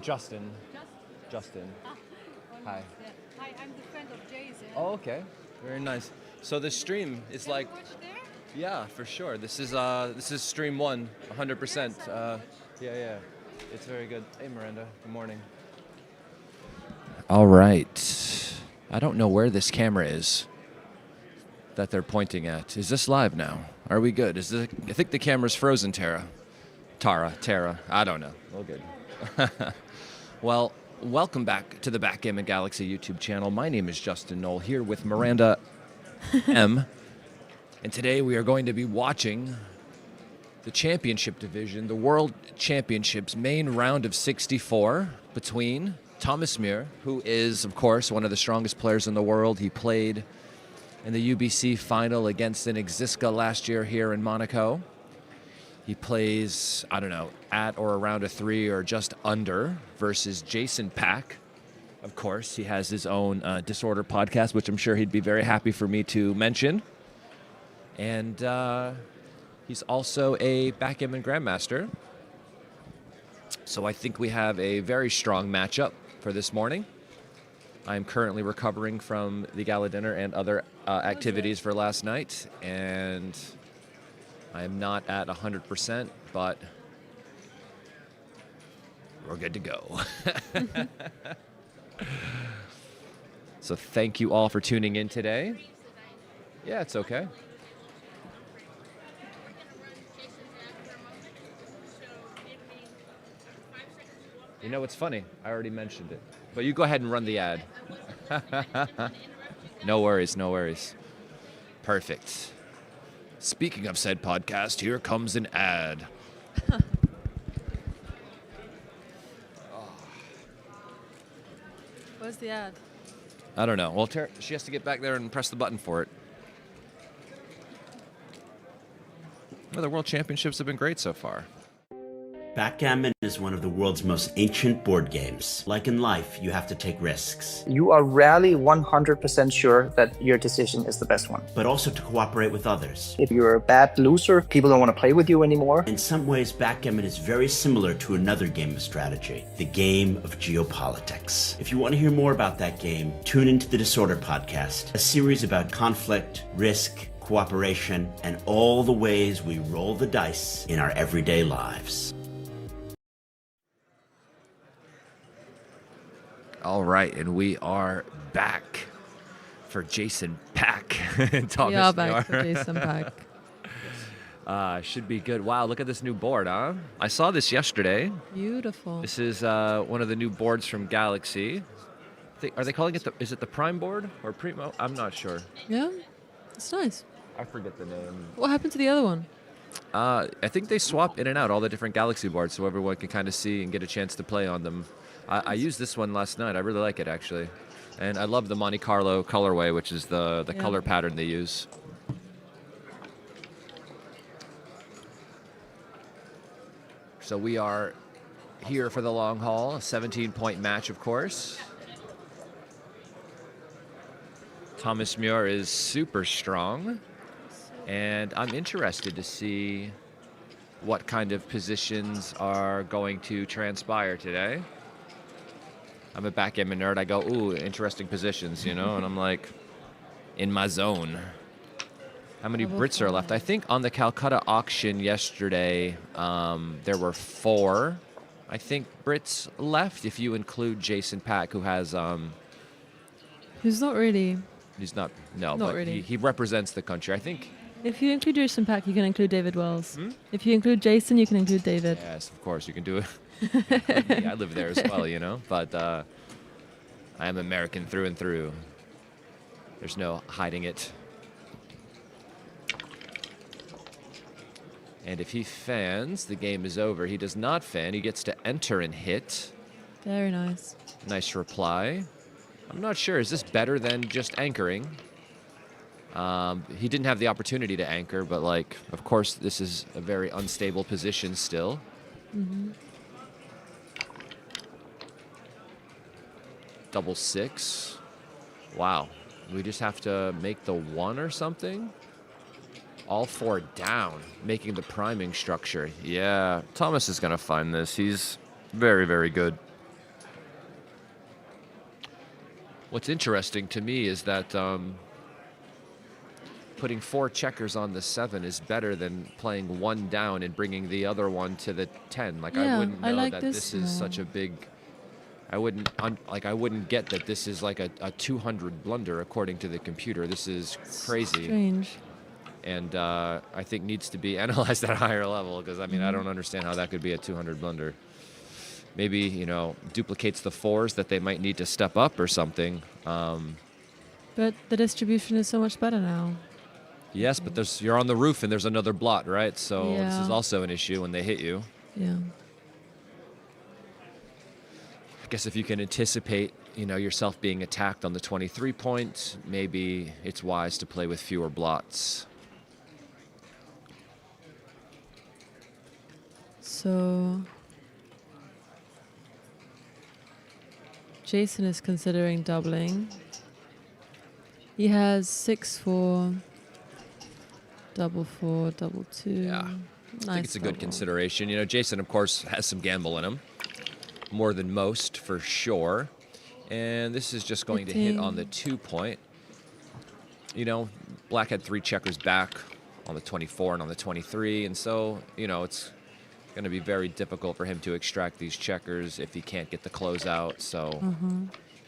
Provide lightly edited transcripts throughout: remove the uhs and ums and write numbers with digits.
Justin. Justin. Hi. Yeah. Hi, I'm the friend of Jason. Oh, okay. Very nice. So the stream is like, Watch there? yeah, for sure. This is stream 1, 100%. Yeah. It's very good. Hey, Miranda. Good morning. All right. I don't know where this camera is that they're pointing at. Is this live now? Are we good? I think the camera's frozen, Tara. Tara. I don't know. All good. Well, welcome back to the Backgammon Galaxy YouTube channel. My name is Justin Knoll, here with Miranda M. And today we are going to be watching the championship division, the World Championships main round of 64 between Thomas Muir, who is, of course, one of the strongest players in the world. He played in the UBC final against an Exiska last year here in Monaco. He plays, I don't know, at or around a 3 or just under versus Jason Pack. Of course, he has his own Disorder podcast, which I'm sure he'd be very happy for me to mention. And he's also a backgammon grandmaster. So I think we have a very strong matchup for this morning. I'm currently recovering from the gala dinner and other activities for last night, and I am not at 100%, but we're good to go. So thank you all for tuning in today. Yeah, it's okay. You know what's funny? I already mentioned it. But you go ahead and run the ad. No worries. Perfect. Speaking of said podcast, here comes an ad. Where's the ad? I don't know. Well, she has to get back there and press the button for it. Well, the World Championships have been great so far. Backgammon is one of the world's most ancient board games. Like in life, you have to take risks, You are rarely 100% sure that your decision is the best one. but also to cooperate with others. If you're a bad loser, people don't want to play with you anymore. In some ways, backgammon is very similar to another game of strategy, the game of geopolitics. If you want to hear more about that game, tune into the Disorder podcast, a series about conflict, risk, cooperation, and all the ways we roll the dice in our everyday lives. All right, and we are back for Jason Pack and Thomas We are back Muir. for Jason Pack. Should be good. Wow, look at this new board, huh? I saw this yesterday. Beautiful. This is one of the new boards from Galaxy. Are they calling it is it the Prime board or Primo? I'm not sure. Yeah, it's nice. I forget the name. What happened to the other one? I think they swap in and out all the different Galaxy boards so everyone can kind of see and get a chance to play on them. I used this one last night. I really like it, actually. And I love the Monte Carlo colorway, which is the color pattern they use. So we are here for the long haul. A 17-point match, of course. Thomas Muir is super strong. And I'm interested to see what kind of positions are going to transpire today. I'm a backgammon nerd. I go, ooh, interesting positions, and I'm like, in my zone. How many Brits are left? I think on the Calcutta auction yesterday, there were 4, I think, Brits left, if you include Jason Pack, who has... Who's not really. He's not, no, Not but really. he represents the country. I think... If you include Jason Pack, you can include David Wells. If you include Jason, you can include David. Yes, of course, you can do it. I live there as well, but I am American through and through. There's no hiding it. And if he fans, the game is over. He does not fan. He gets to enter and hit. Very nice. Nice reply. I'm not sure. Is this better than just anchoring? He didn't have the opportunity to anchor, but, of course, this is a very unstable position still. Double 6. Wow. We just have to make the 1 or something? All 4 down, making the priming structure. Yeah, Thomas is going to find this. He's very, very good. What's interesting to me is that putting 4 checkers on the 7 is better than playing 1 down and bringing the other one to the 10. Like I Yeah, wouldn't know I like that this this is more. such a big. I wouldn't get that this is like a 200 blunder according to the computer. This is crazy, Strange. and I think needs to be analyzed at a higher level because I mean I don't understand how that could be a 200 blunder. Maybe duplicates the 4s that they might need to step up or something. But the distribution is so much better now. Yes, but you're on the roof and there's another blot, right? So this is Yeah. also an issue when they hit you. Yeah. I guess if you can anticipate, yourself being attacked on the 23 point, maybe it's wise to play with fewer blots. So Jason is considering doubling. He has 6-4, double 4, double 2. Yeah. I think it's a good consideration. Jason, of course, has some gamble in him. More than most, for sure. And this is just going to hit on the 2 point. Black had 3 checkers back on the 24 and on the 23. And so, it's going to be very difficult for him to extract these checkers if he can't get the closeout. So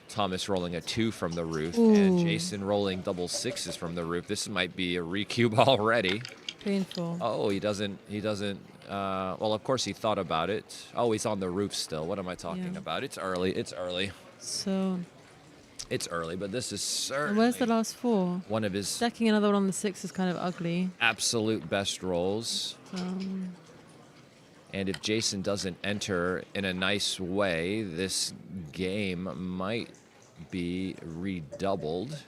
Thomas rolling a 2 from the roof and Jason rolling double 6s from the roof. This might be a recube already. Painful. Oh, he doesn't, well, of course he thought about it. Oh, he's on the roof still. What am I talking about? It's early. So It's early, but this is certainly and where's the last 4? one of his Stacking another one on the 6 is kind of ugly. absolute best rolls. And if Jason doesn't enter in a nice way, this game might be redoubled.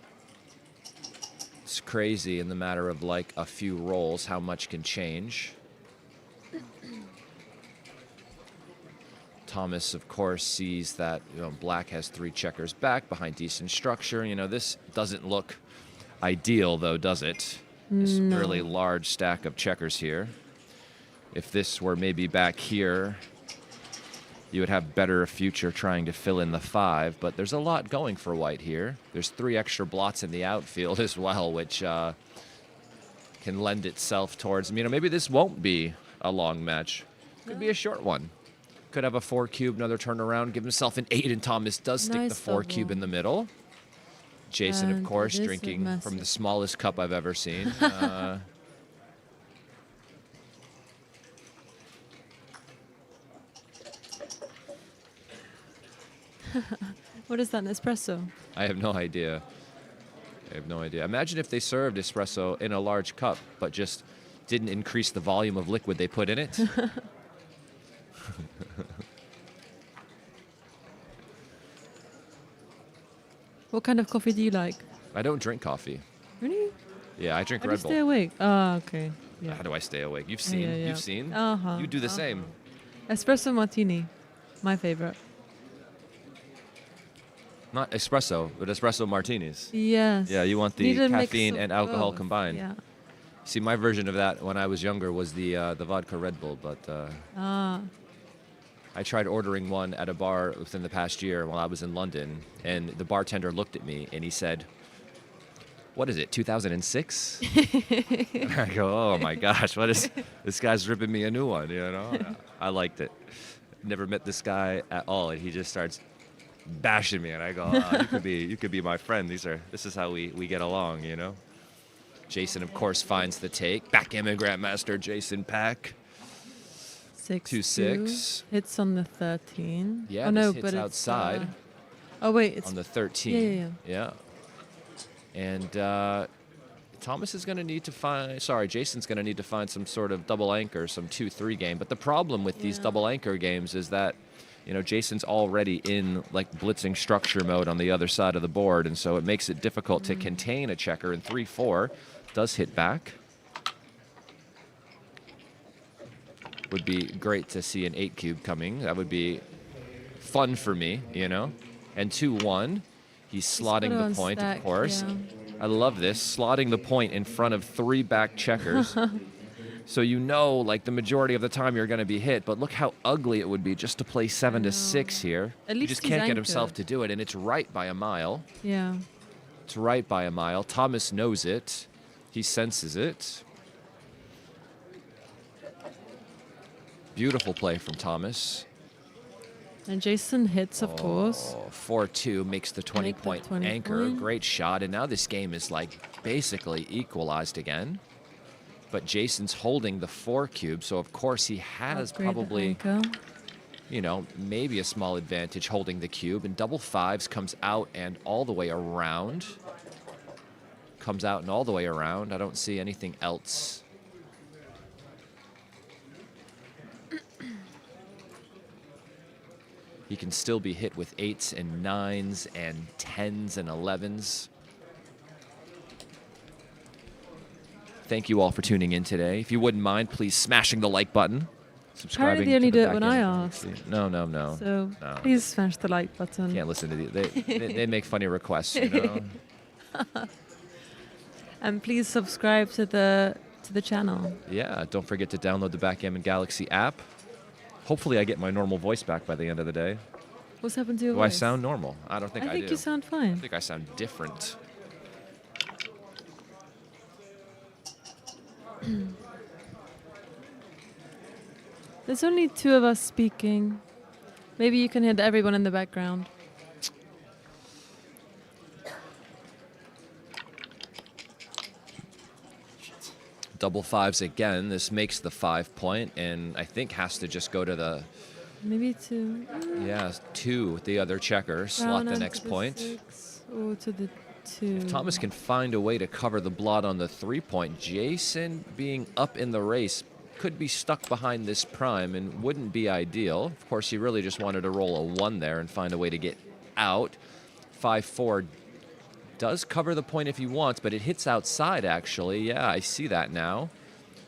It's crazy in the matter of like a few rolls how much can change. Thomas, of course, sees that Black has 3 checkers back behind decent structure. This doesn't look ideal, though, does it? This really large stack of checkers here. If this were maybe back here, you would have better future trying to fill in the 5. But there's a lot going for White here. There's 3 extra blots in the outfield as well, which can lend itself towards. Maybe this won't be a long match. Could be a short one. Could have a 4 cube, another turnaround, give himself an 8, and Thomas does stick the Nice 4 double. cube in the middle. Jason, of And course, it is a drinking from the massive- smallest cup I've ever seen. What is that, an espresso? I have no idea. Imagine if they served espresso in a large cup, but just didn't increase the volume of liquid they put in it. What kind of coffee do you like? I don't drink coffee. Really? Yeah, I drink How do you Red stay Bull. awake? Oh, okay. Yeah. How do I stay awake? You've seen. yeah. You've seen. Uh-huh, You do the same. Espresso martini, my favorite. Not espresso, but espresso martinis. Yes. Yeah, you want the Need a mix caffeine of and alcohol both. combined. Yeah. See, my version of that when I was younger was the vodka Red Bull, but I tried ordering one at a bar within the past year while I was in London, and the bartender looked at me and he said, "What is it, 2006?" And I go, "Oh my gosh, what is this guy's ripping me a new one?" I liked it. Never met this guy at all, and he just starts bashing me, and I go, "Oh, you could be my friend. This is how we get along, Jason, of course, finds the take. Backgammon Grandmaster Jason Pack. 6-2. 2-6. Hits on the 13. Yeah, oh, no, this hits but it's, outside. oh, wait, it's On the 13. Yeah. And Thomas is going to need to find, Jason's going to need to find some sort of double anchor, some 2-3 game. But the problem with these double anchor games is that, Jason's already in like blitzing structure mode on the other side of the board. And so it makes it difficult to contain a checker. And 3-4 does hit back. Would be great to see an 8 cube coming. That would be fun for me, And 2-1. He's slotting put it the on point, stack, of course. yeah. I love this. Slotting the point in front of 3 back checkers. So you know, like, the majority of the time you're going to be hit, but look how ugly it would be just to play 7 to 6 here. At He least just he's can't get himself anchored. to do it, and it's right by a mile. Yeah. It's right by a mile. Thomas knows it. He senses it. Beautiful play from Thomas. And Jason hits, of course. 4-2 makes the 20-point 20 anchor. point. Great shot, and now this game is, like, basically equalized again. But Jason's holding the 4 cube, so of course he has Upgrade the probably, anchor. you know, maybe a small advantage holding the cube. And double 5s comes out and all the way around. Comes out and all the way around. I don't see anything else. He can still be hit with 8s and 9s and 10s and 11s. Thank you all for tuning in today. If you wouldn't mind, please smashing the like button. Subscribing. Apparently they only to the do it when I Backgammon ask. Galaxy. No. So No. please smash the like button. Can't listen to they make funny requests, you know. And please subscribe to the channel. Yeah, don't forget to download the Backgammon Galaxy app. Hopefully I get my normal voice back by the end of the day. What's happened to your Do I voice? sound normal? I don't think I do. I think you sound I fine. think I sound different. There's only 2 of us speaking. Maybe you can hear everyone in the background. Double 5s again. This makes the 5-point, and I think has to just go to the Maybe 2. 2 the other checker. Slot Down the and next to point. 6 or to the 2. Thomas can find a way to cover the blot on the 3-point. Jason, being up in the race, could be stuck behind this prime and wouldn't be ideal. Of course, he really just wanted to roll a 1 there and find a way to get out. 5-4 does cover the point if he wants, but it hits outside, actually. Yeah, I see that now.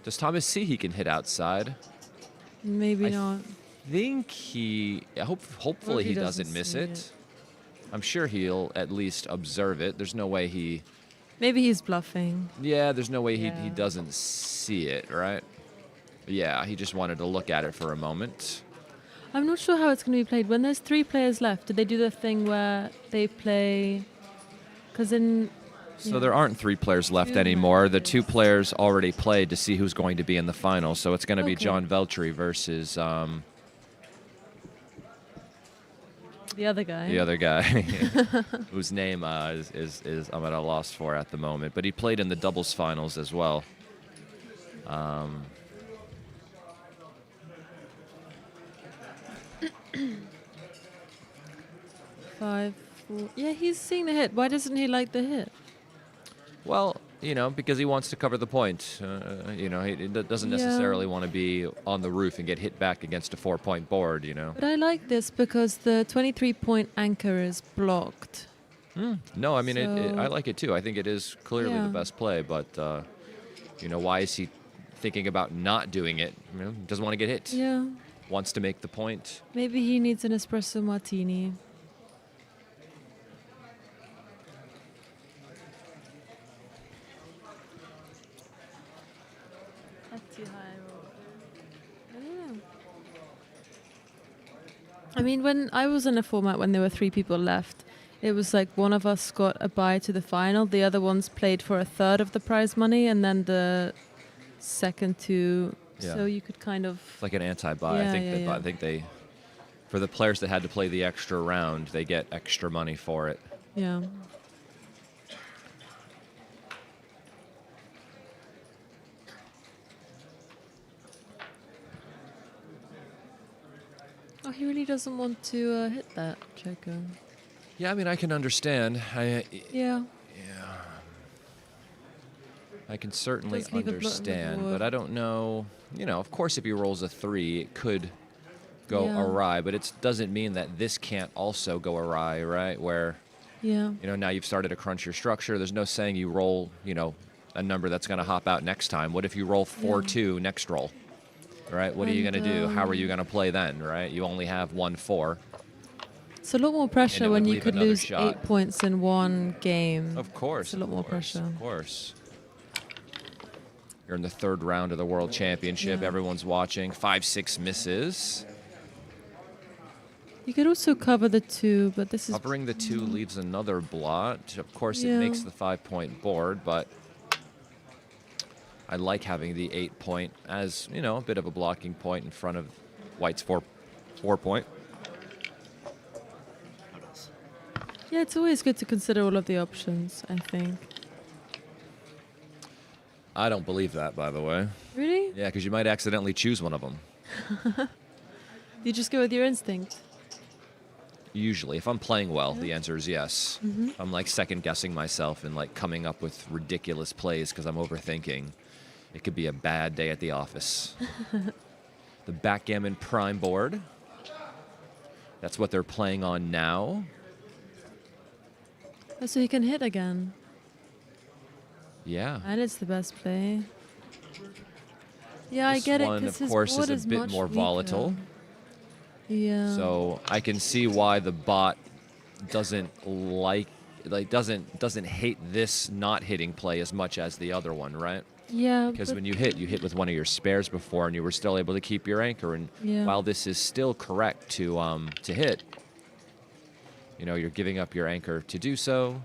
Does Thomas see he can hit outside? Maybe I not. Think he... hopefully he he doesn't doesn't miss see it. it. I'm sure he'll at least observe it. There's no way he... Maybe he's bluffing. Yeah, there's no way he Yeah. doesn't see it, right? Yeah, he just wanted to look at it for a moment. I'm not sure how it's going to be played. When there's 3 players left, did they do the thing where they play... Because in... So yeah. there aren't 3 players left 2 anymore. The 2 matches. players already played to see who's going to be in the final. So it's going to be Okay. John Veltri versus The other guy. the other guy, whose name is I'm at a loss for at the moment. But he played in the doubles finals as well. 5, 4... Yeah, he's seeing the hit. Why doesn't he like the hit? Well, you know, because he wants to cover the point. You know, he doesn't Yeah. necessarily want to be on the roof and get hit back against a 4-point board, you know. But I like this because the 23-point anchor is blocked. No, I mean, I So- like it too. I think it is clearly Yeah. the best play, but, you know, why is he thinking about not doing it? You know, doesn't want to get hit. Yeah. Wants to make the point. Maybe he needs an espresso martini. That's too high. I don't know. I mean, when I was in a format when there were 3 people left, it was like one of us got a bye to the final, the other ones played for a third of the prize money, and then the second 2. Yeah. So you could kind of... It's like an anti-buy. Yeah, I think yeah, that yeah. I think they, for the players that had to play the extra round, they get extra money for it. Yeah. Oh, he really doesn't want to hit that checker. Yeah, I mean, I can understand. Yeah. I can certainly Just leave a blot on the understand, board. but I don't know. You know, of course, if he rolls a 3, it could go Yeah. awry, but it doesn't mean that this can't also go awry, right? Where, Yeah. you know, now you've started to crunch your structure. There's no saying you roll, you know, a number that's going to hop out next time. What if you roll 4-2 next roll, right? What are you And, going to do? How are you going to play then, right? You only have 1-4. It's a lot more And pressure it when would you leave could another lose shot. 8 points in one game. Of course. It's a lot of more course, pressure. Of course. You're in the third round of the World Championship. Yeah. Everyone's watching. 5-6 misses. You could also cover the 2, but this is... Covering the 2 leaves another blot. Of course, it Yeah. makes the 5-point board, but I like having the 8-point as, you know, a bit of a blocking point in front of White's 4-point. Yeah, it's always good to consider all of the options, I think. I don't believe that, by the way. Really? Yeah, because you might accidentally choose one of them. You just go with your instinct. Usually, if I'm playing well, the answer is yes. Mm-hmm. I'm like second guessing myself and like coming up with ridiculous plays because I'm overthinking. It could be a bad day at the office. The Backgammon Prime board. That's what they're playing on now. Oh, so you can hit again. Yeah. And it's the best play. Yeah, I get it. This one, 'cause of his course, board is a bit much more weaker. volatile. Yeah. So I can see why the bot doesn't doesn't hate this not hitting play as much as the other one, right? Yeah. Because but when you hit with one of your spares before, and you were still able to keep your anchor. And Yeah. while this is still correct to hit, you know, you're giving up your anchor to do so.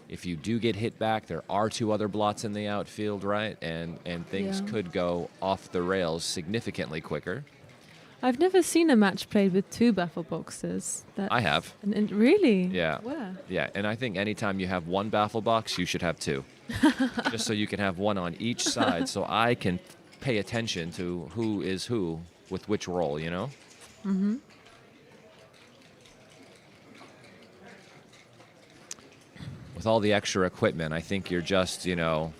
If you do get hit back, there are 2 other blots in the outfield, right? And things Yeah. could go off the rails significantly quicker. I've never seen a match played with 2 baffle boxes. I have. Really? Yeah. Where? Yeah, and I think anytime you have 1 baffle box, you should have 2. Just so you can have 1 on each side, so I can pay attention to who is who with which role, you know? Mm-hmm. With all the extra equipment, I think you're just, you know,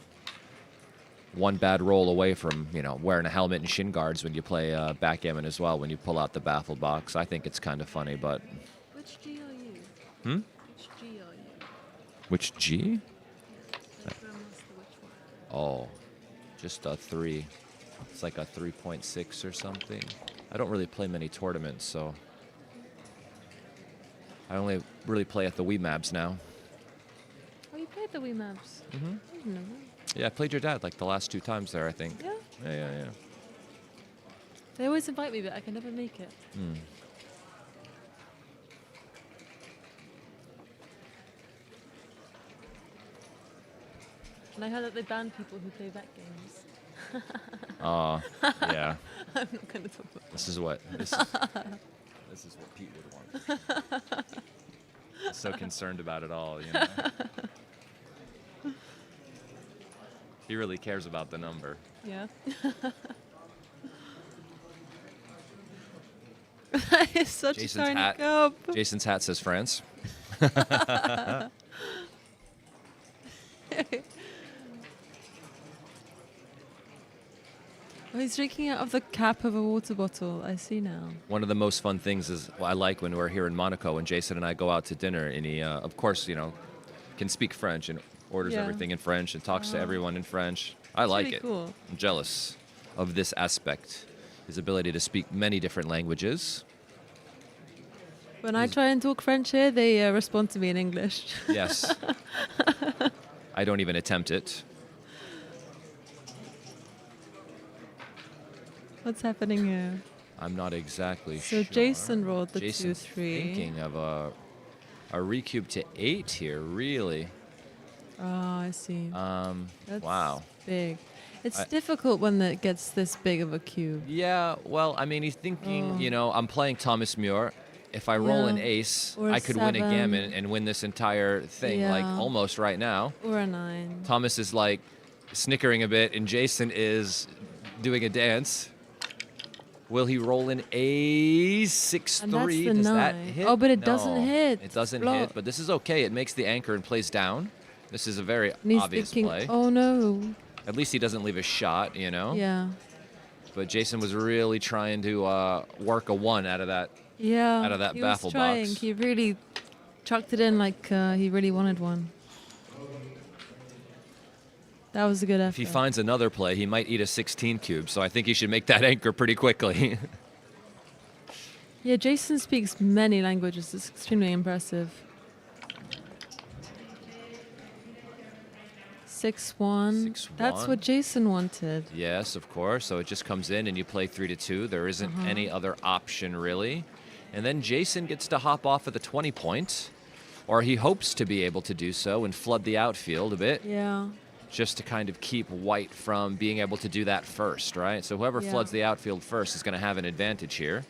1 bad roll away from, you know, wearing a helmet and shin guards when you play backgammon as well, when you pull out the baffle box. I think it's kind of funny, but... Which G are you? Hmm? Which G are you? Which G? Which one? Oh, just a 3. It's like a 3.6 or something. I don't really play many tournaments, so... I only really play at the Wii Mabs now. Oh, you played the Wii Maps? Mm-hmm. I didn't know that. Yeah, I played your dad like the last 2 times there, I think. Yeah. Yeah. They always invite me, but I can never make it. Mm. And I heard that they ban people who play back games. Yeah. I'm not going to talk about This is what Pete would want. He's so concerned about it all, you know. He really cares about the number. Yeah. That is such Jason's a tiny hat. cup. Jason's hat says France. Oh, he's drinking out of the cap of a water bottle. I see now. One of the most fun things is what I like when we're here in Monaco and Jason and I go out to dinner, and he, of course, you know, can speak French and orders Yeah. everything in French and talks to everyone in French. I like really it. cool. I'm jealous of this aspect, his ability to speak many different languages. When I try and talk French here, they respond to me in English. Yes. I don't even attempt it. What's happening here? I'm not exactly So sure. Jason rolled the Jason's 2-3. thinking of a recube to 8 here, really. Oh, I see. That's Wow. big. It's I- difficult when it gets this big of a cube. Yeah, well, I mean, he's thinking, you know, I'm playing Thomas Muir. If I roll an Yeah. ace, Or a I could win a 7. gammon and win this entire thing, like Yeah. almost right now. Or a 9. Thomas is like snickering a bit, and Jason is doing a dance. Will he roll an A 6-3? And that's the Does that 9. hit? Oh, but it No, doesn't hit. It doesn't Block. hit, but this is okay. It makes the anchor and plays down. This is a very And he's obvious thinking, play. oh no. At least he doesn't leave a shot, you know? Yeah. But Jason was really trying to work a 1 out of that. Yeah. Out of that he baffle was trying. box. He really chucked it in like he really wanted one. That was a good effort. If he finds another play, he might eat a 16 cube, so I think he should make that anchor pretty quickly. Yeah, Jason speaks many languages. It's extremely impressive. 6-1. 6-1. That's what Jason wanted. Yes, of course. So it just comes in and you play 3-2. There isn't any other option, really. And then Jason gets to hop off of the 20 point, or he hopes to be able to do so and flood the outfield a bit, Yeah. just to kind of keep white from being able to do that first, right? So whoever Yeah. floods the outfield first is going to have an advantage here.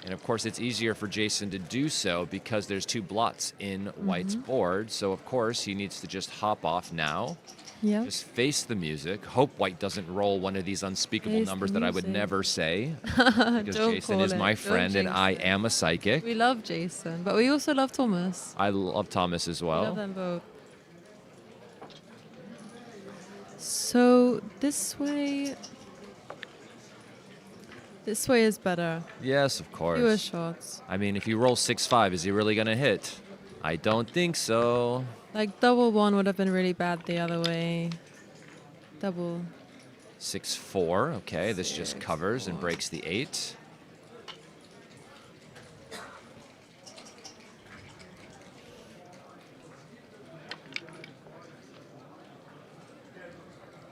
And of course, it's easier for Jason to do so because there's 2 blots in white's board. So of course, he needs to just hop off now. Yeah. Just face the music. Hope white doesn't roll one of these unspeakable Face the numbers that I would music. never say. Because Don't Jason call is it. my Don't friend and I jinx it. am a psychic. We love Jason, but we also love Thomas. I love Thomas as We love well. them both. So this way is better. Yes, of Fewer course. shots. I mean, if you roll 6-5, is he really going to hit? I don't think so. Like double 1 would have been really bad the other way. Double. 6-4. Okay, this just covers and breaks the 8.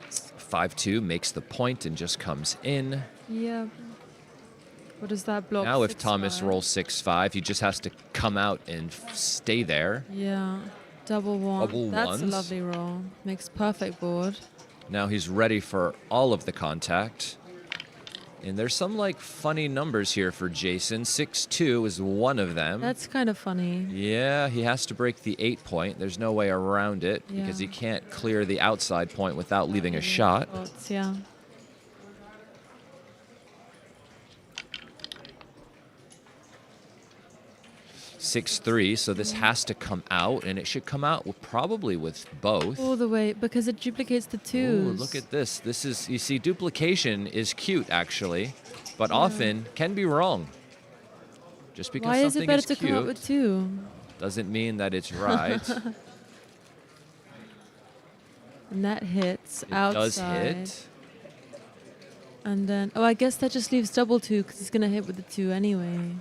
(5-2) makes the point and just comes in. Yeah. What does that block? Now, if Thomas 6-5? rolls 6-5, he just has to come out and stay there. Yeah. Double 1. Double That's ones. a lovely roll. Makes perfect board. Now he's ready for all of the contact. And there's some like funny numbers here for Jason. 6-2 is one of them. That's kind of funny. Yeah, he has to break the 8 point. There's no way around it because he Yeah. can't clear the outside point without leaving a shot. Shots, yeah. (6-3), so this has to come out, and it should come out probably with both. All the way because it duplicates the Ooh, twos. look at this. This is, you see, duplication is cute actually, but often can be wrong. Just because Why is something it better is to cute come up with 2? doesn't mean that it's right. And that hits It outside. does hit. And then, I guess that just leaves double 2 because he's gonna hit with the 2 anyway.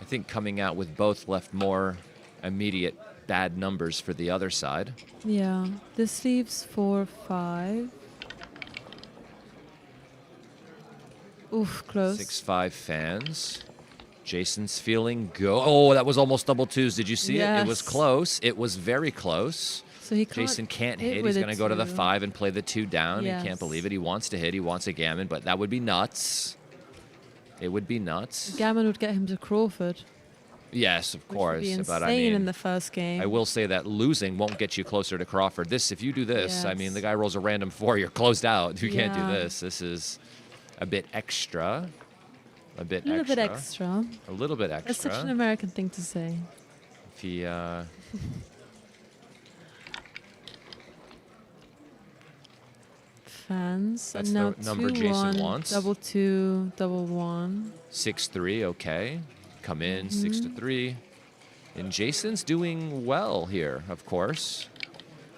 I think coming out with both left more immediate bad numbers for the other side. Yeah. This leaves 4-5. Oof, close. 6-5 fans. Jason's feeling go. Oh, that was almost double 2s. Did you see it? It was Yes. close. It was very close. So he can't Jason can't hit. with He's a going to go to the 2. 5 and play the 2 down. He Yes. can't believe it. He wants to hit. He wants a gammon, but that would be nuts. It would be nuts. Gammon would get him to Crawford. Yes, of Which would course. be But insane I in mean, the first game. I will say that losing won't get you closer to Crawford. This, if you do this, I mean, Yes. the guy rolls a random 4, you're closed out. You can't do Yeah. this. This is a bit extra. A bit A little extra. bit extra. A little bit That's extra. such an American thing to say. If he, Fans. That's and now the number 2-1, Jason wants. double 2, double 1. 6-3, okay. Come in, Mm-hmm. 6-3. And Jason's doing well here, of course.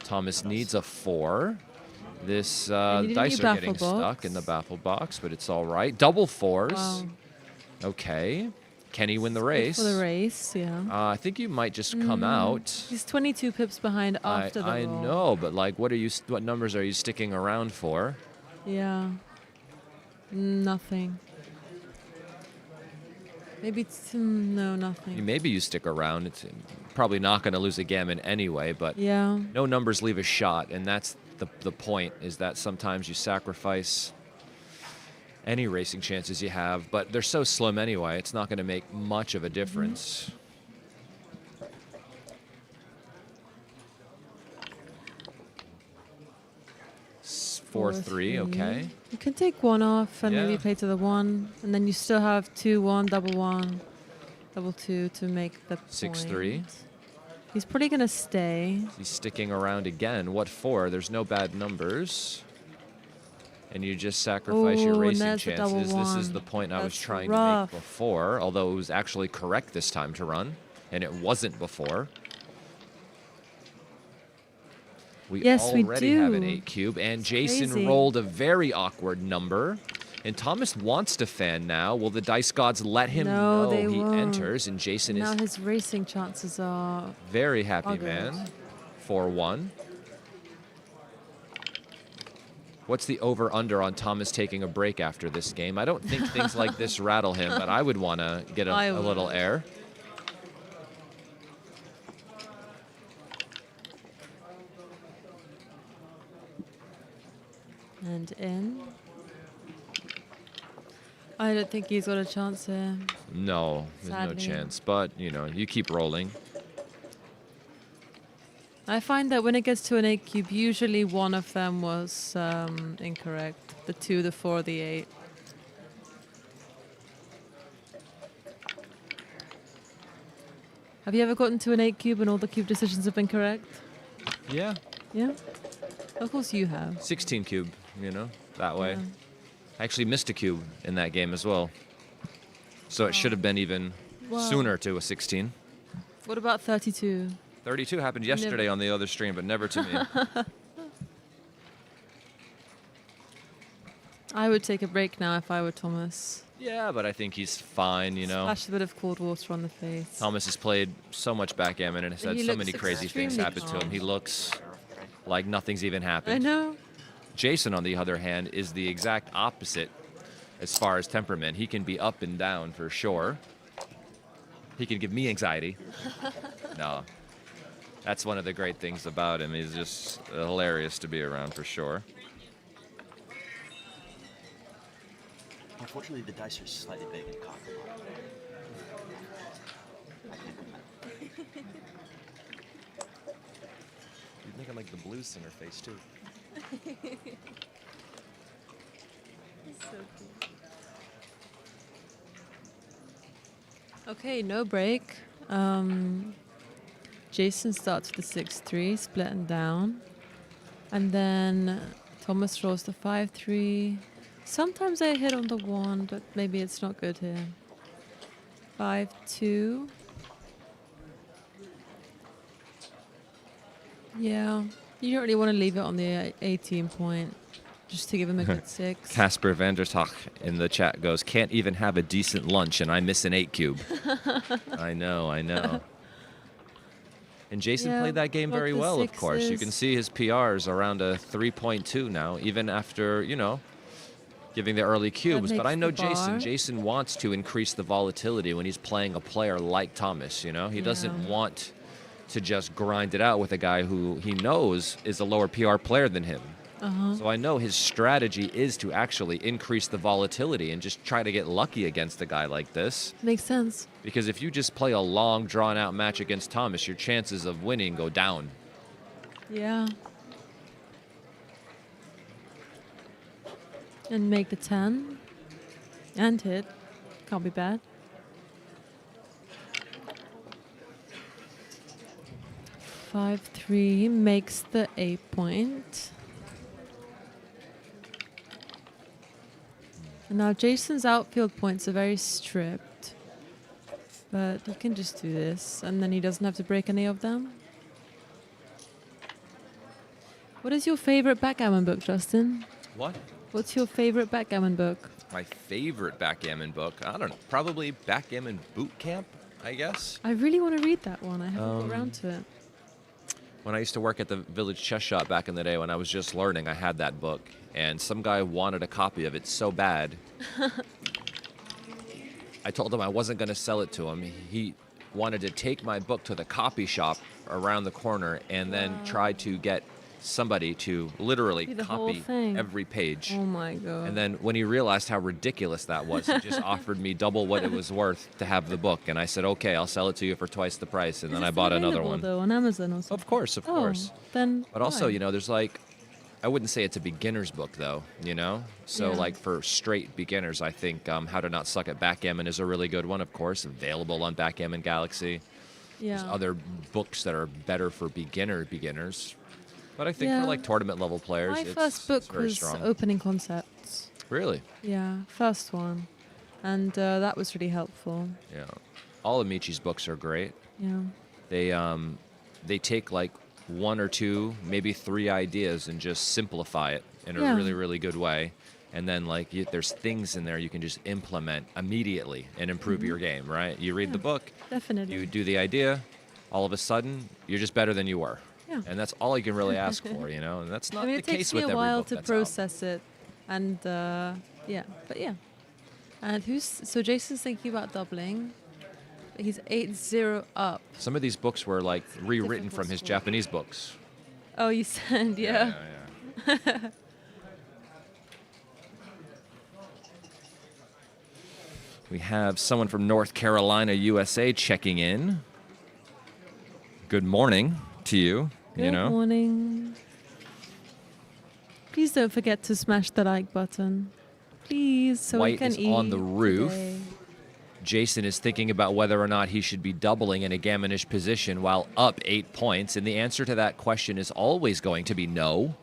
Thomas needs a 4. This And you dice need a are getting baffle stuck box. in the baffle box, but it's all right. Double 4s. Wow. Okay. Can he win the Good race? for the race, yeah. I think you might just come out. He's 22 pips behind after the I roll. know, but like, what numbers are you sticking around for? Yeah. Nothing. Maybe no, nothing. Maybe you stick around. It's probably not going to lose a gammon anyway, but Yeah. no numbers leave a shot, and that's the point, is that sometimes you sacrifice any racing chances you have, but they're so slim anyway, it's not going to make much of a difference. S- 4-3, okay. You can take 1 off and Yeah. maybe play to the 1, and then you still have 2-1, double 1, double 2 to make the 6-3. point. He's probably gonna stay. He's sticking around again. What for? There's no bad numbers. And you just sacrifice your Oh, and racing there's the double chances. This is one. the point I was That's trying rough. to make before, although it was actually correct this time to run, and it wasn't before. We Yes, we already have an do. 8 cube, and Jason crazy. rolled a very awkward number. And Thomas wants to fan now. Will the dice gods let him No, know they he won't. enters? And Jason Now is his racing chances are very happy, buggered. man. 4-1. What's the over-under on Thomas taking a break after this game? I don't think things like this rattle him, but I would want to get a little would. air. And in. I don't think he's got a chance here. No, there's Sadly. no chance. But, you keep rolling. I find that when it gets to an 8 cube, usually one of them was incorrect. The 2, the 4, the 8. Have you ever gotten to an 8 cube and all the cube decisions have been correct? Yeah. Yeah? Of course you have. 16 cube, that way. Yeah. I actually missed a cube in that game as well. So it should have been even Wow. sooner to a 16. What about 32? 32 happened yesterday on the other stream, but never to me. I would take a break now if I were Thomas. Yeah, but I think he's fine, Splash a bit of cold water on the face. Thomas has played so much backgammon and has had He so looks many crazy things extremely happen to him. calm. He looks like nothing's even happened. I know. Jason, on the other hand, is the exact opposite as far as temperament. He can be up and down for sure. He can give me anxiety. No. That's one of the great things about him. He's just hilarious to be around for sure. Unfortunately, the dice are slightly big and cocked. You'd think I like the blues singer face, too. Okay, no break. Jason starts with the 6-3, splitting down. And then Thomas draws the 5-3. Sometimes I hit on the 1, but maybe it's not good here. 5-2. Yeah, you don't really want to leave it on the 18 point, just to give him a good 6. Casper Vandertach in the chat goes, can't even have a decent lunch and I miss an 8 cube. I know. And Jason Yeah, played that game got very the well, of course. You can sixes. see his PRs around a 3.2 now, even after, giving the early cubes. But makes I know the bar. Jason. Jason wants to increase the volatility when he's playing a player like Thomas, He doesn't want to just grind it out with a guy who he knows is a lower PR player than him. So I know his strategy is to actually increase the volatility and just try to get lucky against a guy like this. Makes sense. Because if you just play a long, drawn-out match against Thomas, your chances of winning go down. Yeah. And make the 10. And hit. Can't be bad. 5-3 makes the 8 point. And now Jason's outfield points are very stripped. But he can just do this, and then he doesn't have to break any of them. What is your favorite backgammon book, Justin? What? What's your favorite backgammon book? My favorite backgammon book? I don't know. Probably Backgammon Boot Camp, I guess. I really want to read that one. I haven't got around to it. When I used to work at the Village Chess Shop back in the day when I was just learning, I had that book. And some guy wanted a copy of it so bad. I told him I wasn't going to sell it to him. He wanted to take my book to the copy shop around the corner and then try to get somebody to literally Copy the whole copy thing. every page. Oh my god. And then when he realized how ridiculous that was, he just offered me double what it was worth to have the book. And I said, okay, I'll sell it to you for twice the price. And Is then it I still bought another available, one. though, on Amazon or something? Of course. Then But also, why? there's I wouldn't say it's a beginner's book, though, So, Yeah. for straight beginners, I think How to Not Suck at Backgammon is a really good one, of course, available on Backgammon Galaxy. Yeah. There's other books that are better for beginners. But I think Yeah. for, tournament-level players, My it's first book very was strong. Opening Concepts. Really? Yeah, first one. And that was really helpful. Yeah. All of Michi's books are great. Yeah. They take, one or two, maybe three ideas and just simplify it in a Yeah. really, really good way. And then, like, there's things in there you can just implement immediately and improve your game, right? You read the book, Definitely. you do the idea, all of a sudden, you're just better than you were. Yeah. And that's all you can really ask for, you know? And that's not I mean, the it takes case me with a every while book to that's out. process it, and yeah, but yeah. And so Jason's thinking about doubling. He's 8-0 up. Some of these books were, like, rewritten Difficult from his score. Japanese books. Oh, you said, yeah. We have someone from North Carolina, USA, checking in. Good morning to you. Good you know, morning. Please don't forget to smash the like button. Please, so we White can is eat on the roof. today. Jason is thinking about whether or not he should be doubling in a gammonish position while up 8 points, and the answer to that question is always going to be no.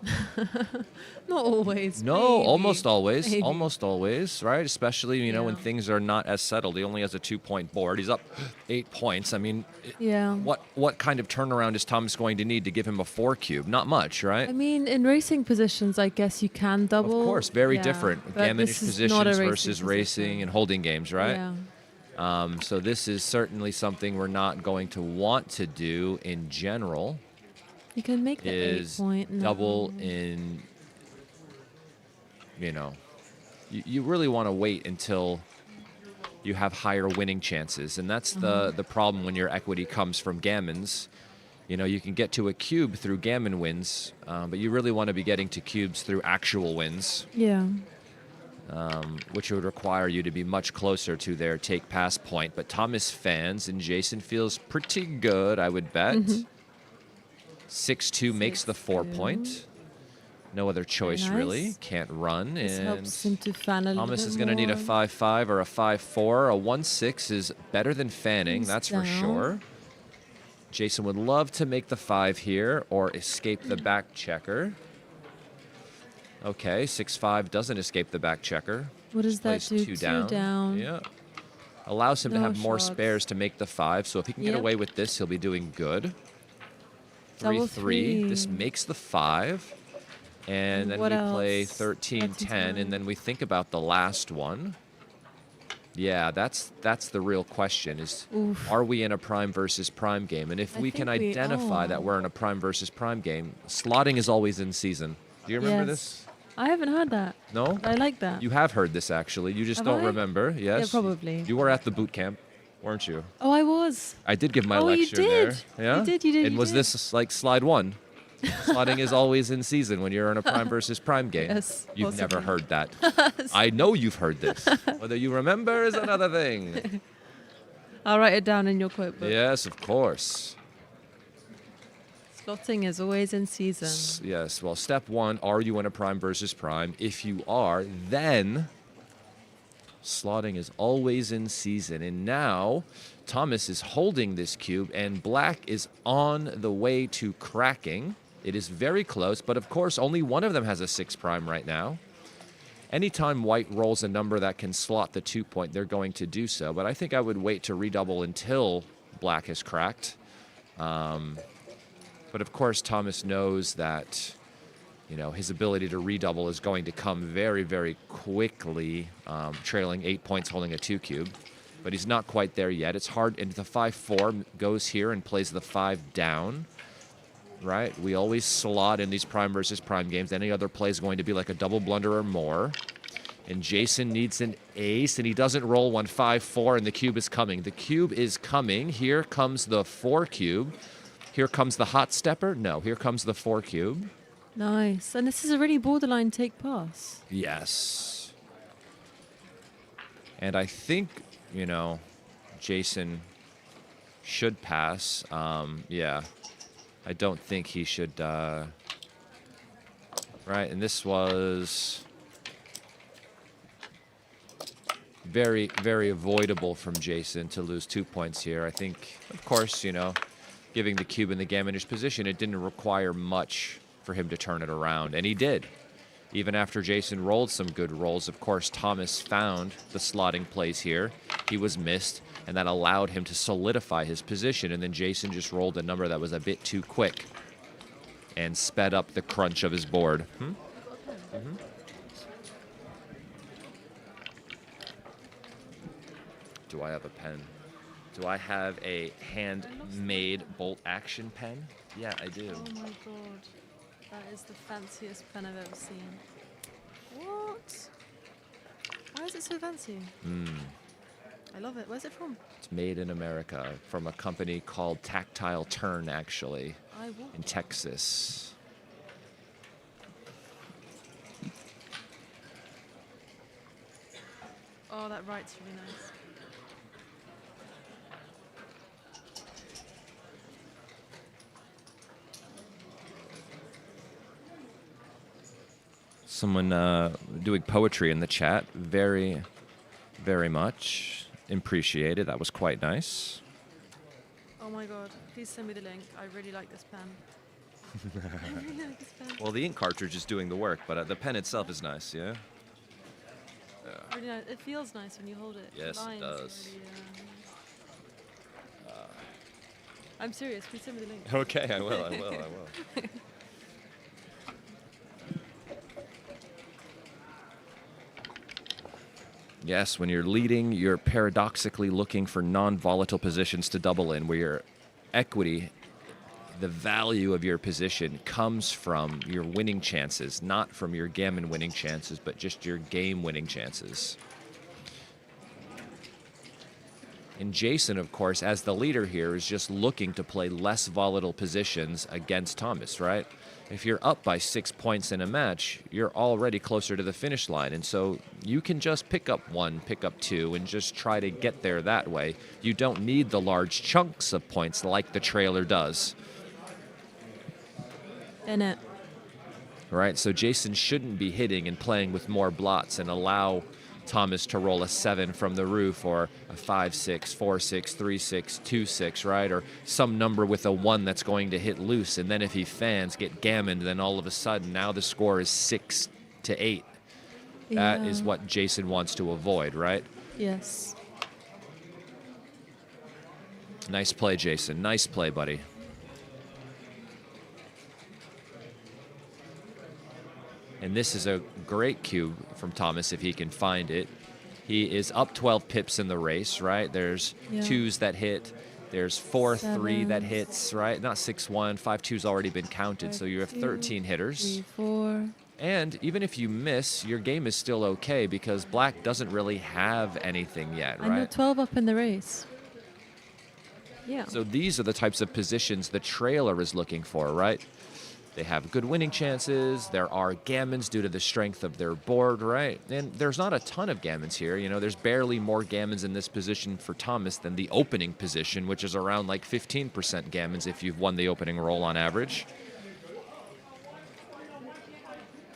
Not always. No, maybe. almost always. Maybe. Almost always, right? Especially, you know, when Yeah. things are not as settled. He only has a 2-point board. He's up 8 points. I mean, Yeah. what kind of turnaround is Thomas going to need to give him a 4 cube? Not much, right? I mean, in racing positions, I guess you can Of double. course, very yeah, different. but Gammonish this is positions not a racing versus racing position. and holding games, right? Yeah. So this is certainly something we're not going to want to do in general. You can make the Is 8-point. No. double in, you know, you really want to wait until you have higher winning chances. And that's the problem when your equity comes from gammons. You know, you can get to a cube through gammon wins, but you really want to be getting to cubes through actual wins, Yeah. which would require you to be much closer to their take-pass point. But Thomas fans and Jason feels pretty good, I would bet. 6-2 makes the 4-point. No other choice, Nice. really. Can't run. This and helps him to fan a little Thomas bit is going to need a more. 5-5 or a 5-4. A 1-6 is better than fanning, He's that's for down. sure. Jason would love to make the 5 here or escape the back checker. Okay, 6-5 doesn't escape the back checker. What does that Plays do? 2 Two down. Yeah. Allows him to No have more shots. spares to make the 5. So if he can get Yep. away with this, he'll be doing good. Double 3-3. This three. makes the 5. And And then what we play else? 13-10, and then we think about the last one. Yeah, that's the real question is, Oof. are we in a prime versus prime game? And if I we can think we identify that are. we're in a prime versus prime game, slotting is always in season. Do you remember Yes. this? I haven't heard that. No? I like that. You have heard this, actually. You just Have don't I? remember. Yes? probably. You were at the boot camp, weren't you? Oh, I was. I did give my Oh, you lecture did. there. Yeah? You did, you did, And you was did. this like slide 1? Slotting is always in season when you're in a prime versus prime game. Yes, You've never possibly. heard that. I know you've heard this. Whether you remember is another thing. I'll write it down in your quote book. Yes, of course. Slotting is always in season. Yes, well, step 1, are you in a prime versus prime? If you are, then slotting is always in season. And now Thomas is holding this cube, and black is on the way to cracking. It is very close, but of course, only one of them has a 6 prime right now. Anytime white rolls a number that can slot the 2-point, they're going to do so. But I think I would wait to redouble until black has cracked. But of course, Thomas knows that, you know, his ability to redouble is going to come very, very quickly, trailing 8 points, holding a 2 cube. But he's not quite there yet. It's hard, and the 5-4 goes here and plays the 5 down. Right? We always slot in these prime versus prime games. Any other play is going to be like a double blunder or more. And Jason needs an ace, and he doesn't roll one. 5-4, and the cube is coming. The cube is coming. Here comes the 4 cube. Here comes the hot stepper. No, here comes the 4 cube. Nice. And this is a really borderline take pass. Yes. And I think, you know, Jason should pass. Yeah. I don't think he should, right? And this was very, very avoidable from Jason to lose 2 points here. I think, of course, you know, giving the cube in the gammonish position, it didn't require much for him to turn it around, and he did. Even after Jason rolled some good rolls, of course, Thomas found the slotting plays here. He was missed, and that allowed him to solidify his position, and then Jason just rolled a number that was a bit too quick and sped up the crunch of his board. Do I have a pen? Do I have a handmade bolt action pen? Yeah, I do. Oh my god. That is the fanciest pen I've ever seen. What? Why is it so fancy? I love it. Where's it from? It's made in America from a company called Tactile Turn, actually, I will. in Texas. Oh, that writes really nice. Someone doing poetry in the chat. Very, very much appreciated. That was quite nice. Oh my god. Please send me the link. I really like this pen. I really like this pen. Well, the ink cartridge is doing the work, but the pen itself is nice, yeah? Really nice. It feels nice when you hold it. Yes, it Lines are does. really, I'm serious. Please send me the link. Okay, I will. Yes, when you're leading, you're paradoxically looking for non-volatile positions to double in, where your equity, the value of your position, comes from your winning chances, not from your gammon winning chances, but just your game winning chances. And Jason, of course, as the leader here, is just looking to play less volatile positions against Thomas, right? If you're up by 6 points in a match, you're already closer to the finish line. And so you can just pick up 1, pick up 2, and just try to get there that way. You don't need the large chunks of points like the trailer does. In it. Right? So Jason shouldn't be hitting and playing with more blots and allow Thomas to roll a 7 from the roof, or a 5-6, 4-6, 3-6, 2-6, right? Or some number with a 1 that's going to hit loose. And then if he fans, get gammoned, then all of a sudden now the score is 6-8. That is what Jason wants to avoid, right? Yes. Nice play, Jason. Nice play, buddy. And this is a great cube from Thomas if he can find it. He is up 12 pips in the race, right? There's 2s that hit. There's 4-3 that hits, right? Not 6-1. 5-2's already been counted, so you have 13 hitters. 3-4. And even if you miss, your game is still okay because Black doesn't really have anything yet, And you're right? 12 up in the race. Yeah. So these are the types of positions the trailer is looking for, right? They have good winning chances. There are gammons due to the strength of their board, right? And there's not a ton of gammons here. You know, there's barely more gammons in this position for Thomas than the opening position, which is around like 15% gammons if you've won the opening roll on average.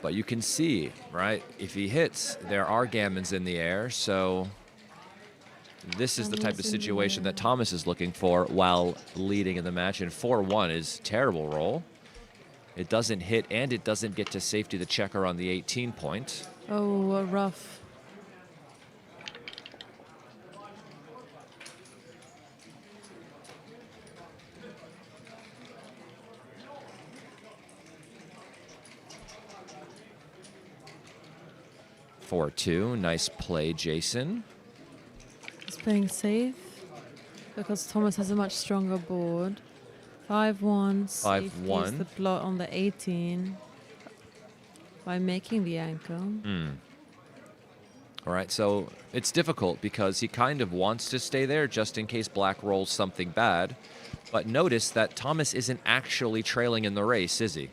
But you can see, right, if he hits, there are gammons in the air. So this is the type of situation that Thomas is looking for while leading in the match. And 4-1 is a terrible roll. It doesn't hit, and it doesn't get to safety the checker on the 18 point. Oh, rough. Four 2, nice play, Jason. He's playing safe because Thomas has a much stronger board. 5-1. 5-1. The blot on the 18 by making the ankle. All right, so it's difficult because he kind of wants to stay there just in case Black rolls something bad. But notice that Thomas isn't actually trailing in the race, is he?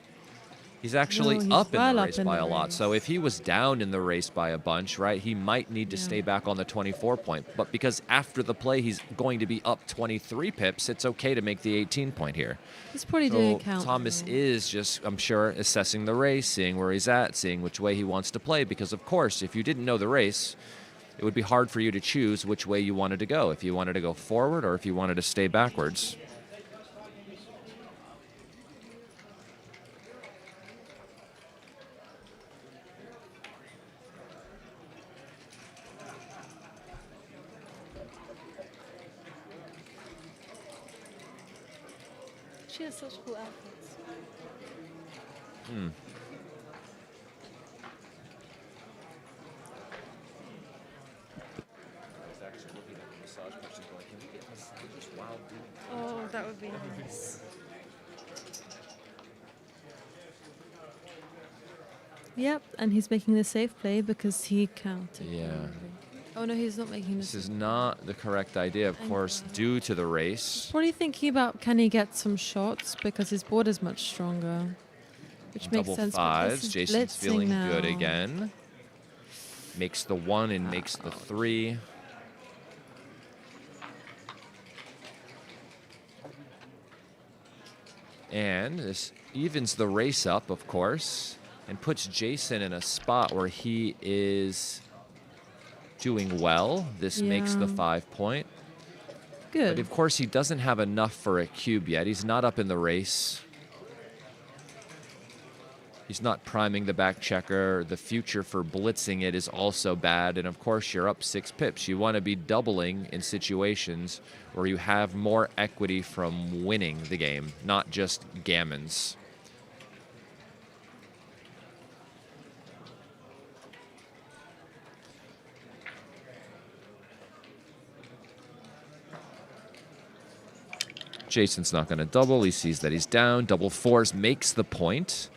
He's actually No, he's up in well the up race in by the a lot. race. So if he was down in the race by a bunch, right, he might need to stay back on the 24 point. But because after the play he's going to be up 23 pips, it's okay to make the 18 point here. He's probably doing a So count. Thomas though. is just, I'm sure, assessing the race, seeing where he's at, seeing which way he wants to play. Because, of course, if you didn't know the race, it would be hard for you to choose which way you wanted to go, if you wanted to go forward or if you wanted to stay backwards. She has such cool outfits. I was actually looking at them a Yep, and he's making the safe play because he counted. Yeah. Oh no, he's not making This this. is not the correct idea, of course, due to the race. Probably thinking about can he get some shots because his board is much stronger, which makes Double sense. but this fives. is Jason's blitzing feeling good now. again. Makes the 1 and makes the 3. And this evens the race up, of course, and puts Jason in a spot where he is doing well. This makes the Yeah. 5 point. Good. But of course, he doesn't have enough for a cube yet. He's not up in the race. He's not priming the back checker. The future for blitzing it is also bad. And of course, you're up 6 pips. You want to be doubling in situations where you have more equity from winning the game, not just gammons. Jason's not going to double. He sees that he's down. Double fours makes the point.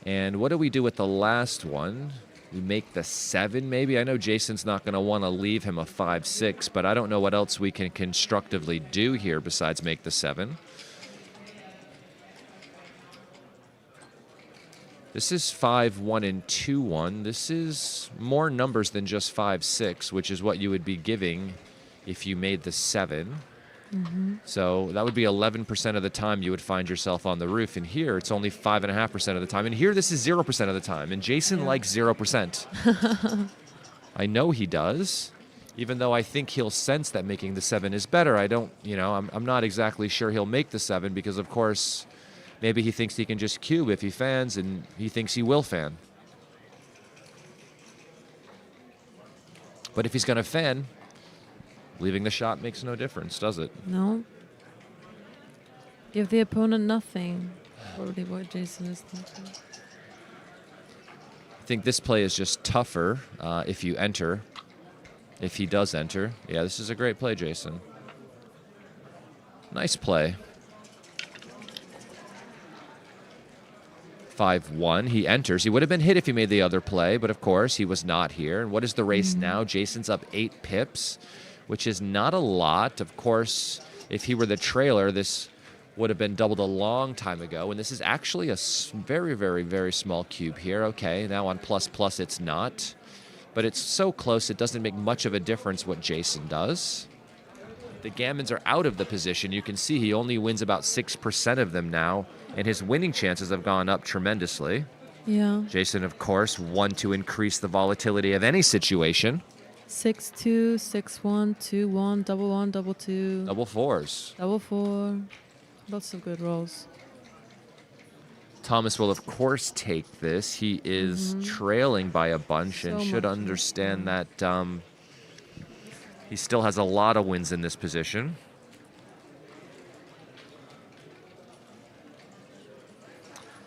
And what do we do with the last one? We make the 7, maybe? I know Jason's not going to want to leave him a 5-6, but I don't know what else we can constructively do here besides make the 7. This is 5-1 and 2-1. This is more numbers than just 5-6, which is what you would be giving if you made the 7. So that would be 11% of the time you would find yourself on the roof. And here, it's only 5.5% of the time. And here, this is 0% of the time. And Jason likes 0%. I know he does, even though I think he'll sense that making the 7 is better. I don't, I'm not exactly sure he'll make the 7 because, of course, maybe he thinks he can just cube if he fans, and he thinks he will fan. But if he's going to fan, leaving the shot makes no difference, does it? No. Give the opponent nothing. Probably what Jason is thinking. I think this play is just tougher if you enter. If he does enter. Yeah, this is a great play, Jason. Nice play. 5-1. He enters. He would have been hit if he made the other play, but of course he was not here. And what is the race now? Jason's up 8 pips, which is not a lot. Of course, if he were the trailer, this would have been doubled a long time ago. And this is actually a very, very, very small cube here. Okay, now on plus plus it's not. But it's so close, it doesn't make much of a difference what Jason does. The gammons are out of the position. You can see he only wins about 6% of them now, and his winning chances have gone up tremendously. Yeah. Jason, of course, won to increase the volatility of any situation. 6-2, 6-1, 2-1, double 1, double 2, Double fours. double 4. Lots of good rolls. Thomas will, of course, take this. He is trailing by a bunch and So should much. understand that he still has a lot of wins in this position.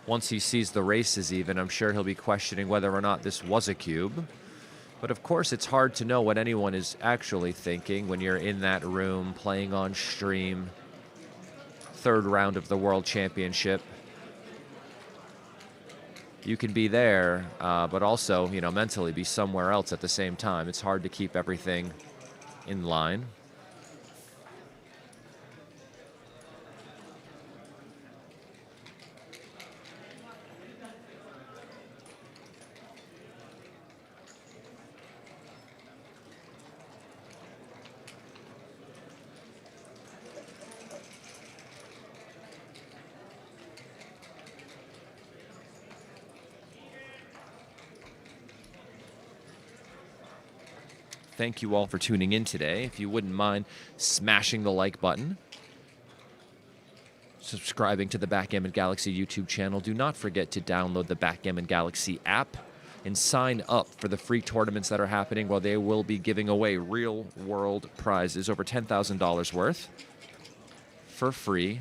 Once he sees the races even, I'm sure he'll be questioning whether or not this was a cube. But of course, it's hard to know what anyone is actually thinking when you're in that room playing on stream. 3rd round of the World Championship. You can be there, but also, mentally be somewhere else at the same time. It's hard to keep everything in line. Thank you all for tuning in today. If you wouldn't mind smashing the like button, subscribing to the Backgammon Galaxy YouTube channel. Do not forget to download the Backgammon Galaxy app and sign up for the free tournaments that are happening, where they will be giving away real-world prizes, over $10,000 worth, for free.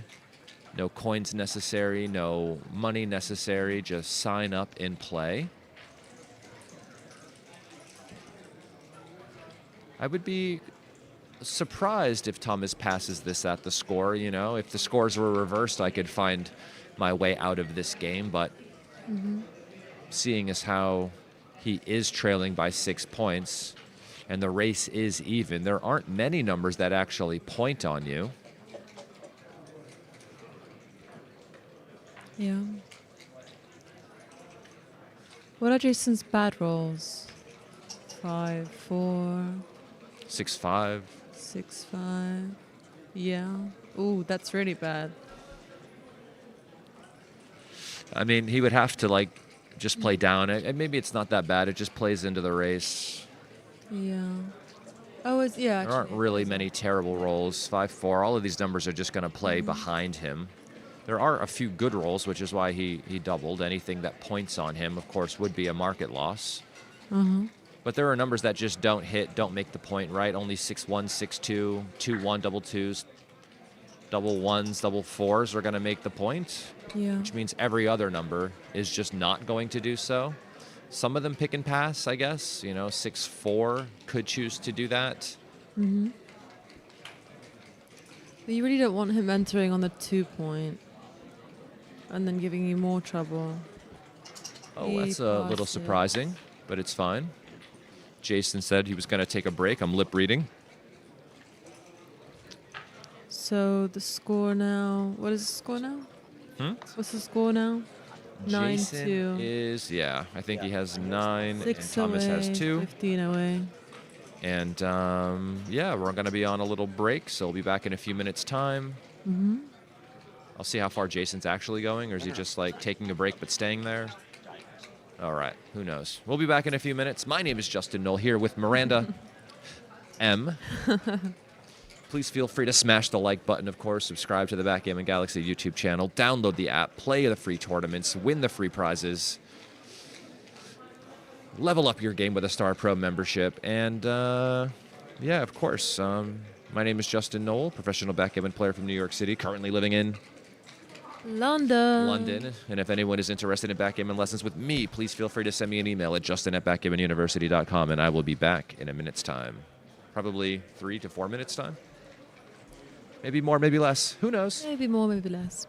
No coins necessary, no money necessary. Just sign up and play. I would be surprised if Thomas passes this at the score. If the scores were reversed, I could find my way out of this game, but seeing as how he is trailing by 6 points and the race is even, there aren't many numbers that actually point on you. Yeah. What are Jason's bad rolls? 5, 4, 6-5. 6, 5. Yeah. Ooh, that's really bad. I mean, he would have to like just play down it, and maybe it's not that bad. It just plays into the race. Yeah. Oh, it's yeah. There aren't actually, really it's- many terrible rolls. 5-4. All of these numbers are just going to play behind him. There are a few good rolls, which is why he doubled. Anything that points on him, of course, would be a market loss. But there are numbers that just don't hit, don't make the point, right? Only 6-1, 6-2, 2-1, double twos, double ones, double fours are going to make the point, Yeah. which means every other number is just not going to do so. Some of them pick and pass, I guess. 6-4 could choose to do that. But you really don't want him entering on the 2 point and then giving you more trouble. Oh, He that's a little passed it. surprising, but it's fine. Jason said he was going to take a break. I'm lip reading. So the score now. What is the score now? What's the score now? 9-2. Jason is, I think he has 9, 6 and Thomas away, has 2. 15 away. And we're going to be on a little break, so we'll be back in a few minutes' time. I'll see how far Jason's actually going, or is he just like taking a break but staying there? All right, who knows? We'll be back in a few minutes. My name is Justin Knoll here with Miranda M. Please feel free to smash the like button, of course. Subscribe to the Backgammon Galaxy YouTube channel. Download the app. Play the free tournaments. Win the free prizes. Level up your game with a Star Pro membership. And, of course, my name is Justin Knoll, professional backgammon player from New York City, currently living in London. And if anyone is interested in backgammon lessons with me, please feel free to send me an email at justin@backgammonuniversity.com, and I will be back in a minute's time. Probably 3 to 4 minutes' time. Maybe more, maybe less. Who knows? Maybe more, maybe less.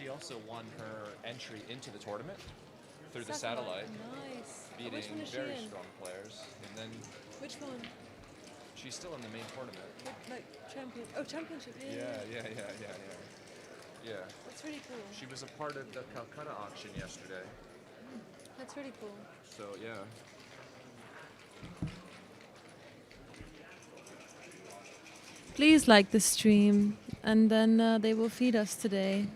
she also won her entry into the tournament through the satellite, Nice. beating Which one is she very in? strong players. And then Which one? she's still in the main tournament. Like champion? Oh, championship. Yeah. Yeah. That's really cool. She was a part of the Calcutta auction yesterday. That's really cool. So, yeah. Please like the stream, and then they will feed us today.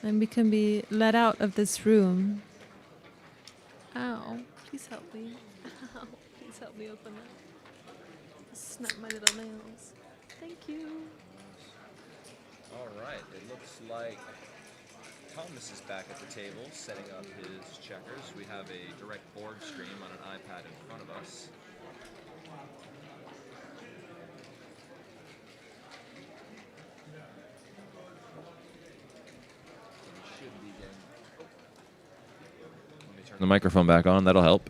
And we can be let out of this room. Ow. Please help me. Ow. Please help me open that. Snap my little nails. Thank you. All right. It looks like Thomas is back at the table, setting up his checkers. We have a direct board stream on an iPad in front of us. Let me turn the microphone back on. That'll help.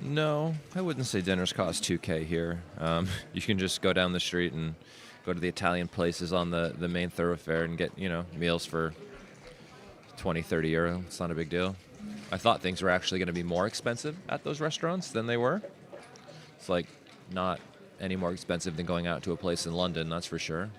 No, I wouldn't say dinners cost $2K here. You can just go down the street and go to the Italian places on the main thoroughfare and get, meals for 20, 30 euro. It's not a big deal. I thought things were actually going to be more expensive at those restaurants than they were. It's like not any more expensive than going out to a place in London, that's for sure.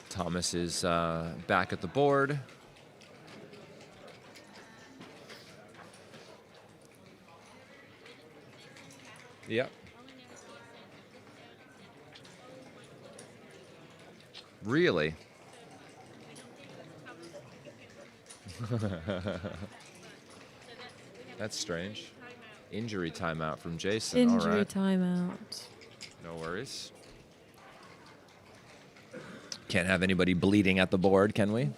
Thomas is back at the board. Yep. Really? That's strange. Injury timeout from Jason. Injury All right. timeout. No worries. Can't have anybody bleeding at the board, can we?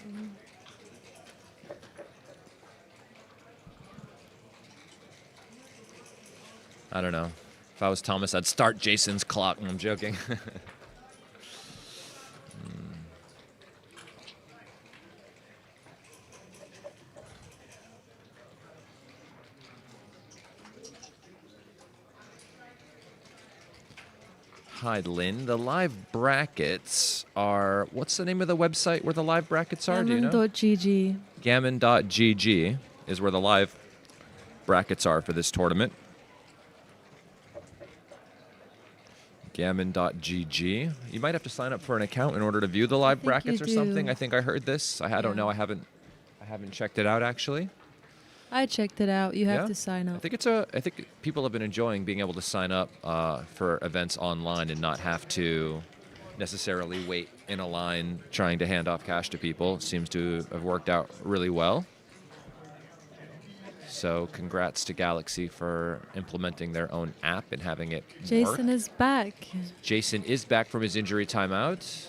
I don't know. If I was Thomas, I'd start Jason's clock. I'm joking. Hi, Lynn. The live brackets are... What's the name of the website where the live brackets are? Do you know? Gammon.gg. Gammon.gg is where the live brackets are for this tournament. Gammon.gg. You might have to sign up for an account in order to view the live brackets or something. I think I heard this. I don't know. I haven't checked it out actually. I checked it out. You have to sign I up. think people have been enjoying being able to sign up for events online and not have to necessarily wait in a line trying to hand off cash to people. It seems to have worked out really well. So congrats to Galaxy for implementing their own app and having it work. Jason is back. Jason is back from his injury timeout.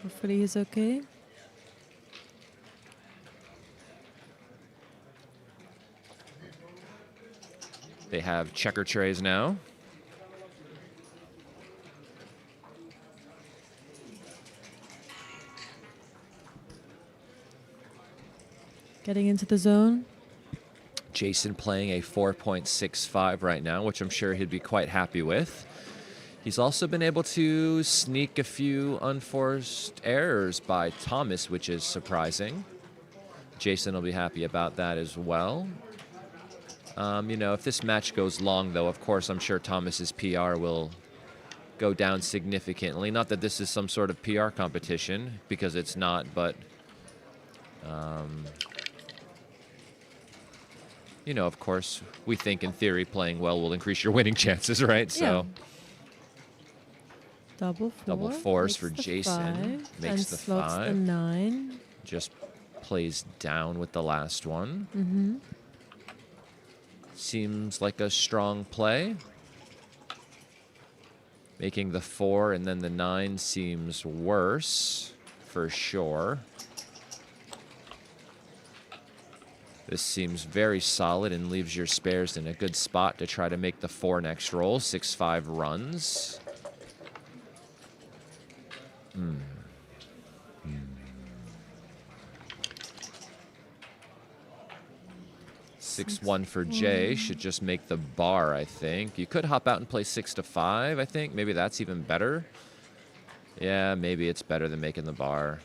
Hopefully he's okay. They have checker trays now. Getting into the zone. Jason playing a 4.65 right now, which I'm sure he'd be quite happy with. He's also been able to sneak a few unforced errors by Thomas, which is surprising. Jason will be happy about that as well. You know, if this match goes long, though, of course, I'm sure Thomas's PR will go down significantly. Not that this is some sort of PR competition, because it's not, but, you know, of course, we think in theory playing well will increase your winning chances, right? So. Yeah. Double 4. Double fours for makes the Jason. 5, Makes and the slots 5. the 9. Just plays down with the last one. Mm-hmm. Seems like a strong play. Making the 4 and then the 9 seems worse, for sure. This seems very solid and leaves your spares in a good spot to try to make the 4 next roll. 6-5 runs. 6-1 for Jay. Should just make the bar, I think. You could hop out and play 6-5, I think. Maybe that's even better. Yeah, maybe it's better than making the bar.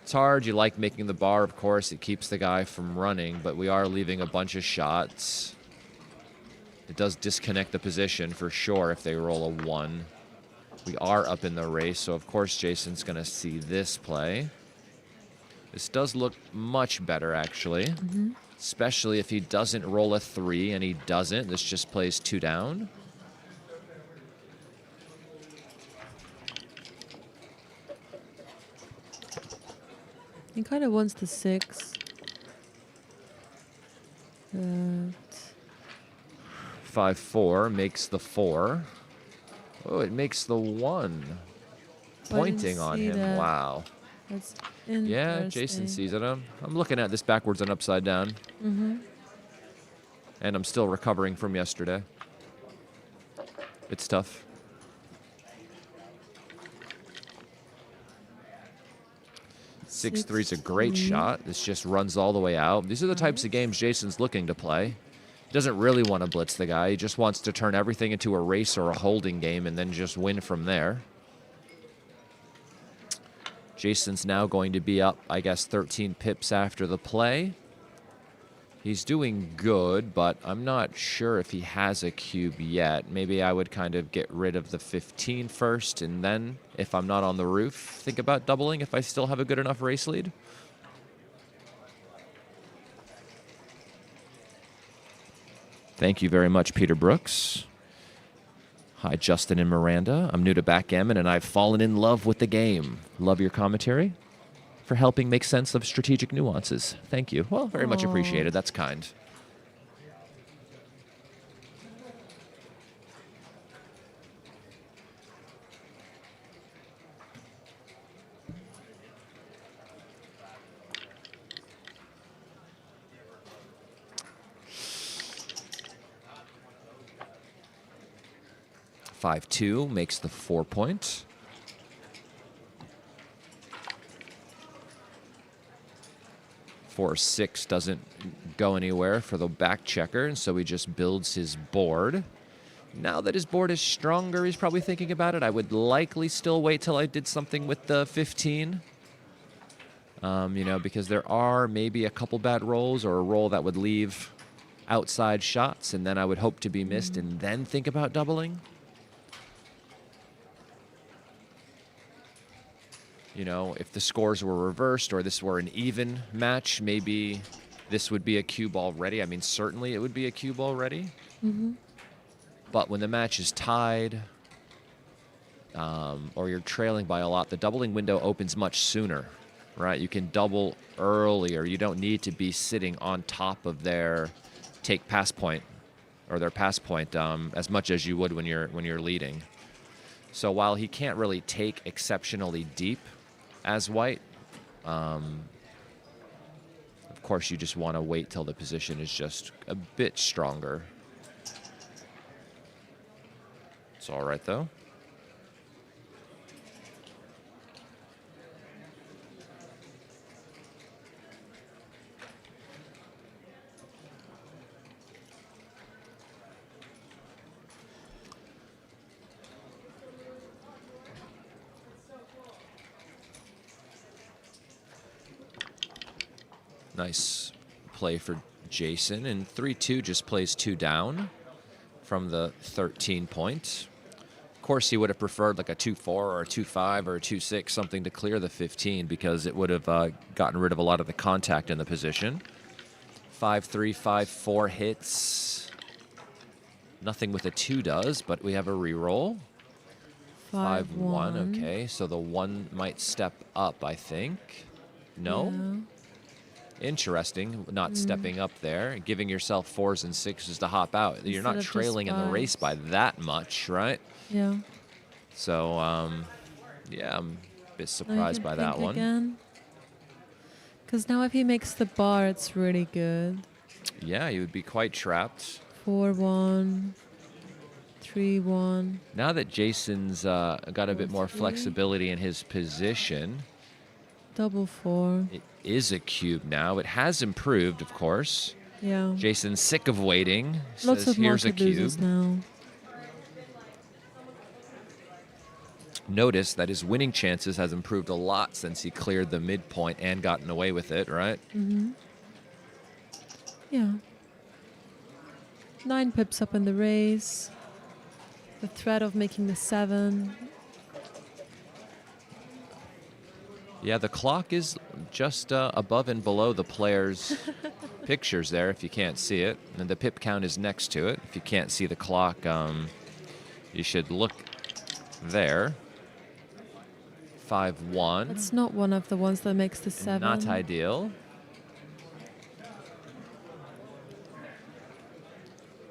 It's hard. You like making the bar, of course. It keeps the guy from running, but we are leaving a bunch of shots. It does disconnect the position for sure if they roll a 1. We are up in the race, so of course Jason's going to see this play. This does look much better, actually. Especially if he doesn't roll a 3, and he doesn't. This just plays 2 down. He kind of wants the 6. 5-4 makes the 4. Oh, it makes the 1. Pointing on him. that. Wow. That's interesting. Yeah, Jason sees it. I'm looking at this backwards and upside down. And I'm still recovering from yesterday. It's tough. 6-3 is a great shot. This just runs all the way out. These are the types of games Jason's looking to play. He doesn't really want to blitz the guy. He just wants to turn everything into a race or a holding game and then just win from there. Jason's now going to be up, I guess, 13 pips after the play. He's doing good, but I'm not sure if he has a cube yet. Maybe I would kind of get rid of the 15 first, and then, if I'm not on the roof, think about doubling if I still have a good enough race lead. Thank you very much, Peter Brooks. Hi, Justin and Miranda. I'm new to Backgammon, and I've fallen in love with the game. Love your commentary for helping make sense of strategic nuances. Thank you. Well, very much appreciated. That's kind. (5-2) makes the 4 point. 4-6 doesn't go anywhere for the back checker, and so he just builds his board. Now that his board is stronger, he's probably thinking about it. I would likely still wait till I did something with the 15. You know, because there are maybe a couple bad rolls or a roll that would leave outside shots, and then I would hope to be missed and then think about doubling. You know, if the scores were reversed or this were an even match, maybe this would be a cube already. I mean, certainly it would be a cube already. But when the match is tied or you're trailing by a lot, the doubling window opens much sooner, right? You can double earlier. You don't need to be sitting on top of their take pass point or their pass point as much as you would when you're leading. So while he can't really take exceptionally deep as white, of course you just want to wait till the position is just a bit stronger. It's all right though. Nice play for Jason. And 3-2 just plays 2 down from the 13 point. Of course, he would have preferred like a 2-4 or a 2-5 or a 2-6, something to clear the 15 because it would have gotten rid of a lot of the contact in the position. 5-3, 5-4 hits. Nothing with a 2 does, but we have a reroll. 5-1, okay. So the 1 might step up, I think. No? Yeah. Interesting, not stepping up there. Giving yourself 4s and 6s to hop out. You're not trailing in the race by that much, right? Yeah. So, yeah, I'm a bit surprised by that one. Because now if he makes the bar, it's really good. Yeah, you would be quite trapped. 4-1, 3-1. Now that Jason's got a bit more flexibility in his position. Double 4. It is a cube now. It has improved, of course. Yeah. Jason's sick of waiting. Lots Says, of here's a market losers cube. now. Notice that his winning chances has improved a lot since he cleared the midpoint and gotten away with it, right? Mm-hmm. Yeah. 9 pips up in the race. The threat of making the 7. Yeah, the clock is just above and below the players' pictures there, if you can't see it. And the pip count is next to it. If you can't see the clock, you should look there. 5-1. It's not one of the ones that makes the 7. Not ideal.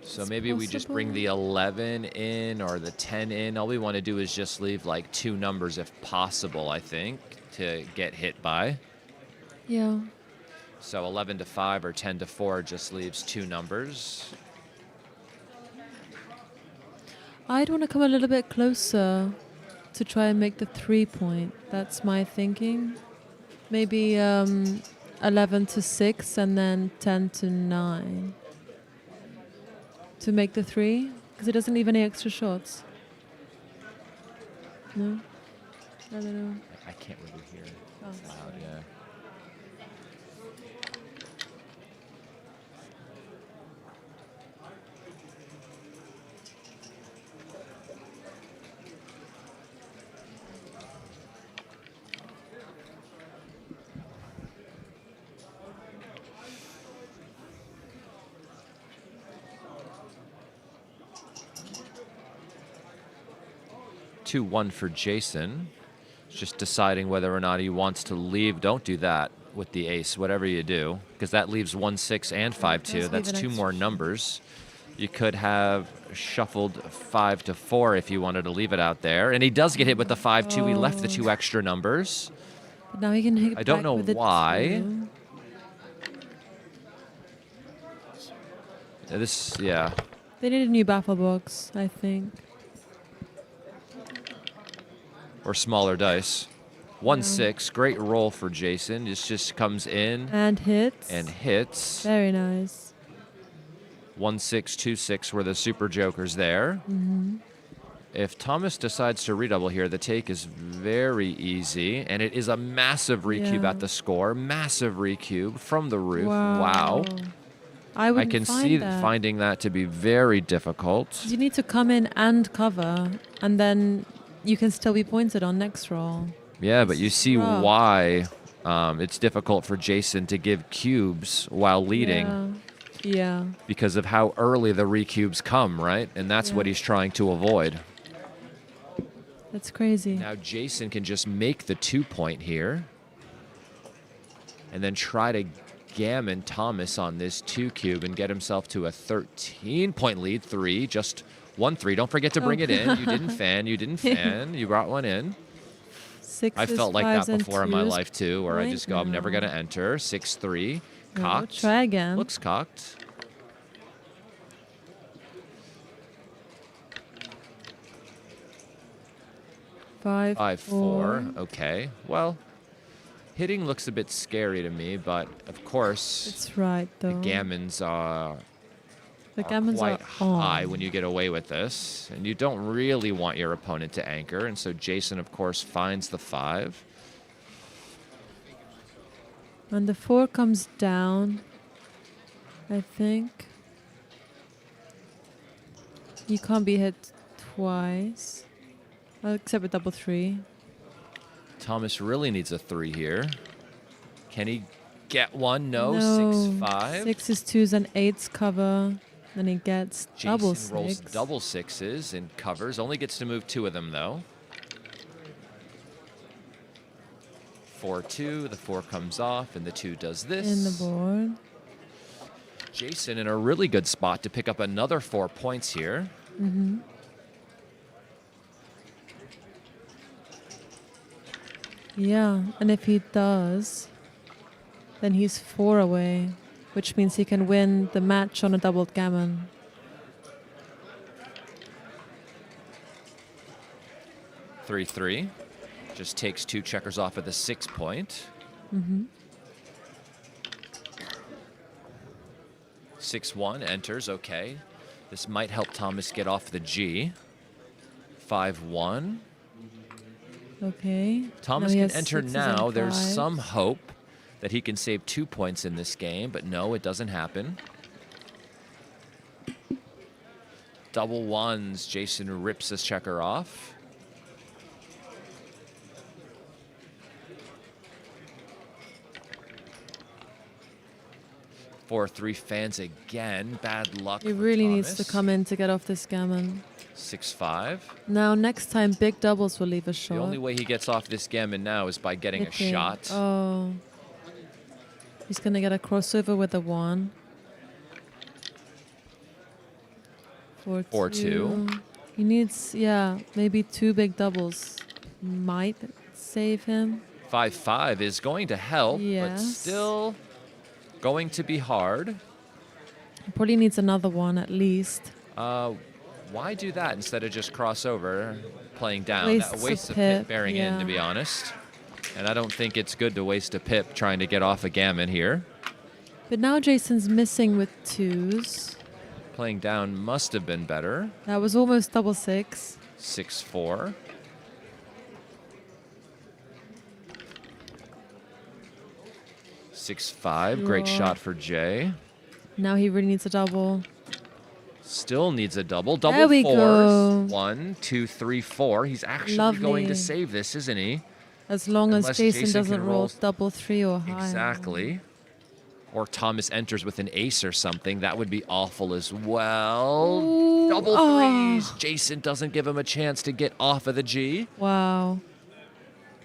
So maybe we just bring the 11 in or the 10 in. All we want to do is just leave like 2 numbers if possible, I think, to get hit by. Yeah. So 11 to 5 or 10 to 4 just leaves 2 numbers. I'd want to come a little bit closer to try and make the 3 point. That's my thinking. Maybe 11 to 6 and then 10 to 9. To make the 3, because it doesn't leave any extra shots. No? I don't know. I can't really hear it. Oh. It's loud, yeah. Two, 1 for Jason. Just deciding whether or not he wants to leave. Don't do that with the ace, whatever you do, because that leaves 1-6 and 5-2. That's 2 more numbers. You could have shuffled 5 to 4 if you wanted to leave it out there. And he does get hit with the 5-2. He left the 2 extra numbers. But now he can hit I don't know why. This, yeah. They need a new baffle box, I think. Or smaller dice. 1-6, great roll for Jason. This just comes in and hits. And hits. Very nice. 1-6, 2-6 were the super jokers there. Mm-hmm. If Thomas decides to redouble here, the take is very easy, and it is a massive recube at the score. Massive recube from the roof. Wow. I can see finding that to be very difficult. You need to come in and cover, and then you can still be pointed on next roll. Yeah, but you see why it's difficult for Jason to give cubes while leading. Yeah. Because of how early the recubes come, right? And that's what he's trying to avoid. That's crazy. Now Jason can just make the 2 point here and then try to gammon Thomas on this 2 cube and get himself to a 13-point lead. 3, just 1-3. Don't forget to bring it in. You didn't fan. You didn't fan. You brought one in. 6s, I felt like that before in my 2s life too, where I just go, I'm never going to enter. 6-3. Cocked. No, try again. Looks cocked. Five, 5-4. Okay. Well, hitting looks a bit scary to me, but of course, it's right though. The gammons are gammons quite are high when you get away with this, and you don't really want your opponent to anchor. And so Jason, of course, finds the 5. And the 4 comes down, I think. You can't be hit twice. Except with double 3. Thomas really needs a 3 here. Can he get one? No. No. 6-5. 6s, 2s, and 8s cover. Then he gets double Jason rolls 6. double 6s and covers. Only gets to move 2 of them, though. 4-2. The 4 comes off, and the 2 does this. In the board. Jason in a really good spot to pick up another 4 points here. Mm-hmm. Yeah, and if he does, then he's 4 away, which means he can win the match on a doubled gammon. Three. Just takes 2 checkers off at the 6 point. Mm-hmm. 6-1 enters, okay. This might help Thomas get off the G. 5-1. Okay. Thomas Now he can has enter 6s now. and There's 5s. some hope that he can save 2 points in this game, but no, it doesn't happen. Double 1s. Jason rips his checker off. Four, 3 fans again. Bad luck. He for really needs to Thomas. come in to get off this gammon. 6-5. Now, next time, big doubles will leave a shot. The only way he gets off this gammon now is by getting a Hitting. shot. Oh. He's going to get a crossover with a 1. 4-2. 4-2. He needs, maybe 2 big doubles might save him. 5-5 is going to help, but Yes. still going to be hard. He probably needs another one at least. Why do that instead of just crossover, playing down? Wastes That a wastes a pip, pip bearing in, yeah. to be honest. And I don't think it's good to waste a pip trying to get off a gammon here. But now Jason's missing with 2s. Playing down must have been better. That was almost double 6. 6-4. Six-five. Great Sure. shot for Jay. Now he really needs a double. Still needs a double. Double There we fours. go. 1, 2, 3, 4. He's actually Lovely. going to save this, isn't he? As long as Unless Jason Jason doesn't can roll roll double 3 or higher. Exactly. Or Thomas enters with an ace or something. That would be awful as well. Ooh, Double oh. 3s. Jason doesn't give him a chance to get off of the G. Wow.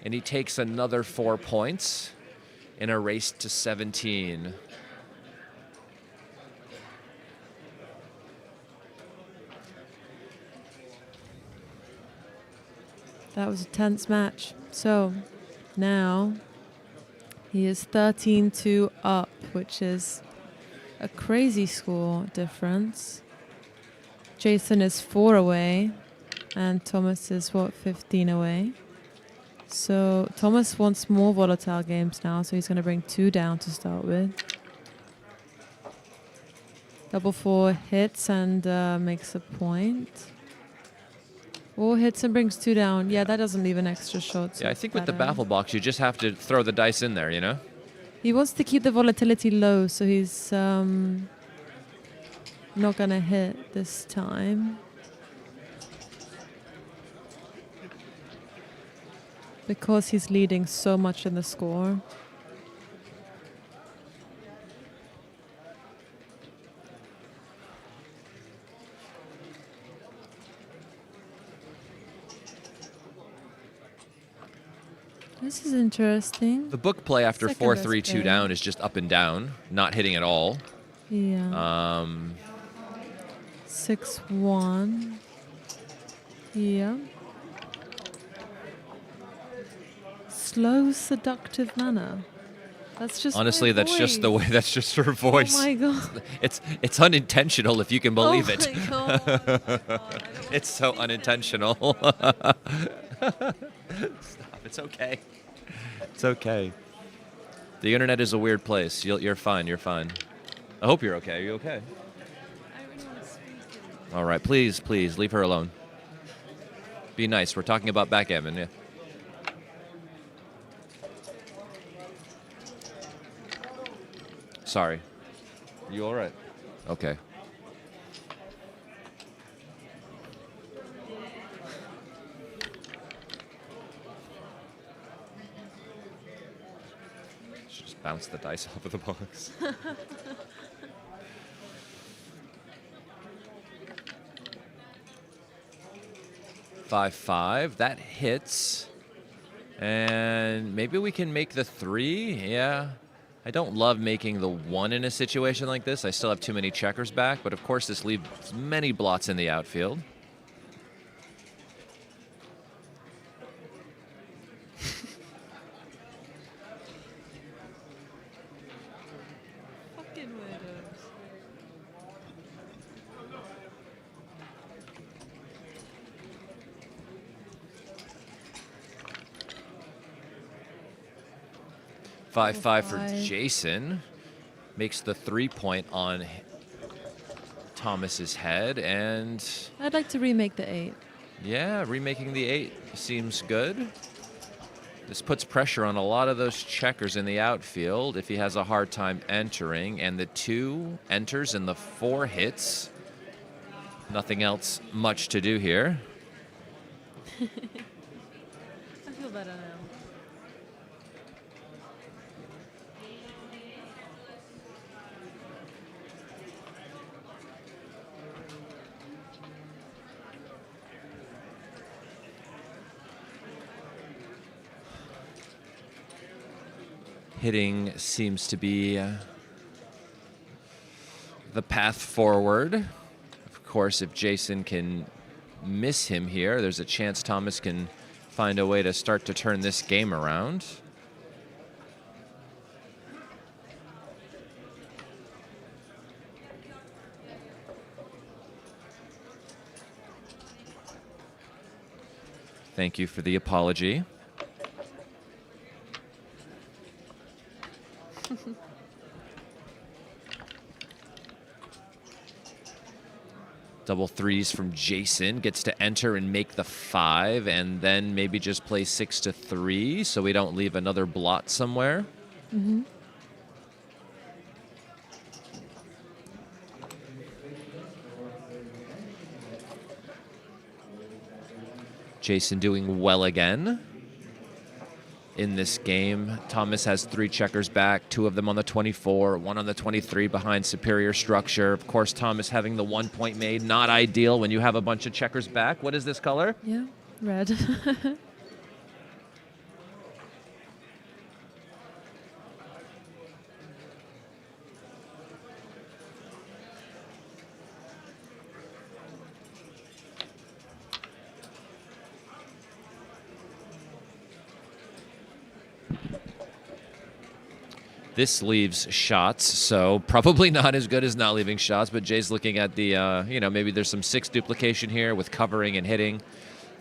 And he takes another 4 points in a race to 17. That was a tense match. So now he is 13-2 up, which is a crazy score difference. Jason is 4 away, and Thomas is, 15 away. So Thomas wants more volatile games now, so he's going to bring 2 down to start with. Double 4 hits and makes a point. 4 hits and brings 2 down. Yeah, that doesn't leave an extra shot. So Yeah, I think with the better. baffle box, you just have to throw the dice in there, you know? He wants to keep the volatility low, so he's not going to hit this time. Because he's leading so much in the score. This is interesting. The book play after Second 4, best 3, 2 play. down is just up and down, not hitting at all. Yeah. 6-1. Yeah. Slow, seductive manner. That's just Honestly, my that's just the voice. way. That's just her voice. Oh my god. It's unintentional, if you can believe oh it. My god. Oh my God. I don't It's so believe it. unintentional. Stop. It's okay. It's okay. The internet is a weird place. You're fine. You're fine. I hope you're okay. Are you okay? I really want to speak. All right. Please, leave her alone. Be nice. We're talking about backgammon. Yeah. Sorry. You all right? Okay. Should just bounce the dice off of the box. 5-5. That hits. And maybe we can make the 3. Yeah. I don't love making the 1 in a situation like this. I still have too many checkers back, but of course this leaves many blots in the outfield. Fucking weirdos. Five five for 5. Jason. Makes the 3-point on Thomas's head, and I'd like to remake the 8. yeah, remaking the 8 seems good. This puts pressure on a lot of those checkers in the outfield if he has a hard time entering, and the 2 enters and the 4 hits. Nothing else much to do here. I feel better now. Hitting seems to be the path forward. Of course, if Jason can miss him here, there's a chance Thomas can find a way to start to turn this game around. Thank you for the apology. Double 3s from Jason, gets to enter and make the 5, and then maybe just play 6 to 3 so we don't leave another blot somewhere. Mm-hmm. Jason doing well again in this game. Thomas has 3 checkers back, 2 of them on the 24, 1 on the 23 behind superior structure. Of course, Thomas having the 1 point made, not ideal when you have a bunch of checkers back. What is this color? Yeah, red. 'This leaves shots, so probably not as good as not leaving shots, but Jay's looking at the, maybe there's some 6 duplication here with covering and hitting,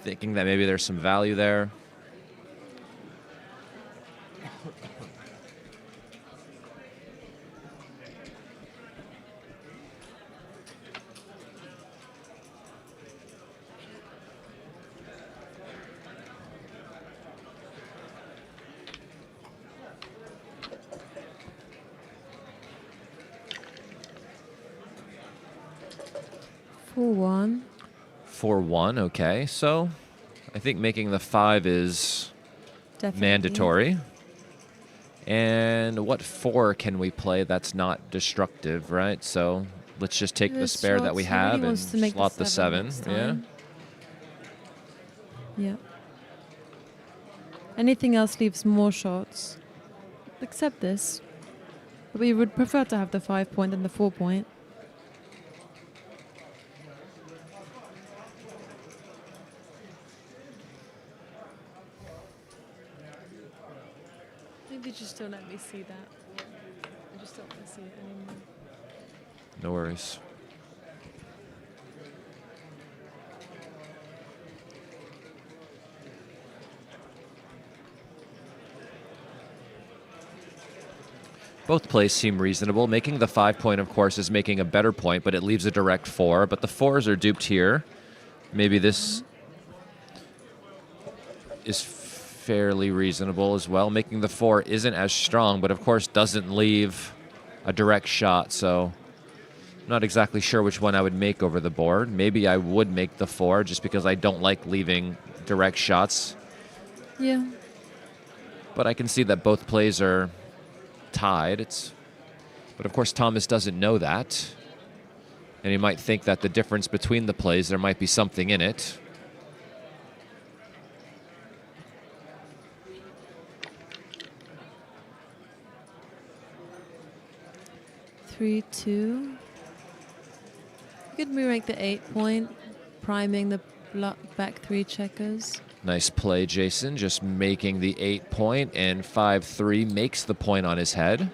thinking that maybe there's some value there.4-1. 4-1, okay. So I think making the 5 is Definitely. mandatory. And what 4 can we play that's not destructive, right? So let's just take the There's spare that we shots. He really have and wants to make slot the 7. next Yeah. time. Yeah. Anything else leaves more shots, except this. But we would prefer to have the 5 point than the 4 point. Maybe just don't let me see that. I just don't want to see it anymore. No worries. Both plays seem reasonable. Making the 5 point, of course, is making a better point, but it leaves a direct 4. But the 4s are duped here. Maybe this is fairly reasonable as well. Making the 4 isn't as strong, but of course doesn't leave a direct shot, so I'm not exactly sure which one I would make over the board. Maybe I would make the 4 just because I don't like leaving direct shots. Yeah. But I can see that both plays are tied. But of course, Thomas doesn't know that. And he might think that the difference between the plays, there might be something in it. Three, 2. You could remake the 8 point, priming the back 3 checkers. Nice play, Jason. Just making the 8 point, and 5-3 makes the point on his head.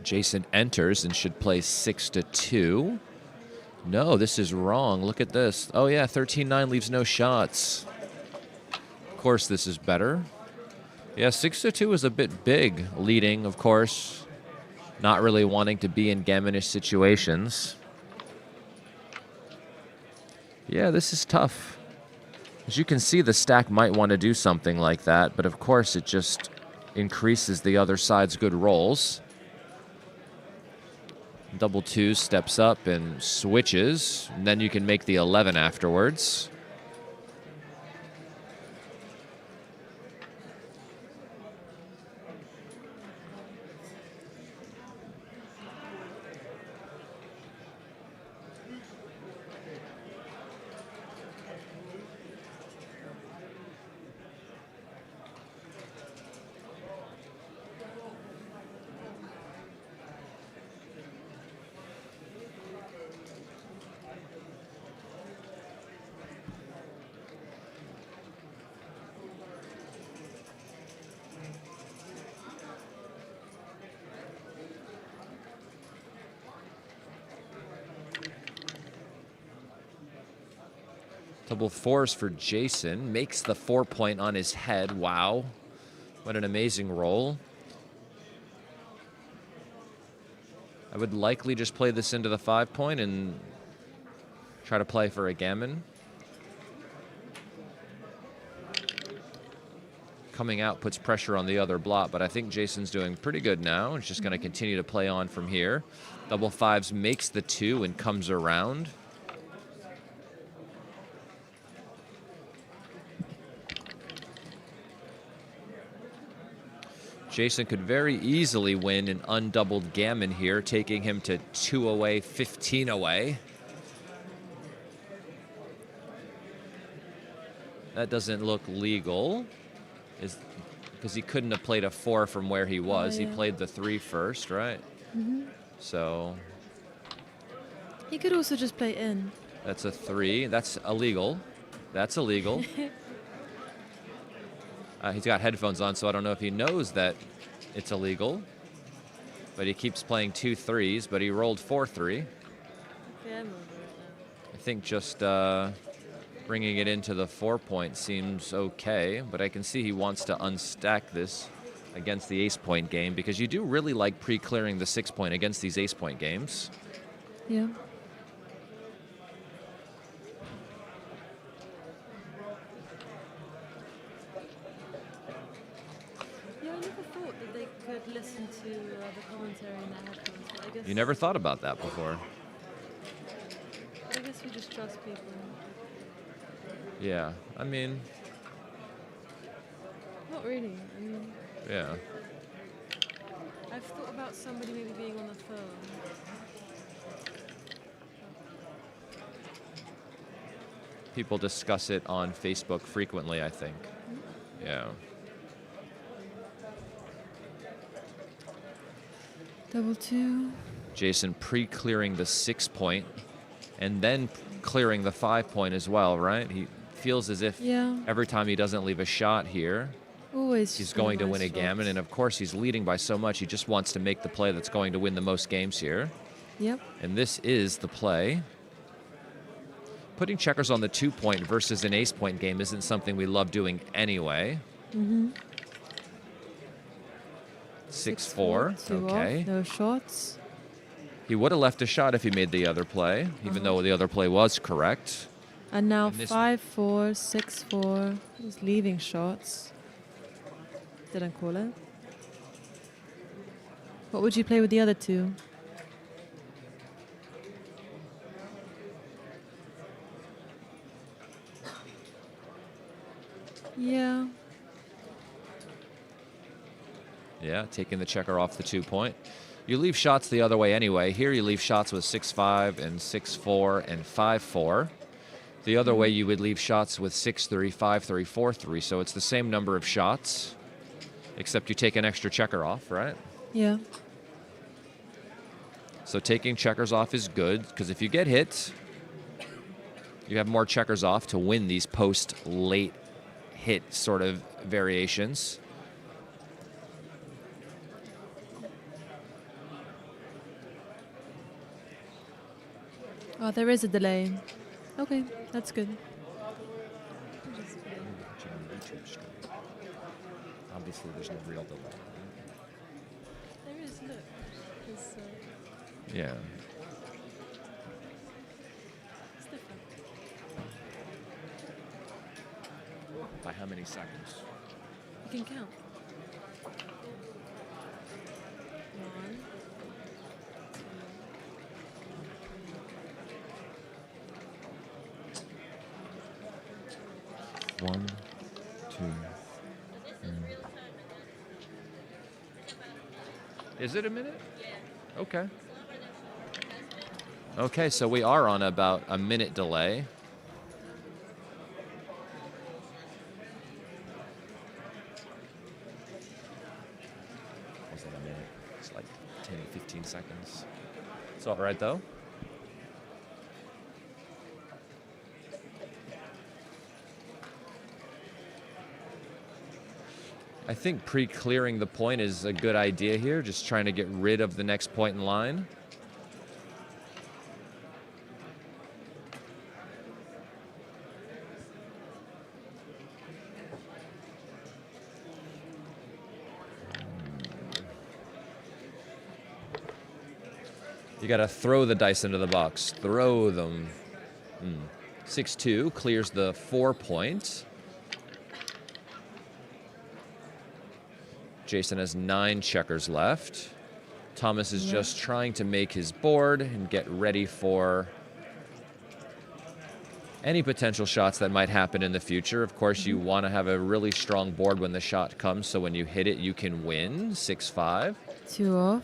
Jason enters and should play 6-2. No, this is wrong. Look at this. Oh yeah, 13-9 leaves no shots. Of course, this is better. Yeah, 6-2 is a bit big, leading, of course. Not really wanting to be in gammonish situations. Yeah, this is tough. As you can see, the stack might want to do something like that, but of course it just increases the other side's good rolls. Double 2 steps up and switches, and then you can make the 11 afterwards. Double 4s for Jason. Makes the 4 point on his head. Wow. What an amazing roll. I would likely just play this into the 5 point and try to play for a gammon. Coming out puts pressure on the other blot, but I think Jason's doing pretty good now. He's just going to continue to play on from here. Double 5s makes the 2 and comes around. Jason could very easily win an undoubled gammon here, taking him to 2 away, 15 away. That doesn't look legal, because he couldn't have played a 4 from where he was. Oh, yeah. He played the 3 first, right? Mm-hmm. So He could also just play in. that's a 3. That's illegal. That's illegal. He's got headphones on, so I don't know if he knows that it's illegal. But he keeps playing 2 3s, but he rolled 4-3. I think just bringing it into the 4 point seems okay, but I can see he wants to unstack this against the ace point game, because you do really like pre-clearing the 6 point against these ace point games. Yeah. Yeah, I never thought that they could listen to the commentary in their headphones, but I guess... You never thought about that before. I guess we just trust people. Yeah, I mean, Not really. I mean, yeah. I've thought about somebody maybe being on the phone. People discuss it on Facebook frequently, I think. Yeah. Double 2. Jason pre-clearing the 6 point and then clearing the 5 point as well, right? He feels as if Yeah. every time he doesn't leave a shot here, Always. he's just going to nice win a gammon. shots. And of course, he's leading by so much, he just wants to make the play that's going to win the most games here. Yep. And this is the play. Putting checkers on the 2 point versus an ace point game isn't something we love doing anyway. Mm-hmm. 6-4. 2 Okay. off, no shots. He would have left a shot if he made the other play, even though the other play was correct. And now And this- 5-4, 6-4. He's leaving shots. Didn't call it. What would you play with the other two? Yeah. Yeah, taking the checker off the 2 point. You leave shots the other way anyway. Here you leave shots with 6-5 and 6-4 and 5-4. The other way you would leave shots with 6-3, 5-3, 4-3. So it's the same number of shots, except you take an extra checker off, right? Yeah. So taking checkers off is good, because if you get hit, you have more checkers off to win these post-late hit sort of variations. Oh, there is a delay. Okay, that's good. Obviously, there's no real delay. There is, look. Yeah. It's different. By how many seconds? You can count. 1, 1, 2, 3. Is it a minute? Okay. Okay, so we are on about a minute delay. Was that a minute? It's like 10, 15 seconds. It's all right, though. I think pre-clearing the point is a good idea here, just trying to get rid of the next point in line. You got to throw the dice into the box. Throw them. 6-2 clears the 4 point. Jason has 9 checkers left. Thomas is just trying to make his board and get ready for any potential shots that might happen in the future. Of course, you want to have a really strong board when the shot comes, so when you hit it, you can win. 6-5. 2 off.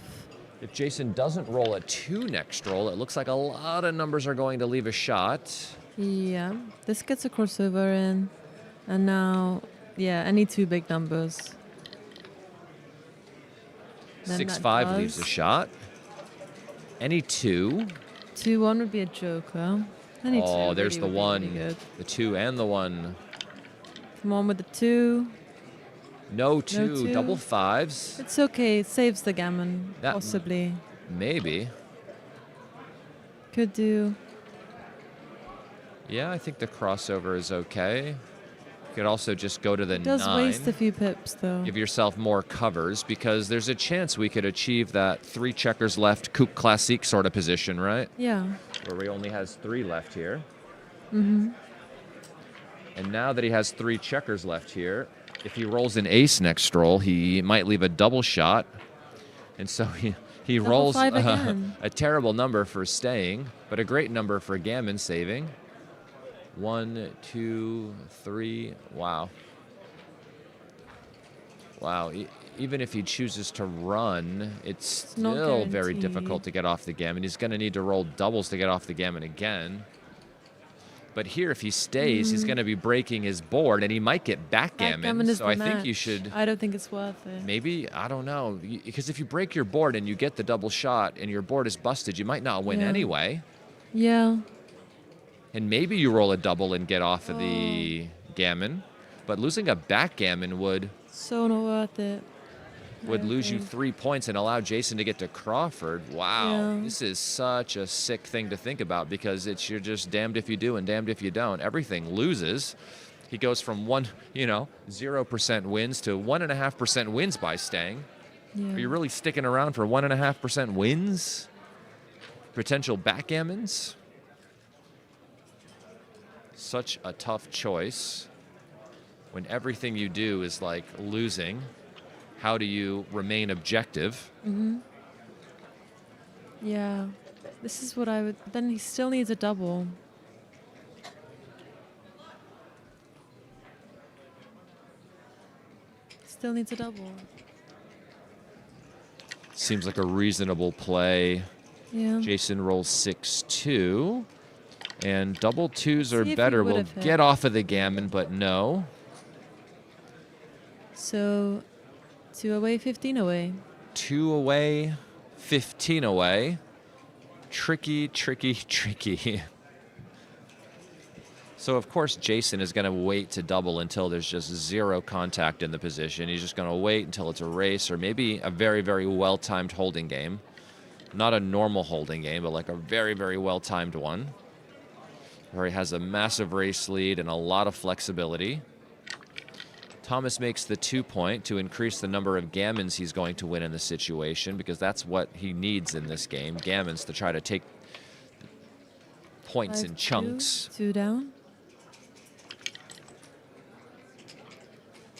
If Jason doesn't roll a 2 next roll, it looks like a lot of numbers are going to leave a shot. Yeah. This gets a crossover in. And now, yeah, any 2 big numbers. Then 6-5 leaves a shot. Any 2. 2-1 would be a joker. Any 2 Oh, there's really the would be 1. really good. The 2 and the 1. Come on with the 2. No 2. 2. Double 5s. It's okay. It saves the gammon, That- possibly. Maybe. Could do. Yeah, I think the crossover is okay. You could also just go to the It does 9. waste a few pips, though. Give yourself more covers, because there's a chance we could achieve that 3 checkers left Coupe Classique sort of position, right? Yeah. Where he only has 3 left here. And now that he has 3 checkers left here, if he rolls an ace next roll, he might leave a double shot. And so he Double rolls 5 again. a terrible number for staying, but a great number for Gammon saving. 1, 2, 3. Wow. Wow. Even if he chooses to run, it's not still very guaranteed. difficult to get off the Gammon. He's going to need to roll doubles to get off the Gammon again. But here, if he stays, he's going to be breaking his board, and he might get backgammon. Backgammon is So the I think you match. should I don't think it's worth it. maybe, I don't know, because if you break your board and you get the double shot and your board is busted, you might not win Yeah. anyway. Yeah. And maybe you roll a double and get off of the gammon. But losing a backgammon would So not worth it. I lose you think. 3 points and allow Jason to get to Crawford. Wow. Yeah. This is such a sick thing to think about, because you're just damned if you do and damned if you don't. Everything loses. He goes from 0% wins to 1.5% wins by staying. Yeah. Are you really sticking around for 1.5% wins? Potential backgammons? Such a tough choice when everything you do is like losing. How do you remain objective? Yeah. This is what I would... Then he still needs a double. Still needs a double. Seems like a reasonable play. Yeah. Jason rolls 6-2. And double twos are See if he better. We'll would've hit. get off of the gammon, but no. So 2 away, 15 away. 2 away, 15 away. Tricky, tricky, tricky. So, of course, Jason is going to wait to double until there's just zero contact in the position. He's just going to wait until it's a race or maybe a very, very well-timed holding game. Not a normal holding game, but like a very, very well-timed one, where he has a massive race lead and a lot of flexibility. Thomas makes the 2-point to increase the number of gammons he's going to win in the situation, because that's what he needs in this game, gammons, to try to take points in 5-2, chunks. 2 down.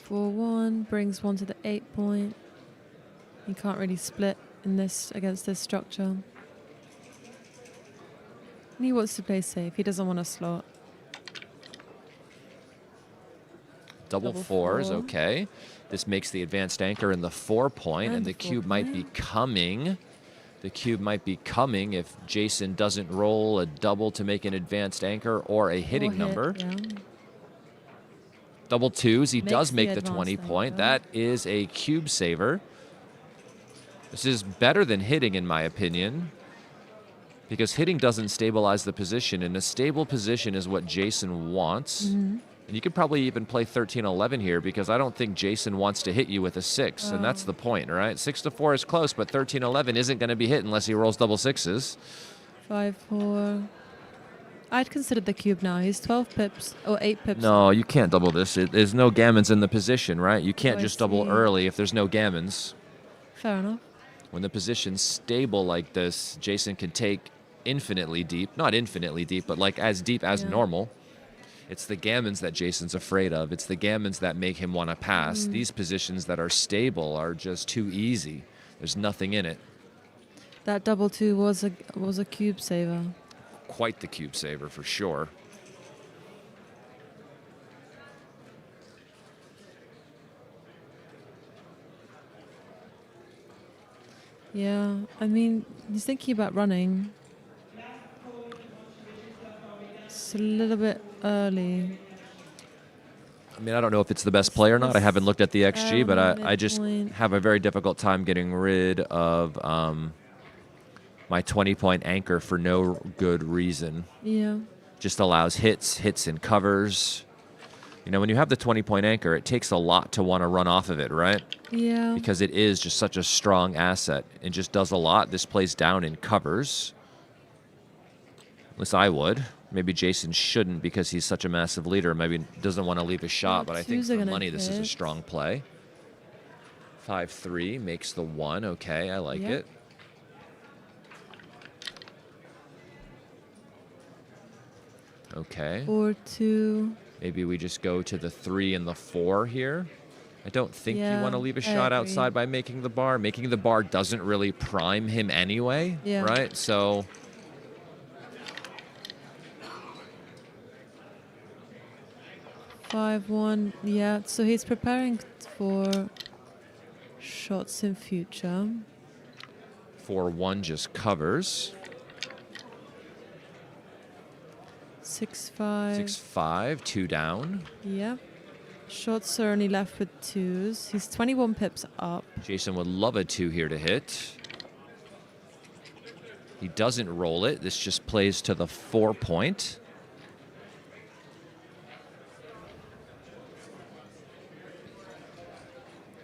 4-1 brings 1 to the 8-point. He can't really split in this against this structure. And he wants to play safe. He doesn't want to slot. Double Double fours, 4. okay. This makes the advanced anchor in the 4-point, and And the the cube might be 4-point. coming. The cube might be coming if Jason doesn't roll a double to make an advanced anchor or a hitting Or hit, number. yeah. Double twos, he Makes does the make the advanced 20-point. anchor. That is a cube saver. This is better than hitting, in my opinion, because hitting doesn't stabilize the position, and a stable position is what Jason wants. And you could probably even play 13-11 here, because I don't think Jason wants to hit you with a 6, and that's the point, right? 6-4 is close, but 13-11 isn't going to be hit unless he rolls double sixes. 5-4. I'd consider the cube now. He's 12 pips or 8 pips. No, you can't double this. There's no gammons in the position, right? You can't Oh, I just double see. early if there's no gammons. Fair enough. When the position's stable like this, Jason can take infinitely deep. Not infinitely deep, but like as deep as Yeah. normal. It's the gammons that Jason's afraid of. It's the gammons that make him want to pass. These positions that are stable are just too easy. There's nothing in it. That double 2 was a cube saver. Quite the cube saver for sure. Yeah, I mean, he's thinking about running. It's a little bit early. I mean, I don't know if it's the best play or not. I haven't looked at the XG, but I just midpoint. have a very difficult time getting rid of my 20-point anchor for no good reason. Yeah. Just allows hits and covers. You know, when you have the 20-point anchor, it takes a lot to want to run off of it, right? Yeah. Because it is just such a strong asset. It just does a lot. This plays down in covers. At least I would. Maybe Jason shouldn't because he's such a massive leader. Maybe doesn't want to leave a shot, but I think twos are for gonna money, this is a hit. strong play. 5-3 makes the 1. Okay, I like Yep. it. Okay. 4-2. Maybe we just go to the 3 and the 4 here. I don't think you Yeah, want to leave a I shot agree. outside by making the bar. Making the bar doesn't really prime him anyway, Yeah. right? So 5-1. Yeah, so he's preparing for shots in future. 4-1 just covers. 6-5. 6-5, 2 down. Yep. Shots are only left with 2s. He's 21 pips up. Jason would love a 2 here to hit. He doesn't roll it. This just plays to the 4-point.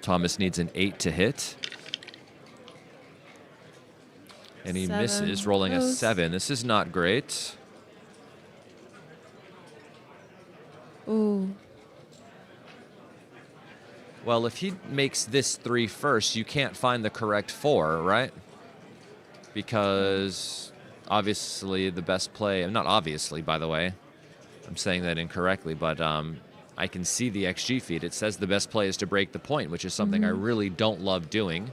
Thomas needs an 8 to hit. And he 7. misses, rolling a Close. 7. This is not great. Ooh. Well, if he makes this 3 first, you can't find the correct 4, right? Because obviously the best play, not obviously, by the way, I'm saying that incorrectly, but I can see the XG feed. It says the best play is to break the point, which is something I really don't love doing.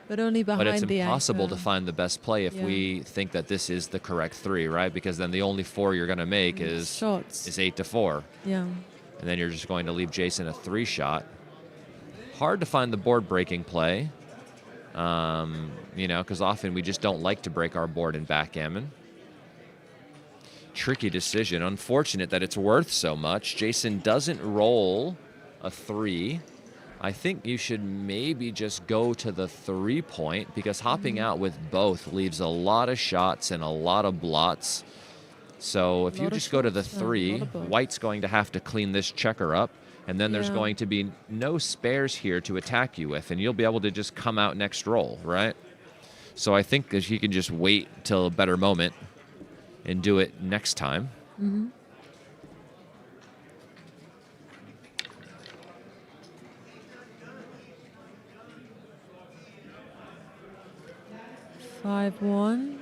But only behind But it's the impossible anchor. to find the best play if we think that this is the correct 3, right? Because then the only 4 you're going to make is shots. 8 to 4. Yeah. And then you're just going to leave Jason a 3 shot. Hard to find the board breaking play, because often we just don't like to break our board in backgammon. Tricky decision. Unfortunate that it's worth so much. Jason doesn't roll a 3. I think you should maybe just go to the 3-point, because hopping out with both leaves a lot of shots and a lot of blots. So if you just go to the 3, White's going to have to clean this checker up, and then there's going to be no spares here to attack you with, and you'll be able to just come out next roll, right? So I think that he can just wait till a better moment and do it next time. 5-1.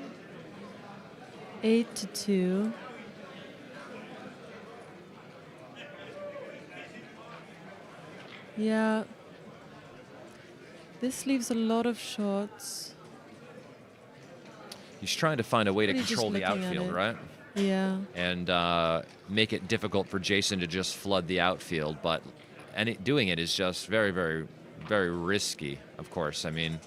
8 to 2. Yeah. This leaves a lot of shots. He's trying to find a way to Really just control the looking at outfield, it. right? Yeah. And make it difficult for Jason to just flood the outfield. But doing it is just very, very, very risky, of course. I mean,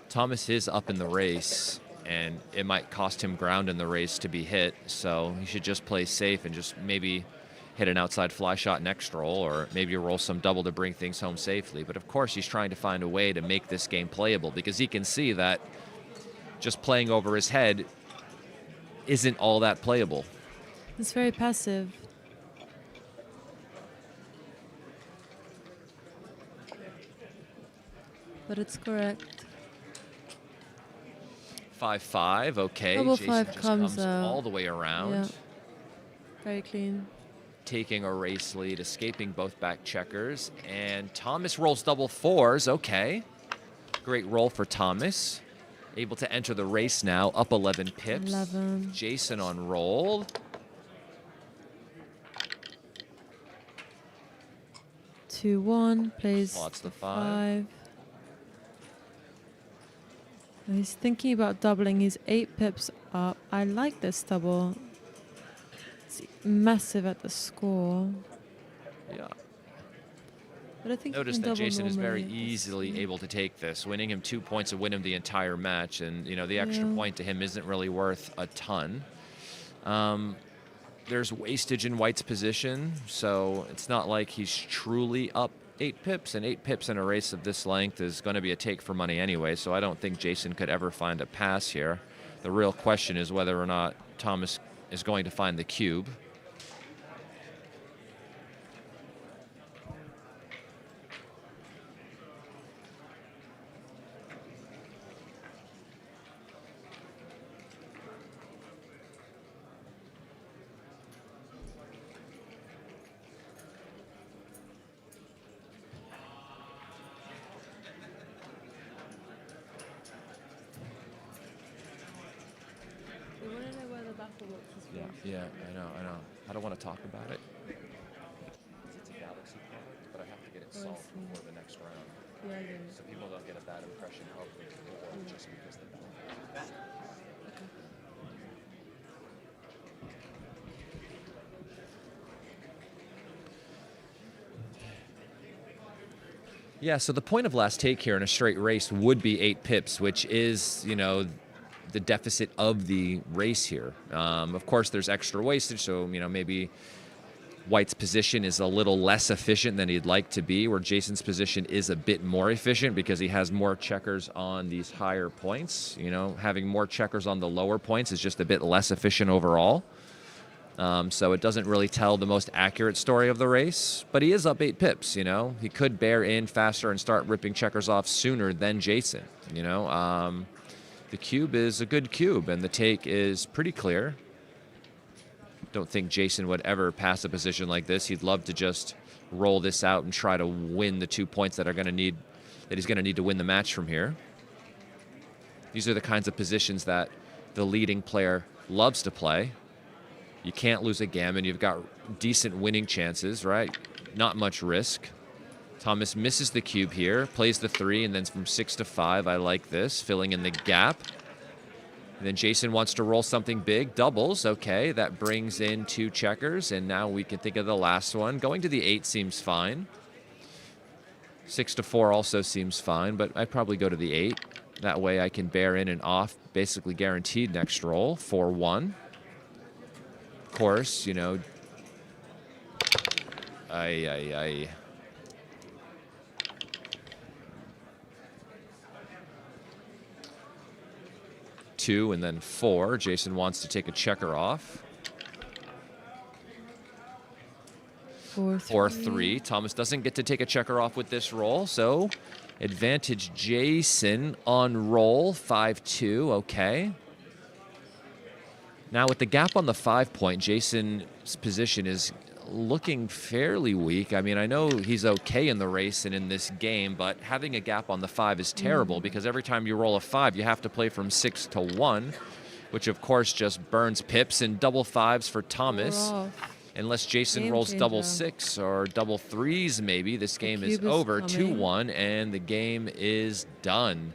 Thomas is up in the race, and it might cost him ground in the race to be hit. So he should just play safe and just maybe hit an outside fly shot next roll, or maybe roll some double to bring things home safely. But of course, he's trying to find a way to make this game playable, because he can see that just playing over his head isn't all that playable. It's very passive. But it's correct. 5-5, okay. Double Jason 5 just comes out. all the way around. Yeah. Very clean. Taking a race lead, escaping both back checkers, and Thomas rolls double 4s. Okay, great roll for Thomas. Able to enter the race now, up 11 pips. 11. Jason on roll. Two, 1, plays Slots the 5. Now he's thinking about doubling. He's 8 pips up. I like this double. It's massive at the score. Yeah. But I think he Notice can that double Jason is very normally. easily able to take this. Winning him 2 points would win him the entire match, and the extra Yeah. point to him isn't really worth a ton. There's wastage in White's position, so it's not like he's truly up 8 pips, and 8 pips in a race of this length is going to be a take for money anyway, so I don't think Jason could ever find a pass here. The real question is whether or not Thomas is going to find the cube. We want to know where the battle box is from. Yeah, I know. I don't want to talk about it. It's a Galaxy product, but I have to get it Oh, I solved see. before the next round. Yeah, yeah. So people don't get a bad impression of the board just because the Yeah, so the point of last take here in a straight race would be 8 pips, which is, the deficit of the race here. Of course, there's extra wastage, so, maybe White's position is a little less efficient than he'd like to be, where Jason's position is a bit more efficient because he has more checkers on these higher points. Having more checkers on the lower points is just a bit less efficient overall. So it doesn't really tell the most accurate story of the race, but he is up 8 pips, He could bear in faster and start ripping checkers off sooner than Jason, The cube is a good cube, and the take is pretty clear. Don't think Jason would ever pass a position like this. He'd love to just roll this out and try to win the 2 points that he's going to need to win the match from here. These are the kinds of positions that the leading player loves to play. You can't lose a gammon. You've got decent winning chances, right? Not much risk. Thomas misses the cube here, plays the 3, and then from 6 to 5. I like this, filling in the gap. And then Jason wants to roll something big, doubles. Okay, that brings in 2 checkers, and now we can think of the last one. Going to the 8 seems fine. 6 to 4 also seems fine, but I'd probably go to the 8. That way I can bear in and off, basically guaranteed next roll, 4-1. Of course, you know, I 2 and then 4. Jason wants to take a checker off. 4-3. Thomas doesn't get to take a checker off with this roll, so advantage Jason on roll, 5-2, okay. Now with the gap on the 5 point, Jason's position is looking fairly weak. I mean, I know he's okay in the race and in this game, but having a gap on the 5 is terrible because every time you roll a 5, you have to play from 6 to 1, which of course just burns pips, and double 5s for Thomas. Unless Jason Game rolls changer. double 6 or double 3s maybe, this game is over, 2-1, and the game is done.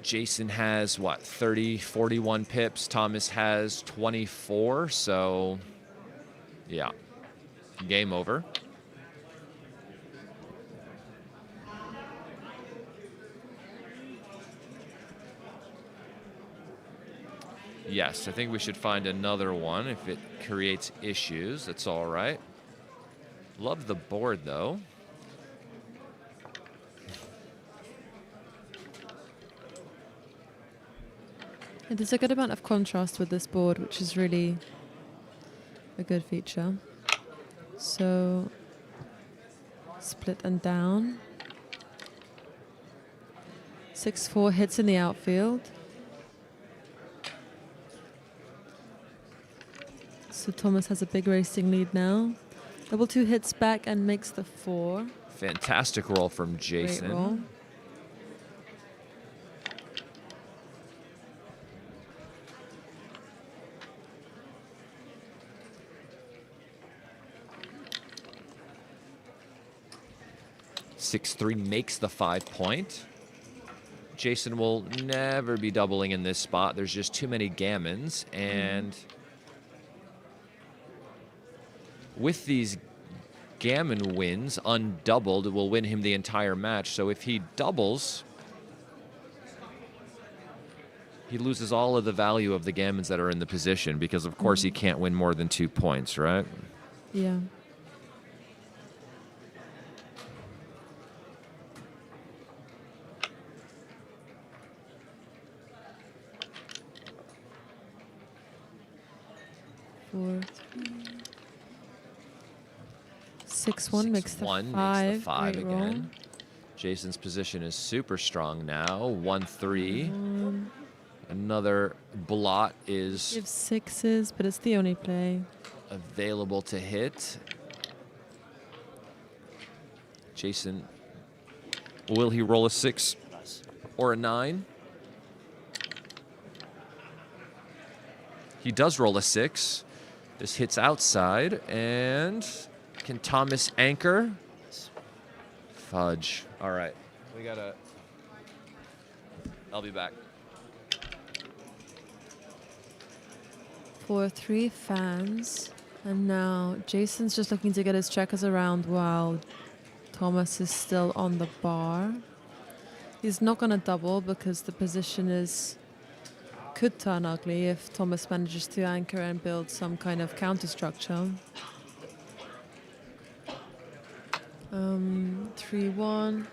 Jason has, what, 30, 41 pips. Thomas has 24, so, yeah, game over. Yes, I think we should find another one. If it creates issues, that's all right. Love the board, though. There's a good amount of contrast with this board, which is really a good feature. So, split and down. 6-4 hits in the outfield. So Thomas has a big racing lead now. Double 2 hits back and makes the 4. Fantastic roll from Jason. Great roll. Six 3 makes the 5 point. Jason will never be doubling in this spot. There's just too many gammons, and with these gammon wins, undoubled, it will win him the entire match. So if he doubles, he loses all of the value of the gammons that are in the position because, of course, he can't win more than 2 points, right? Yeah. Four, 6-1 makes the 6-1 5. makes the 5 Great again. roll. Jason's position is super strong now. 1-3. Another blot is Gives 6s, but it's the only play. available to hit. Jason, will he roll a 6 or a 9? He does roll a 6. This hits outside, and can Thomas anchor? Fudge. All right, we gotta. I'll be back. 4-3 fans. And now Jason's just looking to get his checkers around while Thomas is still on the bar. He's not going to double because the position could turn ugly if Thomas manages to anchor and build some kind of counter structure. 3-1.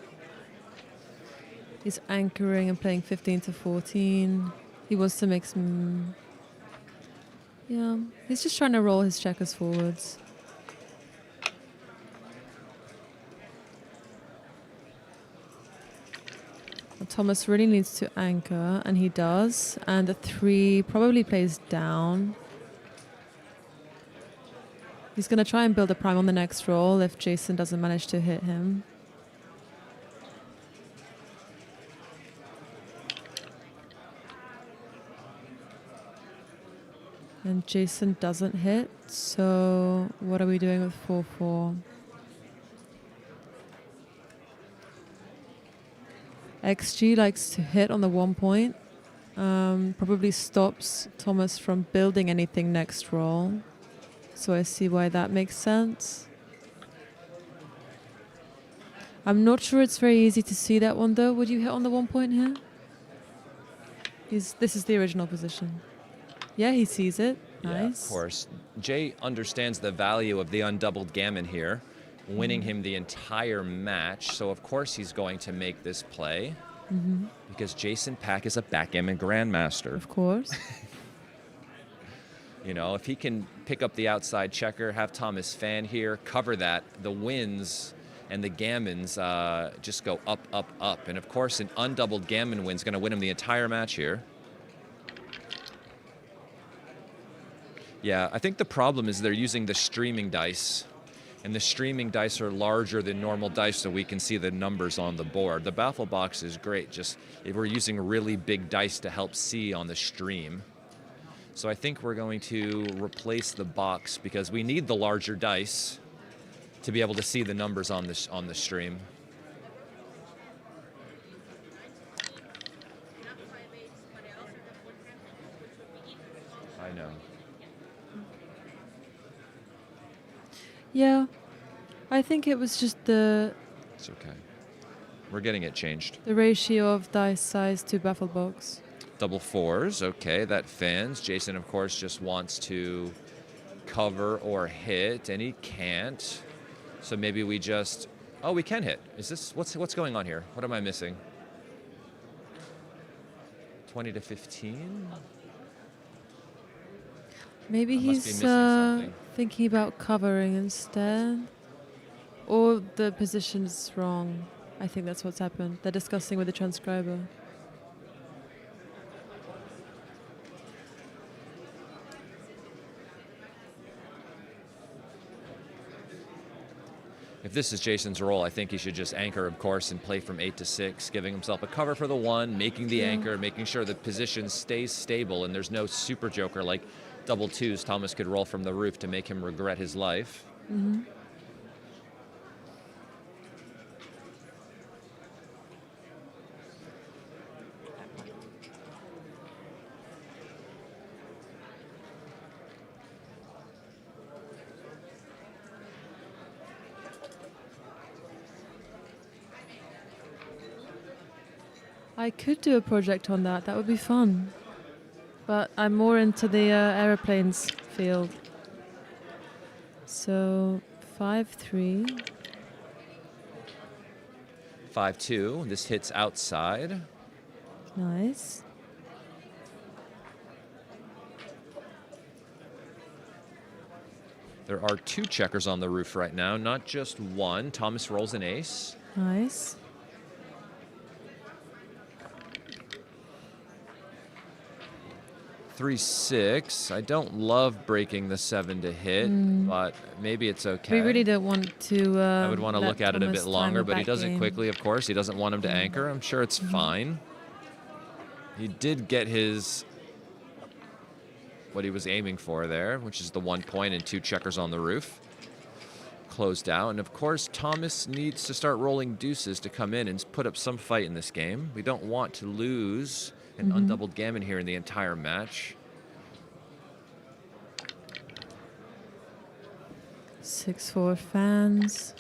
He's anchoring and playing 15 to 14. He wants to make some. Yeah, he's just trying to roll his checkers forwards. Thomas really needs to anchor, and he does. And the 3 probably plays down. He's going to try and build a prime on the next roll if Jason doesn't manage to hit him. And Jason doesn't hit, so what are we doing with 4-4? XG likes to hit on the 1 point. Probably stops Thomas from building anything next roll. So I see why that makes sense. I'm not sure it's very easy to see that one though. Would you hit on the 1 point here? This is the original position. Yeah, he sees it. Yeah, Nice. of course. Jay understands the value of the undoubled gammon here, winning him the entire match. So, of course, he's going to make this play because Jason Pack is a backgammon grandmaster. Of course. You know, if he can pick up the outside checker, have Thomas fan here, cover that, the wins and the gammons just go up, up, up. And, of course, an undoubled gammon win is going to win him the entire match here. Yeah, I think the problem is they're using the streaming dice, and the streaming dice are larger than normal dice, so we can see the numbers on the board. The baffle box is great, just if we're using really big dice to help see on the stream. So I think we're going to replace the box because we need the larger dice to be able to see the numbers on the stream. I know. Yeah, I think it was just the It's okay. We're getting it changed. ratio of dice size to baffle box. Double fours, okay, that fans. Jason, of course, just wants to cover or hit, and he can't. So maybe we just, oh, we can hit. Is this, what's going on here? What am I missing? 20 to 15? Maybe I must be he's missing something. thinking about covering instead. Or the position's wrong. I think that's what's happened. They're discussing with the transcriber. If this is Jason's role, I think he should just anchor, of course, and play from 8 to 6, giving himself a cover for the 1, making the anchor, making sure the position stays stable, and there's no super joker like double 2s Thomas could roll from the roof to make him regret his life. I could do a project on that. That would be fun. But I'm more into the aeroplanes field. So 5-3. 5-2. This hits outside. Nice. There are 2 checkers on the roof right now, not just 1. Thomas rolls an ace. Nice. 3-6. I don't love breaking the 7 to hit, but maybe it's okay. We really don't want to. I would want to let look at it a Thomas bit time longer, a but he back does it game. quickly, of course. He doesn't want him to anchor. I'm sure it's fine. He did get his, what he was aiming for there, which is the 1 point and 2 checkers on the roof. Closed out. And of course, Thomas needs to start rolling deuces to come in and put up some fight in this game. We don't want to lose an undoubled gammon here in the entire match. 6-4 fans.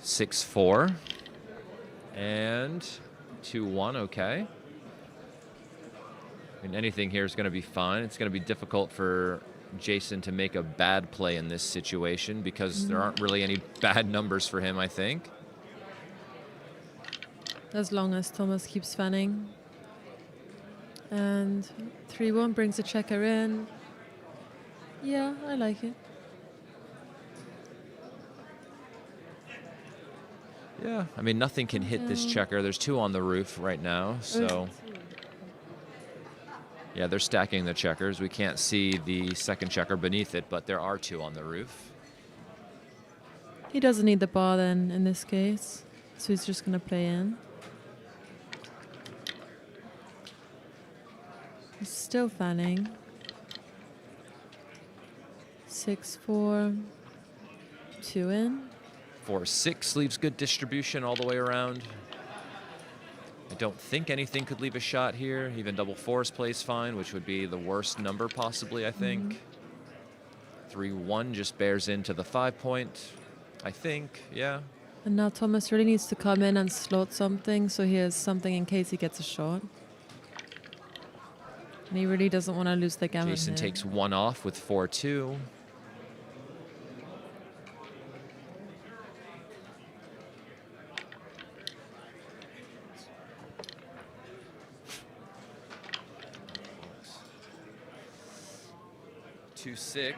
Six, 4, and 2-1, okay. I mean, anything here is going to be fine. It's going to be difficult for Jason to make a bad play in this situation because there aren't really any bad numbers for him, I think. As long as Thomas keeps fanning. And 3-1 brings the checker in. Yeah, I like it. Yeah, I mean, nothing can hit this checker. There's 2 on the roof right now, so... Yeah, they're stacking the checkers. We can't see the second checker beneath it, but there are 2 on the roof. He doesn't need the bar then, in this case. So he's just going to play in. He's still fanning. 6-4. 2 in. 4-6 leaves good distribution all the way around. I don't think anything could leave a shot here. Even double 4s plays fine, which would be the worst number possibly, I think. 3-1 just bears into the 5-point, I think, yeah. And now Thomas really needs to come in and slot something, so he has something in case he gets a shot. And he really doesn't want to lose the gammon Jason here. takes 1 off with 4-2.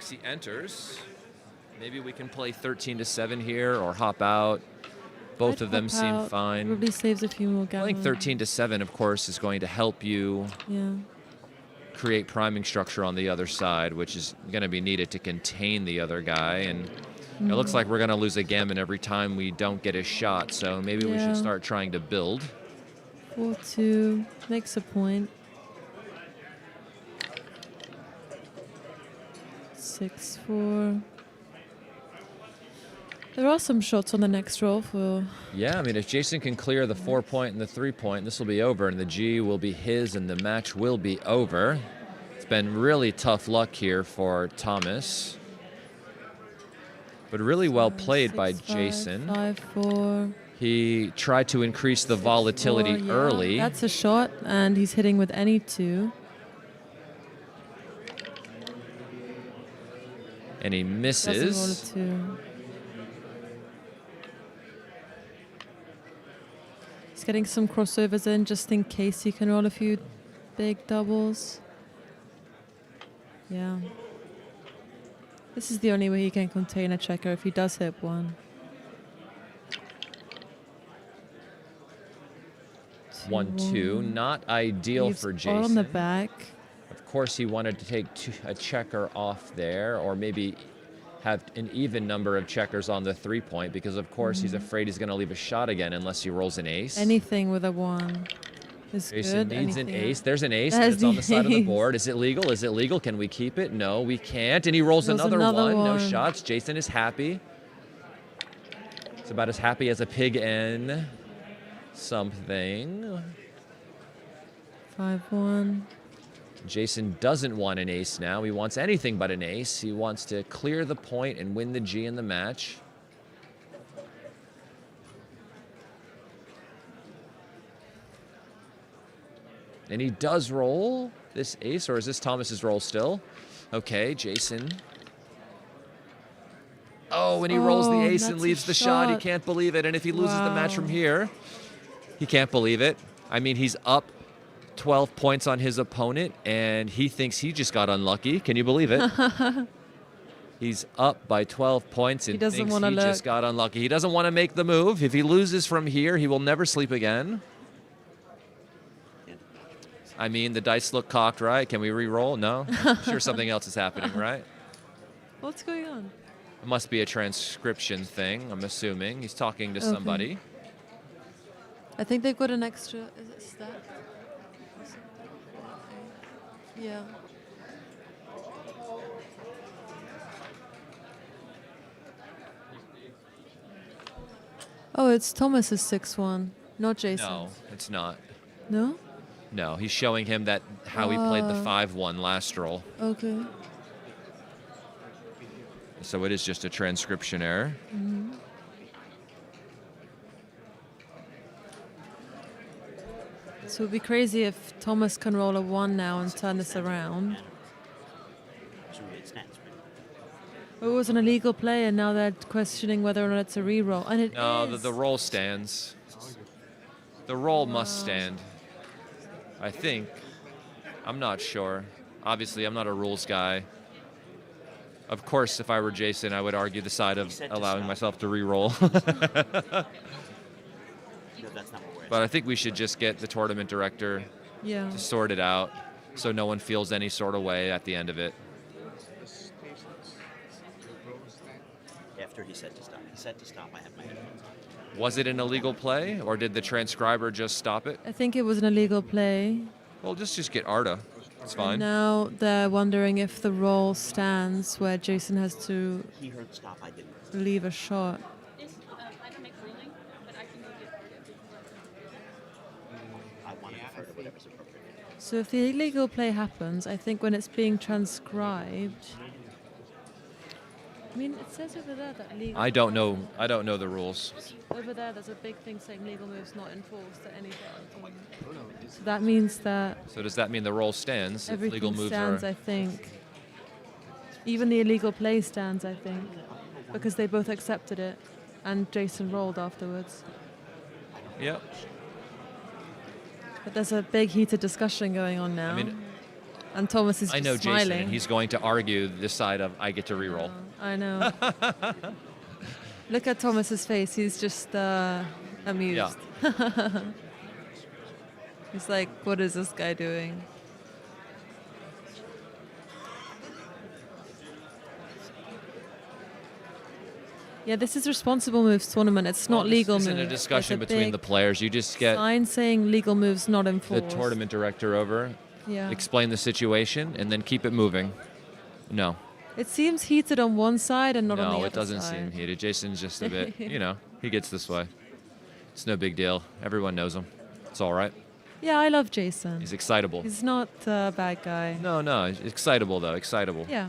He enters. Maybe we can play 13-7 here or hop out. Both of them seem fine. Probably saves a few more gammon. Playing 13-7, of course, is going to help you create priming structure on the other side, which is going to be needed to contain the other guy. And it looks like we're going to lose a gammon every time we don't get a shot. So maybe we should start trying to build. 4-2 makes a point. 6-4. There are some shots on the next roll for... Yeah, I mean, if Jason can clear the 4-point and the 3-point, this will be over, and the G will be his, and the match will be over. It's been really tough luck here for Thomas. But really well played by Jason. 5-4. He tried to increase the volatility early. That's a shot, and he's hitting with any 2. And he misses. Doesn't roll a 2. He's getting some crossovers in just in case he can roll a few big doubles. Yeah. This is the only way he can contain a checker if he does hit 1. 1-2, not ideal Leaves for all Jason. on the back. Of course, he wanted to take a checker off there, or maybe have an even number of checkers on the 3-point, because of course he's afraid he's going to leave a shot again unless he rolls an ace. Anything with a 1 is Jason good. needs an ace. There's an ace. That's It's on the the side of the ace. board. Is it legal? Is it legal? Can we keep it? No, we can't. And he rolls another one. No shots. Jason is happy. It's about as happy as a pig in something. 5-1. Jason doesn't want an ace now. He wants anything but an ace. He wants to clear the point and win the G in the match. And he does roll this ace, or is this Thomas's roll still? Okay, Jason. Oh, and he rolls the ace and leaves the shot. He can't believe it. And if he loses the match from here, he can't believe it. I mean, he's up 12 points on his opponent, and he thinks he just got unlucky. Can you believe it? He's up by 12 points and thinks he just got unlucky. He doesn't want to make the move. If he loses from here, he will never sleep again. I mean, the dice look cocked, right? Can we re-roll? No? Sure something else is happening, right? What's going on? It must be a transcription thing, I'm assuming. He's talking to somebody. I think they've got an extra... Is it stacked? Yeah. Oh, it's Thomas's 6-1, not Jason. No, it's not. No? No, he's showing him that how he played the 5-1 last roll. Okay. So it is just a transcription error. Mm-hmm. So it would be crazy if Thomas can roll a 1 now and turn this around. It was an illegal play, and now they're questioning whether or not it's a re-roll. And it No, is. the roll stands. The roll must stand. I think. I'm not sure. Obviously, I'm not a rules guy. Of course, if I were Jason, I would argue the side of said to allowing stop. myself to re-roll. No, that's not what we're But I think we should just get the tournament director Yeah. to sort it out so no one feels any sort of way at the end of it. After he said to stop. He said to stop. I have my headphones on. Was it an illegal play, or did the transcriber just stop it? I think it was an illegal play. Well, just get Arda. It's fine. Now they're wondering if the roll stands where Jason has to He heard stop. I didn't. leave a shot. I don't make ruling, but I can make it. I want to defer to whatever's appropriate. So if the illegal play happens, I think when it's being transcribed, I mean, it says over there that legal. I don't know the rules. Over there, there's a big thing saying legal moves not enforced at any point. So that means that So does that mean the roll stands? If legal everything moves stands, are. I think. Even the illegal play stands, I think, because they both accepted it, and Jason rolled afterwards. Yep. But there's a big heated discussion going on now. I mean, and Thomas is I just know smiling. Jason, and he's going to argue the side of I get to re-roll. I know. Look at Thomas's face. He's just amused. He's like, what is this guy doing? Yeah, this is responsible moves tournament. It's not legal This moves. isn't a discussion There's between the big players. You just get sign saying legal moves not the enforced. tournament director over, Yeah. explain the situation, and then keep it moving. No. It seems heated on one side and not on the other No, it doesn't side. seem heated. Jason's just a bit, he gets this way. It's no big deal. Everyone knows him. It's all right. Yeah, I love Jason. He's excitable. He's not a bad guy. No, he's excitable though. Excitable. Yeah.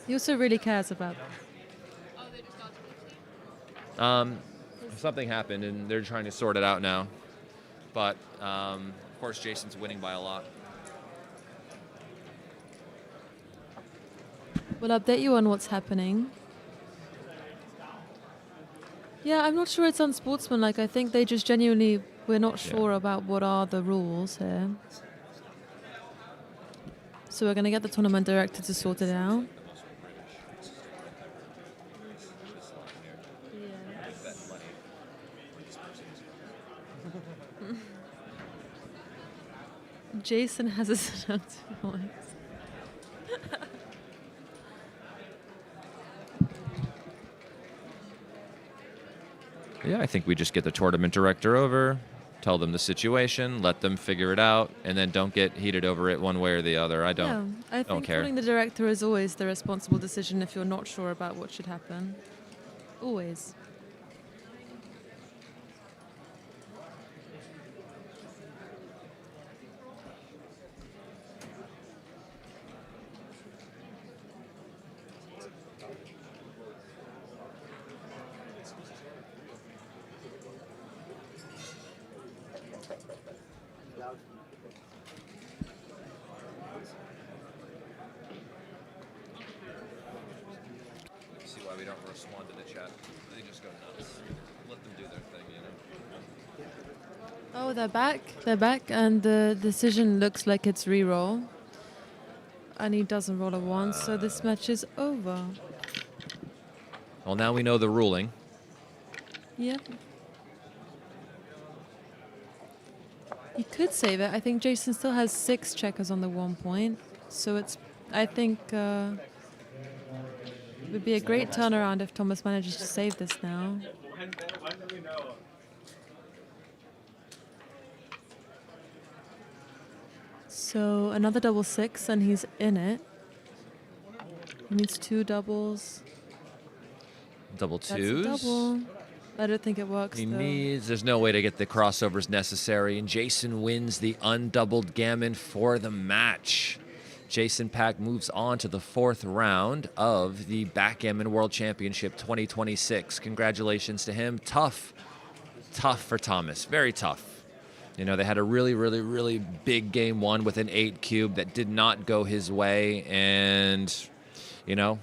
He also really cares about Something happened, and they're trying to sort it out now. But of course, Jason's winning by a lot. We'll update you on what's happening. Yeah, I'm not sure it's unsportsmanlike. I think they just genuinely, we're not sure about what are the rules here. So we're going to get the tournament director to sort it out. Jason has a seductive voice. Yeah, I think we just get the tournament director over, tell them the situation, let them figure it out, and then don't get heated over it one way or the other. I don't. I think care. calling the director is always the responsible decision if you're not sure about what should happen. Always. See why we don't respond to the chat. They just go nuts. Let them do their thing, Oh, they're back. They're back, and the decision looks like it's re-roll. And he doesn't roll a one, so this match is over. Well, now we know the ruling. Yep. You could save it. I think Jason still has 6 checkers on the 1 point. So it's, I think, it would be a great turnaround if Thomas manages to save this now. So another double 6 and he's in it. He needs 2 doubles. Double That's a twos. double. I don't think it works He though. needs, there's no way to get the crossovers necessary, and Jason wins the undoubled gammon for the match. Jason Pack moves on to the 4th round of the Backgammon World Championship 2026. Congratulations to him. Tough for Thomas. Very tough. You know, they had a really big game 1 with an 8 cube that did not go his way, and, you know,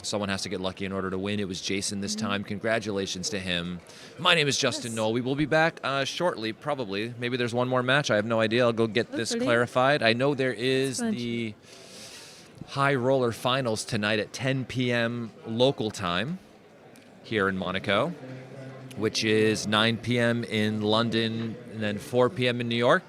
Someone has to get lucky in order to win. It was Jason this time. Congratulations to him. My name is Justin Knoll. We will be back shortly, probably. Maybe there's one more match. I have no idea. I'll go get this Hopefully. clarified. I know there is Excellent. the high roller finals tonight at 10 p.m. local time here in Monaco, which is 9 p.m. in London and then 4 p.m. in New York.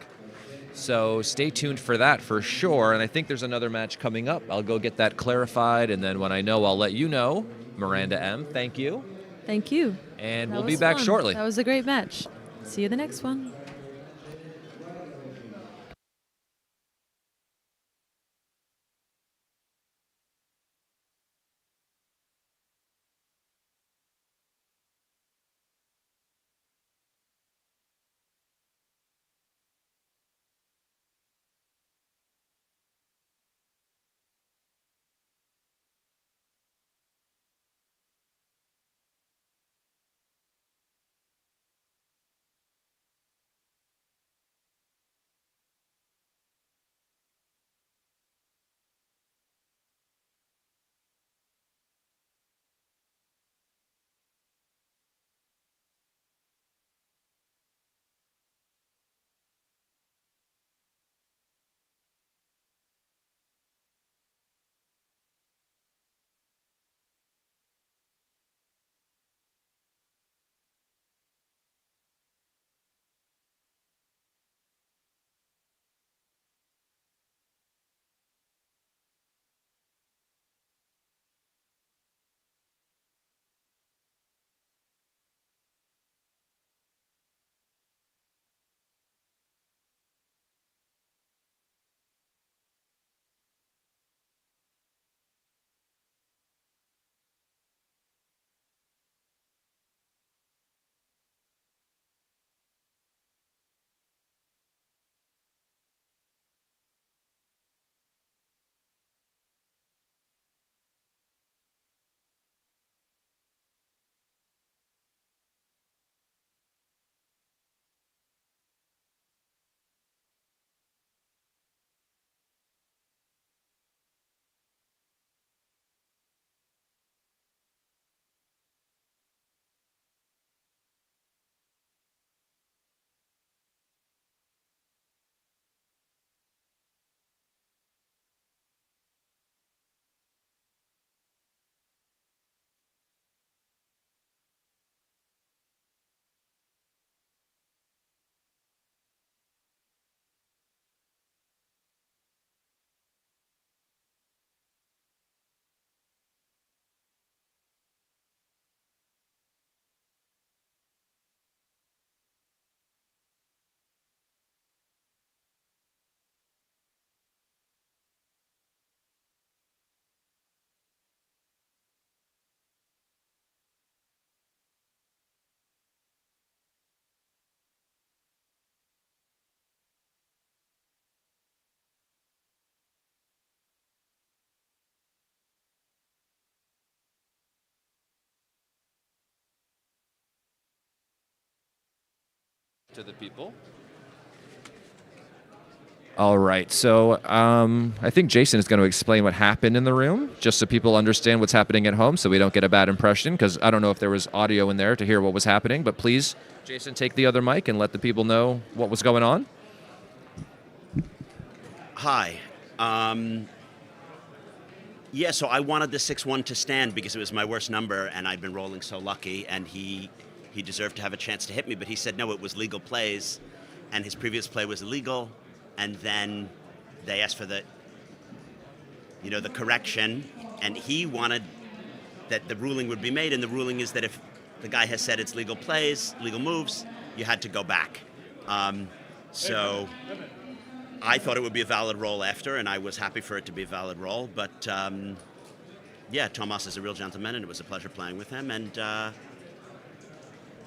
So stay tuned for that for sure. And I think there's another match coming up. I'll go get that clarified. And then when I know, I'll let you know. Miranda M., thank you. Thank you. And That we'll be was back fun. shortly. That was a great match. See you the next one. To the people. All right, so I think Jason is going to explain what happened in the room, just so people understand what's happening at home, so we don't get a bad impression, because I don't know if there was audio in there to hear what was happening, but please, Jason, take the other mic and let the people know what was going on. Hi. Yeah, so I wanted the 6-1 to stand because it was my worst number, and I'd been rolling so lucky, and he deserved to have a chance to hit me, but he said no, it was legal plays, and his previous play was illegal, and then they asked for the correction, and he wanted that the ruling would be made, and the ruling is that if the guy has said it's legal plays, legal moves, you had to go back. So I thought it would be a valid roll after, and I was happy for it to be a valid roll, but yeah, Tomas is a real gentleman, and it was a pleasure playing with him, and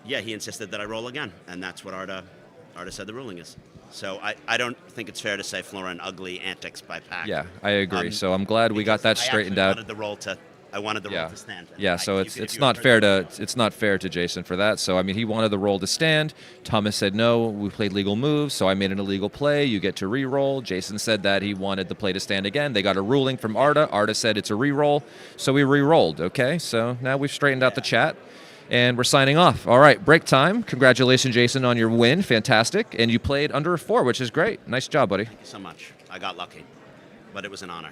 yeah, he insisted that I roll again, and that's what Arda said the ruling is. So I don't think it's fair to say Florian ugly antics by Pac. Yeah, I agree. So I'm glad we got that straitraightened I out. wanted the roll to I wanted the Yeah. roll to stand. Yeah, so it's not fair to Jason for that. So I mean, he wanted the roll to stand. Thomas said no. We played legal moves, so I made an illegal play. You get to re-roll. Jason said that he wanted the play to stand again. They got a ruling from Arda. Arda said it's a re-roll, so we re-rolled. Okay, so now we've straightened out the chat, and we're signing off. All right, break time. Congratulations, Jason, on your win. Fantastic, and you played under a 4, which is great. Nice job, buddy. Thank you so much. I got lucky, but it was an honor.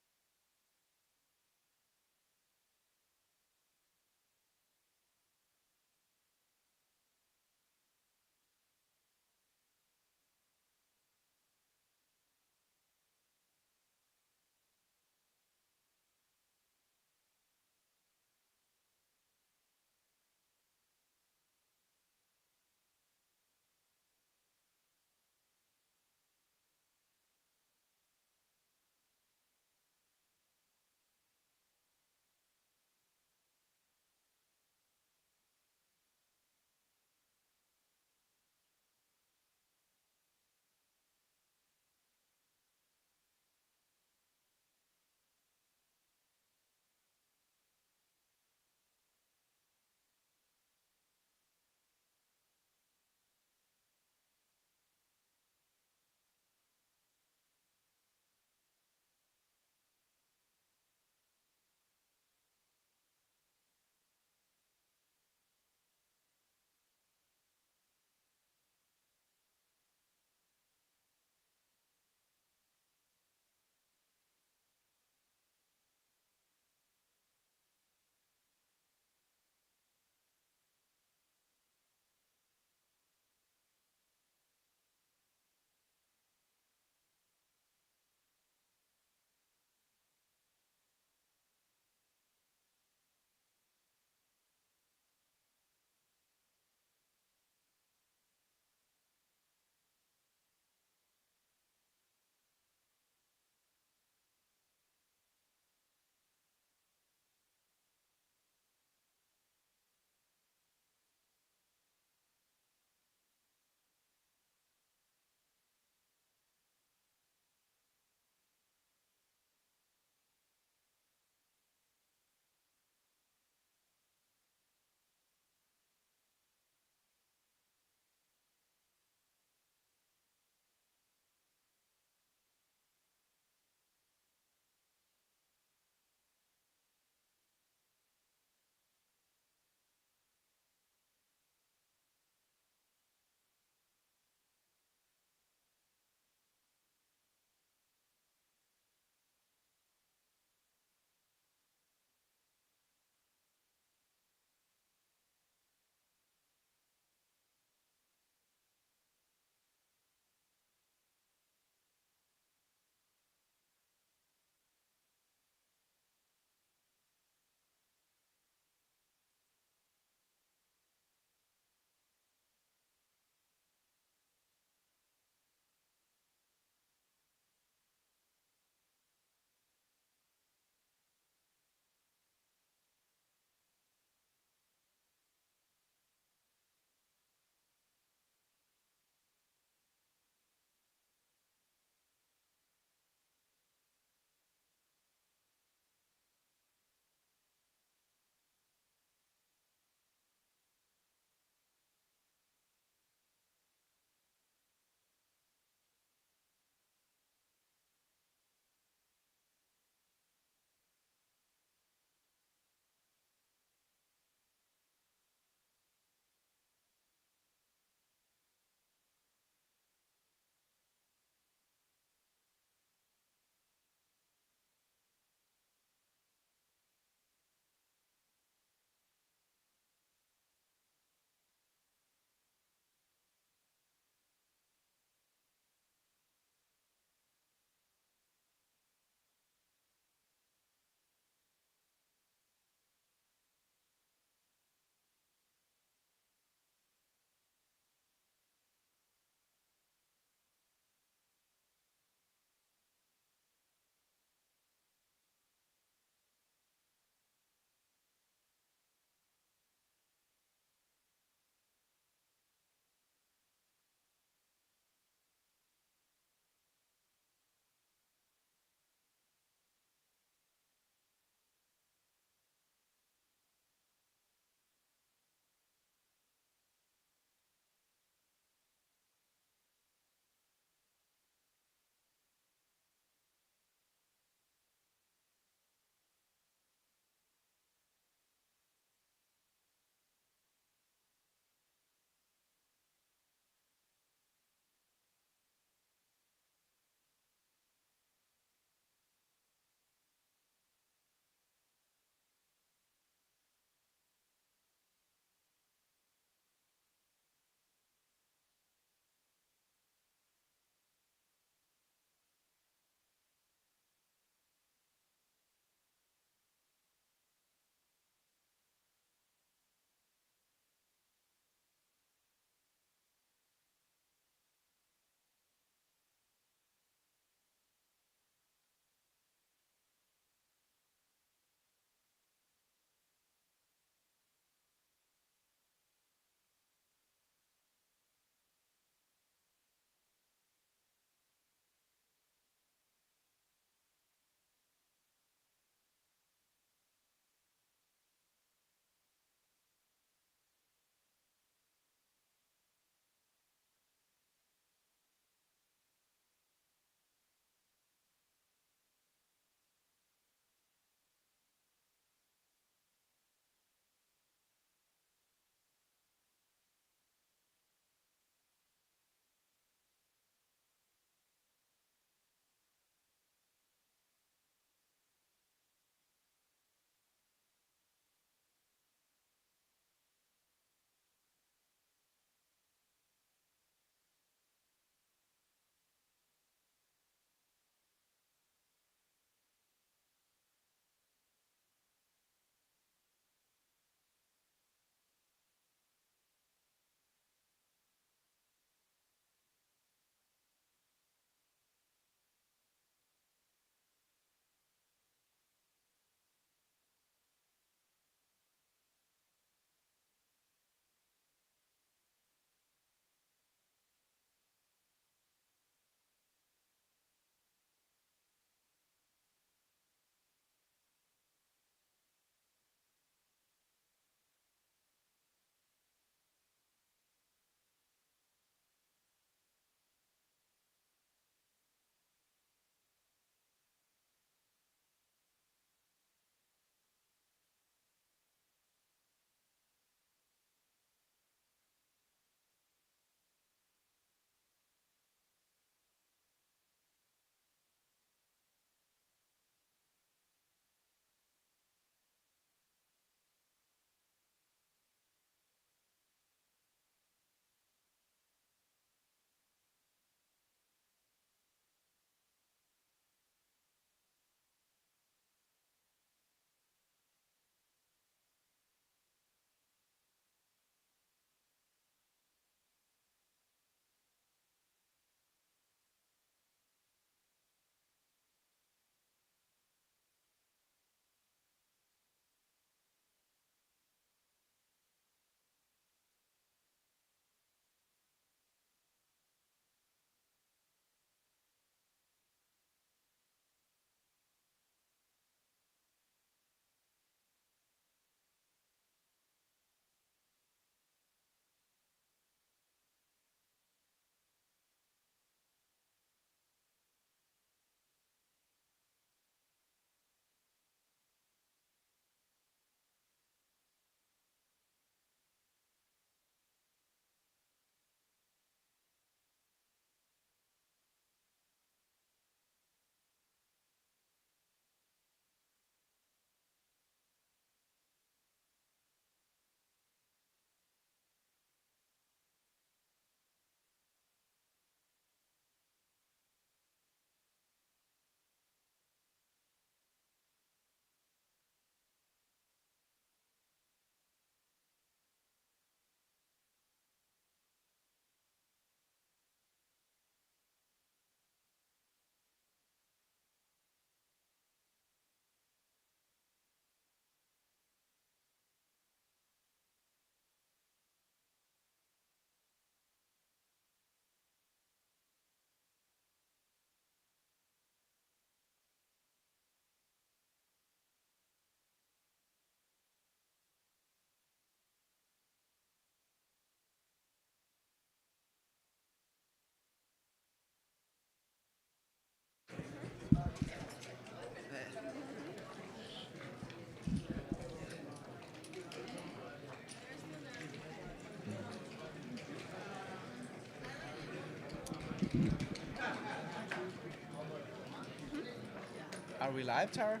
Are we live, Tara?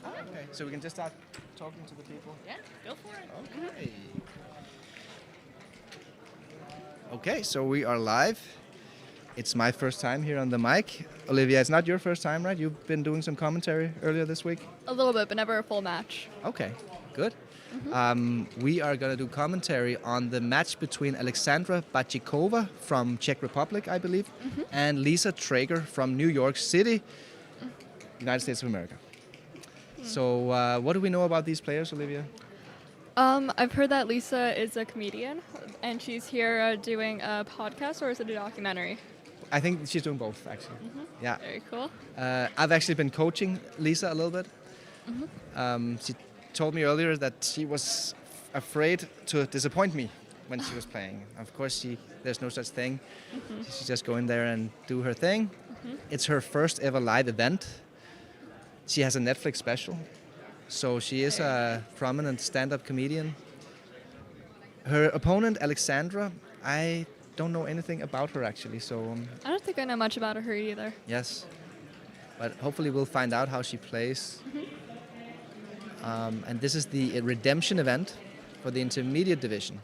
Oh, okay. So we can just start talking to the people? Yeah, go for it. Okay. Okay, so we are live. It's my first time here on the mic. Olivia, it's not your first time, right? You've been doing some commentary earlier this week? A little bit, but never a full match. Okay, good. We are going to do commentary on the match between Alexandra Bachikova from Czech Republic, I believe, and Lisa Traeger from New York City, United States of America. So what do we know about these players, Olivia? I've heard that Lisa is a comedian, and she's here doing a podcast, or is it a documentary? I think she's doing both, actually. Yeah. Very cool. I've actually been coaching Lisa a little bit. She told me earlier that she was afraid to disappoint me when she was playing. Of course, there's no such thing. She should just go in there and do her thing. It's her first ever live event. She has a Netflix special, so she is a prominent stand-up comedian. Her opponent, Alexandra, I don't know anything about her actually, so I don't think I know much about her either. yes. But hopefully we'll find out how she plays. And this is the redemption event for the intermediate division.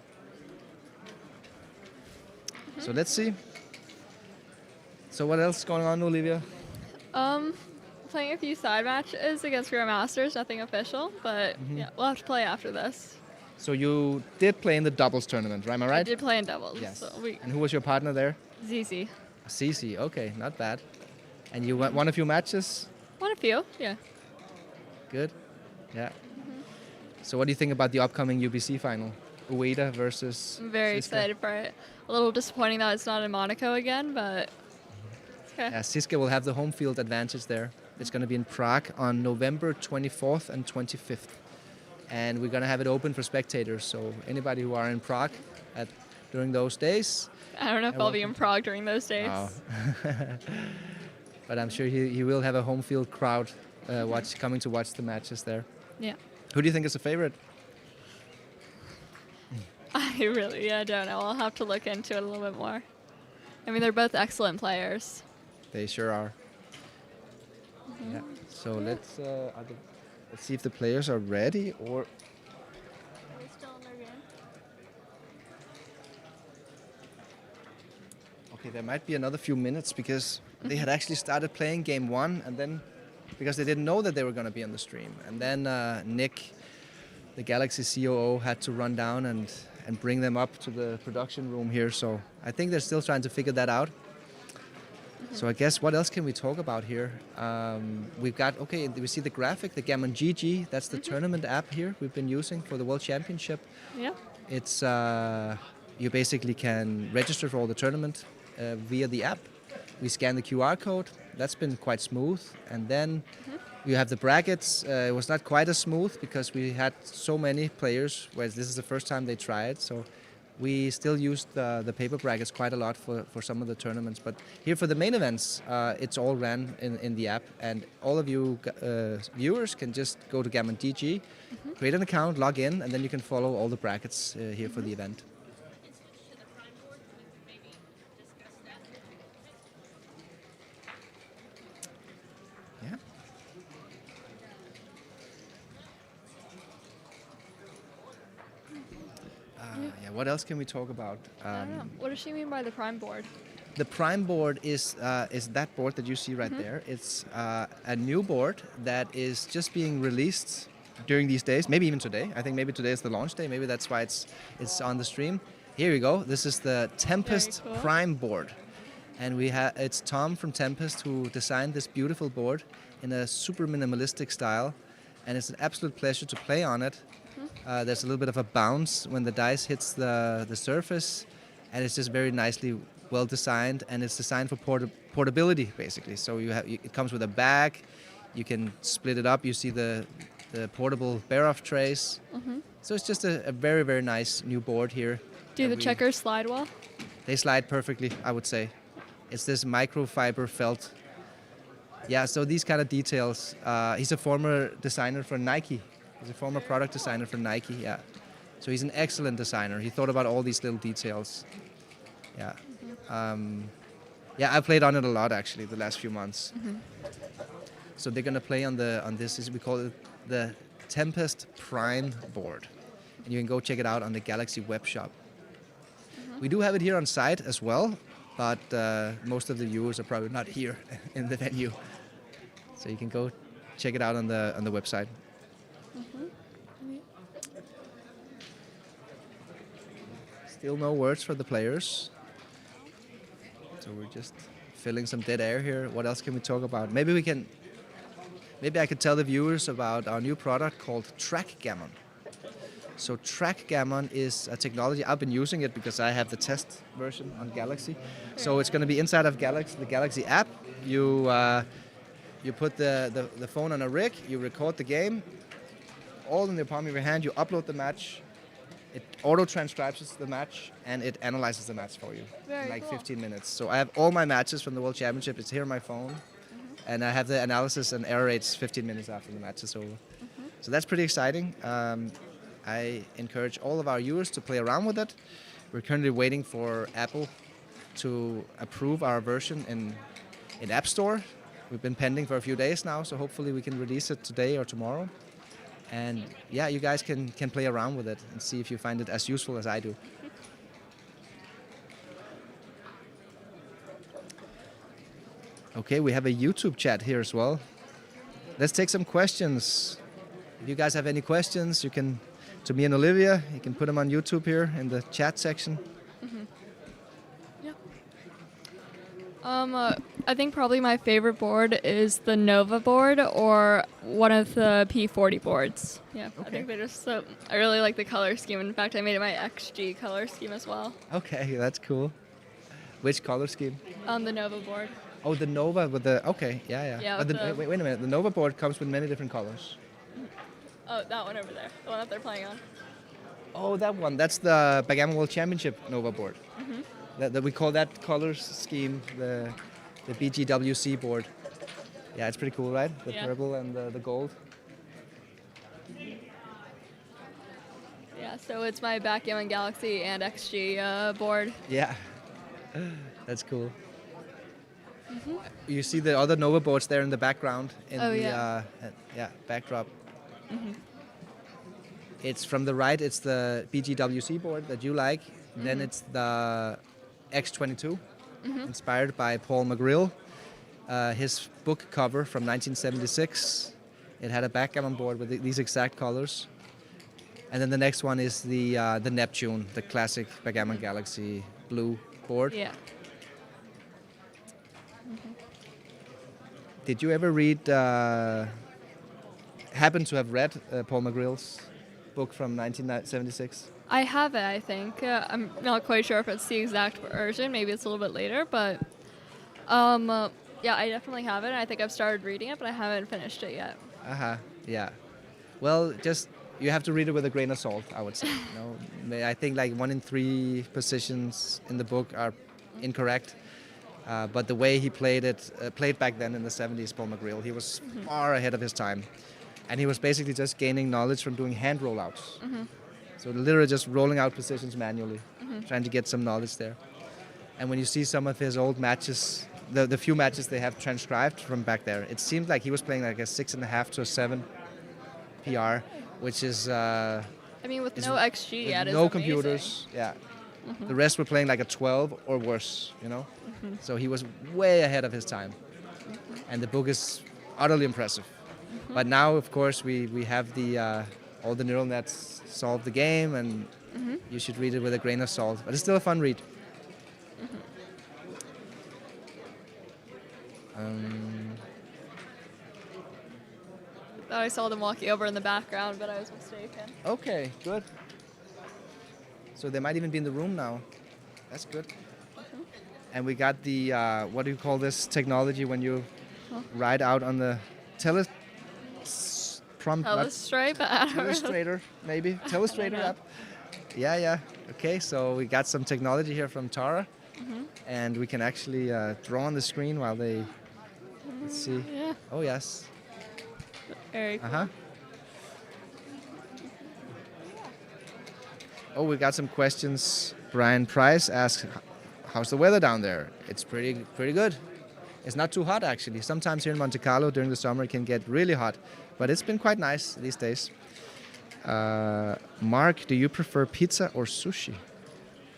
So let's see. So what else is going on, Olivia? Playing a few side matches against Grandmasters, nothing official, but yeah, we'll have to play after this. So you did play in the doubles tournament, right? Am I I right? did play in doubles. Yes. So And who was your partner there? ZZ. Cece. Okay, not bad. And you won a few matches? Won a few, yeah. Good. Yeah. So what do you think about the upcoming UBC final? Ueda versus I'm very Siska? excited for it. A little disappointing that it's not in Monaco again, but it's okay. Yeah, Siska will have the home field advantage there. It's going to be in Prague on November 24th and 25th. And we're going to have it open for spectators. So anybody who are in Prague during those days. I don't know if I'll be in Prague during those days. Oh. But I'm sure he will have a home field crowd coming to watch the matches there. Yeah. Who do you think is the favorite? I really don't know. I'll have to look into it a little bit more. I mean, they're both excellent players. They sure are. Yeah. So let's see if the players are ready or. Are they still in their game? Okay, there might be another few minutes because they had actually started playing game one, and then because they didn't know that they were going to be on the stream, and then Nick, the Galaxy COO, had to run down and bring them up to the production room here. So I think they're still trying to figure that out. So I guess what else can we talk about here? We've got, okay, we see the graphic, the Gammon GG. That's the tournament app here we've been using for the World Championship. Yeah. It's you basically can register for all the tournament via the app. We scan the QR code. That's been quite smooth. And then you have the brackets. It was not quite as smooth because we had so many players, whereas this is the first time they tried. So we still used the paper brackets quite a lot for some of the tournaments. But here for the main events, it's all ran in the app. And all of you viewers can just go to Gammon DG, create an account, log in, and then you can follow all the brackets here for the event. Yeah. Yeah. What else can we talk about? I don't know. What does she mean by the prime board? The prime board is that board that you see right there. It's a new board that is just being released during these days, maybe even today. I think maybe today is the launch day. Maybe that's why it's on the stream. Here we go. This is the Tempest Very cool. Prime board. And it's Tom from Tempest who designed this beautiful board in a super minimalistic style. And it's an absolute pleasure to play on it. There's a little bit of a bounce when the dice hits the surface. And it's just very nicely well designed, and it's designed for portability basically. So it comes with a bag. You can split it up. You see the portable bear-off trays. So it's just a very, very nice new board here. Do the checkers slide well? They slide perfectly, I would say. It's this microfiber felt. Yeah, so these kind of details. He's a former designer for Nike. He's a former product designer for Nike, yeah. So he's an excellent designer. He thought about all these little details. Yeah. Yeah, I played on it a lot actually the last few months. So they're gonna play on this, we call it the Tempest Prime board, and you can go check it out on the Galaxy web shop. We do have it here on site as well, but most of the viewers are probably not here in the venue, so you can go check it out on the website. Still no words for the players. So we're just filling some dead air here. What else can we talk about? Maybe I could tell the viewers about our new product called Gammon. So Gammon is a technology. I've been using it because I have the test version on Galaxy. So it's going to be inside of the Galaxy app. You put the phone on a rig, you record the game, all in the palm of your hand, you upload the match, it auto-transcribes the match, and it analyzes the match for you in like 15 minutes. So I have all my matches from the World Championship, it's here on my phone, and I have the analysis and error rates 15 minutes after the match is over. So that's pretty exciting. I encourage all of our viewers to play around with it. We're currently waiting for Apple to approve our version in App Store. We've been pending for a few days now, so hopefully we can release it today or tomorrow. And yeah, you guys can play around with it and see if you find it as useful as I do. Okay, we have a YouTube chat here as well. Let's take some questions. If you guys have any questions, you can, to me and Olivia, you can put them on YouTube here in the chat section. I think probably my favorite board is the Nova board or one of the P40 boards. Yeah, I think they're just so. I really like the color scheme. In fact, I made it my XG color scheme as well. Okay, that's cool. Which color scheme? The Nova board. Oh, the Nova with the. Okay, yeah. Yeah, But with wait a minute. The Nova board comes with many different colors. Oh, that one over there, the one that they're playing on. Oh, that one. That's the Backgammon World Championship Nova board. That we call that color scheme the BGWC board. Yeah, it's pretty cool, right? The purple and the gold. Yeah, so it's my Backgammon Galaxy and XG board. Yeah, that's cool. You see the other Nova boards there in the background in backdrop. It's from the right. It's the BGWC board that you like. Then it's the X22, inspired by Paul McGrill. His book cover from 1976. It had a backgammon board with these exact colors. And then the next one is the Neptune, the classic Backgammon Galaxy blue board. Yeah. Did you ever read, happen to have read Paul McGrill's book from 1976? I have it, I think. I'm not quite sure if it's the exact version. Maybe it's a little bit later, but yeah, I definitely have it. I think I've started reading it, but I haven't finished it yet. Yeah. Well, just you have to read it with a grain of salt, I would say. You know, I think like 1 in 3 positions in the book are incorrect. But the way he played back then in the 70s, Paul McGrill, he was far ahead of his time. And he was basically just gaining knowledge from doing hand rollouts. So literally just rolling out positions manually, trying to get some knowledge there. And when you see some of his old matches, the few matches they have transcribed from back there, it seemed like he was playing like a 6.5 to a 7 PR, which is... I mean, with no XG yet, no computers, yeah. The rest were playing like a 12 or worse, you know? So he was way ahead of his time. And the book is utterly impressive. But now, of course, we have the all the neural nets solve the game, and you should read it with a grain of salt. But it's still a fun read. Thought I saw them walking over in the background, but I was mistaken. Okay, good. So they might even be in the room now. That's good. And we got the, what do you call this technology when you ride out on the Telestrator, maybe? Telestrator app? Yeah. Okay, so we got some technology here from Tara. And we can actually draw on the screen while they, let's see. Yeah. Oh, yes. Very cool. Oh, we got some questions. Brian Price asks, how's the weather down there? It's pretty good. It's not too hot actually. Sometimes here in Monte Carlo during the summer it can get really hot, but it's been quite nice these days. Mark, do you prefer pizza or sushi?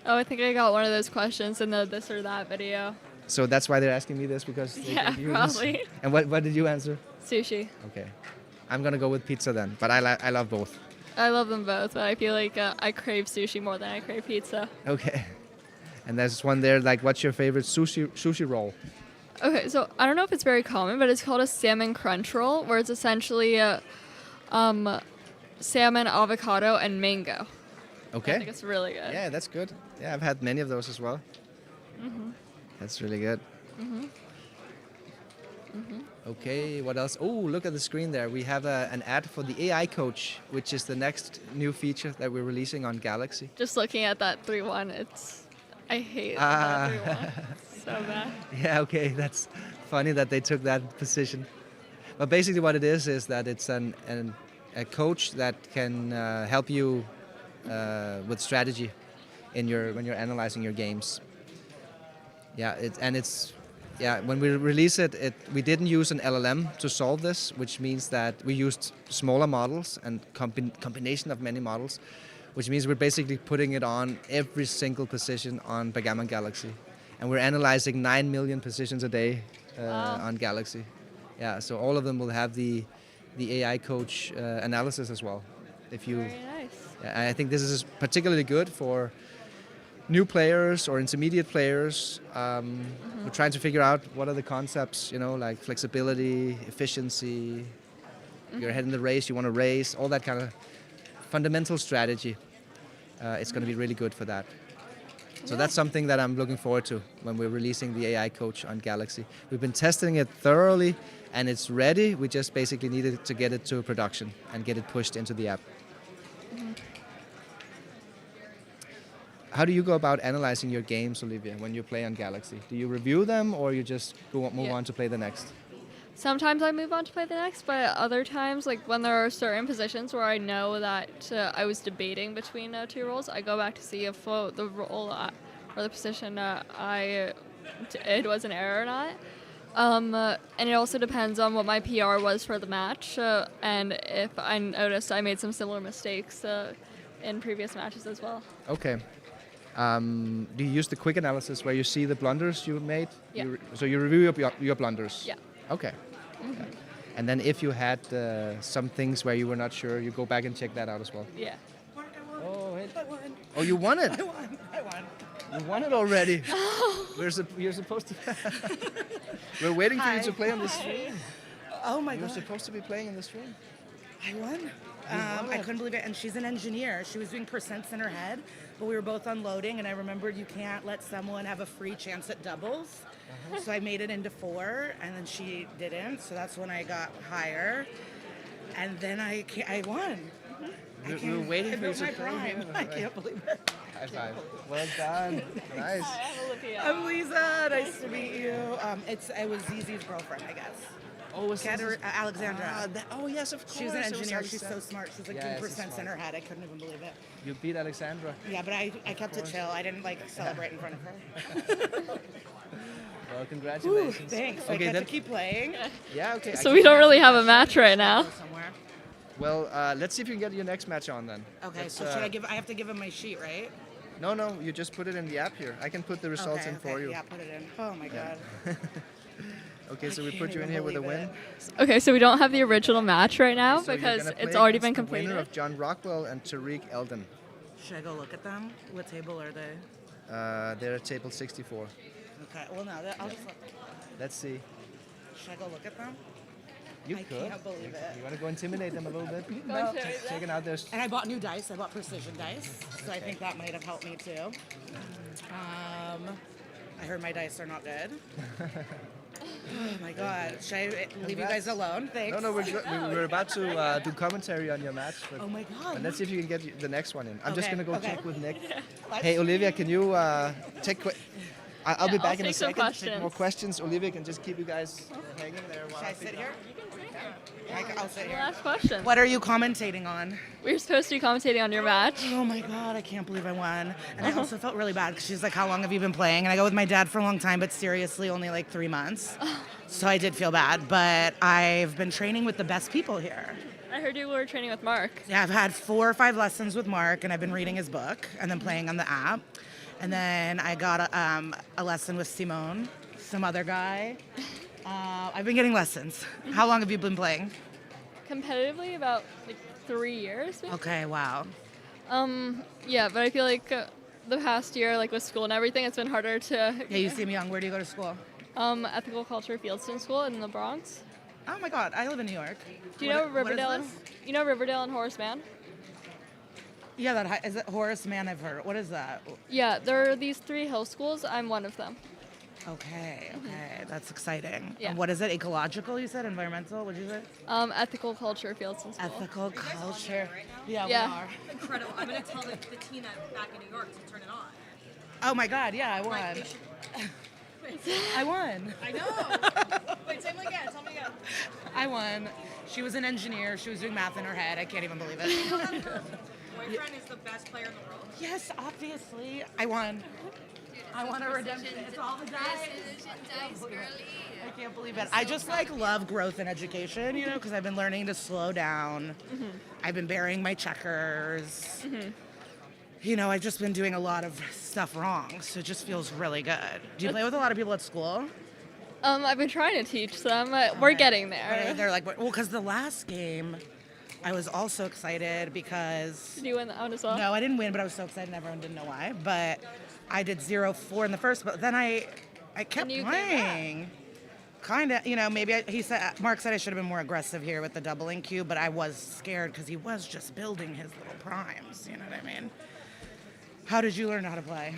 Oh, I think I got one of those questions in the this or that video. So that's why they're asking me this, because they Yeah, gave you this? probably. And what did you answer? Sushi. Okay, I'm gonna go with pizza then, but I love both. I love them both, but I feel like I crave sushi more than I crave pizza. Okay, and there's one there like, what's your favorite sushi roll? Okay, so I don't know if it's very common, but it's called a salmon crunch roll, where it's essentially salmon, avocado, and mango. Okay. I think it's really good. Yeah, that's good. Yeah, I've had many of those as well. That's really good. Okay, what else? Oh, look at the screen there. We have an ad for the AI coach, which is the next new feature that we're releasing on Galaxy. Just looking at that 3-1, I hate that 3-1 so bad. Yeah, okay, that's funny that they took that position. But basically what it is that it's a coach that can help you with strategy when you're analyzing your games. Yeah, when we release it, we didn't use an LLM to solve this, which means that we used smaller models and combination of many models, which means we're basically putting it on every single position on Backgammon Galaxy. And we're analyzing 9 million positions a day on Galaxy. Yeah, so all of them will have the AI coach analysis as well. Very nice. Yeah, I think this is particularly good for new players or intermediate players who are trying to figure out what are the concepts, like flexibility, efficiency. You're ahead in the race, you want to race, all that kind of fundamental strategy. It's going to be really good for that. So that's something that I'm looking forward to when we're releasing the AI coach on Galaxy. We've been testing it thoroughly and it's ready. We just basically needed to get it to production and get it pushed into the app. How do you go about analyzing your games, Olivia, when you play on Galaxy? Do you review them or you just move on to play the next? Sometimes I move on to play the next, but other times, like when there are certain positions where I know that I was debating between two roles, I go back to see if the role or the position I did was an error or not. And it also depends on what my PR was for the match, and if I noticed I made some similar mistakes in previous matches as well. Okay. Do you use the quick analysis where you see the blunders you made? Yeah. So you review your blunders? Yeah. Okay. Yeah. And then if you had some things where you were not sure, you go back and check that out as well? Yeah. Oh, oh, you won it? I won. You won it already. You're supposed to... We're waiting for you to play on the stream. Oh my You're god. supposed to be playing in the stream. I won. I couldn't believe it. And she's an engineer. She was doing percents in her head, but we were both unloading, and I remembered you can't let someone have a free chance at doubles. So I made it into 4, and then she didn't. So that's when I got higher, and then I won. We were waiting for you to my play. prime. I can't believe it. High five. Well done. Nice. I'm Lisa. Nice to meet you. It was Zizi's girlfriend, I guess. Oh, was Alexandra. oh, yes, of course. She was an it was engineer. She's Alexandra. so smart. She's like Yeah, doing she's percents in smart. her head. I couldn't even believe it. You beat Alexandra. Yeah, but I kept it chill. I didn't celebrate in front of her. Well, congratulations. Thanks. I Okay, get then. to keep playing. Yeah, okay. So we don't really have a match right now. Somewhere. Well, let's see if you can get your next match on then. Okay, Let's, so should I give? I have to give him my sheet, right? No, you just put it in the app here. I can put the results in for you. Yeah, put it in. Oh my god. Okay, so we can't put you in even here with a believe win. it. Okay, so we don't have the original match right now So you're because gonna it's play already against been the completed. winner of John Rockwell and Tariq Eldon. Should I go look at them? What table are they? They're at table 64. Okay. Well, no. I'll just look. Let's see. Should I go look at them? You I could. can't believe it. You want to go intimidate them a little bit? No. Checking out their... And I bought new dice. I bought precision dice, so I think that might have helped me too. I heard my dice are not good. Oh my god. Should I leave you guys alone? Thanks. No, we're good. We're about to do commentary on your match. But, Oh my god. but let's see if you can get the next one in. I'm just Okay, going to go okay. check with Nick. Let's Hey, Olivia, can you take... I'll be Yeah, back I'll in a take some second to take more questions. questions. Olivia can just keep you guys hanging there while Should I sit figure here? out- I'll sit here. Last question. What are you commentating on? We were supposed to be commentating on your match. Oh my God, I can't believe I won. And I also felt really bad because she's like, how long have you been playing? And I go with my dad for a long time, but seriously, only like 3 months. So I did feel bad, but I've been training with the best people here. I heard you were training with Mark. Yeah, I've had 4 or 5 lessons with Mark, and I've been reading his book and then playing on the app. And then I got a lesson with Simone, some other guy. I've been getting lessons. How long have you been playing? Competitively, about like 3 years. Maybe? Okay, wow. Yeah, but I feel like the past year, like with school and everything, it's been harder to. Yeah, you seem young. Where do you go to school? Ethical Culture Fieldston School in the Bronx. Oh my God, I live in New York. Do you know What is Riverdale? this? You know Riverdale and Horace Mann? Yeah, is it Horace Mann? I've heard. What is that? Yeah, there are these 3 hill schools. I'm one of them. Okay, that's exciting. Yeah. And what is it? Ecological? You said environmental? What did you say? Ethical Culture Fieldston School. Ethical culture. Yeah, Yeah. we are. Incredible. I'm going to tell the team back in New York to turn it on. Oh my God, yeah, I won. Like, they should... I won. I know. Wait, tell me again. Tell me again. I won. She was an engineer. She was doing math in her head. I can't even believe it. Boyfriend is the best player in the world. Yes, obviously. I won. I won a redemption. It's all the dice. I can't believe it. I just like love growth in education, you know, because I've been learning to slow down. I've been burying my checkers. You know, I've just been doing a lot of stuff wrong, so it just feels really good. Do you play with a lot of people at school? I've been trying to teach them. We're getting there. They're like, well, because the last game, I was also excited because... Did you win that one as well? No, I didn't win, but I was so excited and everyone didn't know why. But I did 0-4 in the first, but then I kept And you came playing. Kind of, you know, maybe Mark said I should have been more aggressive here with the doubling cube, but I was scared because he was just building his little primes, you know what I mean? How did you learn how to play?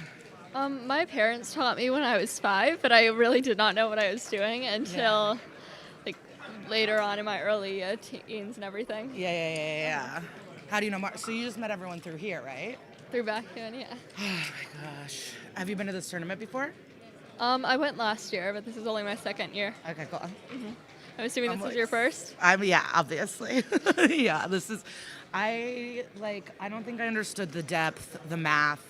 My parents taught me when I was 5, but I really did not know what I was doing until like later on in my early teens and everything. Yeah. How do you know Mark? So you just met everyone through here, right? Through Backgammon, yeah. Oh my gosh. Have you been to this tournament before? I went last year, but this is only my 2nd year. Okay, cool. I'm assuming this is your first? Yeah, obviously. Yeah, this is, I don't think I understood the depth, the math,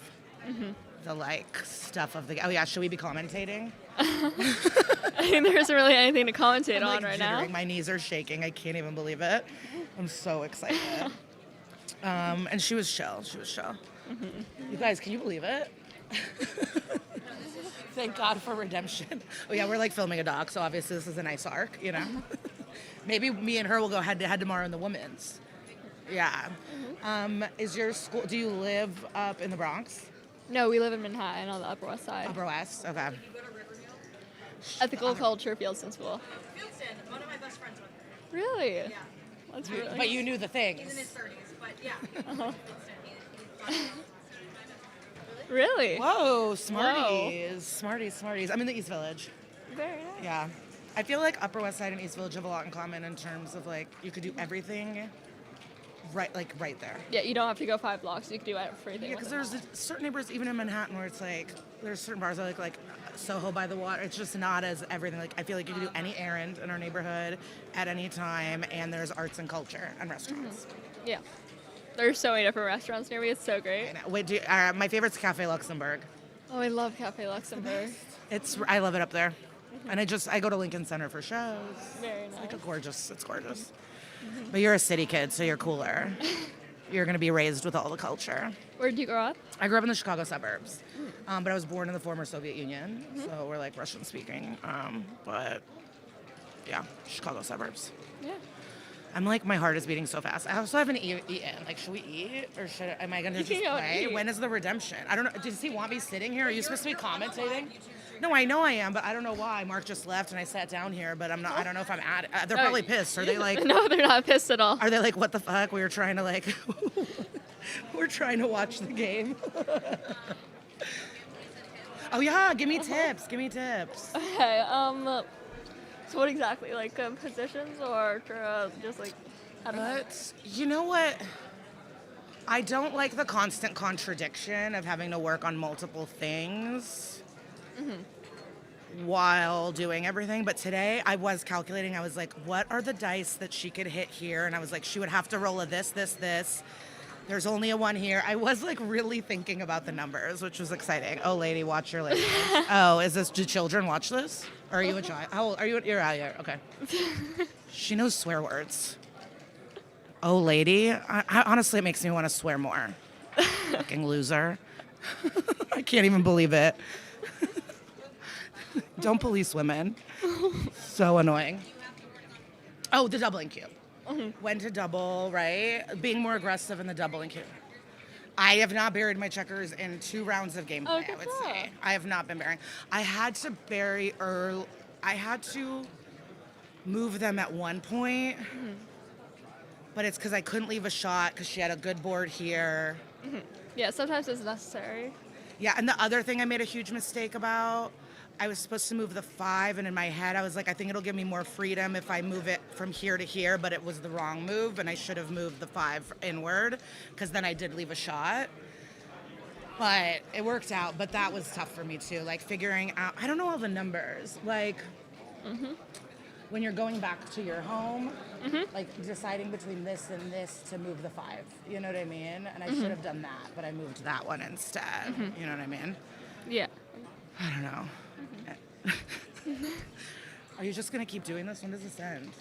the stuff of the, oh yeah, should we be commentating? I mean, there isn't really anything to commentate I'm, on right now. jittering. My knees are shaking. I can't even believe it. I'm so excited. And she was chill. You guys, can you believe it? Thank God for redemption. Oh yeah, we're like filming a doc, so obviously this is a nice arc, you know. Maybe me and her will go head to head tomorrow in the women's. Yeah. Is your school? Do you live up in the Bronx? No, we live in Manhattan on the Upper West Side. Upper West. Okay. Ethical Culture Fieldston School. Fieldston, one of my best friends went there. Really? Yeah. That's really. But you knew the things. He's in his 30s, but yeah. Really? Whoa, Smarties. I'm in the East Village. Very nice. Yeah. I feel like Upper West Side and East Village have a lot in common in terms of like you could do everything right there. Yeah, you don't have to go 5 blocks. You can do everything. Yeah, because there's certain neighborhoods, even in Manhattan, where it's like, there's certain bars that like Soho by the water. It's just not as everything. Like, I feel like you can do any errand in our neighborhood at any time, and there's arts and culture and restaurants. Yeah. There's so many different restaurants near me. It's so great. And, wait, my favorite's Cafe Luxembourg. Oh, I love Cafe Luxembourg. I love it up there. And I go to Lincoln Center for shows. Very nice. It's gorgeous. But you're a city kid, so you're cooler. You're going to be raised with all the culture. Where did you grow up? I grew up in the Chicago suburbs, but I was born in the former Soviet Union, so we're like Russian speaking. But yeah, Chicago suburbs. Yeah. I'm like, my heart is beating so fast. I also haven't eaten. Like, should we eat or am I going to You just can go play? eat. When is the redemption? I don't know. Does he want me sitting here? Are you supposed to be commentating? No, I know I am, but I don't know why. Mark just left and I sat down here, but I'm not. I don't know if I'm at it. They're probably pissed. Are they like? No, they're not pissed at all. Are they like, what the fuck? We were trying to like, we're trying to watch the game. Oh yeah, give me tips. Okay. So what exactly? Like positions or just like? I don't know. But you know what? I don't like the constant contradiction of having to work on multiple things. while doing everything. But today I was calculating. I was like, what are the dice that she could hit here? And I was like, she would have to roll a this, this, this. There's only a 1 here. I was like really thinking about the numbers, which was exciting. Oh, lady, watch your language. Oh, do children watch this? Or are you a child? How old are you? You're out here. Okay. She knows swear words. Oh, lady. Honestly, it makes me want to swear more. Fucking loser. I can't even believe it. Don't police women. So annoying. Oh, the doubling cube. When to double, right? Being more aggressive in the doubling cube. I have not buried my checkers in 2 rounds of gameplay, I would say. I have not been burying. I had to bury early. I had to move them at one point, but it's because I couldn't leave a shot because she had a good board here. Yeah, sometimes it's necessary. Yeah, and the other thing I made a huge mistake about, I was supposed to move the 5, and in my head I was like, I think it'll give me more freedom if I move it from here to here, but it was the wrong move, and I should have moved the 5 inward, because then I did leave a shot. But it worked out, but that was tough for me too, like figuring out, I don't know all the numbers, like when you're going back to your home, like deciding between this and this to move the 5, you know what I mean? And I should have done that, but I moved that one instead, you know what I mean? Yeah. I don't know. Are you just gonna keep doing this? When does this end?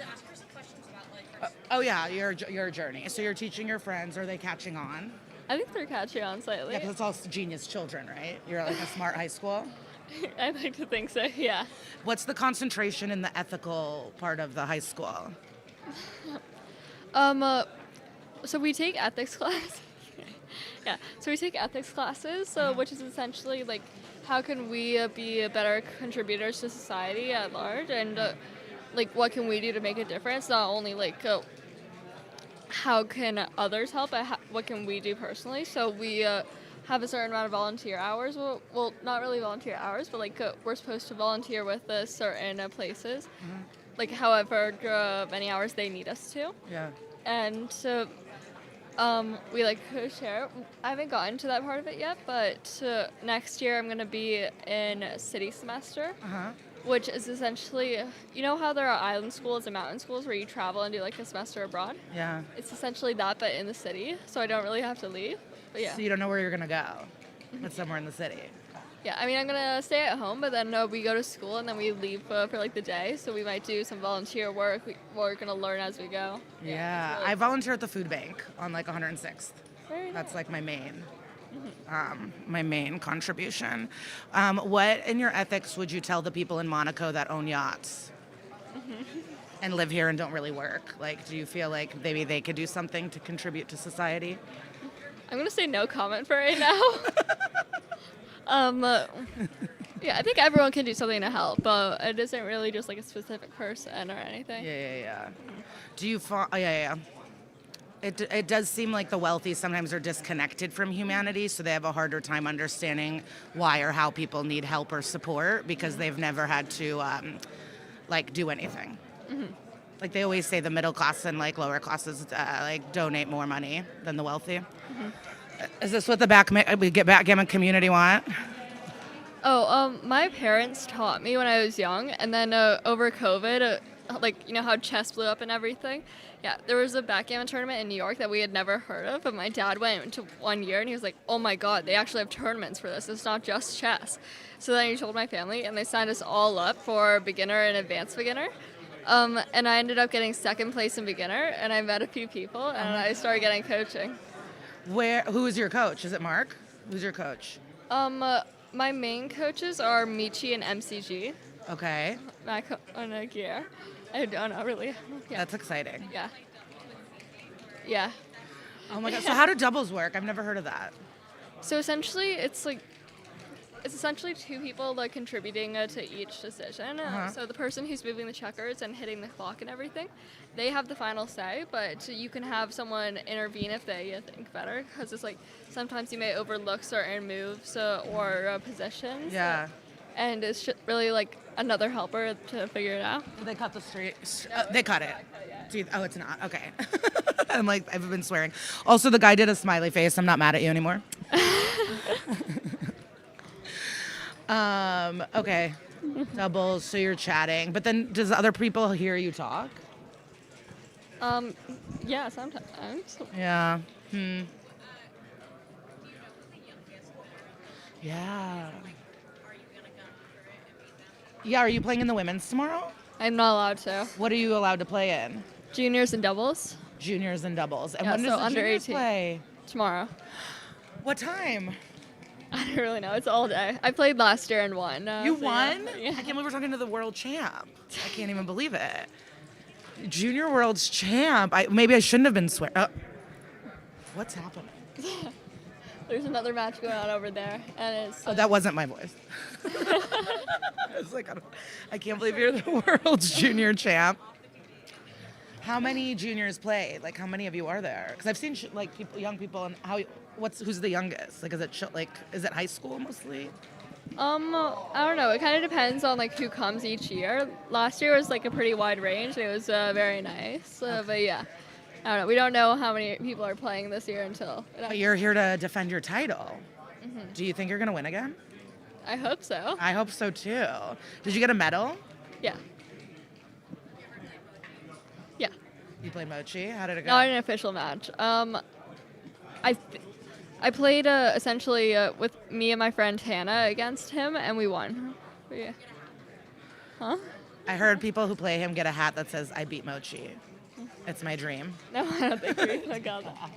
Ask her some questions about like Oh yeah, your journey. So you're teaching your friends. Are they catching on? I think they're catching on slightly. Yeah, because it's all genius children, right? You're like a smart high school. I like to think so, yeah. What's the concentration in the ethical part of the high school? So we take ethics class. Yeah, so we take ethics classes, which is essentially like how can we be better contributors to society at large, and like what can we do to make a difference? Not only like how can others help, but what can we do personally? So we have a certain amount of volunteer hours. Well, not really volunteer hours, but like we're supposed to volunteer with certain places, like however many hours they need us to. Yeah. And so we like co-share. I haven't gotten to that part of it yet, but next year I'm going to be in city semester, which is essentially, you know how there are island schools and mountain schools where you travel and do like a semester abroad? Yeah. It's essentially that, but in the city, so I don't really have to leave. But yeah. So you don't know where you're gonna go, but somewhere in the city. Yeah, I mean, I'm gonna stay at home, but then we go to school and then we leave for like the day. So we might do some volunteer work. We're gonna learn as we go. Yeah, really I volunteer at the food bank on like 106th. Very That's nice. like my main contribution. What in your ethics would you tell the people in Monaco that own yachts and live here and don't really work? Like, do you feel like maybe they could do something to contribute to society? I'm gonna say no comment for right now. Yeah, I think everyone can do something to help, but it isn't really just like a specific person or anything. Yeah. Do you yeah. It does seem like the wealthy sometimes are disconnected from humanity, so they have a harder time understanding why or how people need help or support because they've never had to like do anything. Like they always say the middle class and like lower classes like donate more money than the wealthy. Is this what the Backgammon community want? Oh, my parents taught me when I was young, and then over COVID, like you know how chess blew up and everything. Yeah, there was a backgammon tournament in New York that we had never heard of, but my dad went to one year and he was like, "Oh my God, they actually have tournaments for this. It's not just chess." So then he told my family, and they signed us all up for beginner and advanced beginner. And I ended up getting second place in beginner, and I met a few people, and I started getting coaching. Who is your coach? Is it Mark? Who's your coach? My main coaches are Michi and MCG. Okay. On gear. I don't know, really. Yeah. That's exciting. Yeah. Oh my God. So how do doubles work? I've never heard of that. So essentially, it's essentially two people like contributing to each decision. So the person who's moving the checkers and hitting the clock and everything, they have the final say, but you can have someone intervene if they think better, because it's like sometimes you may overlook certain moves or positions. Yeah. And it's really like another helper to figure it out. Did they cut the street? They cut it. Oh, it's not. Okay. I'm like, I've been swearing. Also, the guy did a smiley face. I'm not mad at you anymore. Okay. Doubles, so you're chatting. But then does other people hear you talk? Yeah, sometimes. Yeah. Yeah. Yeah, are you playing in the women's tomorrow? I'm not allowed to. What are you allowed to play in? Juniors and doubles Juniors and doubles. And Yeah, when does so the under juniors 18. play? tomorrow. What time? I don't really know. It's all day. I played last year and won. You so won? Yeah. I can't believe we're talking to the world champ. I can't even believe it. Junior world's champ. Maybe I shouldn't have been swearing. What's happening? There's another match going on over there, and it's. Oh, that wasn't my voice. I was like, I can't believe you're the world's junior champ. How many juniors play? Like, how many of you are there? Because I've seen like people, young people, and who's the youngest? Like, is it high school mostly? I don't know. It kind of depends on like who comes each year. Last year was like a pretty wide range. It was very nice. But yeah, I don't know. We don't know how many people are playing this year until. But you're here to defend your title. Mm-hmm. Do you think you're gonna win again? I hope so. I hope so too. Did you get a medal? Yeah. Yeah. You played Mochi. How did it go? Not an official match. I played essentially with me and my friend Hannah against him, and we won. But yeah. Huh? I heard people who play him get a hat that says "I beat Mochi." It's my dream. No, I don't think we got that.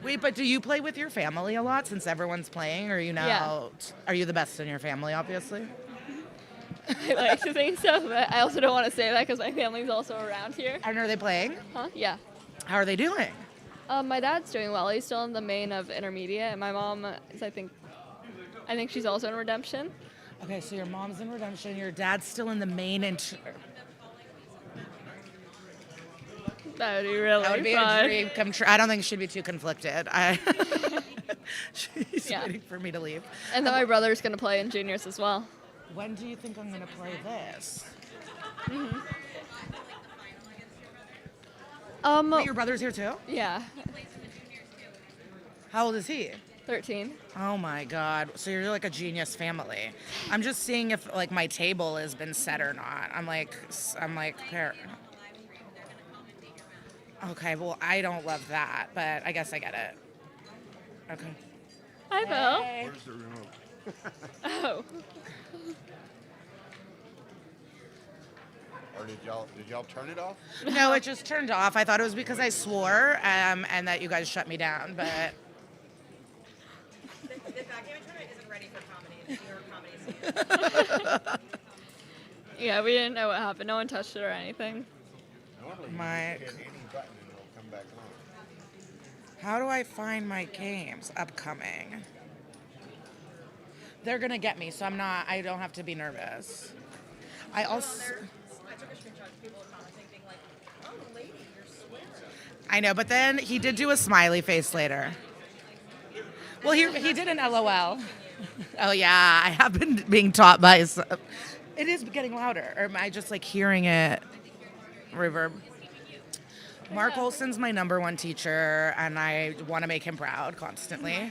Wait, but do you play with your family a lot since everyone's playing? Or are you now? Are you the best in your family? Obviously. I like to think so, but I also don't want to say that because my family's also around here. And are they playing? Huh? Yeah. How are they doing? My dad's doing well. He's still in the main of intermediate, and my mom is, I think she's also in redemption. Okay, so your mom's in redemption. Your dad's still in the main. That would be really That would be fun. a dream come true. I don't think she'd be too conflicted. She's Yeah. waiting for me to leave. And then my brother's gonna play in juniors as well. When do you think I'm gonna play this? Wait, your brother's here too? Yeah, How old is he? 13. Oh my God. So you're like a genius family. I'm just seeing if like my table has been set or not. I'm like, okay, well, I don't love that, but I guess I get it. Okay. Hi, Bill. Hey. Where's the remote? Oh. Or did y'all turn it off? No, it just turned off. I thought it was because I swore and that you guys shut me down, but The backgammon tournament isn't ready for comedy. It's New York comedy scene. Yeah, we didn't know what happened. No one touched it or anything. Normally My- you hit any button and it'll come back on. how do I find my games upcoming? They're gonna get me, so I don't have to be nervous. I also, I took a screenshot of people commenting being like, oh, lady, you're swearing. I know, but then he did do a smiley face later. Well, he did an LOL. Oh yeah, I have been being taught by. It is getting louder, or am I just like hearing it reverb? Mark Olson's my #1 teacher, and I want to make him proud constantly. Yeah.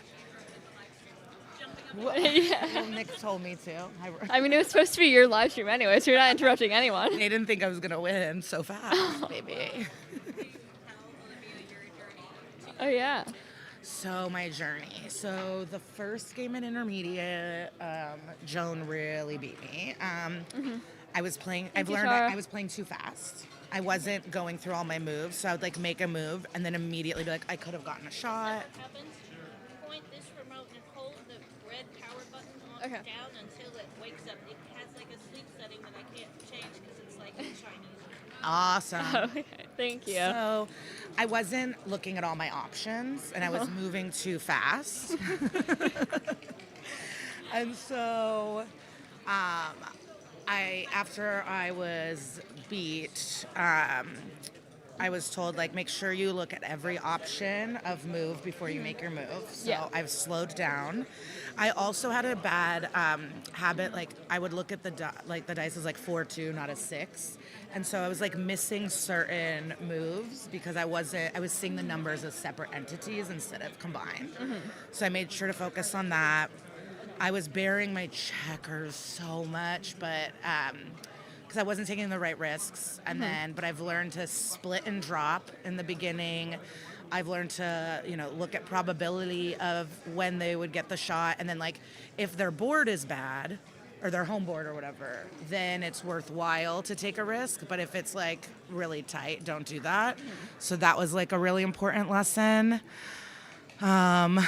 Well, Nick told me to. I mean, it was supposed to be your live stream anyway, so you're not interrupting anyone. They didn't think I was gonna win so fast, baby. Oh, yeah. So my journey. So the first game in intermediate, Joan really beat me. I was playing. I've learned Tara. I was playing too fast. I wasn't going through all my moves, so I would like make a move and then immediately be like, I could have gotten a shot. Happens, point this remote and hold the red power button on Okay. down until it wakes up. It has like a sleep setting that I can't change because it's like Chinese. Awesome. Okay, thank you. So I wasn't looking at all my options and I was moving too fast. And so after I was beat, I was told like make sure you look at every option of move before you make your move. So Yeah. I've slowed down. I also had a bad habit, like I would look at the dice as like 4-2, not a 6, and so I was like missing certain moves because I was seeing the numbers as separate entities instead of combined. So I made sure to focus on that. I was burying my checkers so much, but because I wasn't taking the right risks. And but I've learned to split and drop in the beginning. I've learned to, look at probability of when they would get the shot. And then, like, if their board is bad, or their home board or whatever, then it's worthwhile to take a risk. But if it's, like, really tight, don't do that. So that was, like, a really important lesson. Trying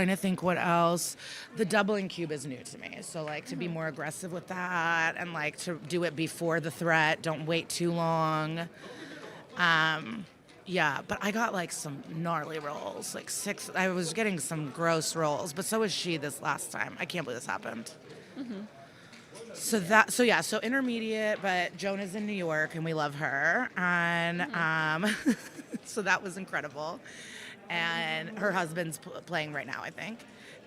to think what else. The doubling cube is new to me. So, like, to be more aggressive with that and, like, to do it before the threat. Don't wait too long. Yeah, but I got, like, some gnarly rolls. Like, 6. I was getting some gross rolls, but so was she this last time. I can't believe this happened. So intermediate, but Joan is in New York, and we love her. And so that was incredible. And her husband's playing right now, I think.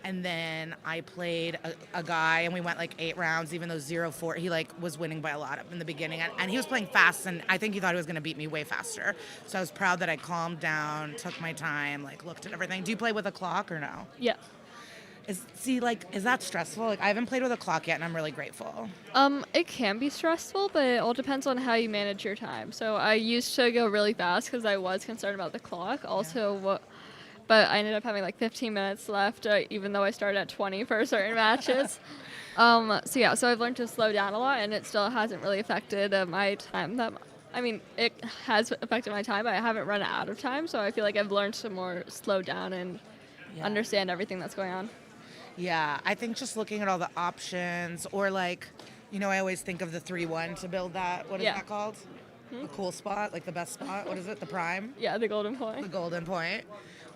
And then I played a guy, and we went like 8 rounds, even though 0-4, he like was winning by a lot in the beginning. And he was playing fast, and I think he thought he was going to beat me way faster. So I was proud that I calmed down, took my time, like looked at everything. Do you play with a clock or no? Yeah. Is that stressful? Like, I haven't played with a clock yet, and I'm really grateful. It can be stressful, but it all depends on how you manage your time. So I used to go really fast because I was concerned about the clock. But I ended up having like 15 minutes left, even though I started at 20 for certain matches. So I've learned to slow down a lot, and it still hasn't really affected my time. It has affected my time, but I haven't run out of time. So I feel like I've learned to more slow down and understand everything that's going on. Yeah, I think just looking at all the options, or like, I always think of the 3-1 to build that. What is that called? A cool spot, like the best spot. What is it? The prime? Yeah, the golden point. The golden point.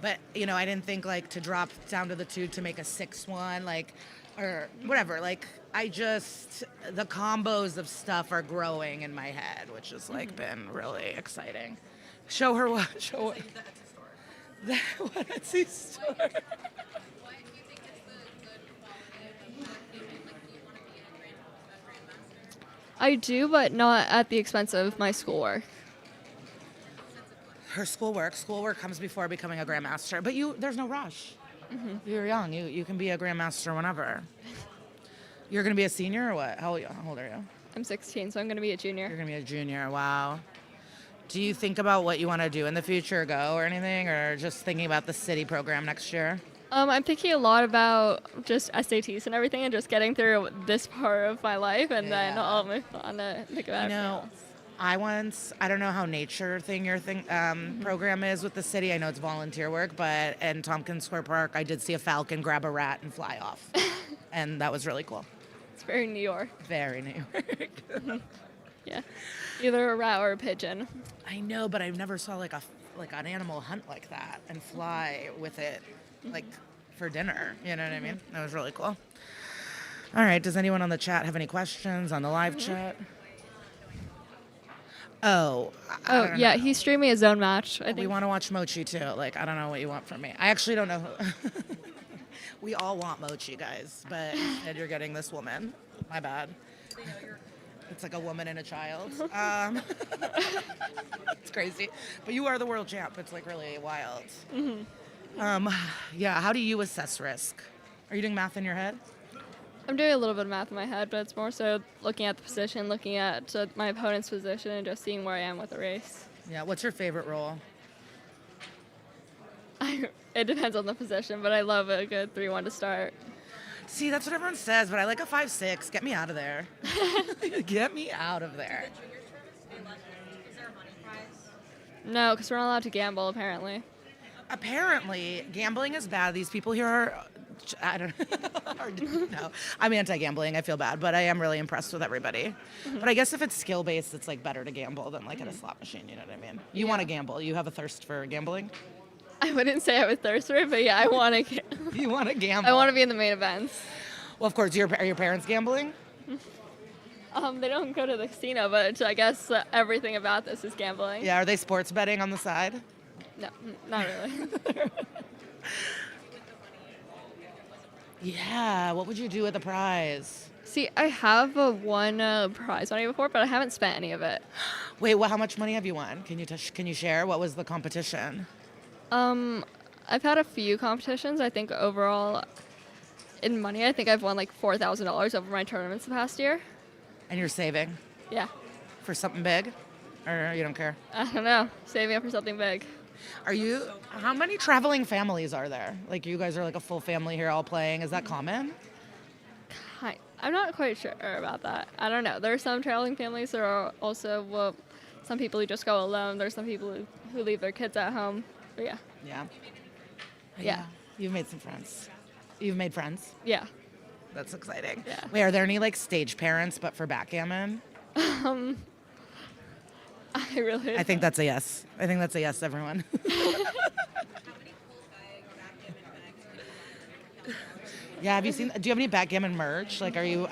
But, I didn't think, like, to drop down to the 2 to make a 6-1, like, or whatever. Like, the combos of stuff are growing in my head, which has, like, been really exciting. Show her what? Show what? What Etsy store? I do, but not at the expense of my schoolwork. Her schoolwork comes before becoming a grandmaster. But there's no rush. You're young. You can be a grandmaster whenever. You're going to be a senior or what? How old are you? I'm 16, so I'm going to be a junior. You're going to be a junior. Wow. Do you think about what you want to do in the future, go or anything, or just thinking about the city program next year? I'm thinking a lot about just SATs and everything, and just getting through this part of my life, and then I'll move on to think about everything else. I don't know how your program is with the city. I know it's volunteer work, but in Tompkins Square Park, I did see a falcon grab a rat and fly off. And that was really cool. It's very New York. Very New York. Yeah. Either a rat or a pigeon. I know, but I never saw like an animal hunt like that and fly with it like for dinner. You know what I mean? That was really cool. All right. Does anyone on the chat have any questions on the live chat? Yeah, he's streaming his own match. I think we want to watch Mochi too. Like, I don't know what you want from me. I actually don't know. We all want Mochi, guys, but instead you're getting this woman. My bad. It's like a woman and a child. It's crazy. But you are the world champ. It's like really wild. Yeah, how do you assess risk? Are you doing math in your head? I'm doing a little bit of math in my head, but it's more so looking at the position, looking at my opponent's position, and just seeing where I am with the race. Yeah, what's your favorite role? It depends on the position, but I love a good 3-1 to start. See, that's what everyone says, but I like a 5-6. Get me out of there. Get me out of there. Is there a money prize? No, because we're not allowed to gamble, apparently. Apparently, gambling is bad. These people here are, I don't know. I'm anti-gambling. I feel bad, but I am really impressed with everybody. But I guess if it's skill-based, it's like better to gamble than like at a slot machine. You know what I mean? You want to gamble. You have a thirst for gambling? I wouldn't say I would thirst for it, but yeah, I want to. You want to gamble? I want to be in the main events. Well, of course. Are your parents gambling? They don't go to the casino, but I guess everything about this is gambling. Yeah. Are they sports betting on the side? No, not really. Yeah. What would you do with the prize? See, I have won prize money before, but I haven't spent any of it. Wait, how much money have you won? Can you share? What was the competition? I've had a few competitions. I think overall, in money, I think I've won like $4,000 over my tournaments the past year. And you're saving Yeah. for something big? Or you don't care? I don't know. Saving up for something big. How many traveling families are there? Like you guys are like a full family here all playing. Is that common? I'm not quite sure about that. I don't know. There are some traveling families. There are also some people who just go alone. There's some people who leave their kids at home. But yeah. Yeah. Yeah. You've made some friends. You've made friends. Yeah. That's exciting. Yeah. Wait, are there any like stage parents but for backgammon? I really. I think that's a yes. I think that's a yes, everyone. Yeah, have you seen? Do you have any backgammon merch? Like, are you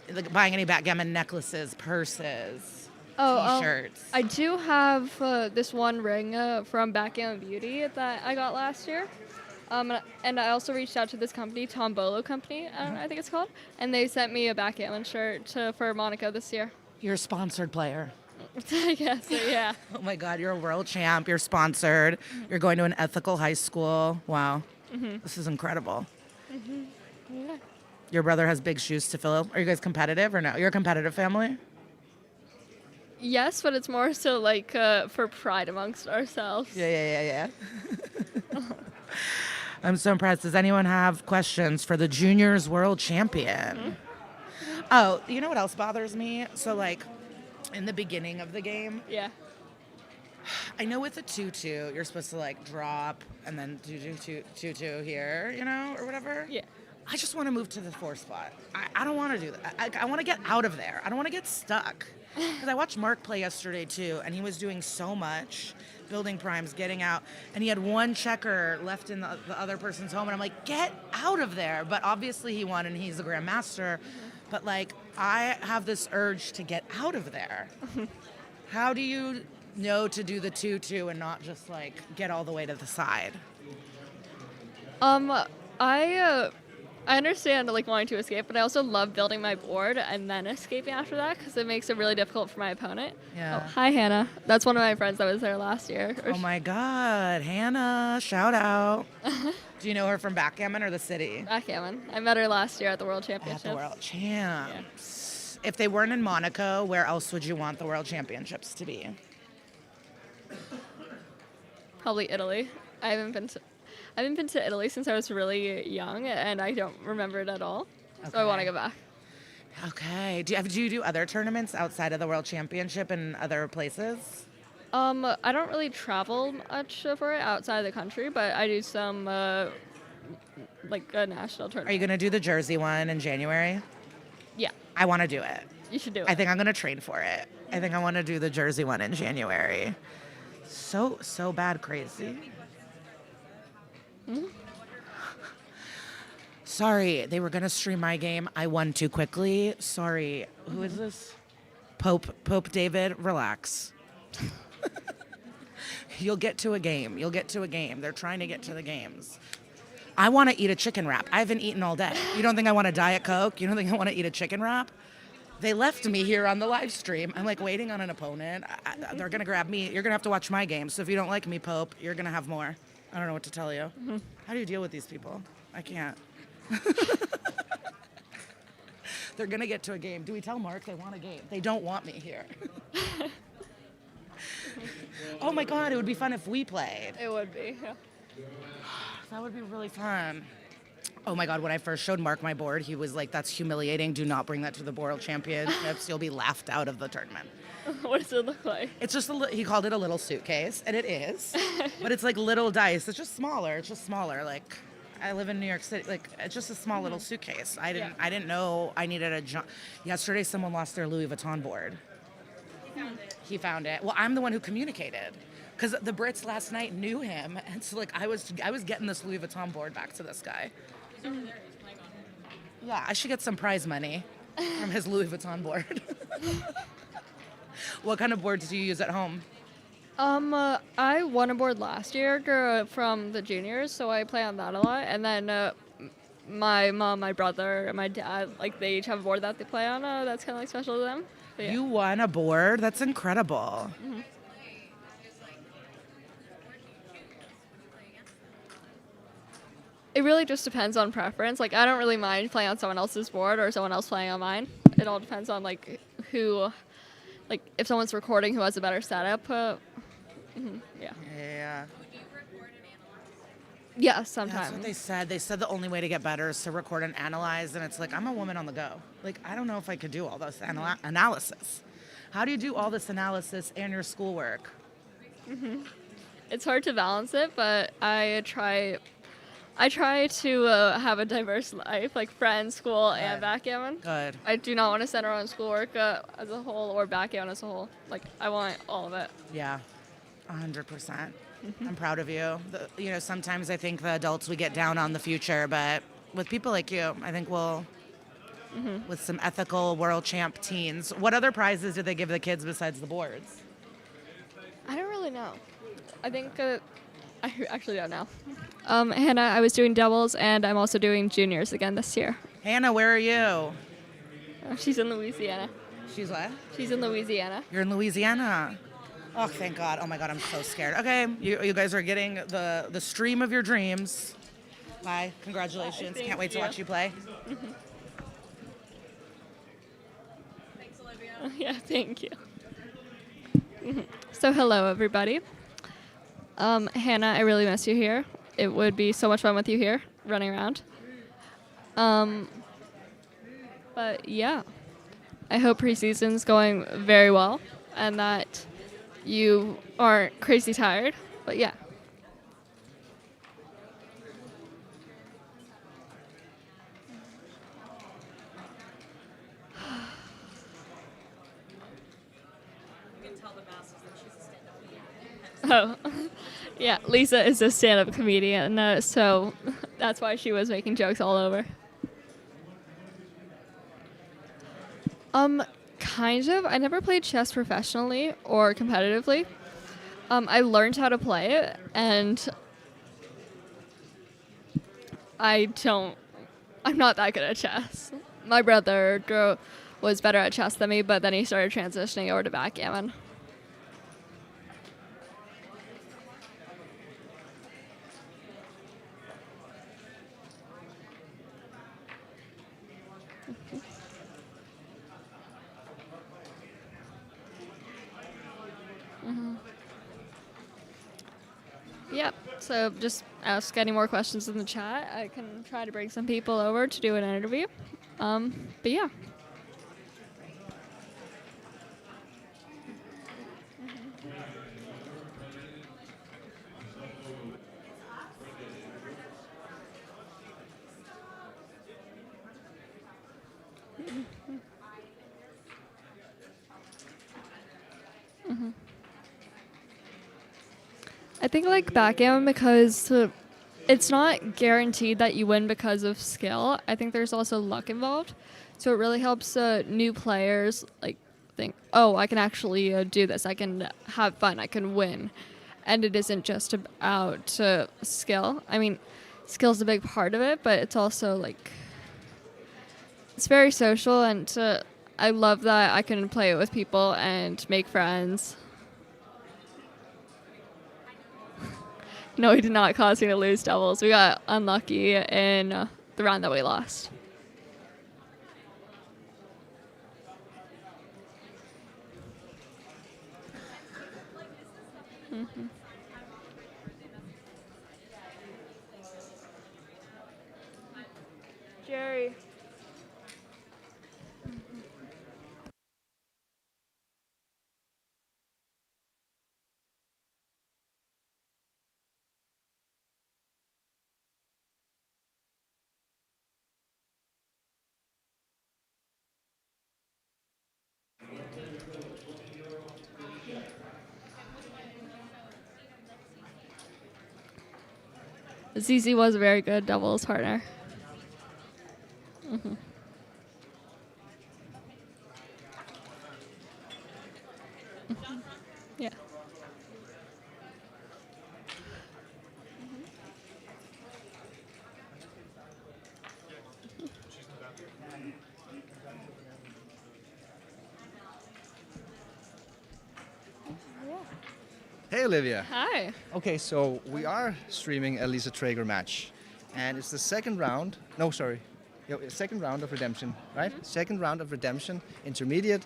like buying any backgammon necklaces, purses, T-shirts? I do have this one ring from Backgammon Beauty that I got last year. And I also reached out to this company, Tombolo Company, I think it's called, and they sent me a backgammon shirt for Monaco this year. You're a sponsored player. I guess, so yeah. Oh my God, you're a world champ. You're sponsored. You're going to an ethical high school. Wow, This is incredible. Yeah. Your brother has big shoes to fill. Are you guys competitive or no? You're a competitive family? Yes, but it's more so like for pride amongst ourselves. Yeah. I'm so impressed. Does anyone have questions for the juniors world champion? Oh, you know what else bothers me? So like in the beginning of the game, Yeah. I know with a 2-2, you're supposed to like drop and then do 2-2 here, you know, or whatever. Yeah. I just want to move to the 4 spot. I don't want to do that. I want to get out of there. I don't want to get stuck. Because I watched Mark play yesterday too, and he was doing so much, building primes, getting out, and he had one checker left in the other person's home, and I'm like, get out of there. But obviously he won, and he's the grandmaster. But like, I have this urge to get out of there. How do you know to do the 2-2 and not just like get all the way to the side? I understand like wanting to escape, but I also love building my board and then escaping after that because it makes it really difficult for my opponent. Yeah. Oh, hi, Hannah. That's one of my friends that was there last year. Oh my God, Hannah, shout out. Do you know her from Backgammon or the city? Backgammon. I met her last year at the World At Championship. the World Champs. If they weren't in Monaco, where else would you want the World Championships to be? Probably Italy. I haven't been to Italy since I was really young, and I don't remember it at all. So I want to go back. Okay. Do you do other tournaments outside of the World Championship in other places? I don't really travel much for it outside of the country, but I do some like a national tournament. Are you going to do the Jersey one in January? Yeah, I want to do it. you should do it. I think I'm going to train for it. I think I want to do the Jersey one in January. So bad crazy. Sorry, they were going to stream my game. I won too quickly. Sorry. Who is this? Pope David, relax. You'll get to a game. They're trying to get to the games. I want to eat a chicken wrap. I haven't eaten all day. You don't think I want a Diet Coke? You don't think I want to eat a chicken wrap? They left me here on the live stream. I'm like waiting on an opponent. They're going to grab me. You're going to have to watch my game. So if you don't like me, Pope, you're going to have more. I don't know what to tell you. How do you deal with these people? I can't. They're going to get to a game. Do we tell Mark they want a game? They don't want me here. Oh my God, it would be fun if we played. It would be. Yeah. That would be really fun. Oh my God, when I first showed Mark my board, he was like, that's humiliating. Do not bring that to the World Championships. You'll be laughed out of the tournament. What does it look like? It's just he called it a little suitcase, and it is. But it's like little dice. It's just smaller. Like, I live in New York City. Like, it's just a small little suitcase. I didn't know I needed a Yesterday, someone lost their Louis Vuitton board. He found it. Well, I'm the one who communicated. Because the Brits last night knew him, and so like I was getting this Louis Vuitton board back to this guy. Yeah, I should get some prize money from his Louis Vuitton board. What kind of boards do you use at home? I won a board last year from the juniors, so I play on that a lot. And then my mom, my brother, and my dad, like they each have a board that they play on. That's kind of like special to them. But, yeah. You won a board? That's incredible. Mm-hmm. It really just depends on preference. Like, I don't really mind playing on someone else's board or someone else playing on mine. It all depends on, like, who, like, if someone's recording who has a better setup. Yeah. Yeah. Yeah, That's sometimes. what they said. They said the only way to get better is to record and analyze. And it's like, I'm a woman on the go. Like, I don't know if I could do all this analysis. How do you do all this analysis and your schoolwork? It's hard to balance it, but I try to have a diverse life, like friends, school, and backgammon. Good. I do not want to center on schoolwork as a whole or backgammon as a whole. Like, I want all of it. Yeah, 100%. I'm proud of you. Sometimes I think the adults, we get down on the future, but with people like you, I think we'll, with some ethical world champ teens. What other prizes do they give the kids besides the boards? I don't really know. I think I actually don't know. Hannah, I was doing doubles, and I'm also doing juniors again this year. Hannah, where are you? She's in Louisiana. She's what? She's in Louisiana. You're in Louisiana. Oh, thank God. Oh my God, I'm so scared. Okay, you guys are getting the stream of your dreams. Bye. Congratulations. Thank Can't wait to you. watch you play. Thanks, Olivia. Yeah, thank you. So hello, everybody. Hannah, I really miss you here. It would be so much fun with you here, running around. But yeah, I hope preseason's going very well and that you aren't crazy tired. But yeah. You can tell the masses that she's a stand-up comedian. Oh, yeah. Lisa is a stand-up comedian, so that's why she was making jokes all over. Kind of. I never played chess professionally or competitively. I learned how to play it, and I'm not that good at chess. My brother was better at chess than me, but then he started transitioning over to backgammon. Yep. So just ask any more questions in the chat. I can try to bring some people over to do an interview. But yeah. I think like backgammon because it's not guaranteed that you win because of skill. I think there's also luck involved. So it really helps new players like think, oh, I can actually do this. I can have fun. I can win. And it isn't just about skill. I mean, skill's a big part of it, but it's also like it's very social, and I love that I can play it with people and make friends. No, he did not cause me to lose doubles. We got unlucky in the round that we lost. Mm-hmm. Jerry. ZZ was a very good doubles partner. Mm-hmm. Mm-hmm. Yeah. Hey, Olivia. Hi. Okay, so we are streaming a Lisa Traeger match. and it's the second round. No, sorry. Second round of redemption, right? Second round of redemption, intermediate,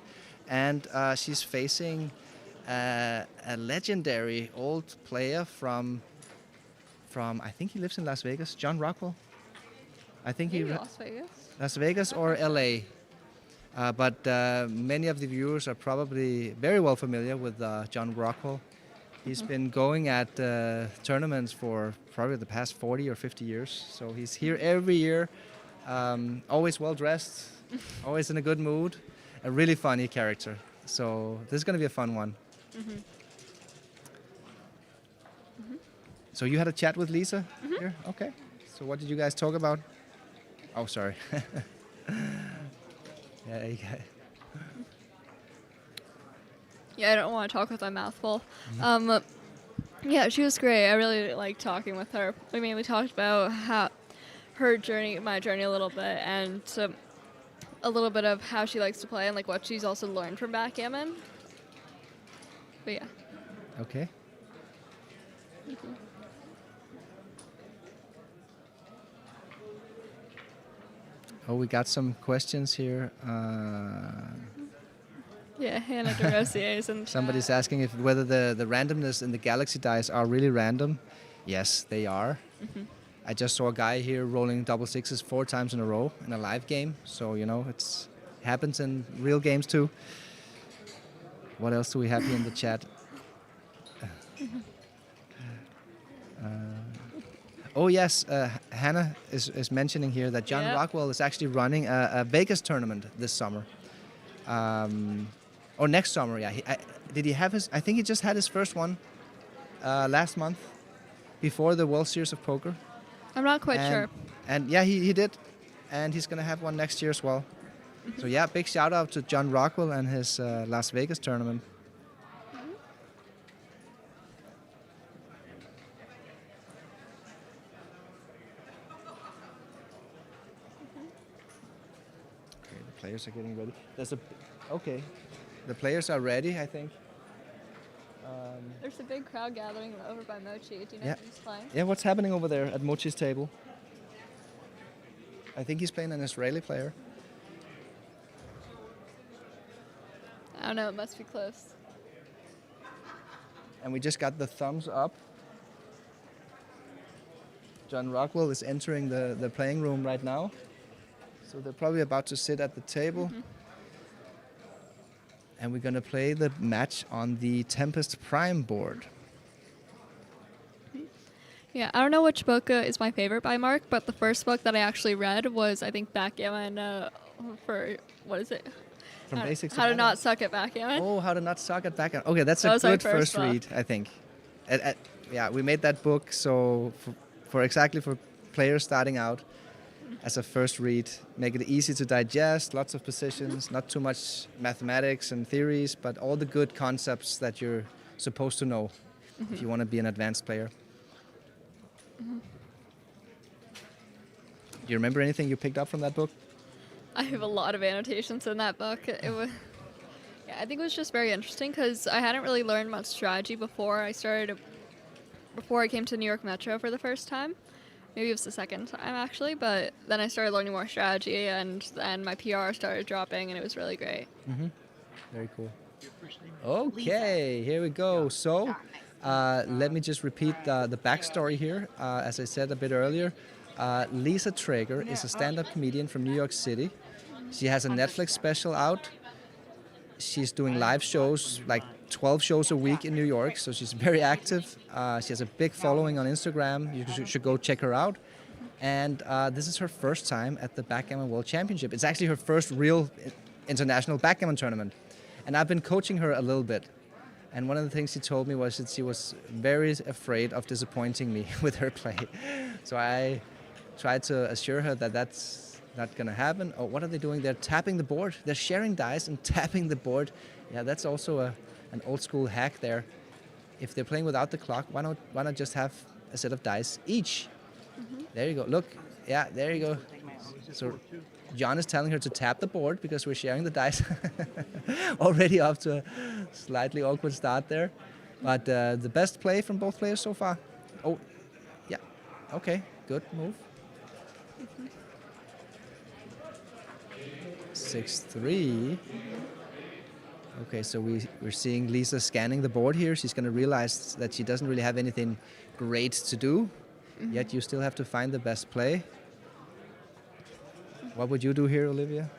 and she's facing a legendary old player from I think he lives in Las Vegas, John Rockwell. I think Maybe Las Vegas. Las Vegas or LA. But many of the viewers are probably very well familiar with John Rockwell. He's been going at tournaments for probably the past 40 or 50 years. So he's here every year, always well dressed, always in a good mood, a really funny character. So this is going to be a fun one. So you had a chat with Lisa here? Okay. So what did you guys talk about? Oh, sorry. Yeah, you got Yeah, I don't want to talk with my mouth full. Yeah, she was great. I really liked talking with her. I mean, we talked about her journey, my journey a little bit, and a little bit of how she likes to play and like what she's also learned from backgammon. But yeah. Okay. Oh, we got some questions here. Yeah, Hannah DeRosier is in the Somebody's chat. asking if whether the randomness in the Galaxy dice are really random. Yes, they are. I just saw a guy here rolling double sixes 4 times in a row in a live game. So, you know, it happens in real games too. What else do we have here in the chat? Oh yes, Hannah is mentioning here that John Rockwell is actually running a Vegas tournament this summer, or next summer. Yeah, did he have his? I think he just had his first one last month, before the World Series of Poker. I'm not quite sure. And yeah, he did, and he's gonna have one next year as well. So yeah, big shout out to John Rockwell and his Las Vegas tournament. Players are getting ready. Okay, the players are ready, I think. There's a big crowd gathering over by Mochi. Do you know who's playing? Yeah, what's happening over there at Mochi's table? I think he's playing an Israeli player. I don't know. It must be close. And we just got the thumbs up. John Rockwell is entering the playing room right now. So they're probably about to sit at the table. And we're going to play the match on the Tempest Prime board. Yeah, I don't know which book is my favorite by Mark, but the first book that I actually read was, I think, Backgammon for, what is it? From Basics How to to Not Suck at Backgammon. Oh, How to Not Suck at Backgammon. Okay, that's That a was my good first first read, I think. Yeah, we made that book so for players starting out as a first read, make it easy to digest, lots of positions, not too much mathematics and theories, but all the good concepts that you're supposed to know if you want to be an advanced player. Do you remember anything you picked up from that book? I have a lot of annotations in that book. It was, yeah, I think it was just very interesting because I hadn't really learned much strategy before I came to New York Metro for the first time. Maybe it was the second time actually, but then I started learning more strategy, and then my PR started dropping, and it was really great. Very cool. Okay, here we go. So, let me just repeat the backstory here. As I said a bit earlier, Lisa Traeger is a stand-up comedian from New York City. She has a Netflix special out. She's doing live shows, like 12 shows a week in New York, so she's very active. She has a big following on Instagram. You should go check her out. And this is her first time at the Backgammon World Championship. It's actually her first real international backgammon tournament. And I've been coaching her a little bit. And one of the things she told me was that she was very afraid of disappointing me with her play. So I tried to assure her that that's not going to happen. Oh, what are they doing? They're tapping the board. They're sharing dice and tapping the board. Yeah, that's also an old school hack there. If they're playing without the clock, why not just have a set of dice each? There you go. Look, yeah, there you go. So John is telling her to tap the board because we're sharing the dice. Already off to a slightly awkward start there. But the best play from both players so far. Oh, yeah. Okay, good move. 6-3. Okay, so we're seeing Lisa scanning the board here. She's going to realize that she doesn't really have anything great to do. Yet you still have to find the best play. What would you do here, Olivia?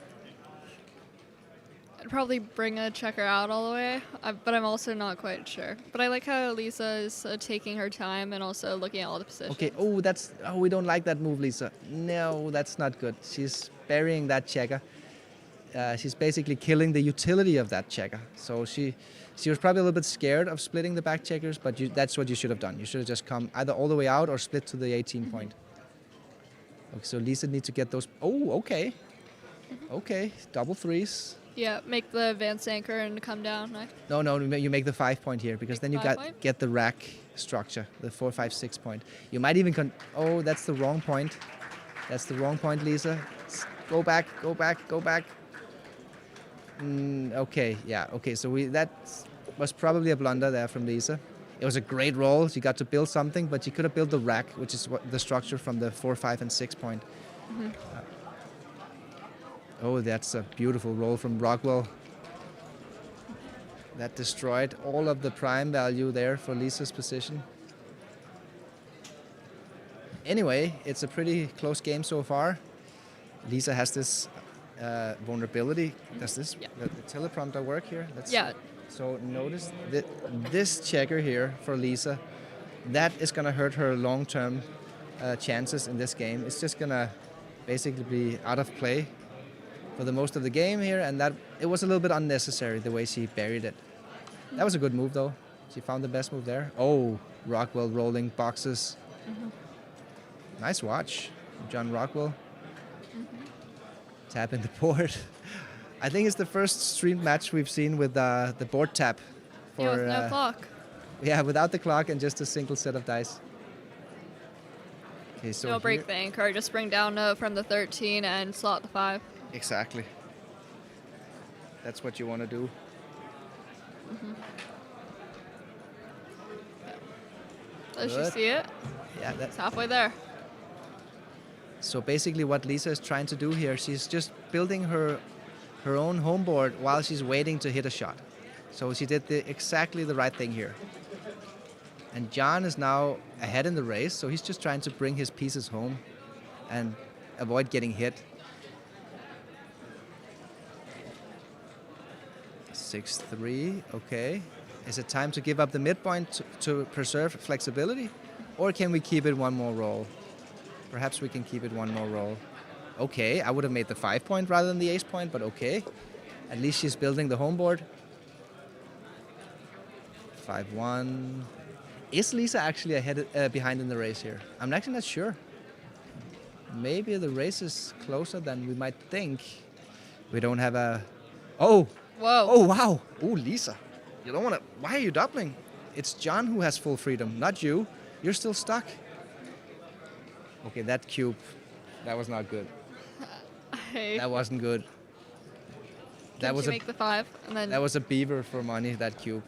I'd probably bring a checker out all the way, but I'm also not quite sure. But I like how Lisa is taking her time and also looking at all the positions. Okay, we don't like that move, Lisa. No, that's not good. She's burying that checker. She's basically killing the utility of that checker. So she was probably a little bit scared of splitting the back checkers, but that's what you should have done. You should have just come either all the way out or split to the 18 point. Okay, so Lisa needs to get those. Oh, okay. Okay, double threes. Yeah, make the advanced anchor and come down. No, you make the 5 point here because then you get the rack structure, the 4, 5, 6 point. You might even oh, that's the wrong point. That's the wrong point, Lisa. Go back. Okay, yeah, okay. So that was probably a blunder there from Lisa. It was a great roll. She got to build something, but she could have built the rack, which is the structure from the 4, 5, and 6 point. Oh, that's a beautiful roll from Rockwell. That destroyed all of the prime value there for Lisa's position. Anyway, it's a pretty close game so far. Lisa has this vulnerability. Does the teleprompter work here? So notice that this checker here for Lisa, that is going to hurt her long-term chances in this game. It's just going to basically be out of play for the most of the game here, and that it was a little bit unnecessary the way she buried it. That was a good move though. She found the best move there. Oh, Rockwell rolling boxes. Nice watch, John Rockwell. Tapping the board. I think it's the first streamed match we've seen with the board tap. Yeah, with no clock. Yeah, without the clock and just a single set of dice. Okay, so no break the anchor, just bring down from the 13 and slot the 5. Exactly. That's what you want to do. Does she see it? Yeah, it's halfway there. So basically what Lisa is trying to do here, she's just building her own home board while she's waiting to hit a shot. So she did exactly the right thing here. And John is now ahead in the race, so he's just trying to bring his pieces home and avoid getting hit. 6-3, okay. Is it time to give up the midpoint to preserve flexibility? Or can we keep it one more roll? Perhaps we can keep it one more roll. Okay, I would have made the 5 point rather than the ace point, but okay. At least she's building the home board. 5-1. Is Lisa actually behind in the race here? I'm actually not sure. Maybe the race is closer than we might think. We don't have a... Oh! Whoa. Oh, wow. Oh, Lisa. You don't want to... Why are you doubling? It's John who has full freedom, not you. You're still stuck. Okay, that cube, that was not good. That wasn't good. That was make the 5 and then... That was a beaver for money, that cube.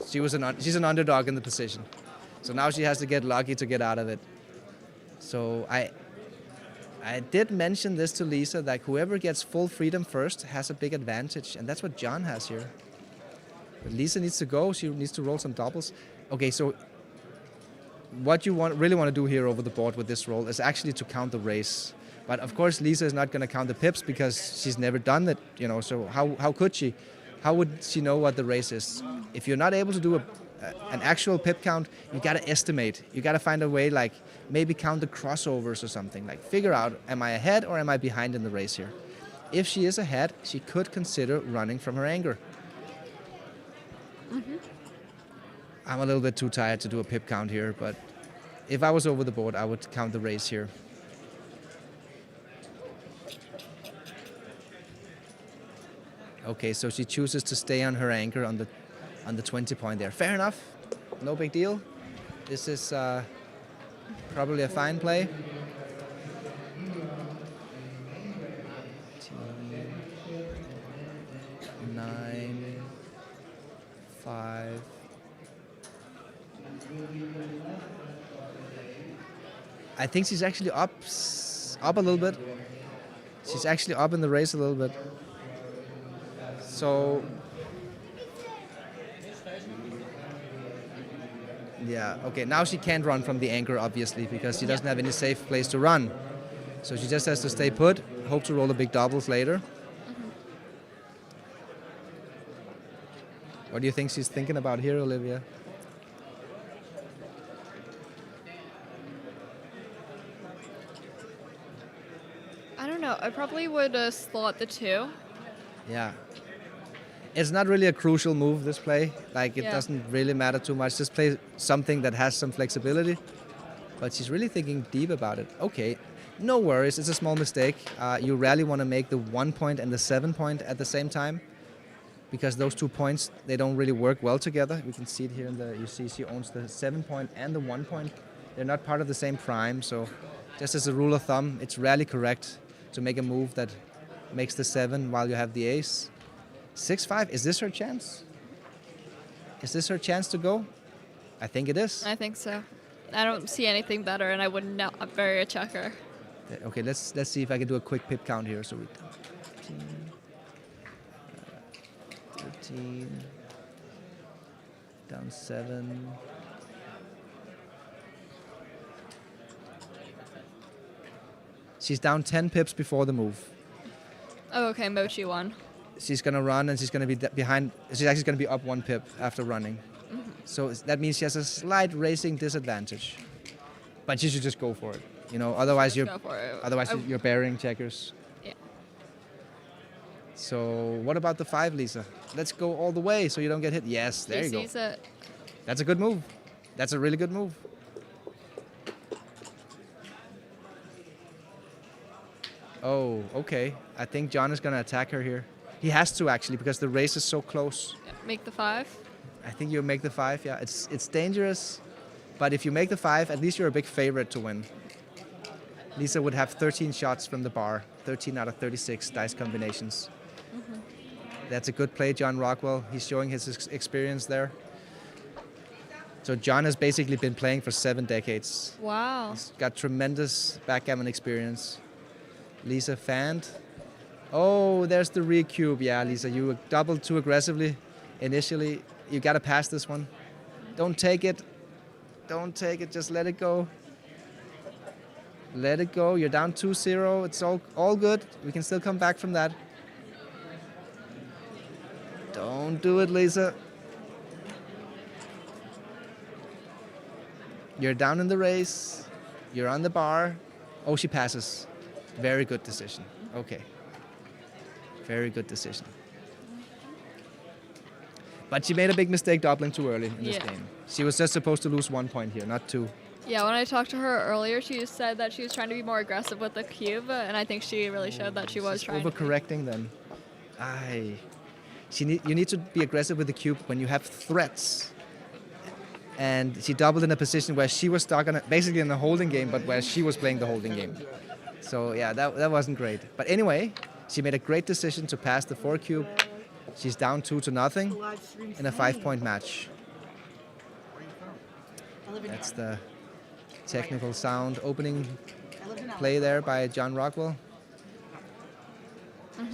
She's an underdog in the position. So now she has to get lucky to get out of it. So I did mention this to Lisa, that whoever gets full freedom first has a big advantage, and that's what John has here. But Lisa needs to go. She needs to roll some doubles. Okay, so what you really want to do here over the board with this roll is actually to count the race. But of course, Lisa is not going to count the pips because she's never done it, you know. So how could she? How would she know what the race is? If you're not able to do an actual pip count, you got to estimate. You got to find a way, like maybe count the crossovers or something. Like figure out, am I ahead or am I behind in the race here? If she is ahead, she could consider running from her anger. I'm a little bit too tired to do a pip count here, but if I was over the board, I would count the race here. Okay, so she chooses to stay on her anchor on the 20 point there. Fair enough, no big deal. This is probably a fine play. 9, 5. I think she's actually up a little bit. She's actually up in the race a little bit. So yeah, okay, now she can't run from the anchor, obviously, because she doesn't have any safe place to run. So she just has to stay put, hope to roll the big doubles later. What do you think she's thinking about here, Olivia? I don't know. I probably would slot the 2. Yeah. It's not really a crucial move, this play. Like, it Yeah. doesn't really matter too much. Just play something that has some flexibility. But she's really thinking deep about it. Okay, no worries. It's a small mistake. You rarely want to make the 1 point and the 7 point at the same time, because those 2 points, they don't really work well together. We can see it here in the, you see she owns the 7 point and the 1 point. They're not part of the same prime, so just as a rule of thumb, it's rarely correct to make a move that makes the 7 while you have the ace. 6-5, is this her chance? Is this her chance to go? I think it is. I think so. I don't see anything better, and I would not bury a checker. Okay, let's see if I can do a quick pip count here. So we 13, down 7. She's down 10 pips before the move. Oh, okay, Mochi won. She's gonna run and she's gonna be behind. She's actually gonna be up 1 pip after running. So that means she has a slight racing disadvantage. But she should just go for it. You know, otherwise Go for it. you're burying checkers. Yeah. So what about the 5, Lisa? Let's go all the way so you don't get hit. Yes, there She you go. sees it. That's a good move. That's a really good move. Oh, okay. I think John is going to attack her here. He has to, actually, because the race is so close. Yeah, make the 5. I think you'll make the 5, yeah. It's dangerous, but if you make the 5, at least you're a big favorite to win. Lisa would have 13 shots from the bar, 13 out of 36 dice combinations. That's a good play, John Rockwell. He's showing his experience there. So John has basically been playing for 7 decades. Wow. He's got tremendous backgammon experience. Lisa fanned. Oh, there's the re-cube. Yeah, Lisa, you doubled too aggressively initially. You got to pass this one. Don't take it. Don't take it. Just let it go. Let it go. You're down 2-0. It's all good. We can still come back from that. Don't do it, Lisa. You're down in the race. You're on the bar. Oh, she passes. Very good decision. Okay. Very good decision. But she made a big mistake doubling too early in this game. She was just supposed to lose 1 point here, not 2. Yeah, when I talked to her earlier, she said that she was trying to be more aggressive with the cube, and I think she really showed that she was trying. Overcorrecting then. You need to be aggressive with the cube when you have threats. And she doubled in a position where she was stuck basically in the holding game, but where she was playing the holding game. So yeah, that wasn't great. But anyway, she made a great decision to pass the 4 cube. She's down 2-0 in a 5-point match. That's the technical sound opening play there by John Rockwell.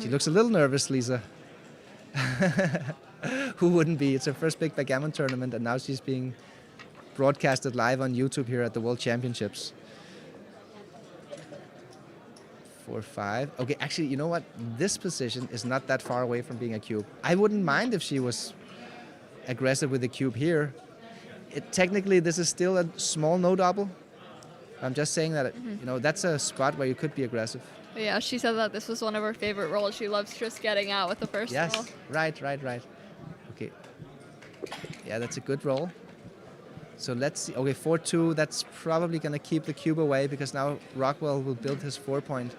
She looks a little nervous, Lisa. Who wouldn't be? It's her first big backgammon tournament, and now she's being broadcasted live on YouTube here at the World Championships. 4-5. Okay, actually, you know what? This position is not that far away from being a cube. I wouldn't mind if she was aggressive with the cube here. Technically, this is still a small no double. I'm just saying that, that's a spot where you could be aggressive. Yeah, she said that this was one of her favorite rolls. She loves just getting out with the first roll. Yes, right. Okay. Yeah, that's a good roll. So let's see. Okay, 4-2. That's probably going to keep the cube away because now Rockwell will build his 4-point.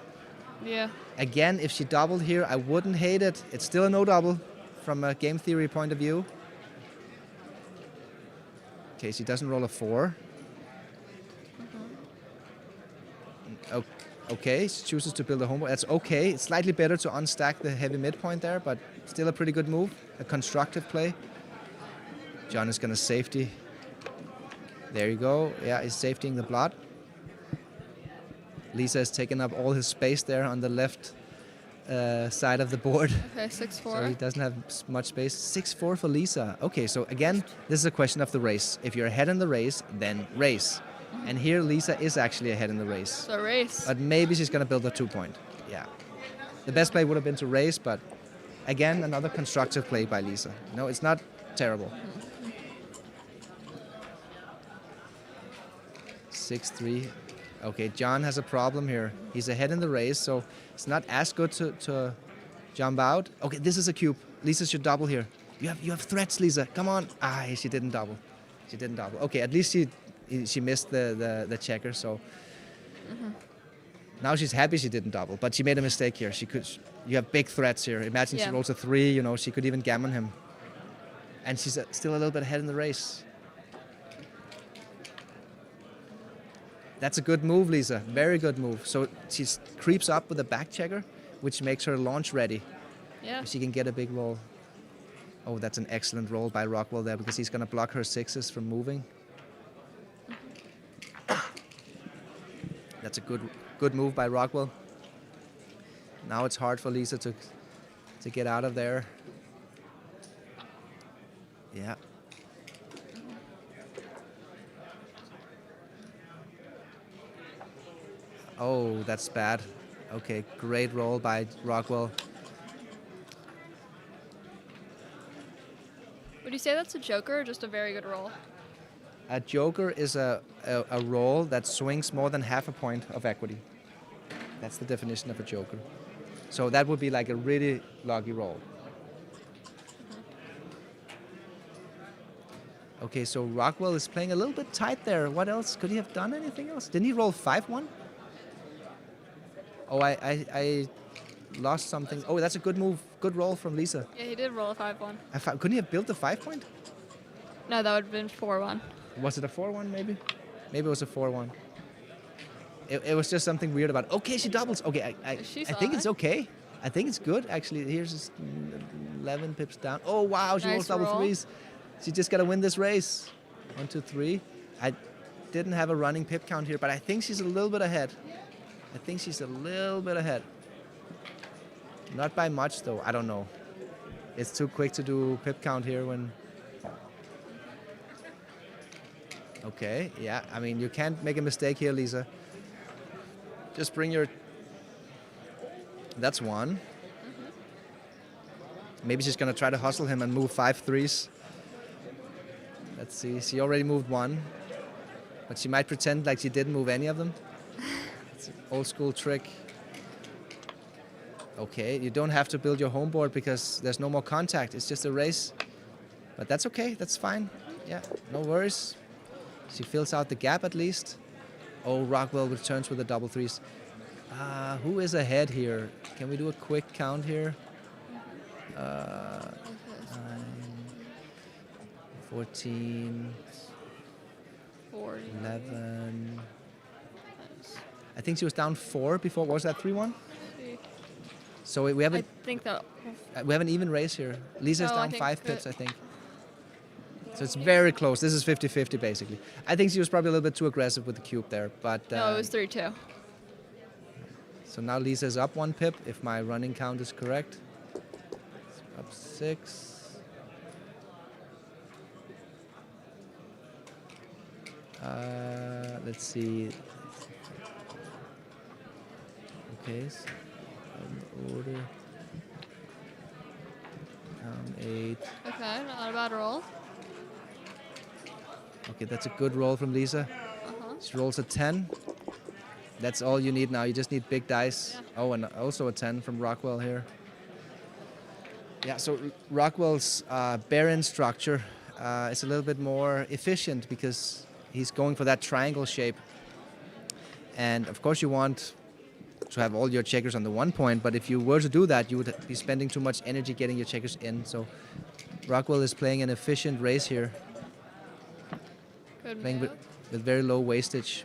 Yeah. Again, if she doubled here, I wouldn't hate it. It's still a no double from a game theory point of view. Okay, she doesn't roll a 4. Okay, she chooses to build a home. That's okay. It's slightly better to unstack the heavy midpoint there, but still a pretty good move. A constructive play. John is going to safety. There you go. Yeah, he's safetying the blot. Lisa has taken up all his space there on the left side of the board. Okay, 6-4. So he doesn't have much space. 6-4 for Lisa. Okay, so again, this is a question of the race. If you're ahead in the race, then race. And here Lisa is actually ahead in the race. So race. But maybe she's going to build a 2-point. Yeah. The best play would have been to race, but again, another constructive play by Lisa. No, it's not terrible. 6-3. Okay, John has a problem here. He's ahead in the race, so it's not as good to jump out. Okay, this is a cube. Lisa should double here. You have threats, Lisa. Come on. She didn't double. She didn't double. Okay, at least she missed the checker, so now she's happy she didn't double, but she made a mistake here. You have big threats here. Imagine she rolls a 3, you know, she could even gammon him. And she's still a little bit ahead in the race. That's a good move, Lisa. Very good move. So she creeps up with a back checker, which makes her launch ready. Yeah. She can get a big roll. Oh, that's an excellent roll by Rockwell there because he's going to block her 6s from moving. That's a good move by Rockwell. Now it's hard for Lisa to get out of there. Yeah. Oh, that's bad. Okay, great roll by Rockwell. Would you say that's a joker or just a very good roll? A joker is a roll that swings more than half a point of equity. That's the definition of a joker. So that would be like a really lucky roll. Okay, so Rockwell is playing a little bit tight there. What else? Could he have done anything else? Didn't he roll 5-1? Oh, I lost something. Oh, that's a good move. Good roll from Lisa. Yeah, he did roll a 5-1. Couldn't he have built the 5-point? No, that would have been 4-1. Was it a 4-1 maybe? Maybe it was a 4-1. It was just something weird about it. Okay, she doubles. Okay, I think it's okay. I think it's good, actually. Here's just 11 pips down. Oh, wow, she rolls double 3s. She just got to win this race. 1, 2, 3. I didn't have a running pip count here, but I think she's a little bit ahead. Not by much, though. I don't know. It's too quick to do pip count here when... Okay, yeah. I mean, you can't make a mistake here, Lisa. Just bring your... That's 1. Maybe she's going to try to hustle him and move 5 3s. Let's see. She already moved 1. But she might pretend like she didn't move any of them. It's an old school trick. Okay, you don't have to build your home board because there's no more contact. It's just a race. But that's okay. That's fine. Yeah, no worries. She fills out the gap at least. Oh, Rockwell returns with the double 3s. Who is ahead here? Can we do a quick count here? 9, 14, 11. I think she was down 4 before. What was that 3-1? So we have I think that... we have an even race here. Lisa's down I 5 pips, I think. So it's very close. This is 50-50 basically. I think she was probably a little bit too aggressive with the cube there, but no, it was 3-2. So now Lisa's up 1 pip if my running count is correct. Up 6. Let's see. Okay, so order. Down 8. Okay, not a bad roll. Okay, that's a good roll from Lisa. She rolls a 10. That's all you need now. You just need big dice. Yeah. Oh, and also a 10 from Rockwell here. Yeah, so Rockwell's Baron structure is a little bit more efficient because he's going for that triangle shape. And of course you want to have all your checkers on the 1 point, but if you were to do that, you would be spending too much energy getting your checkers in. So Rockwell is playing an efficient race here. Good playing move. with very low wastage.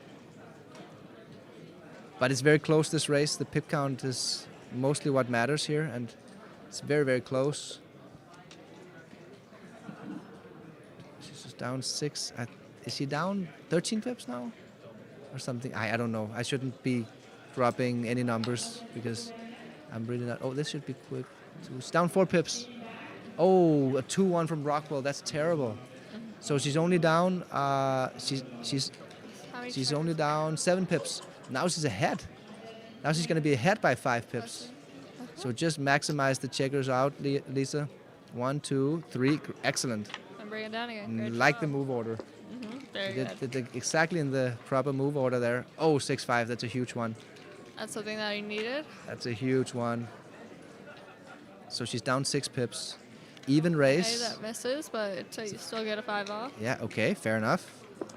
But it's very close, this race. The pip count is mostly what matters here, and it's very, very close. She's just down 6. Is she down 13 pips now? Or something? I don't know. I shouldn't be dropping any numbers because I'm really not. Oh, this should be quick. It's down 4 pips. Oh, a 2-1 from Rockwell. That's terrible. So she's only down. She's only down 7 pips. Now she's ahead. Now she's going to be ahead by 5 pips. So just maximize the checkers out, Lisa. 1, 2, 3. Excellent. And bring it down again. Great Like job. the move order. Very You good. did exactly in the proper move order there. Oh, 6-5. That's a huge one. That's something that you needed. That's a huge one. So she's down 6 pips. Even Okay, race. that misses, but so you still get a 5 off. Yeah, okay, fair enough.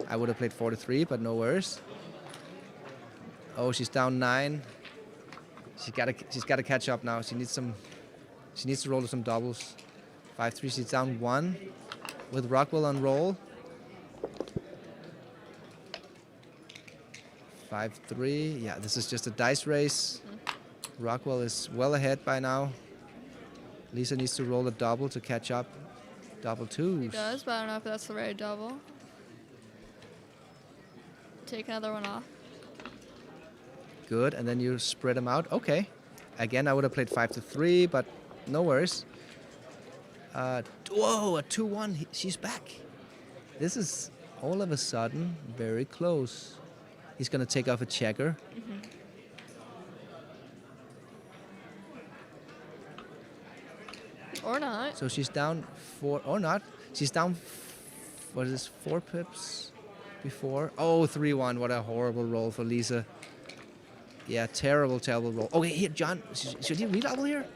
I would have played 4-3, but no worries. Oh, she's down 9. She's gotta catch up now. She needs to roll some doubles. 5-3, she's down 1 with Rockwell on roll. 5-3. Yeah, this is just a dice race. Rockwell is well ahead by now. Lisa needs to roll a double to catch up. Double twos. He does, but I don't know if that's the right double. Take another one off. Good, and then you spread them out. Okay. Again, I would have played 5-3, but no worries. Whoa, a 2-1. She's back. This is all of a sudden very close. He's going to take off a checker. Or not. So she's down 4, or not. She's down, what is this, 4 pips before? Oh, 3-1. What a horrible roll for Lisa. Yeah, terrible, terrible roll. Okay, here, John, should he redouble here?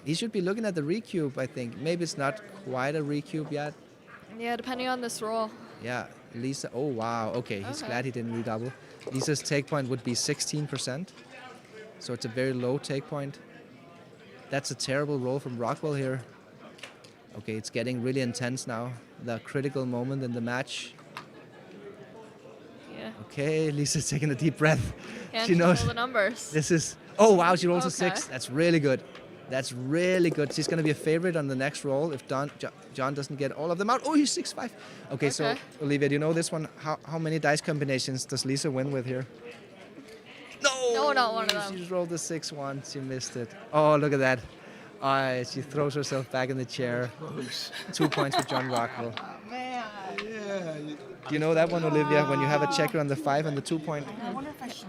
He should be looking at the recube, I think. Maybe it's not quite a recube yet. Yeah, depending on this roll. Yeah, Lisa, oh wow, okay, he's Okay. glad he didn't redouble. Lisa's take point would be 16%. So it's a very low take point. That's a terrible roll from Rockwell here. Okay, it's getting really intense now. The critical moment in the match. Yeah. Okay, Lisa's taking a deep breath. Can't She knows control the numbers. this is. Oh wow, she rolls a Okay. 6. That's really good. That's really good. She's going to be a favorite on the next roll if John doesn't get all of them out. Oh, he's 6-5. Okay, so Okay. Olivia, do you know this one? How many dice combinations does Lisa win with here? No, not one of them. She rolled a 6-1. She missed it. Oh, look at that. She throws herself back in the chair. 2 points for John Rockwell. Do you know that one, Olivia? When you have a checker on the 5 and the 2 point,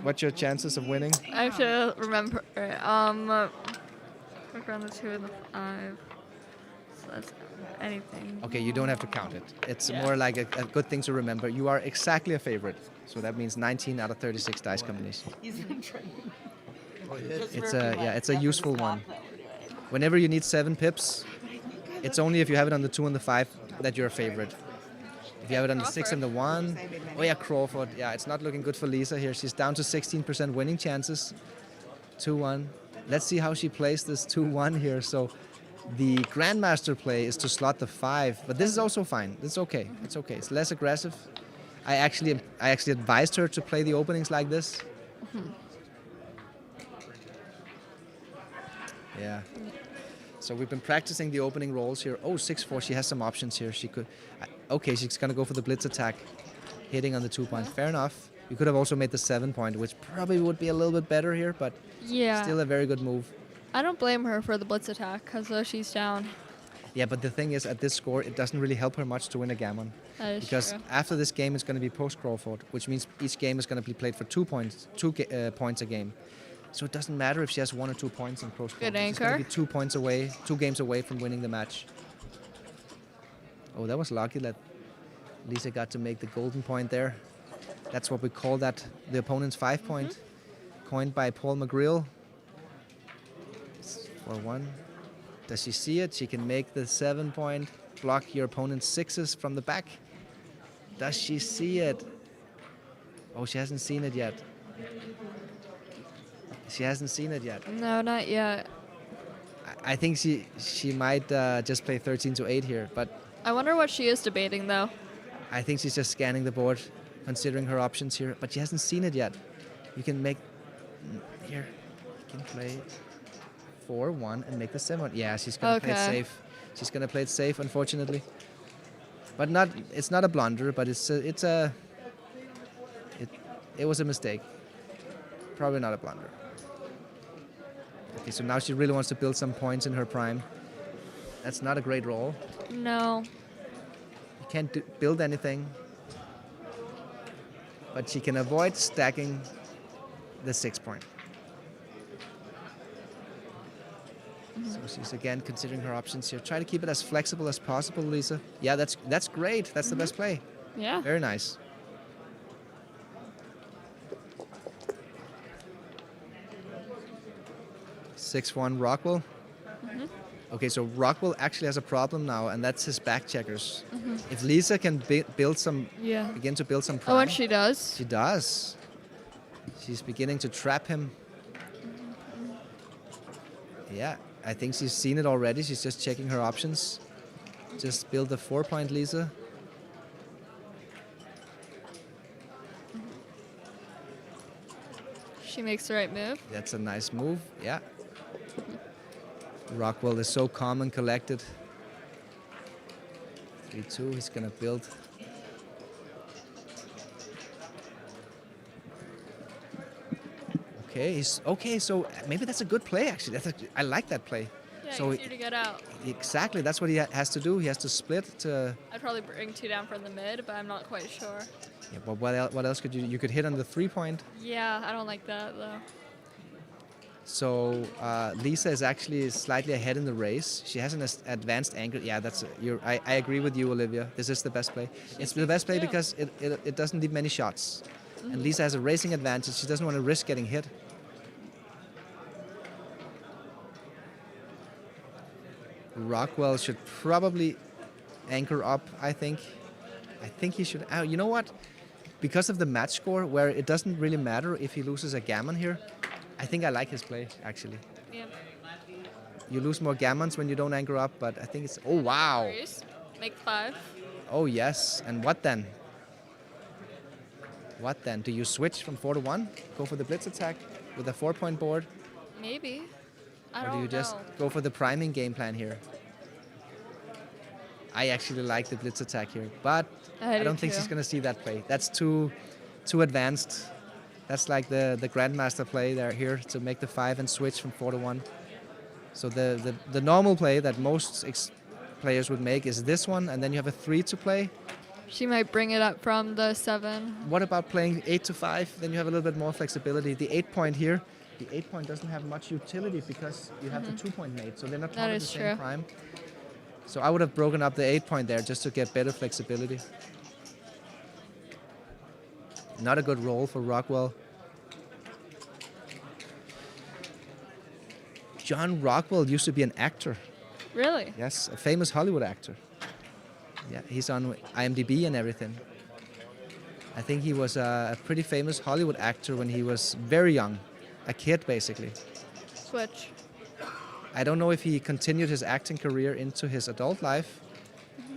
what's your chances of winning? I have to remember. Work around the 2 and the 5. So that's anything. Okay, you don't have to count it. It's Yeah. more like a good thing to remember. You are exactly a favorite. So that means 19 out of 36 dice combinations. It's a useful one. Whenever you need 7 pips, it's only if you have it on the 2 and the 5 that you're a favorite. If you have it on the 6 and the 1, oh yeah, Crawford. Yeah, it's not looking good for Lisa here. She's down to 16% winning chances. 2-1. Let's see how she plays this 2-1 here. So the Grandmaster play is to slot the 5, but this is also fine. It's okay. It's okay. It's less aggressive. I actually advised her to play the openings like this. Yeah. So we've been practicing the opening rolls here. Oh, 6-4. She has some options here. She could. Okay, she's gonna go for the blitz attack, hitting on the 2 point. Fair enough. You could have also made the 7 point, which probably would be a little bit better here, but Yeah. still a very good move. I don't blame her for the blitz attack because she's down. Yeah, but the thing is, at this score, it doesn't really help her much to win a Gammon. That is Because true. after this game, it's going to be post-Crawford, which means each game is going to be played for 2 points, points a game. So it doesn't matter if she has 1 or 2 points in post-Crawford. Good She's going to anchor. be 2 points away, 2 games away from winning the match. Oh, that was lucky that Lisa got to make the golden point there. That's what we call that, the opponent's 5 point, coined by Paul McGreal. 4-1. Does she see it? She can make the 7 point, block your opponent's 6s from the back. Does she see it? Oh, she hasn't seen it yet. She hasn't seen it yet. No, not yet. I think she might just play 13 to 8 here, but I wonder what she is debating though. I think she's just scanning the board, considering her options here, but she hasn't seen it yet. You can make here. You can play 4-1 and make the 7. Yeah, she's gonna play it Okay. safe. She's gonna play it safe, unfortunately. But it's not a blunder, but it was a mistake. Probably not a blunder. Okay, so now she really wants to build some points in her prime. That's not a great roll. No. You can't build anything. But she can avoid stacking the 6 point. So she's again considering her options here. Try to keep it as flexible as possible, Lisa. Yeah, that's great. That's the best play. Yeah. Very nice. Six-one Rockwell. Okay, so Rockwell actually has a problem now, and that's his back checkers. If Lisa can build some, begin to build some prime. Oh, and she does. She does. She's beginning to trap him. Yeah, I think she's seen it already. She's just checking her options. Just build the 4 point, Lisa. She makes the right move. That's a nice move, yeah. Rockwell is so calm and collected. 3-2, he's gonna build. Okay, so maybe that's a good play actually. I like that play. Yeah, so easier to get out. Exactly, that's what he has to do. He has to split to. I'd probably bring 2 down from the mid, but I'm not quite sure. Yeah, but what else could you could hit on the 3 point? Yeah, I don't like that though. So Lisa is actually slightly ahead in the race. She has an advanced anchor. Yeah, I agree with you, Olivia. This is the best play. It's the best play because it doesn't need many shots. And Lisa has a racing advantage. She doesn't want to risk getting hit. Rockwell should probably anchor up, I think. I think he should. You know what? Because of the match score, where it doesn't really matter if he loses a gammon here, I think I like his play, actually. Yeah. You lose more gammons when you don't anchor up, but I think it's... Oh, wow. Raise, make 5. Oh, yes. And what then? What then? Do you switch from 4 to 1? Go for the blitz attack with a 4 point board? Maybe. I Or don't do you know. just go for the priming game plan here? I actually like the blitz attack here, but I do don't think too. she's going to see that play. That's too advanced. That's like the grandmaster play there here to make the 5 and switch from 4 to 1. So the normal play that most players would make is this one, and then you have a 3 to play. She might bring it up from the 7. What about playing 8 to 5? Then you have a little bit more flexibility. The 8 point here, the 8 point doesn't have much utility because you have the 2 point mate, so they're not part of the is same true. prime. So I would have broken up the 8 point there just to get better flexibility. Not a good roll for Rockwell. John Rockwell used to be an actor. Really? Yes, a famous Hollywood actor. Yeah, he's on IMDb and everything. I think he was a pretty famous Hollywood actor when he was very young, a kid basically. Switch. I don't know if he continued his acting career into his adult life.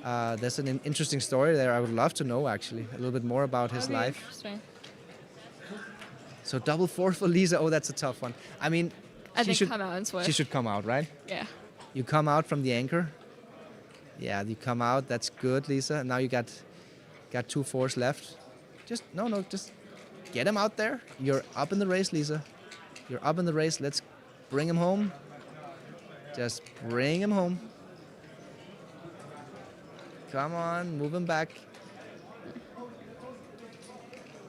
There's an interesting story there. I would love to know actually a little bit more about his That'd be life. Interesting. So double 4 for Lisa. Oh, that's a tough one. I mean, I she think should come out and switch. She should come out, right? Yeah. You come out from the anchor. Yeah, you come out. That's good, Lisa. Now you got 2 4s left. Just get him out there. You're up in the race, Lisa. You're up in the race. Let's bring him home. Just bring him home. Come on, move him back.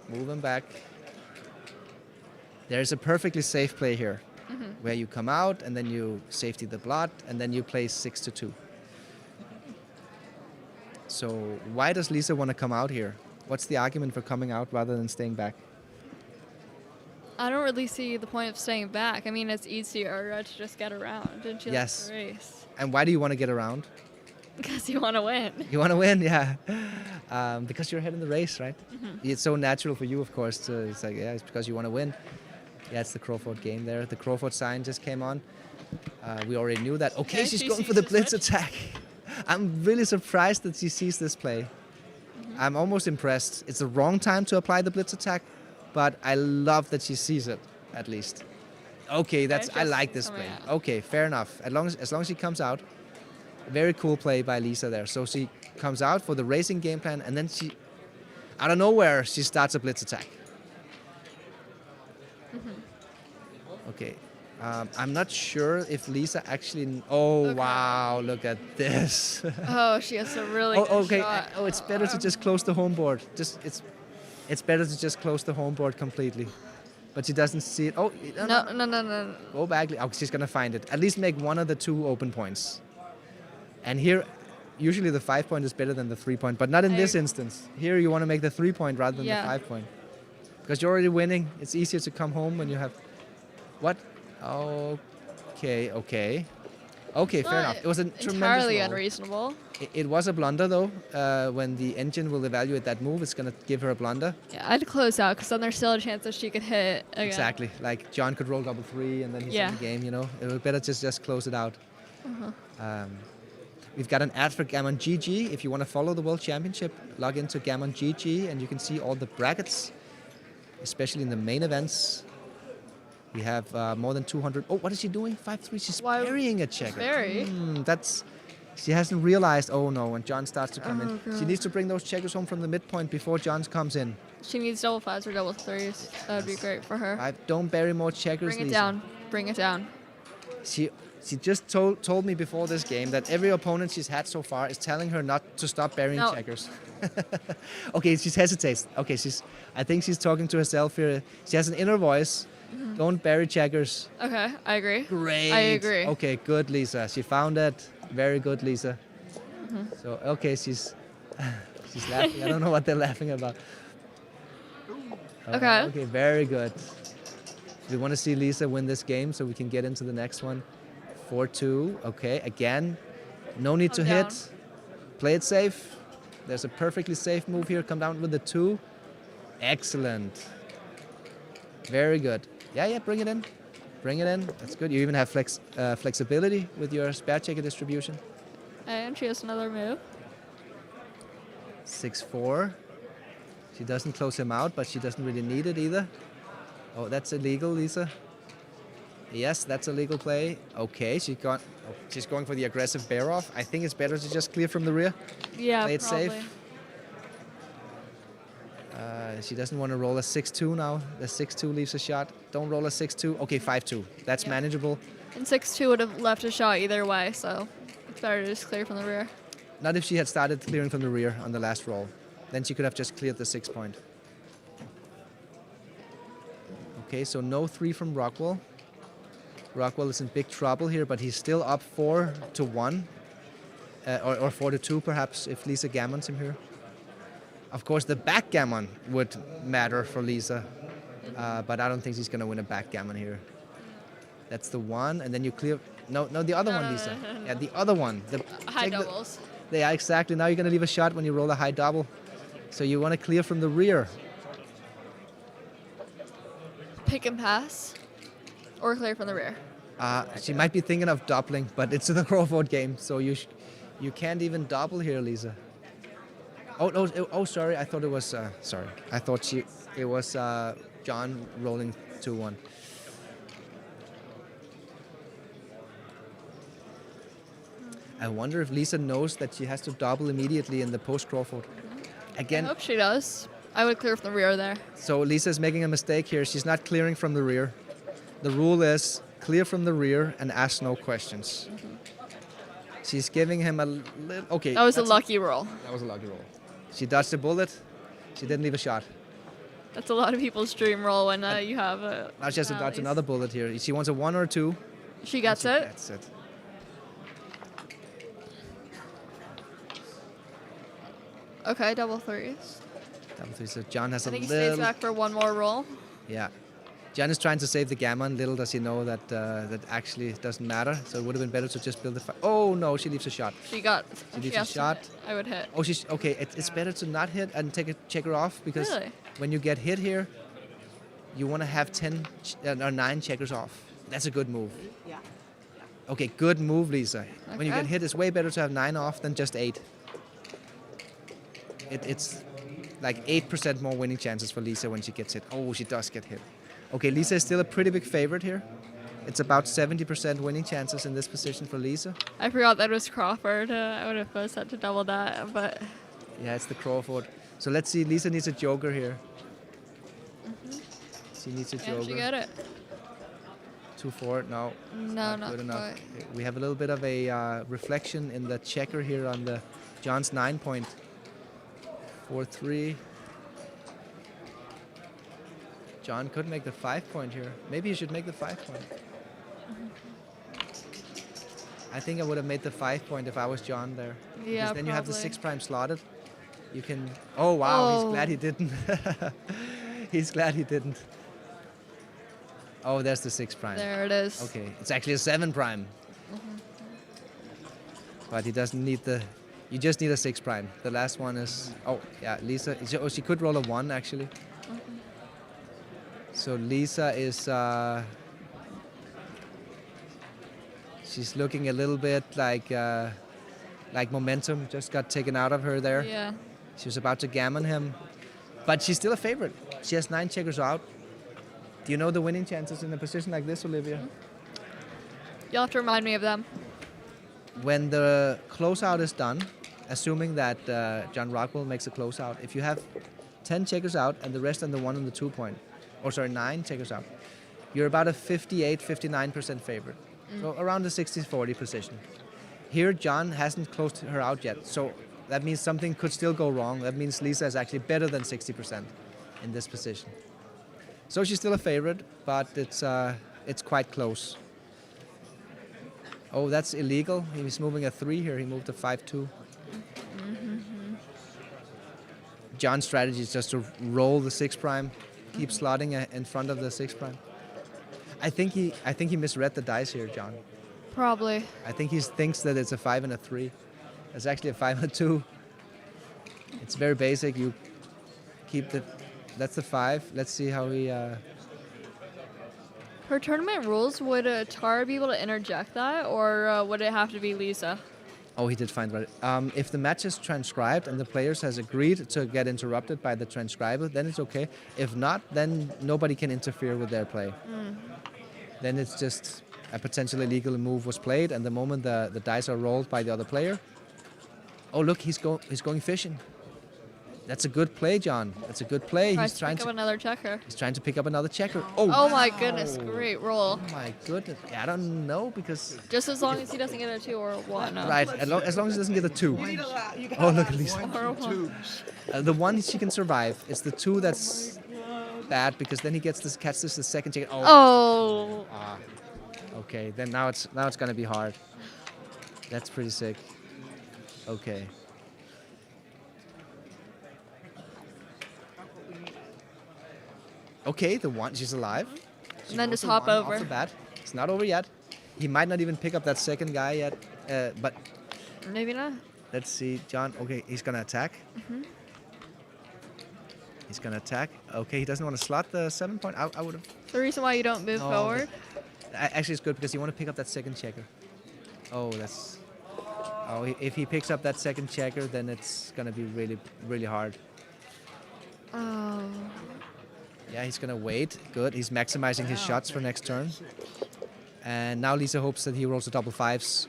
Move him back. There's a perfectly safe play here, where you come out and then you safety the blot and then you play 6 to 2. So why does Lisa want to come out here? What's the argument for coming out rather than staying back? I don't really see the point of staying back. I mean, it's easier to just get around and she likes Yes. the race. And why do you want to get around? Because you want to win. You want to win, yeah. Because you're ahead in the race, right? It's so natural for you, of course. It's like, yeah, it's because you want to win. Yeah, it's the Crawford game there. The Crawford sign just came on. We already knew that. Okay, she's she going sees for the the blitz switch. attack. I'm really surprised that she sees this play. I'm almost impressed. It's the wrong time to apply the blitz attack, but I love that she sees it, at least. Okay, I just like this coming play. out. Okay, fair enough. As long as she comes out. Very cool play by Lisa there. So she comes out for the racing game plan, and then she, out of nowhere, she starts a blitz attack. Okay, I'm not sure if Lisa actually. Oh Okay. wow! Look at this. Oh, she has a really Oh, good okay. shot. Oh, it's better to just close the home board. It's better to just close the home board completely. But she doesn't see it. Oh, No. Go back. Oh, she's gonna find it. At least make one of the 2 open points. And here, usually the 5 point is better than the 3 point, but not in this instance. Here you want to make the 3 point rather than the 5 point. Because you're already winning. It's easier to come home when you have. What? Okay. Fair enough. It was a tremendous entirely roll. unreasonable. It was a blunder though. When the engine will evaluate that move, it's gonna give her a blunder. Yeah, I'd close out because then there's still a chance that she could hit again. Exactly. Like John could roll double 3 and then he's in the game. You know, it would better just close it out. We've got an ad for Gammon GG. If you want to follow the World Championship, log into Gammon GG and you can see all the brackets, especially in the main events. We have more than 200. Oh, what is she doing? 5-3. She's burying a checker. Very. She hasn't realized. Oh no! When John starts to come in, she needs to bring those checkers home from the midpoint before John comes in. She needs double 5s or double 3s. That would be great for her. Don't bury more checkers. Bring it Lisa. down. Bring it down. She just told me before this game that every opponent she's had so far is telling her not to stop burying checkers. Okay, she hesitates. Okay, I think she's talking to herself here. She has an inner voice. Don't bury checkers. Okay, I agree. Great. I agree. Okay, good, Lisa. She found it. Very good, Lisa. So, okay, she's laughing. I don't know what they're laughing about. Okay. Okay, very good. We want to see Lisa win this game so we can get into the next one. 4-2. Okay, again, no need to down. hit. Play it safe. There's a perfectly safe move here. Come down with the 2. Excellent. Very good. Yeah, bring it in. Bring it in. That's good. You even have flexibility with your spare checker distribution. And she has another move. 6-4. She doesn't close him out, but she doesn't really need it either. Oh, that's illegal, Lisa. Yes, that's a legal play. Okay, she's going for the aggressive bear off. I think it's better to just clear from the rear. Yeah, Play it probably. safe. She doesn't want to roll a 6-2 now. The 6-2 leaves a shot. Don't roll a 6-2. Okay, 5-2. That's manageable. And 6-2 would have left a shot either way, so it's better to just clear from the rear. Not if she had started clearing from the rear on the last roll. Then she could have just cleared the 6 point. Okay, so no 3 from Rockwell. Rockwell is in big trouble here, but he's still up 4-1. Or 4-2 perhaps if Lisa gammons him here. Of course, the backgammon would matter for Lisa, but I don't think she's going to win a backgammon here. That's the 1, and then you clear. No, the other one, Lisa. No. Yeah, the other one. High doubles. Yeah, exactly. Now you're going to leave a shot when you roll a high double. So you want to clear from the rear. Pick and pass, or clear from the rear. She might be thinking of doubling, but it's the Crawford game, so you can't even double here, Lisa. Oh, sorry. I thought it was. Sorry. I thought it was John rolling 2-1. I wonder if Lisa knows that she has to double immediately in the post Crawford. Again. I hope she does. I would clear from the rear there. So Lisa's making a mistake here. She's not clearing from the rear. The rule is clear from the rear and ask no questions. She's giving him a little. Okay. That was a lucky roll. That was a lucky roll. She dodged a bullet. She didn't leave a shot. That's a lot of people's dream roll when you have a. Now she has to dodge another bullet here. She wants a 1 or a 2. She gets it. That's it. Okay, double 3s. Double 3. So John has I a think he little. stays back for one more roll. Yeah. John is trying to save the gammon. Little does he know that that actually doesn't matter. So it would have been better to just build the. Oh no, she leaves a shot. She leaves a has to shot. hit. I would hit. Oh, she's okay. It's better to not hit and take a checker off because Really? when you get hit here, you want to have 10 or 9 checkers off. That's a good move. Yeah. Okay, good move, Lisa. When you Okay. get hit, it's way better to have 9 off than just 8. It's like 8% more winning chances for Lisa when she gets hit. Oh, she does get hit. Okay, Lisa is still a pretty big favorite here. It's about 70% winning chances in this position for Lisa. I forgot that was Crawford. I would have first had to double that, but. Yeah, it's the Crawford. So let's see. Lisa needs a joker here. She needs a Can joker. she get it? 2-4. No, No, not good enough. quite. Okay, we have a little bit of a reflection in the checker here on the John's 9 point. 4-3. John could make the 5 point here. Maybe he should make the 5 point. I think I would have made the 5 point if I was John there. Yeah, Because then you have the probably. 6 prime slotted. You can. Oh wow! He's Oh. glad he didn't. He's glad he didn't. Oh, there's the 6 prime. There it is. Okay, it's actually a 7 prime. But he doesn't need the. You just need a 6 prime. The last one is. Oh yeah, Lisa. Oh, she could roll a 1 actually. So Lisa is. She's looking a little bit like momentum just got taken out of her there. Yeah. She was about to gammon him, but she's still a favorite. She has 9 checkers out. Do you know the winning chances in a position like this, Olivia? You'll have to remind me of them. When the closeout is done, assuming that John Rockwell makes a closeout, if you have 10 checkers out and the rest on the 1 and the 2 point, 9 checkers out, you're about a 58-59% favorite. So around the 60-40 position. Here, John hasn't closed her out yet, so that means something could still go wrong. That means Lisa is actually better than 60% in this position. So she's still a favorite, but it's quite close. Oh, that's illegal. He's moving a 3 here. He moved a 5-2. John's strategy is just to roll the 6 prime, keep slotting in front of the 6 prime. I think he misread the dice here, John. Probably. I think he thinks that it's a 5 and a 3. It's actually a 5 and a 2. It's very basic. You keep the. That's the 5. Let's see how he. Per tournament rules, would Tara be able to interject that, or would it have to be Lisa? Oh, he did find right. If the match is transcribed and the players has agreed to get interrupted by the transcriber, then it's okay. If not, then nobody can interfere with their play. Then it's just a potentially illegal move was played, and the moment the dice are rolled by the other player. Oh, look, he's going fishing. That's a good play, John. That's a good play. Tries to pick up another checker. He's trying to pick up another checker. Oh wow. my goodness, great roll. Oh my goodness. I don't know because. Just as long as he doesn't get a 2 or a 1. Right, as long as he doesn't get a 2. Oh, look at Lisa. Or a 1. The 1 she can survive. It's the 2 that's bad because then he gets this catch this the second checker. Oh. Ah. Okay, then now it's gonna be hard. That's pretty sick. Okay. Okay, the 1, she's alive. She And then rolls just a hop 1 over. Off the bat. It's not over yet. He might not even pick up that second guy yet. But Maybe not. let's see, John. Okay, he's gonna attack. He's gonna attack. Okay, he doesn't want to slot the 7 point. I would have. The reason why you don't move No, forward. Actually, it's good because you want to pick up that second checker. Oh, that's. Oh, if he picks up that second checker, then it's gonna be really, really hard. Oh. Yeah, he's gonna wait. Good. He's maximizing his shots for next turn. And now Lisa hopes that he rolls the double 5s.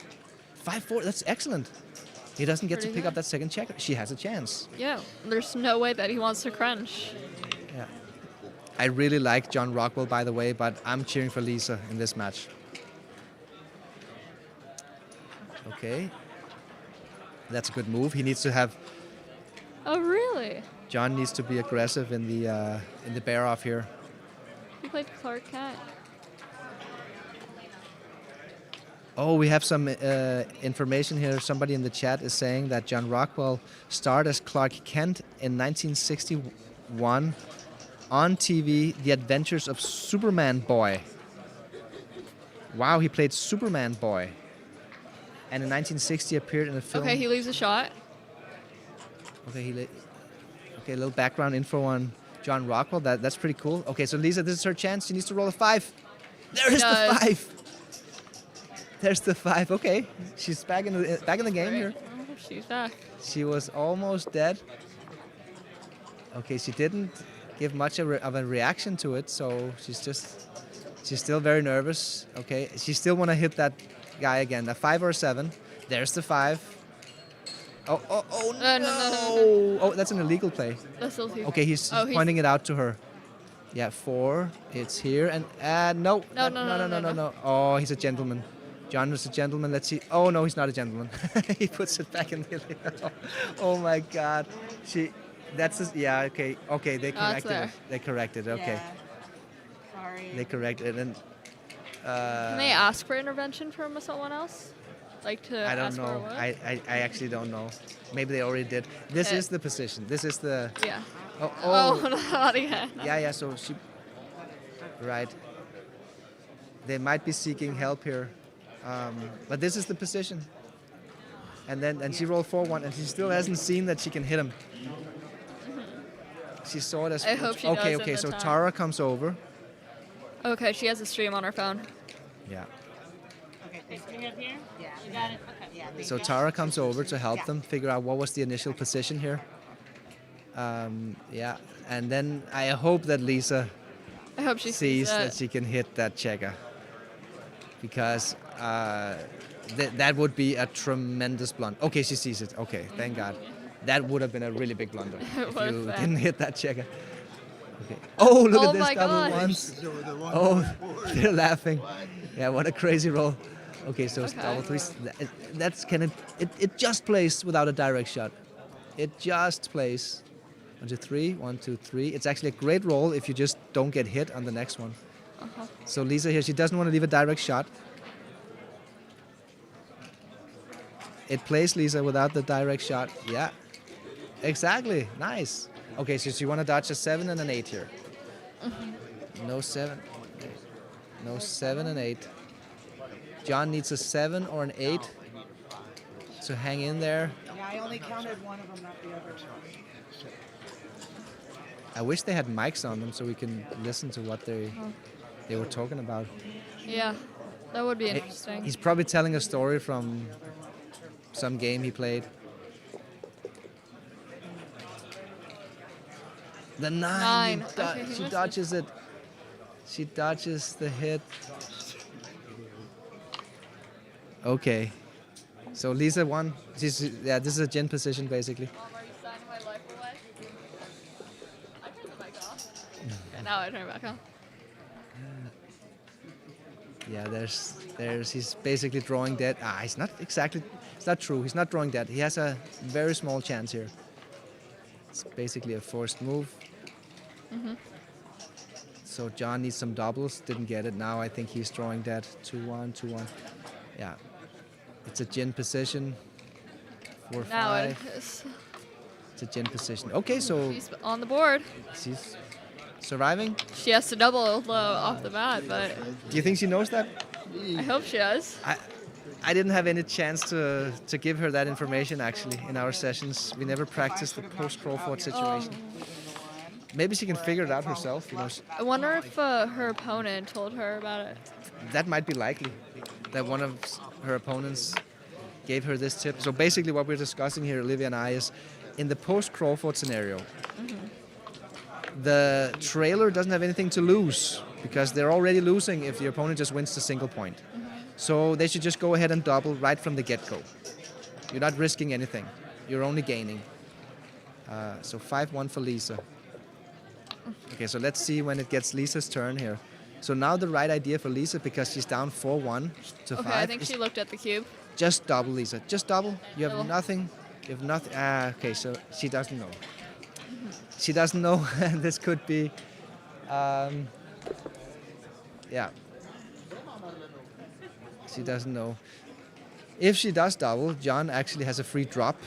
5-4. That's excellent. He doesn't get to Pretty pick up good. that second checker. She has a chance. Yeah. There's no way that he wants to crunch. Yeah. I really like John Rockwell, by the way, but I'm cheering for Lisa in this match. Okay. That's a good move. He needs to have. Oh, really? John needs to be aggressive in the bear off here. He played Clark Kent. Oh, we have some information here. Somebody in the chat is saying that John Rockwell starred as Clark Kent in 1961 on TV, The Adventures of Superman Boy. Wow, he played Superman Boy. And in 1960 appeared in a film. Okay, he leaves a shot. Okay, okay, a little background info on John Rockwell. That's pretty cool. Okay, so Lisa, this is her chance. She needs to roll a 5. There is the 5. There's the 5. Okay, she's back in the game here. Oh, she's back. She was almost dead. Okay, she didn't give much of a reaction to it, so she's still very nervous. Okay, she still want to hit that guy again. A 5 or a 7. There's the 5. Oh no! No. Oh, that's an illegal play. That's still too. Okay, he's Oh, pointing it out to her. Yeah, 4. It's here and no. No. Oh, he's a gentleman. John is a gentleman. Let's see. Oh no, he's not a gentleman. He puts it back in the. Oh my God. Yeah. Okay. Okay. They it's corrected there. it. They corrected it. Okay. Sorry. They corrected it and. Can they ask for intervention from someone else? Like to I don't ask for know. what? I actually don't know. Maybe they already did. This is the position. This is the. Yeah. Oh. Oh, not again. Yeah. So she. Right. They might be seeking help here, but this is the position. And she rolled 4-1, and she still hasn't seen that she can hit him. She saw it as. I hope she Okay. does Okay. in the So time. Tara comes over. Okay, she has a stream on her phone. Yeah. Okay, this thing up here? Yeah. You got it? Okay. Yeah. So Tara comes over to help them figure out what was the initial position here. Yeah, and then I hope that Lisa I hope she sees sees that it. she can hit that checker, because that would be a tremendous blunder. Okay, she sees it. Okay, thank God. That would have been a really big blunder if would've you been. didn't hit that checker. Okay. Oh, look Oh at this my double God. ones. Oh, they're laughing. Yeah, what a crazy roll. Okay, so it's Okay. double threes. That's kind of it just plays without a direct shot. It just plays. 1, 2, 3. 1, 2, 3. It's actually a great roll if you just don't get hit on the next one. So Lisa here, she doesn't want to leave a direct shot. It plays Lisa without the direct shot. Yeah, exactly. Nice. Okay, so you want to dodge a 7 and an 8 here. No 7. No 7 and 8. John needs a 7 or an 8 to hang in there. Yeah, I only counted one of them, not the other. I wish they had mics on them so we can listen to what they were talking about. Yeah, that would be interesting. He's probably telling a story from some game he played. The 9. 9. Okay, he She missed dodges it. She dodges the hit. Okay. So Lisa won. This is a gin position basically. Mom, are you signing my life away? I turned the mic off. Okay, now I turn it back on. Yeah, he's basically drawing dead. It's not true. He's not drawing dead. He has a very small chance here. It's basically a forced move. So John needs some doubles, didn't get it. Now I think he's drawing dead. 2-1, 2-1. Yeah. It's a gin position. 4-5. Now it is. It's a gin position. Okay, so She's on the board. she's surviving. She has to double off the bat, but Do you think she knows that? I hope she does. I didn't have any chance to give her that information actually in our sessions. We never practiced the post-Crawford situation. Maybe she can figure it out herself. I wonder if her opponent told her about it. That might be likely. That one of her opponents gave her this tip. So basically what we're discussing here, Olivia and I, is in the post-Crawford scenario, the trailer doesn't have anything to lose because they're already losing if the opponent just wins the single point. So they should just go ahead and double right from the get-go. You're not risking anything. You're only gaining. So 5-1 for Lisa. Okay, so let's see when it gets Lisa's turn here. So now the right idea for Lisa, because she's down 4-1 to 5. Okay, I think she looked at the cube. Just double, Lisa. Just double. You have Double. nothing. You have nothing. Okay, so she doesn't know. She doesn't know. This could be. Yeah. She doesn't know. If she does double, John actually has a free drop.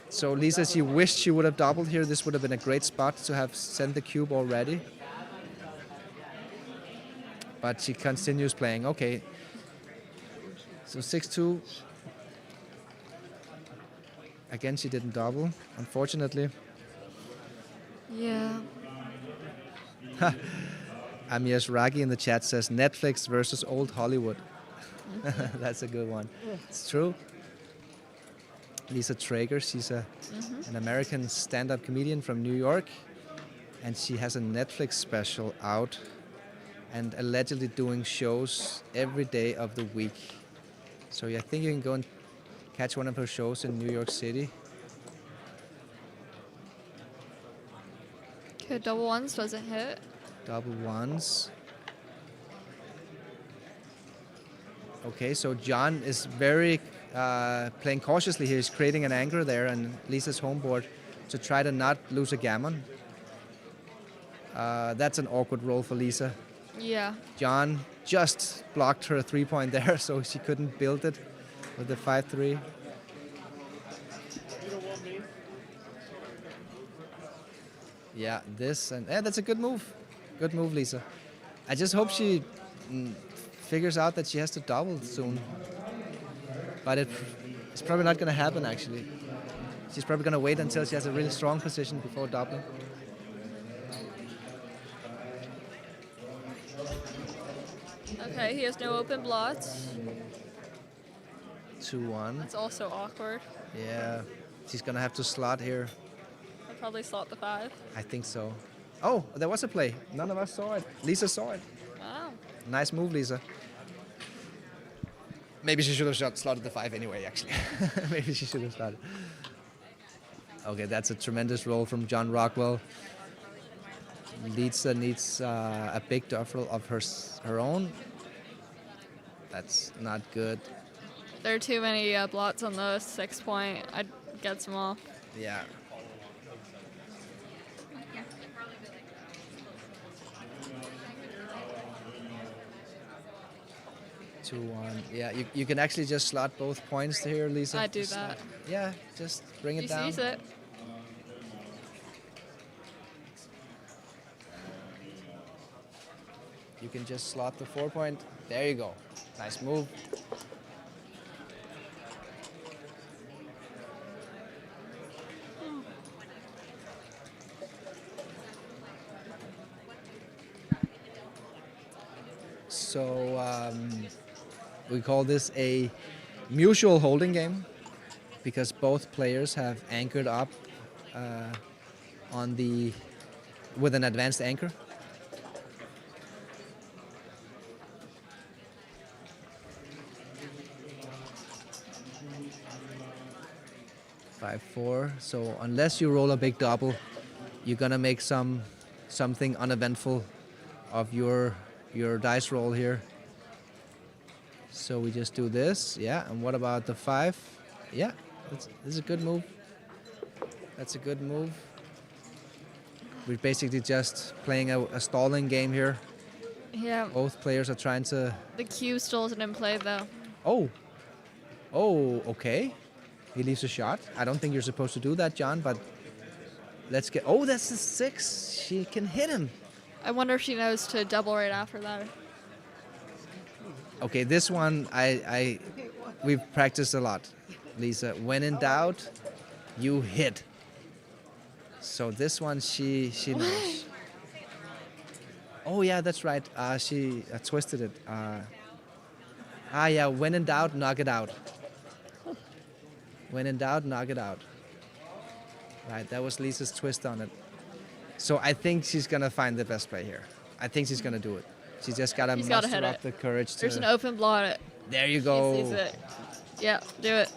So Lisa, she wished she would have doubled here. This would have been a great spot to have sent the cube already. But she continues playing. Okay. So 6-2. Again, she didn't double, unfortunately. Yeah. Amias Ragi in the chat says Netflix versus old Hollywood. That's a good one. It's true. Lisa Traeger, she's an American stand-up comedian from New York, and she has a Netflix special out and allegedly doing shows every day of the week. So I think you can go and catch one of her shows in New York City. Okay, double ones doesn't hit. Double ones. Okay, so John is very playing cautiously here. He's creating an anchor there on Lisa's home board to try to not lose a gammon. That's an awkward roll for Lisa. Yeah. John just blocked her 3-point there, so she couldn't build it with the 5-3. Yeah, this and that's a good move. Good move, Lisa. I just hope she figures out that she has to double soon. But it's probably not going to happen, actually. She's probably going to wait until she has a really strong position before doubling. Okay, he has no open blots. 2-1. That's also awkward. Yeah, she's going to have to slot here. I'll probably slot the 5. I think so. Oh, there was a play. None of us saw it. Lisa saw it. Wow. Nice move, Lisa. Maybe she should have slotted the 5 anyway, actually. Maybe she should have slotted. Okay, that's a tremendous roll from John Rockwell. Lisa needs a big duffel of her own. That's not good. There are too many blots on the 6-point. I'd get some off. Yeah. Two, 1. Yeah, you can actually just slot both points here, Lisa. I do Just that. Yeah, just bring it He down. sees it. You can just slot the 4-point. There you go. Nice move. So we call this a mutual holding game because both players have anchored up with an advanced anchor. Five, 4. So unless you roll a big double, you're gonna make something uneventful of your dice roll here. So we just do this, yeah. And what about the 5? Yeah, this is a good move. That's a good move. We're basically just playing a stalling game here. Yeah. Both players are trying to. The cue still isn't in play though. Oh, okay. He leaves a shot. I don't think you're supposed to do that, John, but let's get. Oh, that's the 6. She can hit him. I wonder if she knows to double right after that. Okay, this one we've practiced a lot, Lisa. When in doubt, you hit. So this one she knows. Oh yeah, that's right. She twisted it. Yeah. When in doubt, knock it out. When in doubt, knock it out. Right, that was Lisa's twist on it. So I think she's gonna find the best play here. I think she's gonna do it. She's just gotta muster up the courage to. There's an open blot. There you go. She sees it. Yeah, do it.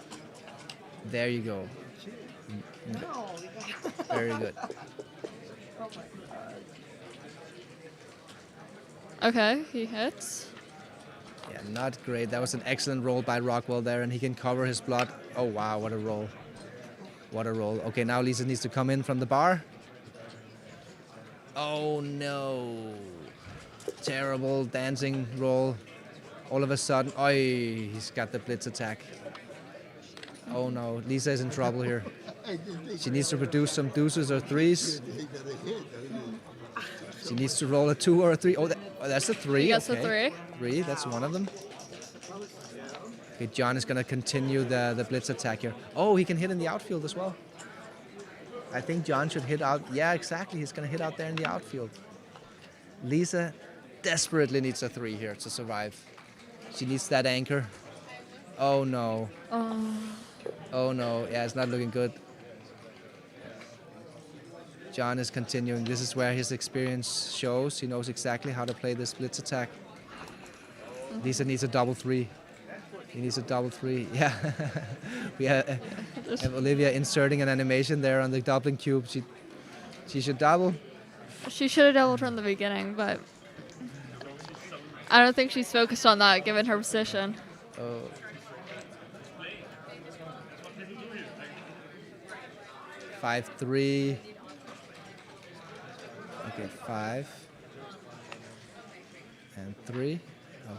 There you go. Very good. Okay, he hits. Yeah, not great. That was an excellent roll by Rockwell there, and he can cover his blood. Oh wow, what a roll. What a roll. Okay, now Lisa needs to come in from the bar. Oh no. Terrible dancing roll. All of a sudden, he's got the blitz attack. Oh no, Lisa is in trouble here. She needs to produce some deuces or 3s. She needs to roll a 2 or a 3. That's a 3. He gets okay. a 3. 3, that's one of them. Okay, John is going to continue the blitz attack here. Oh, he can hit in the outfield as well. I think John should hit out. Yeah, exactly. He's going to hit out there in the outfield. Lisa desperately needs a 3 here to survive. She needs that anchor. Oh, no. Oh, no. Yeah, it's not looking good. John is continuing. This is where his experience shows. He knows exactly how to play this blitz attack. Lisa needs a double 3. He needs a double 3. Yeah. We have Olivia inserting an animation there on the doubling cube. She should double. She should have doubled from the beginning, but I don't think she's focused on that given her position. Oh. Five, 3. Okay, 5. And 3.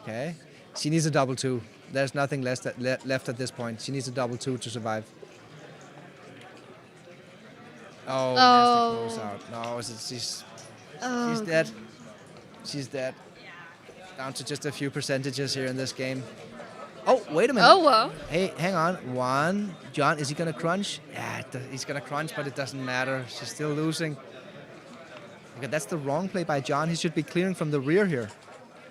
Okay. She needs a double 2. There's nothing left at this point. She needs a double 2 to survive. Oh, has to close out. No, she's dead. She's dead. Down to just a few percentages here in this game. Oh, wait a minute. Oh, whoa. Hey, hang on. 1. John, is he going to crunch? Yeah, he's going to crunch, but it doesn't matter. She's still losing. Okay, that's the wrong play by John. He should be clearing from the rear here.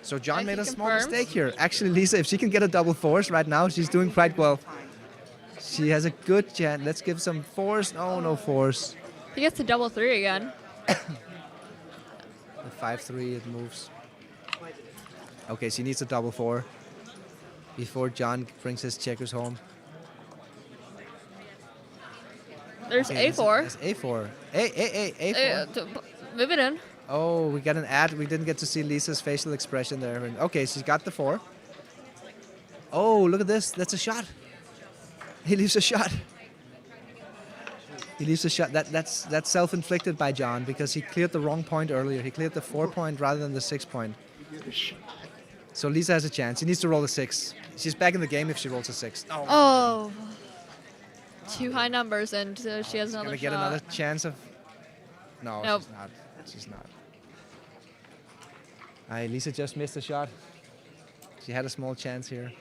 So John made a small mistake here. Actually, Lisa, if she can get a double force right now, she's doing quite well. She has a good chance. Let's give some force. Oh, no force. He gets to double 3 again. The 5-3, it moves. Okay, she needs a double 4 before John brings his checkers home. There's Okay, A4. There's A4. A4. Move it in. Oh, we got an ad. We didn't get to see Lisa's facial expression there. Okay, she's got the 4. Oh, look at this. That's a shot. He leaves a shot. He leaves a shot. That's self-inflicted by John because he cleared the wrong point earlier. He cleared the 4 point rather than the 6 point. So Lisa has a chance. She needs to roll a 6. She's back in the game if she rolls a 6. Oh. 2 high numbers, and she has another Gonna shot. get another chance of... No, Nope. she's not. She's not. Lisa just missed a shot. She had a small chance here.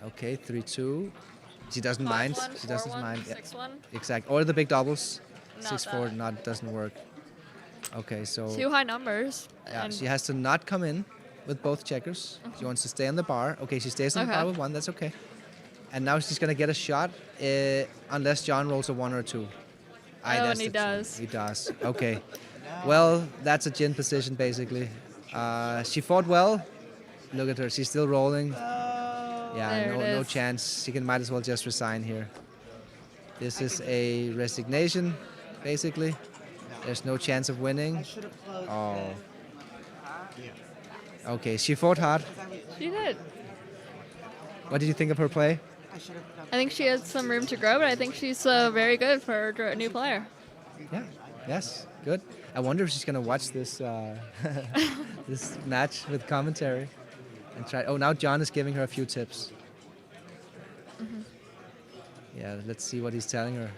Okay, 3-2. She doesn't mind. 5-1, She doesn't 4-1, mind. Yeah. 6-1. Exact. Or the big doubles. Not 6-4 not doesn't work. Okay, so 2 high numbers. yeah, and she has to not come in with both checkers. She wants to stay on the bar. Okay, she stays on the Okay. bar with 1. That's okay. And now she's gonna get a shot unless John rolls a 1 or 2. and he does. He does. Okay. Well, that's a gin position basically. She fought well. Look at her. She's still rolling. Yeah, There it no is. chance. She might as well just resign here. This is a resignation, basically. There's no chance of winning. Oh. Okay, she fought hard. She did. What did you think of her play? I think she has some room to grow, but I think she's very good for a new player. Yeah. Yes. Good. I wonder if she's gonna watch this this match with commentary and try. Oh, now John is giving her a few tips. Yeah. Let's see what he's telling her.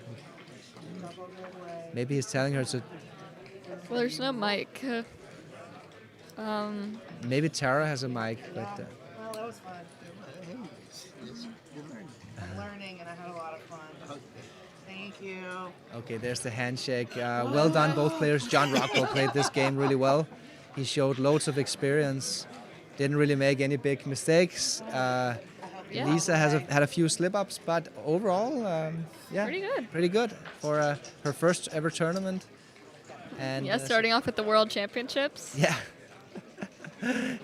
Maybe he's telling her to. Well, there's no mic. Maybe Tara has a mic, but. Well, that was fun. I'm learning and I had a lot of fun. Thank you. Okay, there's the handshake. Well done, both players. John Rockwell played this game really well. He showed loads of experience. Didn't really make any big mistakes. Lisa had a few slip-ups, but overall, yeah, pretty good for her first ever tournament. And starting off at the World Championships. Yeah,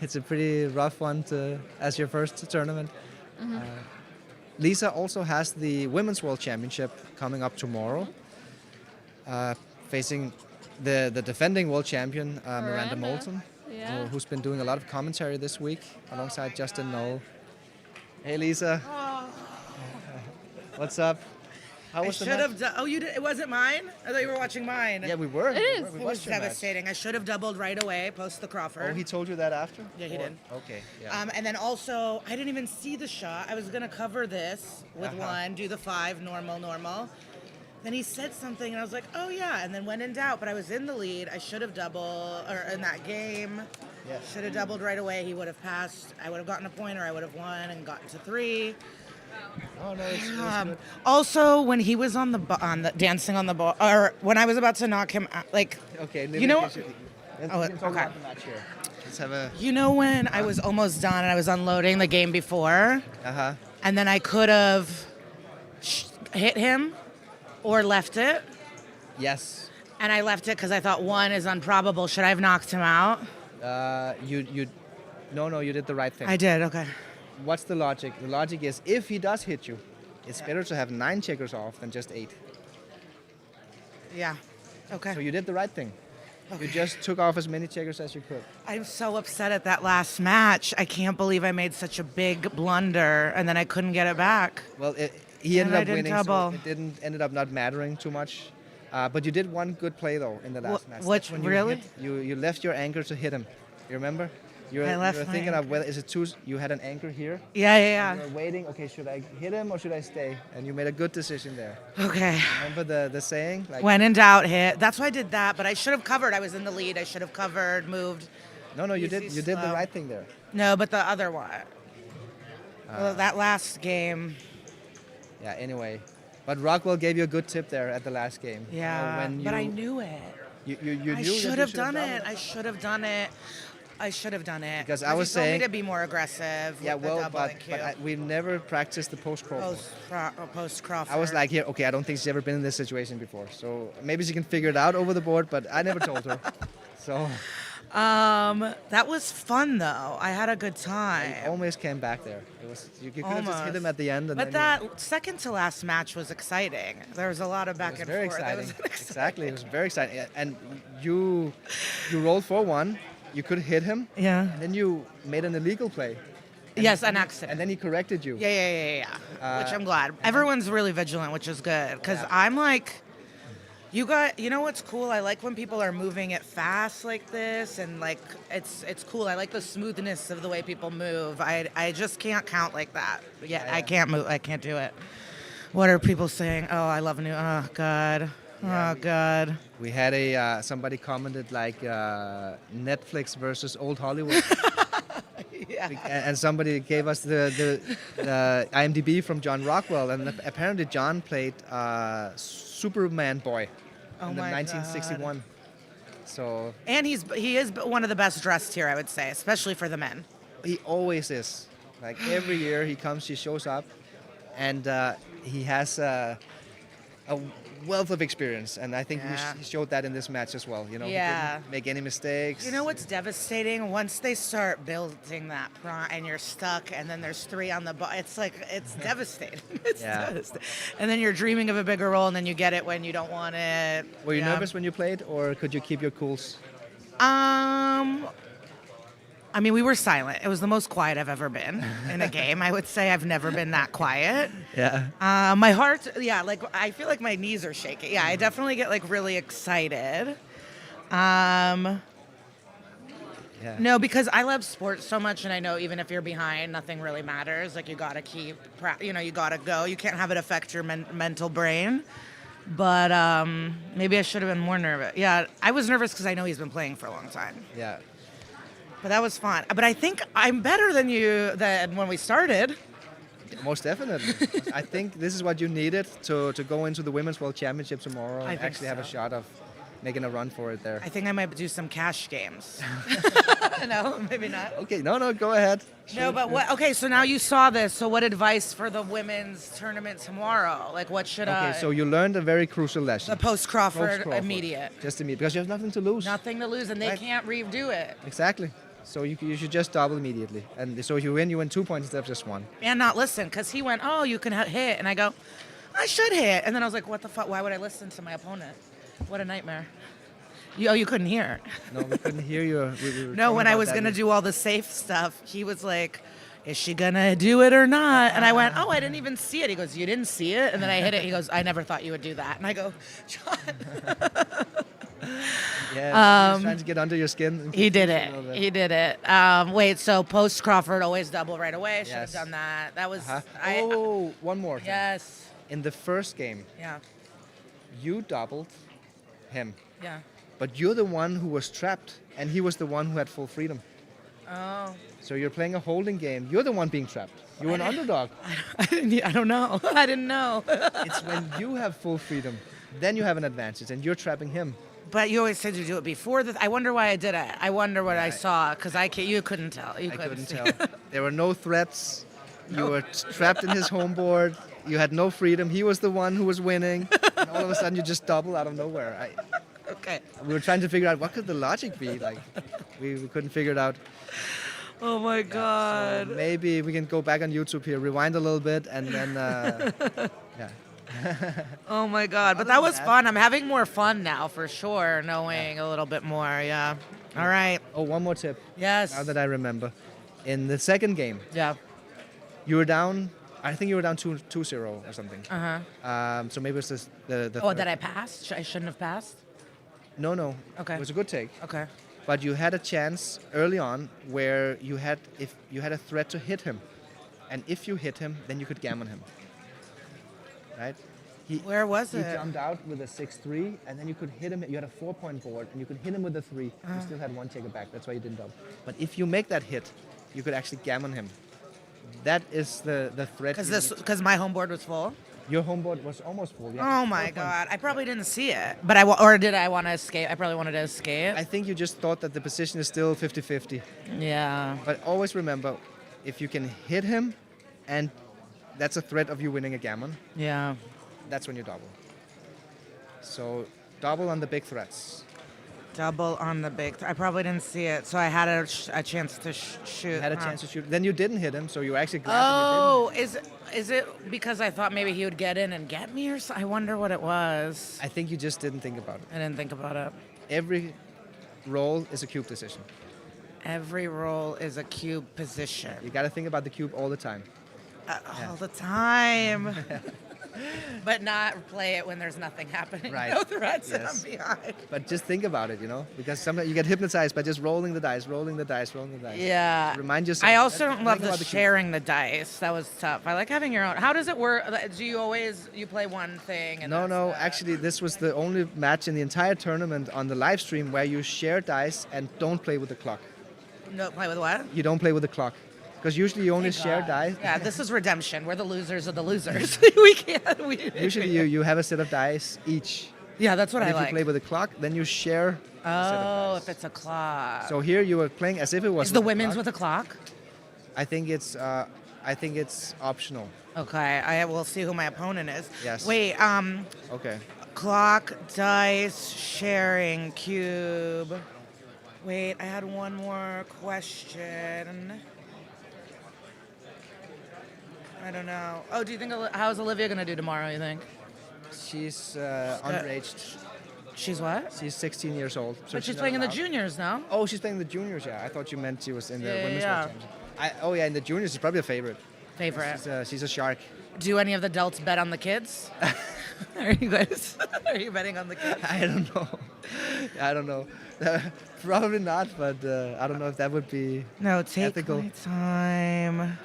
it's a pretty rough one as your first tournament. Lisa also has the Women's World Championship coming up tomorrow, facing the defending world champion, Miranda Moulton, who's been doing a lot of commentary this week alongside Justin Knoll. Hey, Lisa. What's up? How was the match? I should have done. Oh, you did. It wasn't mine. I thought you were watching mine. Yeah, we were. It is. We It was watched your match. devastating. I should have doubled right away post the Crawford. Oh, he told you that after? Yeah, he did. Okay. Yeah. And then also, I didn't even see the shot. I was gonna cover this with 1, do the 5, normal. Then he said something, and I was like, oh yeah. And then when in doubt, but I was in the lead. I should have doubled, or in that game. Yeah. Should have doubled right away. He would have passed. I would have gotten a point, or I would have won and gotten to 3. Oh no, it was good. Also, when he was on the dancing on the ball, or when I was about to knock him out, like, Okay. you know, okay. okay. About the match here. Let's have a. You know when I was almost done and I was unloading the game before, and then I could have hit him or left it, Yes. and I left it because I thought 1 is improbable. Should I have knocked him out? No, you did the right thing. I did. Okay. What's the logic? The logic is if he does hit you, It's better to have 9 checkers off than just 8. Yeah. Okay. So you did the right thing. Okay. You just took off as many checkers as you could. I'm so upset at that last match. I can't believe I made such a big blunder and then I couldn't get it back. Well, he ended And I up didn't winning, double. so it ended up not mattering too much. But you did one good play though in the last match. Which, That's when you really? You left your anchor to hit him. You remember? You were left my thinking of anchor. whether is it too. You had an anchor here. Yeah. You were waiting. Okay, should I hit him or should I stay? And you made a good decision there. Okay. Remember the saying? Like, When in doubt, hit. That's why I did that, but I should have covered. I was in the lead. I should have covered, moved. no, you easy, did. You did the slow. right thing there. No, but the other one. Well, that last game. Yeah. Anyway, but Rockwell gave you a good tip there at the last game. You know, Yeah. when But I you- knew it. You knew I that you should have should done done it. I should have done it. I should have done it. Because I was you told saying- me to be more aggressive. Yeah, with the well, double but and Q. we never practiced the post crawl. Post Crawford. I was like, here, okay, I don't think she's ever been in this situation before. So maybe she can figure it out over the board, but I never told her. So that was fun though. I had a good time. you almost came back there. It was you could have just hit Almost. him at the end. And But then that second to last match was exciting. There was a lot of back it was and very forth. That was exciting. Exactly, it was very exciting. And you rolled for one. You could hit him. Yeah. And then you made an illegal play. Yes, an accident. And then he corrected you. Yeah. Which I'm glad. Everyone's really vigilant, which is good. Because I'm like, you know what's cool? I like when people are moving it fast like this, and like it's cool. I like the smoothness of the way people move. I just can't count like that. Yeah, I can't move. I can't do it. What are people saying? Oh, I love new. Oh God. Oh God. We had somebody commented like Netflix versus old Hollywood. Yeah. And somebody gave us the IMDb from John Rockwell, and apparently John played Superman Boy in the my 1961. So And he is one of the best dressed here, I would say, especially for the men. he always is. Like every year he comes, he shows up, and he has a wealth of experience, and I think Yeah. he showed that in this match as well. You know, he Yeah. didn't make any mistakes. You know what's devastating? Once they start building that and you're stuck, and then there's 3 on the ball. It's like it's devastating. It's Yeah. devastating. And then you're dreaming of a bigger role, and then you get it when you don't want it. Were you Yeah. nervous when you played, or could you keep your cools? I mean, we were silent. It was the most quiet I've ever been in a game. I would say I've never been that quiet. Yeah. My heart, like I feel like my knees are shaking. Yeah, I definitely get like really excited. Yeah. No, because I love sports so much, and I know even if you're behind, nothing really matters. Like you gotta keep, you gotta go. You can't have it affect your mental brain. But maybe I should have been more nervous. Yeah, I was nervous because I know he's been playing for a long time. Yeah. But that was fun. But I think I'm better than when we started. Most definitely. I think this is what you needed to go into the Women's World Championship tomorrow and think actually have a so. shot of making a run for it there. I think I might do some cash games. No, maybe not. Okay, no, go ahead. No, but what? Okay, so now you saw this. So what advice for the women's tournament tomorrow? Like, what should I? Okay, so you learned a very crucial lesson. The post Crawford Post-Crawford. immediate. Just immediate, because you have nothing to lose. Nothing to lose, and they Right. can't redo it. Exactly. So you should just double immediately. And so if you win 2 points instead of just 1. And not listen, because he went, oh, you can hit. And I go, I should hit. And then I was like, what the fuck? Why would I listen to my opponent? What a nightmare. You couldn't hear. No, we couldn't hear you. We were No, talking when I about was that. going to do all the safe stuff, he was like, is she going to do it or not? And I went, oh, I didn't even see it. He goes, you didn't see it? And then I hit it. He goes, I never thought you would do that. And I go, John. Yeah, he was trying to get under your skin. He did A it. little bit. He did it. Wait, so post Crawford, always double right away. Should Yes. have done that. That was, Oh, one more thing. yes. In the first game, Yeah. you doubled him. Yeah. But you're the one who was trapped, and he was the one who had full freedom. Oh. So you're playing a holding game. You're the one being trapped. You're an underdog. I don't know. I didn't know. It's when you have full freedom, then you have an advantage, and you're trapping him. But you always said to do it before. I wonder why I did it. I wonder what I saw, because you couldn't tell. You I couldn't see. tell. There were no threats. You were trapped in his home board. You had no freedom. He was the one who was winning. And all of a sudden, you just double out of nowhere. Okay. We were trying to figure out what could the logic be. Like, we couldn't figure it out. Oh my So god. maybe we can go back on YouTube here, rewind a little bit, and then yeah. Oh my god. But Other that than was that- fun. I'm having more fun now for sure, knowing a little bit more. Yeah. All right. Oh, one more tip. Yes. Now that I remember, in the second game, Yeah. you were down. I think you were down 2-0 or something. Uh-huh. So maybe it's just the. Oh, third- that I passed? I shouldn't have passed? No. Okay. It was a good take. Okay. But you had a chance early on where you had a threat to hit him, and if you hit him, then you could gammon him. Right? Where was He it? jumped out with a 6-3, and then you could hit him. You had a 4-point board, and you could hit him with a 3. You still had one taker back. That's why you didn't double. But if you make that hit, you could actually gammon him. That is the threat. Because my home board was full? Your home board was almost full. Yeah. Oh my 4 points. god. I probably didn't see it. But or did I want to escape? I probably wanted to escape. I think you just thought that the position is still 50-50. Yeah. But always remember, if you can hit him, and that's a threat of you winning a gammon, Yeah. that's when you double. So double on the big threats. Double on the big. I probably didn't see it, so I had a chance to shoot. You had a huh? chance to shoot. Then you didn't hit him, so you were actually glad that you Oh, is it because I thought maybe he would get in and get me, or so? I wonder what it was. didn't. I think you just didn't think about it. I didn't think about it. Every roll is a cube decision. Every roll is a cube position. You got to think about the cube all the time. All the time. But not play it when there's nothing happening. Right. No threats and Yes. I'm behind. But just think about it, because sometimes you get hypnotized by just rolling the dice. Yeah. Remind yourself. I also don't think love about the cube. sharing the dice. That was tough. I like having your own. How does it work? Do you always play one thing? And No, that's no. the- Actually, this was the only match in the entire tournament on the live stream where you share dice and don't play with the clock. No, play with what? You don't play with the clock. Because usually you only share dice. Yeah, this is redemption. We're the losers of the losers. we can't. Usually you have a set of dice each. Yeah, that's what And I if like. you play with a clock, then you share a set of Oh, dice. if it's a clock. So here you were playing as if it was Is the with a women's clock. with a clock? I think it's optional. Okay, I will see who my opponent is. Yes. Wait, Okay. clock, dice, sharing, cube. Wait, I had one more question. I don't know. Oh, do you think how's Olivia gonna do tomorrow? You think? She's underaged. She's what? She's 16 years old. So But she's not playing in the allowed. juniors now. Oh, she's playing in the juniors. Yeah, I thought you meant she was in the Yeah, women's yeah. World Championship. Oh yeah, in the juniors, she's probably a favorite. Favorite. She's a shark. Do any of the adults bet on the kids? Are you guys? Are you betting on the kids? I don't know. Probably not, but I don't know if that would be No, take ethical. my time.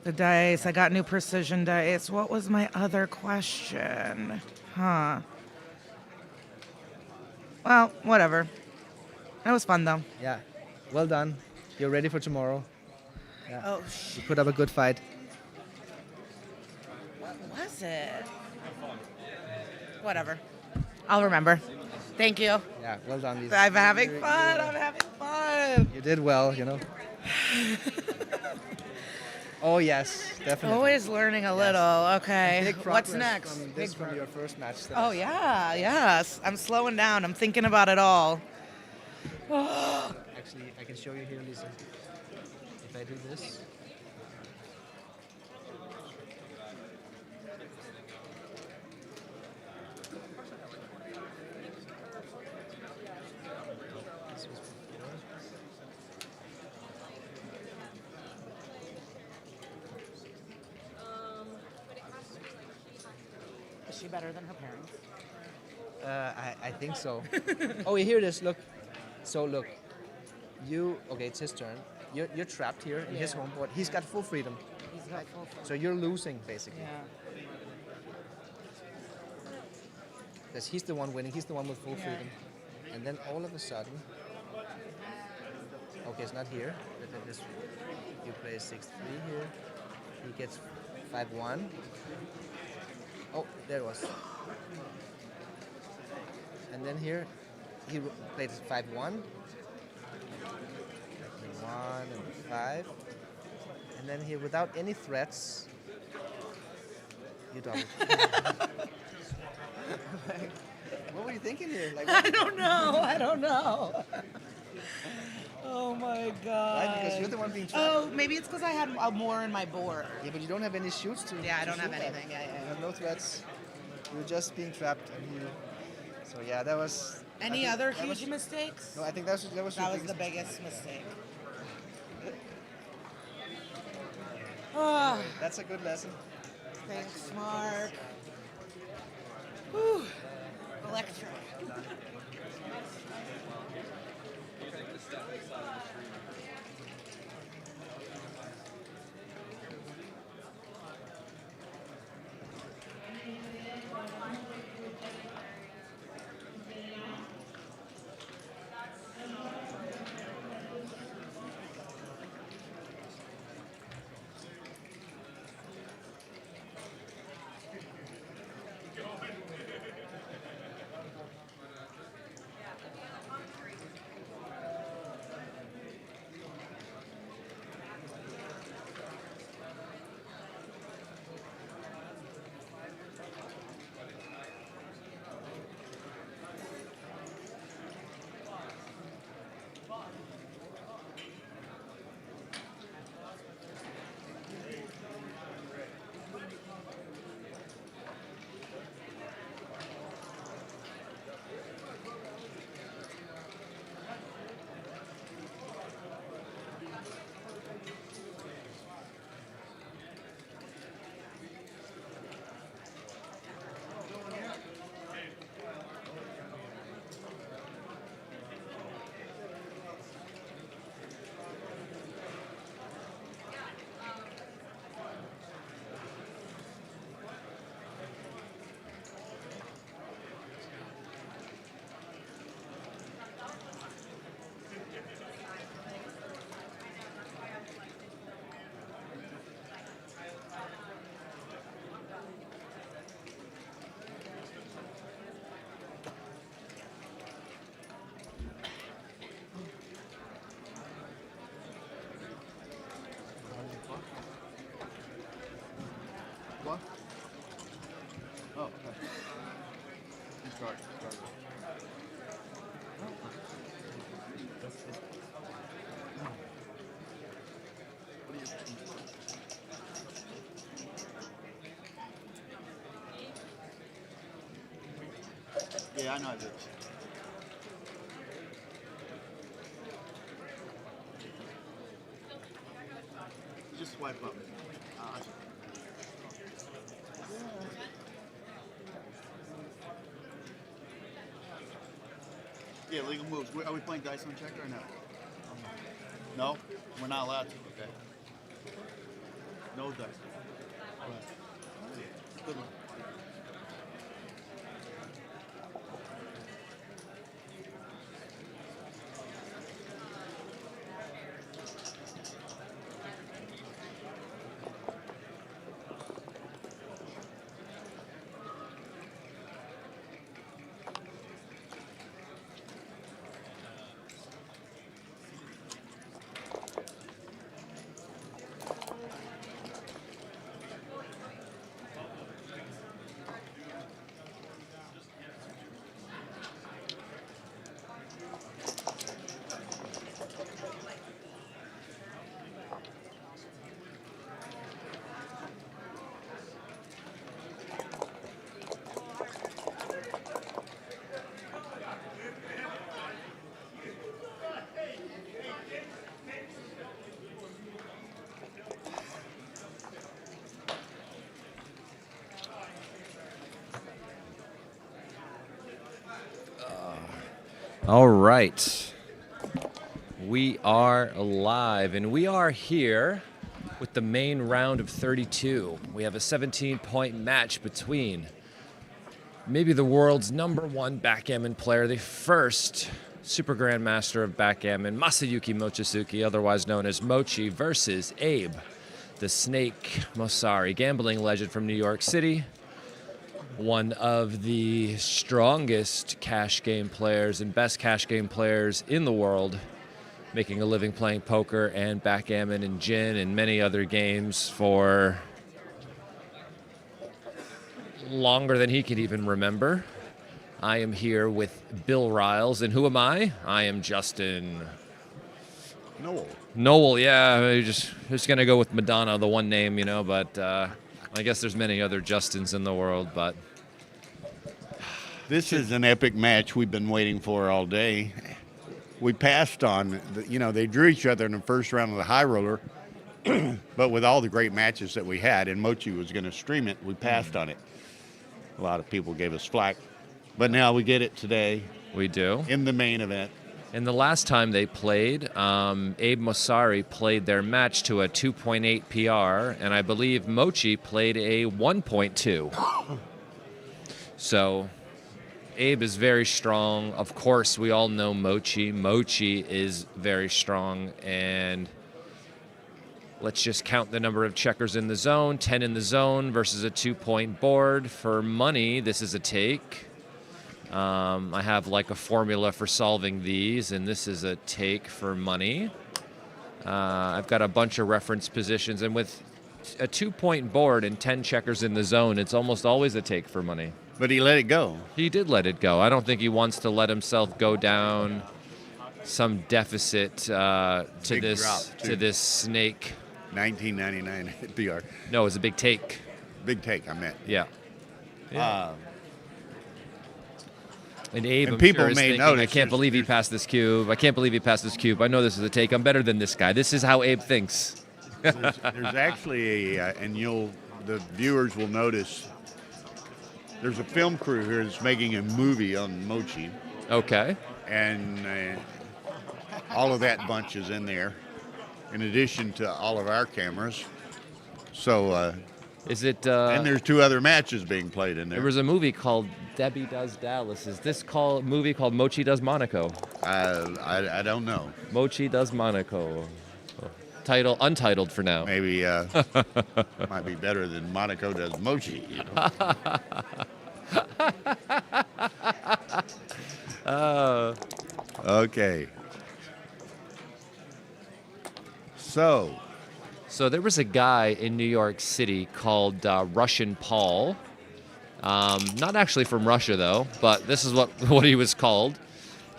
The dice. I got new precision dice. What was my other question? Huh. Well, whatever. That was fun though. Yeah. Well done. You're ready for tomorrow. Yeah. Oh, You put up a good fight. what was it? Whatever. I'll remember. Thank you. Yeah. Well done, Lisa. I'm having fun. I'm having fun. You did well. Oh yes, definitely. Always learning a little. Okay. Big What's progress next? From this from your first match. Oh yeah, yes. I'm slowing down. I'm thinking about it all. Actually, I can show you here, Lisa. If I do this. Is she better than her parents? I think so. Oh, here it is. Look. So look. Okay, it's his turn. You're trapped here in his home board. He's got full freedom. He's got full. So you're losing basically. Yeah. Because he's the one winning. He's the one with full Yeah. freedom. And then all of a sudden. Okay, it's not here. But then this. You play 6-3 here. He gets 5-1. Oh, there it was. And then here, he played 5-1. 1 and 5. And then here, without any threats, you double. What were you thinking here? Like, I don't know. Oh my god. Right, because you're the one being trapped. Oh, maybe it's because I had more in my board. Yeah, but you don't have any shoots to. Yeah, I to don't have shoot at. anything. Yeah, yeah. You have no threats. You're just being trapped, and you. So yeah, that was. Any other huge mistakes? No, I think that was your the biggest mistake. Oh, That's a good lesson. thanks, Mark. Whew. Electric. What? Oh, okay. You start. Yeah, I know I did. Just swipe up. Yeah, legal moves. Are we playing dice on checker or no? No? We're not allowed to, okay? No dice. Good one. All right. We are live, and we are here with the main round of 32. We have a 17-point match between maybe the world's #1 backgammon player, the first Super Grandmaster of backgammon, Masayuki Mochizuki, otherwise known as Mochi, versus Abe, the Snake Mosari, gambling legend from New York City. One of the strongest cash game players and best cash game players in the world, making a living playing poker and backgammon and gin and many other games for longer than he can even remember. I am here with Bill Riles, and who am I? I am Justin. Noel, yeah. We're just going to go with Madonna, the one name, you know, but I guess there's many other Justins in the world, but... This is an epic match we've been waiting for all day. We passed on, they drew each other in the first round of the high roller, but with all the great matches that we had, and Mochi was going to stream it, we passed on it. A lot of people gave us flack, but now we get it today. We do. In the main event. And the last time they played, Abe Mossari played their match to a 2.8 PR, and I believe Mochi played a 1.2. So Abe is very strong. Of course, we all know Mochi. Mochi is very strong, and let's just count the number of checkers in the zone. 10 in the zone versus a 2-point board. For money, this is a take. I have like a formula for solving these, and this is a take for money. I've got a bunch of reference positions, and with a 2-point board and 10 checkers in the zone, it's almost always a take for money. But he let it go. He did let it go. I don't think he wants to let himself go down some deficit to this snake. 1999 PR. No, it was a big take. Big take, I meant. Yeah. And Abe, and I'm people sure, is may thinking, notice I can't believe he passed this cube. I can't believe he passed this cube. I know this is a take. I'm better than this guy. This is how Abe thinks. There's actually the viewers will notice, there's a film crew here that's making a movie on Mochi. Okay. And all of that bunch is in there, in addition to all of our cameras. So, is it? And there's 2 other matches being played in there. There was a movie called Debbie Does Dallas. Is this movie called Mochi Does Monaco? I don't know. Mochi Does Monaco. Title untitled for now. Maybe might be better than Monaco Does Mochi. You know? Okay. So there was a guy in New York City called Russian Paul. Not actually from Russia, though, but this is what he was called.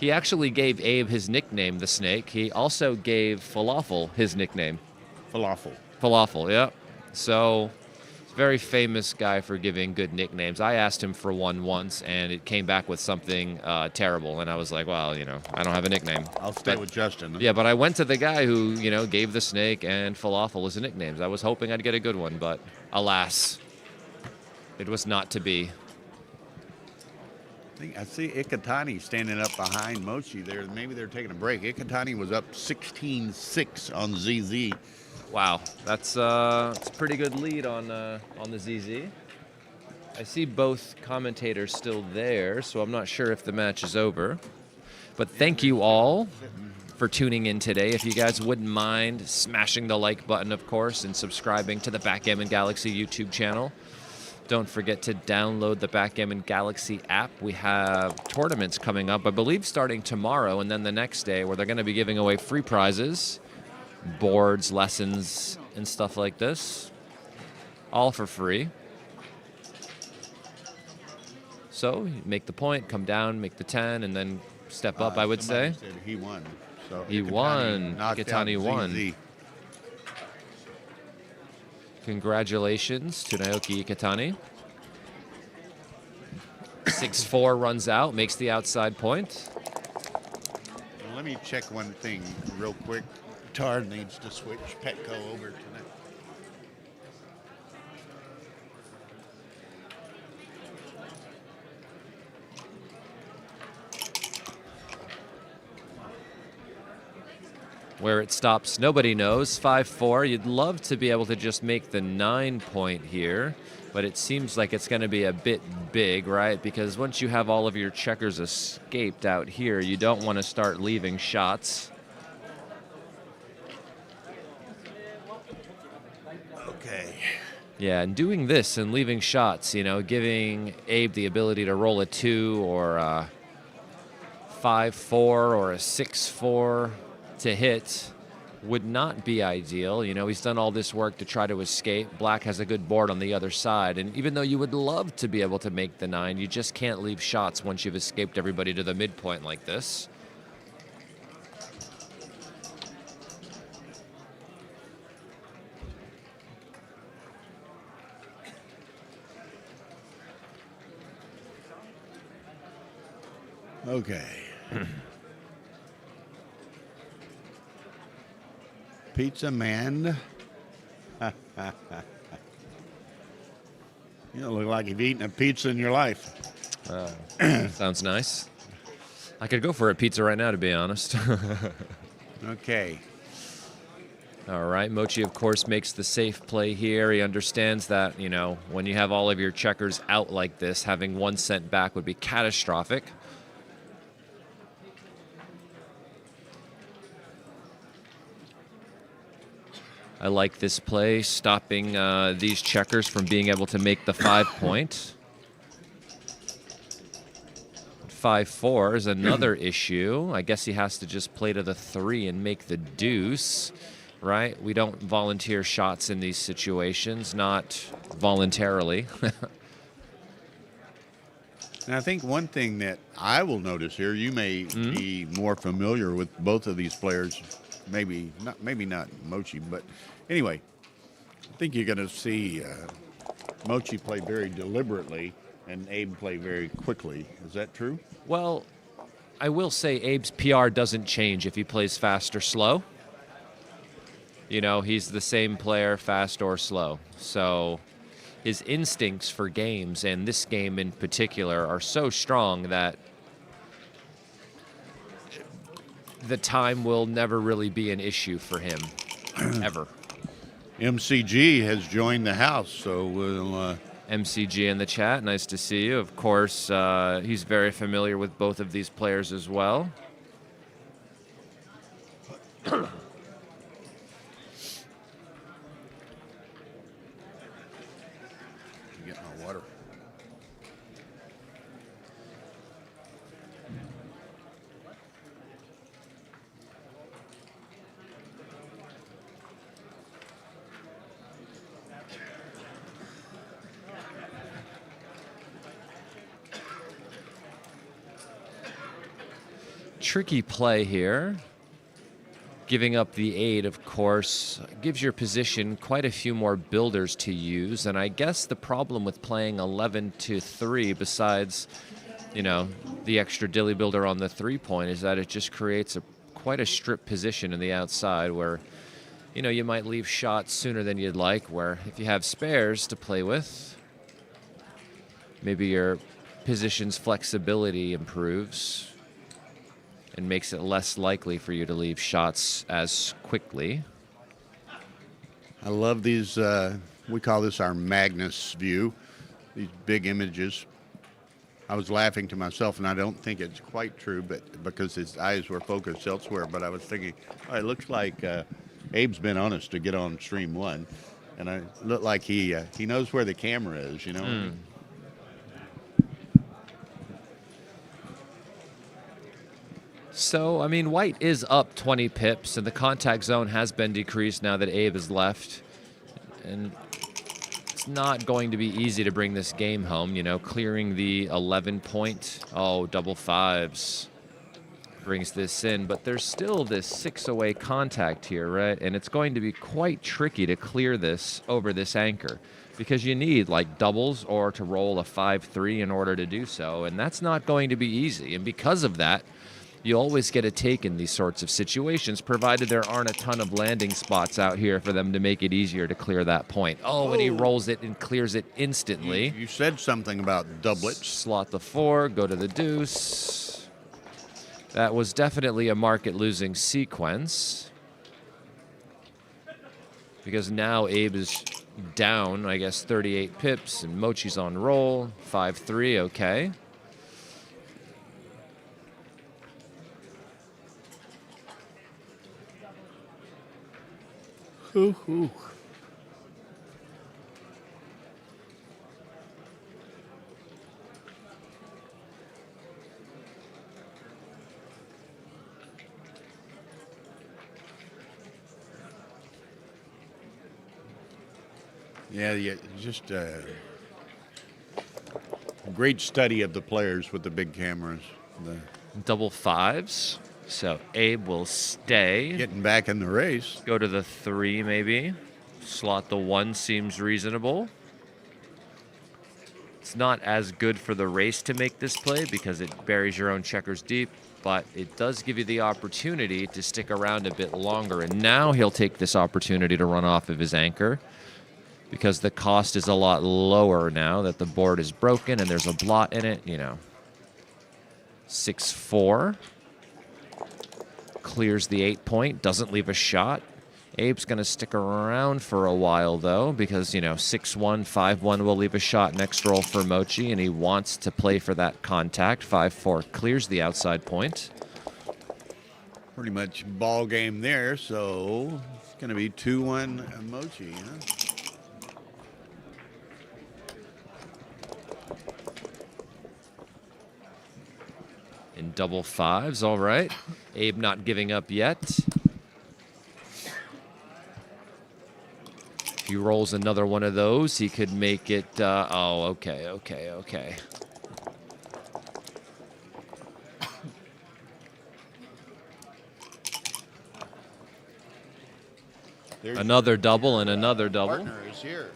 He actually gave Abe his nickname, the Snake. He also gave Falafel his nickname. Falafel, yeah. So, very famous guy for giving good nicknames. I asked him for one once, and it came back with something terrible. And I was like, well, I don't have a nickname. I'll stay with Justin. Yeah, but I went to the guy who, gave the Snake and Falafel as nicknames. I was hoping I'd get a good one, but alas, it was not to be. I see Iketani standing up behind Mochi there. Maybe they're taking a break. Iketani was up 16-6 on ZZ. Wow, that's a pretty good lead on the ZZ. I see both commentators still there, so I'm not sure if the match is over. But thank you all for tuning in today. If you guys wouldn't mind smashing the like button, of course, and subscribing to the Backgammon Galaxy YouTube channel. Don't forget to download the Backgammon Galaxy app. We have tournaments coming up, I believe starting tomorrow and then the next day, where they're going to be giving away free prizes, boards, lessons, and stuff like this. All for free. So you make the point, come down, make the 10, and then step up, I would say. Said he won. So he won. Iketani won. ZZ. Congratulations to Naoki Iketani. 6-4 runs out, makes the outside point. Well, let me check one thing real quick. Tar needs to switch Petco over to that. Where it stops, nobody knows. 5-4. You'd love to be able to just make the 9-point here, but it seems like it's going to be a bit big, right? Because once you have all of your checkers escaped out here, you don't want to start leaving shots. Okay. Yeah, and doing this and leaving shots, giving Abe the ability to roll a 2 or a 5-4 or a 6-4 to hit would not be ideal. He's done all this work to try to escape. Black has a good board on the other side, and even though you would love to be able to make the 9, you just can't leave shots once you've escaped everybody to the midpoint like this. Okay. Pizza man. You don't look like you've eaten a pizza in your life. Sounds nice. I could go for a pizza right now, to be honest. Okay. All right, Mochi, of course, makes the safe play here. He understands that, you know, when you have all of your checkers out like this, having one sent back would be catastrophic. I like this play, stopping these checkers from being able to make the 5-point. 5-4 is another issue. I guess he has to just play to the 3 and make the deuce, right? We don't volunteer shots in these situations, not voluntarily. And I think one thing that I will notice here, you may be more familiar with both of these players, maybe not Mochi, but anyway, I think you're going to see Mochi play very deliberately and Abe play very quickly. Is that true? Well, I will say Abe's PR doesn't change if he plays fast or slow. You know, he's the same player, fast or slow. So his instincts for games, and this game in particular, are so strong that the time will never really be an issue for him, ever. MCG has joined the house, so we'll... MCG in the chat, nice to see you. Of course, he's very familiar with both of these players as well. Get my water. Tricky play here. Giving up the 8, of course, gives your position quite a few more builders to use. And I guess the problem with playing 11-3, besides, you know, the extra dilly builder on the 3-point, is that it just creates quite a strip position in the outside where, you know, you might leave shots sooner than you'd like, where if you have spares to play with, maybe your position's flexibility improves and makes it less likely for you to leave shots as quickly. I love these, we call this our Magnus view, these big images. I was laughing to myself, and I don't think it's quite true, but because his eyes were focused elsewhere, but I was thinking, oh, it looks like Abe's been on us to get on stream 1, and it looked like he knows where the camera is, you know? So, I mean, White is up 20 pips, and the contact zone has been decreased now that Abe has left. And it's not going to be easy to bring this game home, you know, clearing the 11-point. Oh, double 5s brings this in. But there's still this 6-away contact here, right? And it's going to be quite tricky to clear this over this anchor, because you need like doubles or to roll a 5-3 in order to do so. And that's not going to be easy. And because of that, you always get a take in these sorts of situations, provided there aren't a ton of landing spots out here for them to make it easier to clear that point. Oh, and he rolls it and clears it instantly. You said something about doublets. Slot the 4, go to the deuce. That was definitely a market-losing sequence, because now Abe is down, I guess, 38 pips, and Mochi's on roll. 5-3, okay. Ooh. Yeah, just great study of the players with the big cameras. Double 5s. So Abe will stay. Getting back in the race. Go to the 3, maybe. Slot the 1 seems reasonable. It's not as good for the race to make this play because it buries your own checkers deep, but it does give you the opportunity to stick around a bit longer. And now he'll take this opportunity to run off of his anchor because the cost is a lot lower now that the board is broken and there's a blot in it, 6-4. Clears the 8-point, doesn't leave a shot. Abe's going to stick around for a while, though, because, 6-1, 5-1 will leave a shot next roll for Mochi, and he wants to play for that contact. 5-4 clears the outside point. Pretty much ball game there, so it's going to be 2-1 Mochi, huh? In double fives, all right. Abe not giving up yet. If he rolls another one of those, he could make it, okay. There's Another double and another double. partner is here.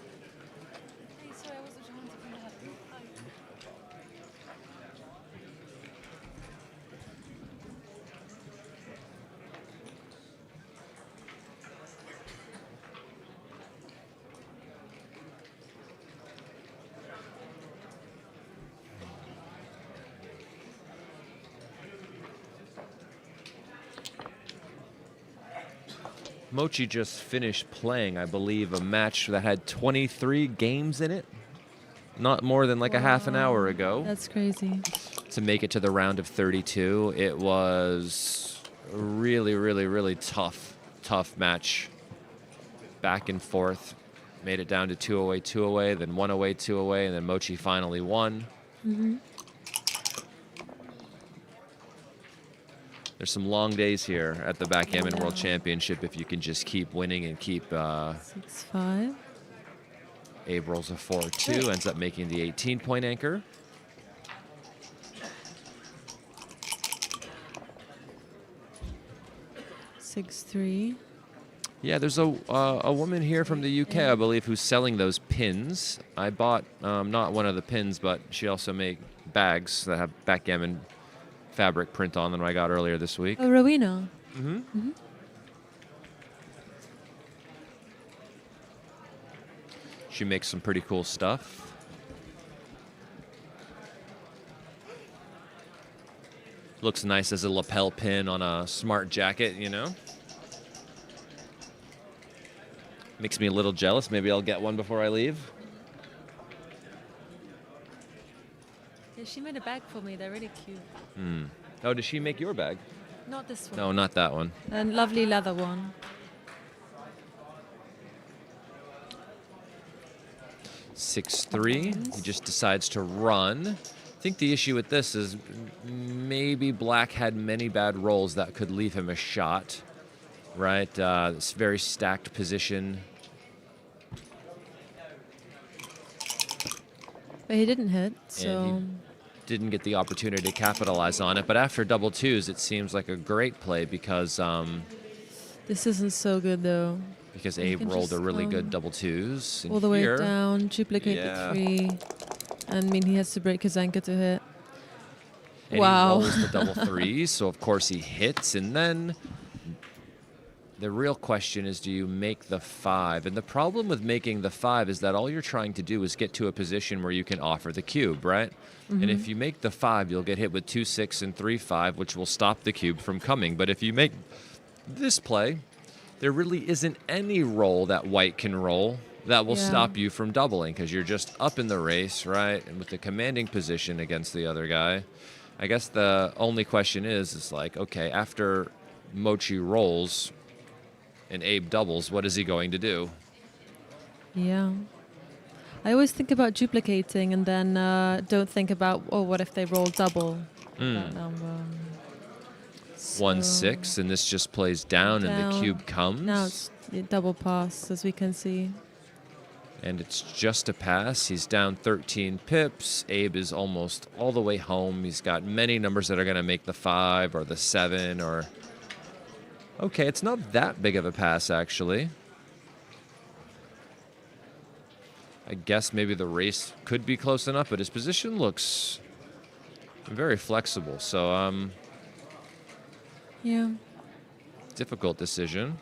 Mochi just finished playing, I believe, a match that had 23 games in it. Not more than like a half an hour ago. That's crazy. To make it to the round of 32. It was a really, really, really tough match. Back and forth. Made it down to 2 away, 2 away, then 1 away, 2 away, and then Mochi finally won. Mm-hmm. There's some long days here at the Backgammon World Championship if you can just keep winning and keep... 6-5. Abe rolls a 4-2, ends up making the 18-point anchor. $6-3. Yeah, there's a woman here from the UK, I believe, who's selling those pins. I bought not one of the pins, but she also made bags that have backgammon fabric print on them I got earlier this week. Oh, Rowena. Mm-hmm. Mm-hmm. She makes some pretty cool stuff. Looks nice as a lapel pin on a smart jacket, Makes me a little jealous. Maybe I'll get one before I leave. Yeah, she made a bag for me. They're really cute. Oh, did she make your bag? Not this one. No, not that one. A lovely leather one. 6-3. He just decides to run. I think the issue with this is maybe Black had many bad rolls that could leave him a shot. Right? It's a very stacked position. But he didn't hit, so... And he didn't get the opportunity to capitalize on it. But after double twos, it seems like a great play because... this isn't so good, though. Because Abe rolled a really good double twos. And all the way here, down, duplicate the 3. I mean, he has to break his anchor to hit. And wow. he rolls the double threes, so of course he hits. And then the real question is, do you make the 5? And the problem with making the 5 is that all you're trying to do is get to a position where you can offer the cube, right? Mm-hmm. And if you make the 5, you'll get hit with 2-6 and 3-5, which will stop the cube from coming. But if you make this play, there really isn't any roll that white can roll that will stop you from doubling because you're just up in the race, right? And with the commanding position against the other guy. I guess the only question is like, okay, after Mochi rolls and Abe doubles, what is he going to do? Yeah. I always think about duplicating and then don't think about, oh, what if they roll double that number? 1-6, and this just plays down, and the cube comes. Now it's a double pass, as we can see. And it's just a pass. He's down 13 pips. Abe is almost all the way home. He's got many numbers that are going to make the 5 or the 7 or... Okay, it's not that big of a pass, actually. I guess maybe the race could be close enough, but his position looks very flexible. So, Yeah. difficult decision.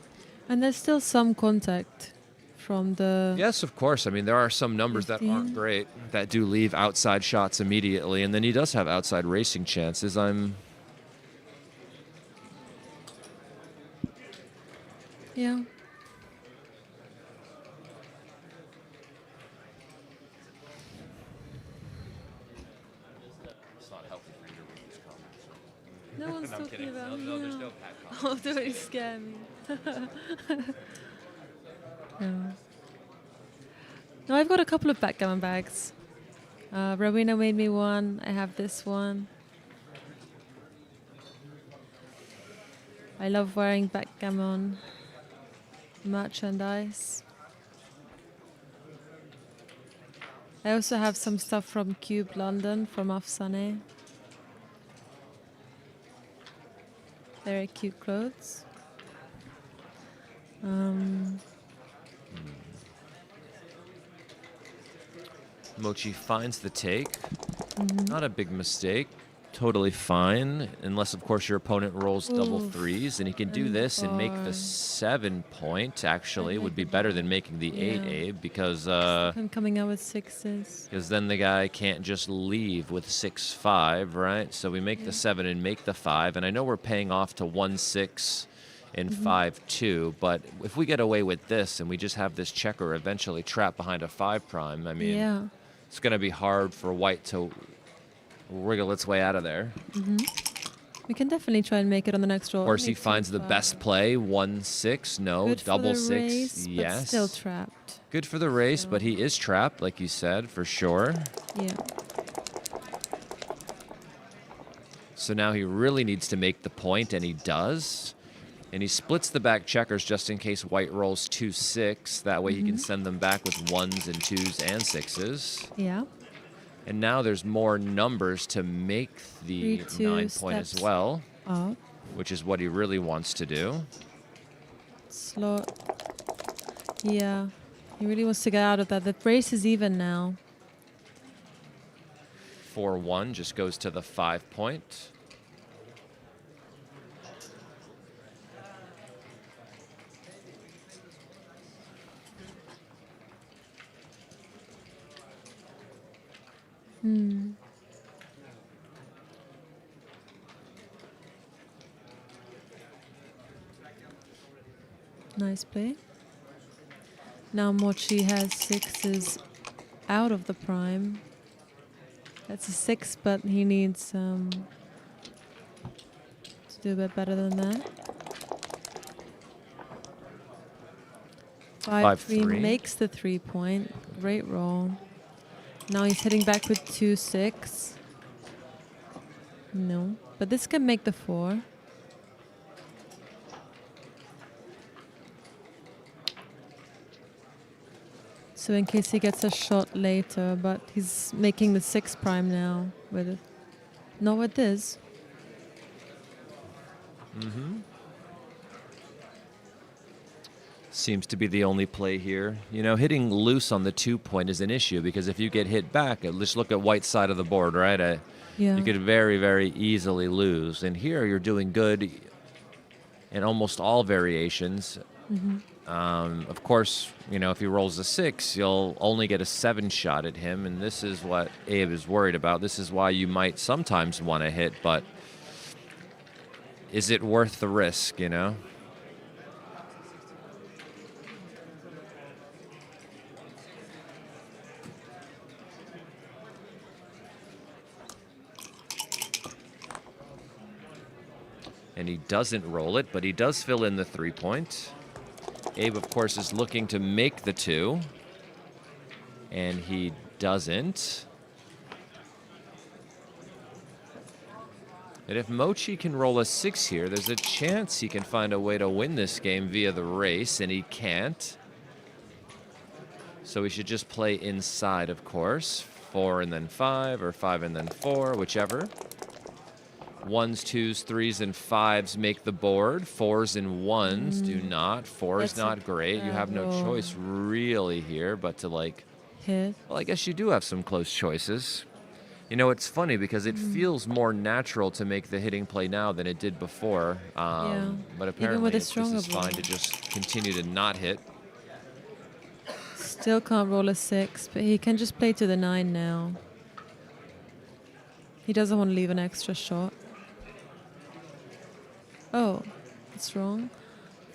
And there's still some contact from the... Yes, of course. I mean, there are some numbers that aren't 15. great that do leave outside shots immediately, and then he does have outside racing chances. Yeah. It's not healthy for you to read these comments. No one's I'm talking kidding. about me No, there's now. no pat Oh, don't really scare me. No. No, I've got a couple of backgammon bags. Rowena made me one. I have this one. I love wearing backgammon merchandise. I also have some stuff from Cube London from Afsane. Very cute clothes. Mochi finds the take. Not a big mistake. Totally fine, unless, of course, your opponent rolls double Oof. threes, and he can do And this and make the four. 7 point, actually. Would be better than making the 8, Yeah. Abe, because I'm coming out with sixes. then the guy can't just leave with 6-5, right? So we make the 7 and make the 5, and I know we're paying off to 1-6 and 5-2, but if we get away with this and we just have this checker eventually trapped behind a 5 prime, I mean, Yeah. it's going to be hard for white to wriggle its way out of there. We can definitely try and make it on the next roll. Of course, he Make finds the 5. best play, 1-6. No, Good for double the 6. race, Yes. but still trapped. Good for the race, but he is trapped, like you said, for sure. Yeah. So now he really needs to make the point, and he does. And he splits the back checkers just in case white rolls 2-6. That way he can send them back with 1s and 2s and 6s. Yeah. And now there's more numbers to make the 3, 2 9 point as steps well, Up. which is what he really wants to do. Slot. Yeah. He really wants to get out of that. The race is even now. 4-1 just goes to the 5 point. Nice play. Now Mochi has 6s out of the prime. That's a 6, but he needs to do a bit better than that. 5-3 5-3. makes the 3 point. Great roll. Now he's heading back with 2-6. No, but this can make the 4. So in case he gets a shot later, but he's making the 6 prime now with it. Not with this. Seems to be the only play here. You know, hitting loose on the 2 point is an issue because if you get hit back, just look at white side of the board, right? Yeah. You could very, very easily lose. And here you're doing good in almost all variations. Of course, you know, if he rolls a 6, you'll only get a 7 shot at him. And this is what Abe is worried about. This is why you might sometimes want to hit, but is it worth the risk, you know? And he doesn't roll it, but he does fill in the 3 point. Abe, of course, is looking to make the 2. And he doesn't. And if Mochi can roll a 6 here, there's a chance he can find a way to win this game via the race, and he can't. So he should just play inside, of course. 4 and then 5, or 5 and then 4, whichever. 1s, 2s, 3s, and 5s make the board. 4s and 1s do not. 4 is That's a not great. You have no bad roll. choice really here but to, like, hit. Well, I guess you do have some close choices. You know, it's funny because it feels more natural to make the hitting play now than it did before. Yeah. But Even apparently with a this stronger is fine ball. to just continue to not hit. Still can't roll a 6, but he can just play to the 9 now. He doesn't want to leave an extra shot. Oh, that's wrong.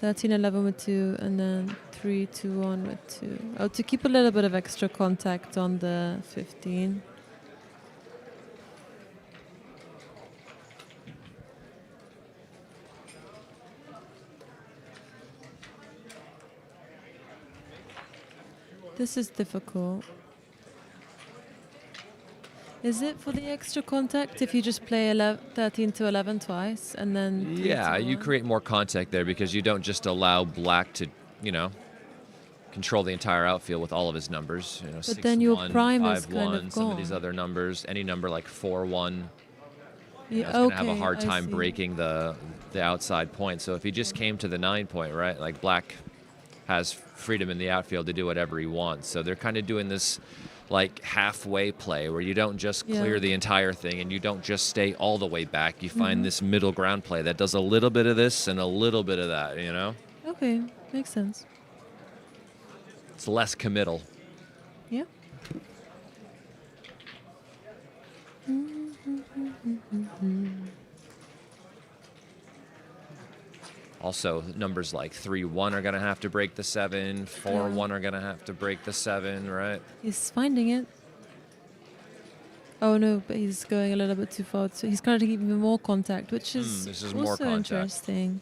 13, 11 with 2, and then 3, 2, 1 with 2. Oh, to keep a little bit of extra contact on the 15. This is difficult. Is it for the extra contact if you just play 13 to 11 twice and then 3 Yeah, to you 1? create more contact there because you don't just allow black to, you know, control the entire outfield with all of his numbers. You know, But then your 6-1, prime is 5-1, kind of some of these gone. other numbers, any number like 4-1, Yeah, it's going to have a okay, hard I time see. breaking the outside point. So if he just came to the 9 point, right, like black has freedom in the outfield to do whatever he wants. So they're kind of doing this like halfway play where you don't just clear Yeah. the entire thing and you don't just stay all the way back. You find Mhm. this middle ground play that does a little bit of this and a little bit of that, you know? Okay, makes sense. It's less committal. Yeah. Also, numbers like 3-1 are going to have to break the 7, 4-1 are going to have to break the 7, right? He's finding it. Oh no, but he's going a little bit too far. So he's going to give even more contact, which is, this is also more contact. interesting.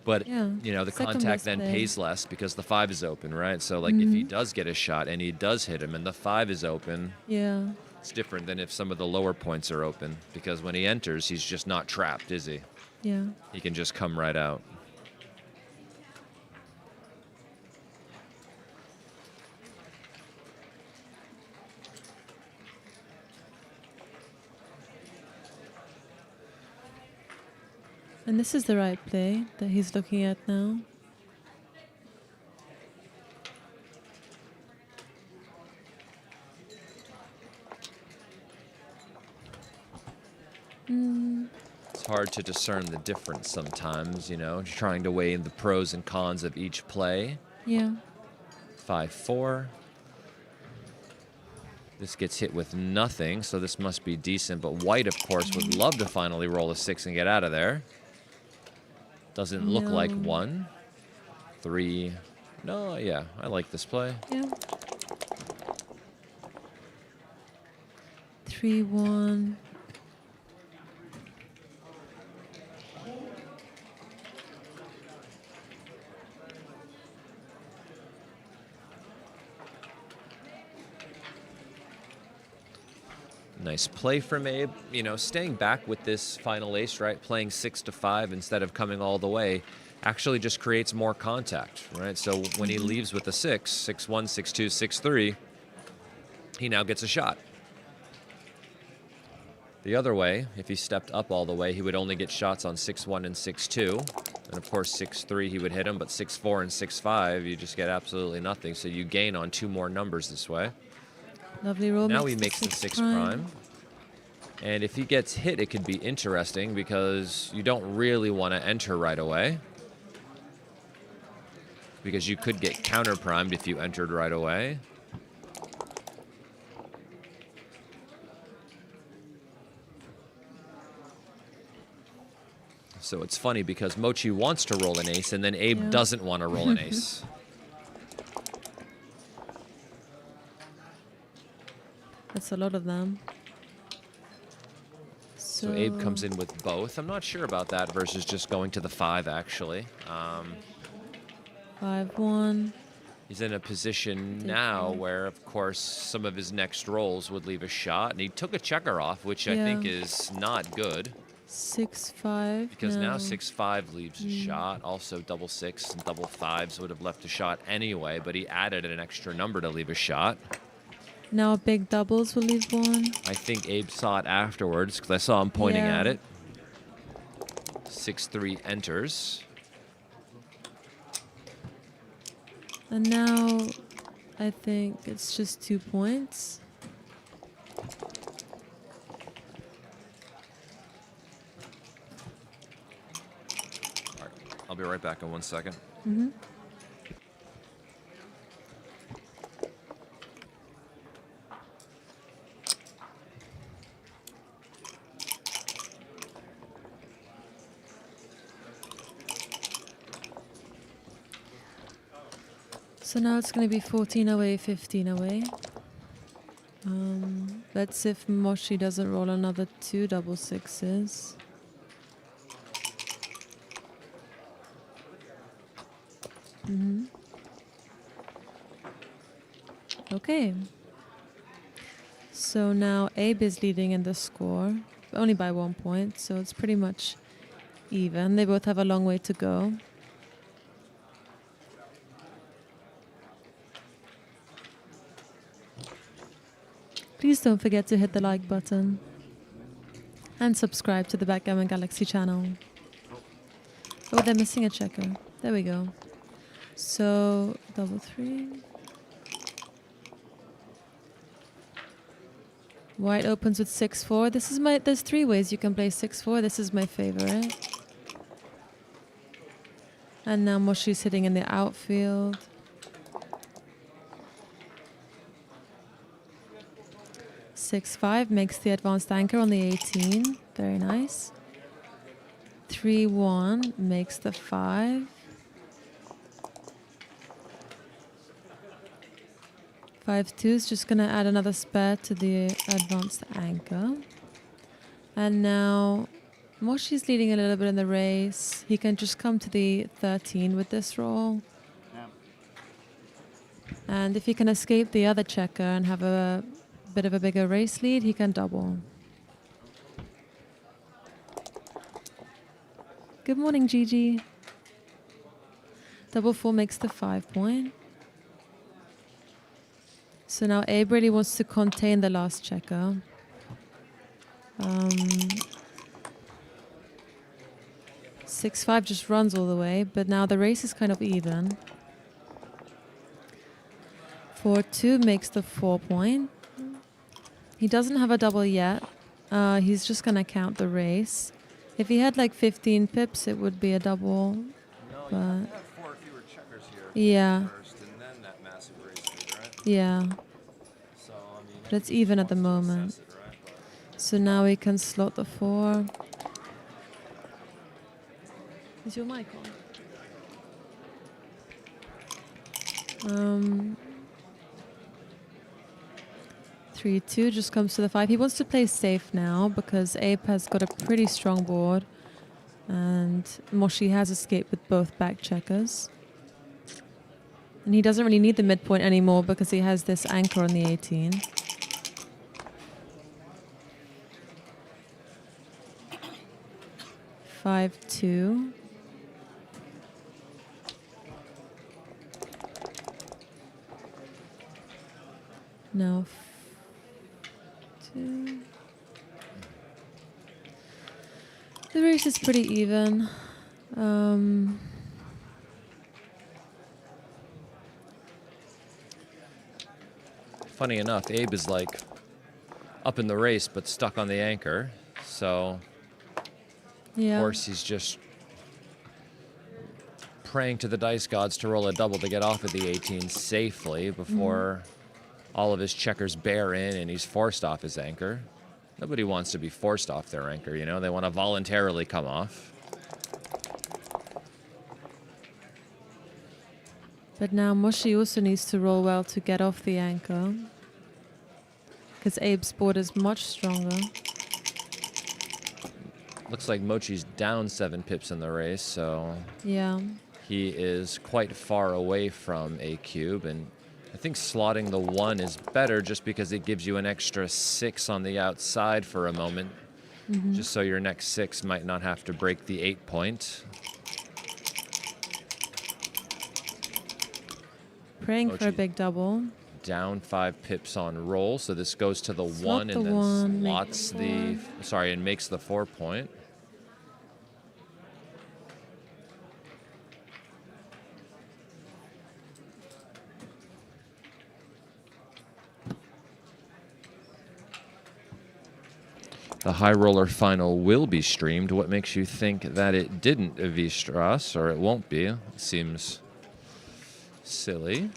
But, Yeah, you know, the second contact best then play. pays less because the 5 is open, right? So, like, if he Mhm. does get a shot and he does hit him and the 5 is open, Yeah. it's different than if some of the lower points are open because when he enters, he's just not trapped, is he? Yeah. He can just come right out. And this is the right play that he's looking at now. Mm, It's hard to discern the difference sometimes, you know, trying to weigh the pros and cons of each play. yeah. 5-4. This gets hit with nothing, so this must be decent. But white, of course, would love to finally roll a 6 and get out of there. Doesn't look like No. 1. 3. No, yeah, I like this play. Yeah. 3-1. Nice play from Abe. You know, staying back with this final ace, right? Playing 6-5 instead of coming all the way actually just creates more contact, right? So when he leaves with a 6, 6-1, 6-2, 6-3, he now gets a shot. The other way, if he stepped up all the way, he would only get shots on 6-1 and 6-2. And of course, 6-3 he would hit him, but 6-4 and 6-5, you just get absolutely nothing. So you gain on 2 more numbers this way. Lovely roll. Now he makes the 6 prime. And if he gets hit, it could be interesting because you don't really want to enter right away. Because you could get counter primed if you entered right away. So it's funny because Mochi wants to roll an ace and then Abe Yeah. doesn't want to roll an ace. That's a lot of them. So Abe comes in with both. I'm not sure about that versus just going to the 5, actually. 5-1. He's in a position now where, of course, some of his next rolls would leave a shot. And he took a checker off, which I think Yeah. is not good. 6-5. Because now no. 6-5 leaves a shot. Also, double 6 and double 5s would have left a shot anyway. But he added an extra number to leave a shot. Now big doubles will leave 1. I think Abe saw it afterwards because I saw him pointing Yeah. at it. 6-3 enters. And now I think it's just 2 points. All right, I'll be right back in 1 second. Mm-hmm. So now it's going to be 14 away, 15 away. Let's see if Moshi doesn't roll another 2 double sixes. Mm-hmm. Okay. So now Abe is leading in the score, only by 1 point, so it's pretty much even. They both have a long way to go. Please don't forget to hit the like button and subscribe to the Backgammon Galaxy channel. Oh, they're missing a checker. There we go. So, double 3. White opens with 6-4. There's 3 ways you can play 6-4. This is my favorite. And now Moshi's hitting in the outfield. 6-5 makes the advanced anchor on the 18. Very nice. 3-1 makes the 5. 5-2 is just going to add another spare to the advanced anchor. And now Moshi's leading a little bit in the race. He can just come to the 13 with this roll. Yeah. And if he can escape the other checker and have a bit of a bigger race lead, he can double. Good morning, Gigi. Double 4 makes the 5 point. So now Abe really wants to contain the last checker. 6-5 just runs all the way, but now the race is kind of even. 4-2 makes the 4 point. He doesn't have a double yet. He's just going to count the race. If he had like 15 pips, it would be a double. No, but you have 4 fewer checkers here. Yeah. First, and then that massive race lead, right? Yeah. So, I mean, But it's even at the moment. assess it, right? So now we can slot the 4. Is your mic on? 3-2 just comes to the 5. He wants to play safe now because Abe has got a pretty strong board. And Moshi has escaped with both back checkers. And he doesn't really need the midpoint anymore because he has this anchor on the 18. Five, 2. Now 2. The race is pretty even. Funny enough, Abe is like up in the race but stuck on the anchor. So, Yeah. of course, he's just praying to the dice gods to roll a double to get off of the 18 safely before all of his checkers bear in and he's forced off his anchor. Nobody wants to be forced off their anchor, you know? They want to voluntarily come off. But now Moshi also needs to roll well to get off the anchor. Because Abe's board is much stronger. Looks like Mochi's down 7 pips in the race, so Yeah. he is quite far away from a cube, and I think slotting the 1 is better just because it gives you an extra 6 on the outside for a moment, just so your next 6 might not have to break the 8 point. Praying for a Mochi big double. down 5 pips on roll, so this goes to the Slot 1 the and then 1, make slots the the, 4. sorry, and makes the 4 point. The high roller final will be streamed. What makes you think that it didn't, V-Strass, or it won't be? It seems silly.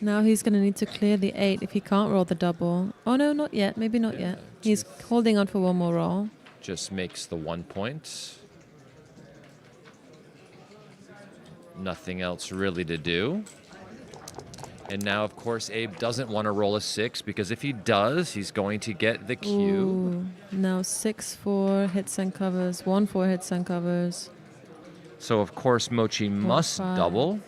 Now he's going to need to clear the 8 if he can't roll the double. Oh, no, not yet. Maybe not yet. He's holding on for one more roll. Just makes the 1 point. Nothing else really to do. And now, of course, Abe doesn't want to roll a 6 because if he does, he's going to get the cube. Ooh. Now 6-4 hits and covers. 1-4 hits and covers. So, of course, Mochi must 5. double.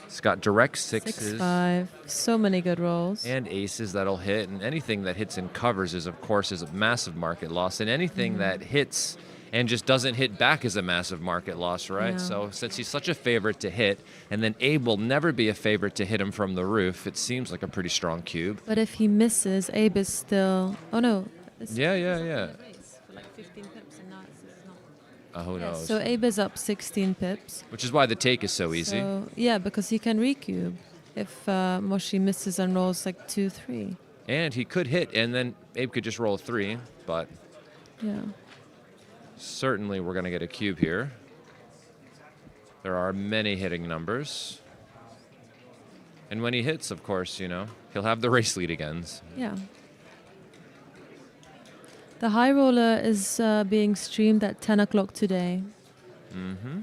It's got direct 6s. 6-5. So many good rolls. And aces that'll hit. And anything that hits and covers is, of course, is a massive market loss. And anything that hits and just doesn't hit back is a massive market loss, right? Yeah. So since he's such a favorite to hit, and then Abe will never be a favorite to hit him from the roof, it seems like a pretty strong cube. But if he misses, Abe is still... Oh, no. Yeah. For like 15 pips and now it's not. Who knows? So Abe is up 16 pips. Which is why the take is so easy. So, yeah, because he can recube if Mochi misses and rolls like 2-3. And he could hit, and then Abe could just roll a 3, but... Yeah. Certainly we're going to get a cube here. There are many hitting numbers. And when he hits, of course, you know, he'll have the race lead again. Yeah. The high roller is being streamed at 10 o'clock today. Mm-hmm.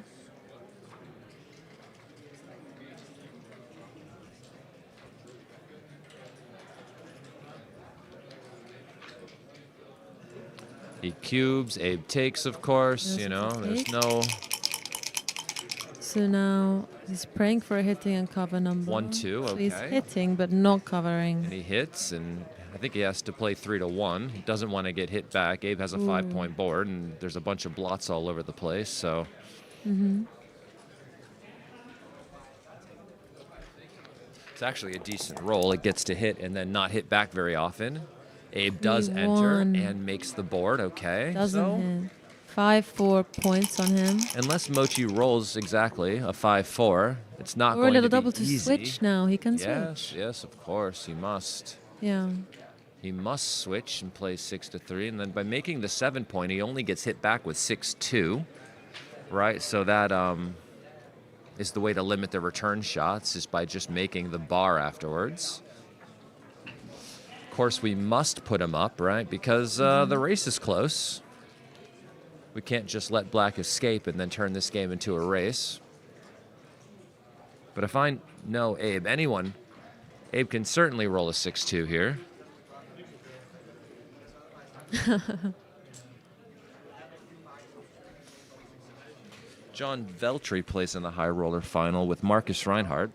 He cubes, Abe takes, of course, There's you know, the there's take. no... So now he's praying for a hitting and cover number. 1-2, So he's okay. hitting but not covering. And he hits, and I think he has to play 3-1. He doesn't want to get hit back. Abe has a 5-point board, and there's a bunch of blots all over the place, so... Mm-hmm. It's actually a decent roll. It gets to hit and then not hit back very often. Abe does 3-1. enter and makes the board, okay. Doesn't so, hit. 5-4 points on him. unless Mochi rolls exactly a 5-4, it's not Or a going little to be double to easy. switch now. He can Yes, switch. yes, of course, he must. Yeah. He must switch and play 6-3, and then by making the 7-point, he only gets hit back with 6-2, right? So that is the way to limit the return shots, is by just making the bar afterwards. Of course, we must put him up, right? Because the race is close. We can't just let black escape and then turn this game into a race. But if I know Abe, anyone, Abe can certainly roll a 6-2 here. John Veltri plays in the high roller final with Marcus Reinhardt.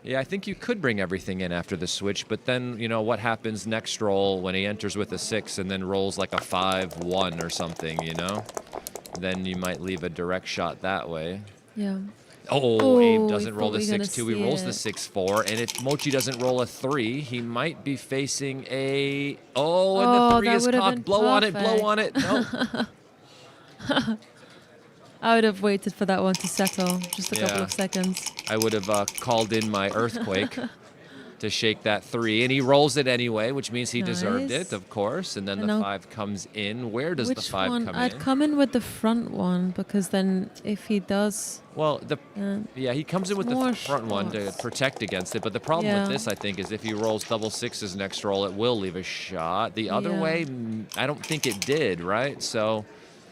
Yeah, I think you could bring everything in after the switch, but then, you know, what happens next roll when he enters with a 6 and then rolls like a 5-1 or something, you know? Then you might leave a direct shot that way. Yeah. Oh, Abe we doesn't roll thought the we were gonna 6-2. He see rolls the it. 6-4. And if Mochi doesn't roll a 3, he might be facing a... Oh, and Oh, the 3 that is would have cocked. been Blow on it, blow on it. perfect. No. I would have waited for that one to settle. Just a couple Yeah. of seconds. I would have called in my earthquake to shake that 3. And he rolls it anyway, which means he deserved Nice. it, of course. And then And the now- 5 comes in. Where does Which the 5 one? come I'd in? come in with the front one because then if he does... Well, Uh, yeah, he comes in with more the front one to shots. protect against it. But the problem Yeah. with this, I think, is if he rolls double 6s next roll, it will leave a shot. The other Yeah. way, I don't think it did, right? So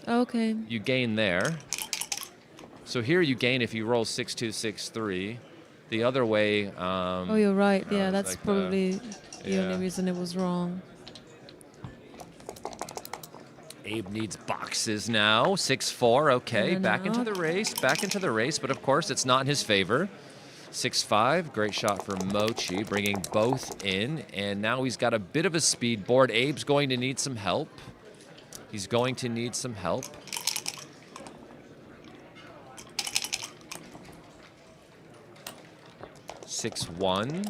Okay. you gain there. So here you gain if you roll 6-2, 6-3. The other way. Oh, you're right. Yeah, it's that's like the- probably the only yeah. reason it was wrong. Abe needs boxes now. 6-4, okay. In and Back into out. the race, back into the race. But of course, it's not in his favor. 6-5, great shot from Mochi, bringing both in. And now he's got a bit of a speed board. Abe's going to need some help. He's going to need some help. 6-1.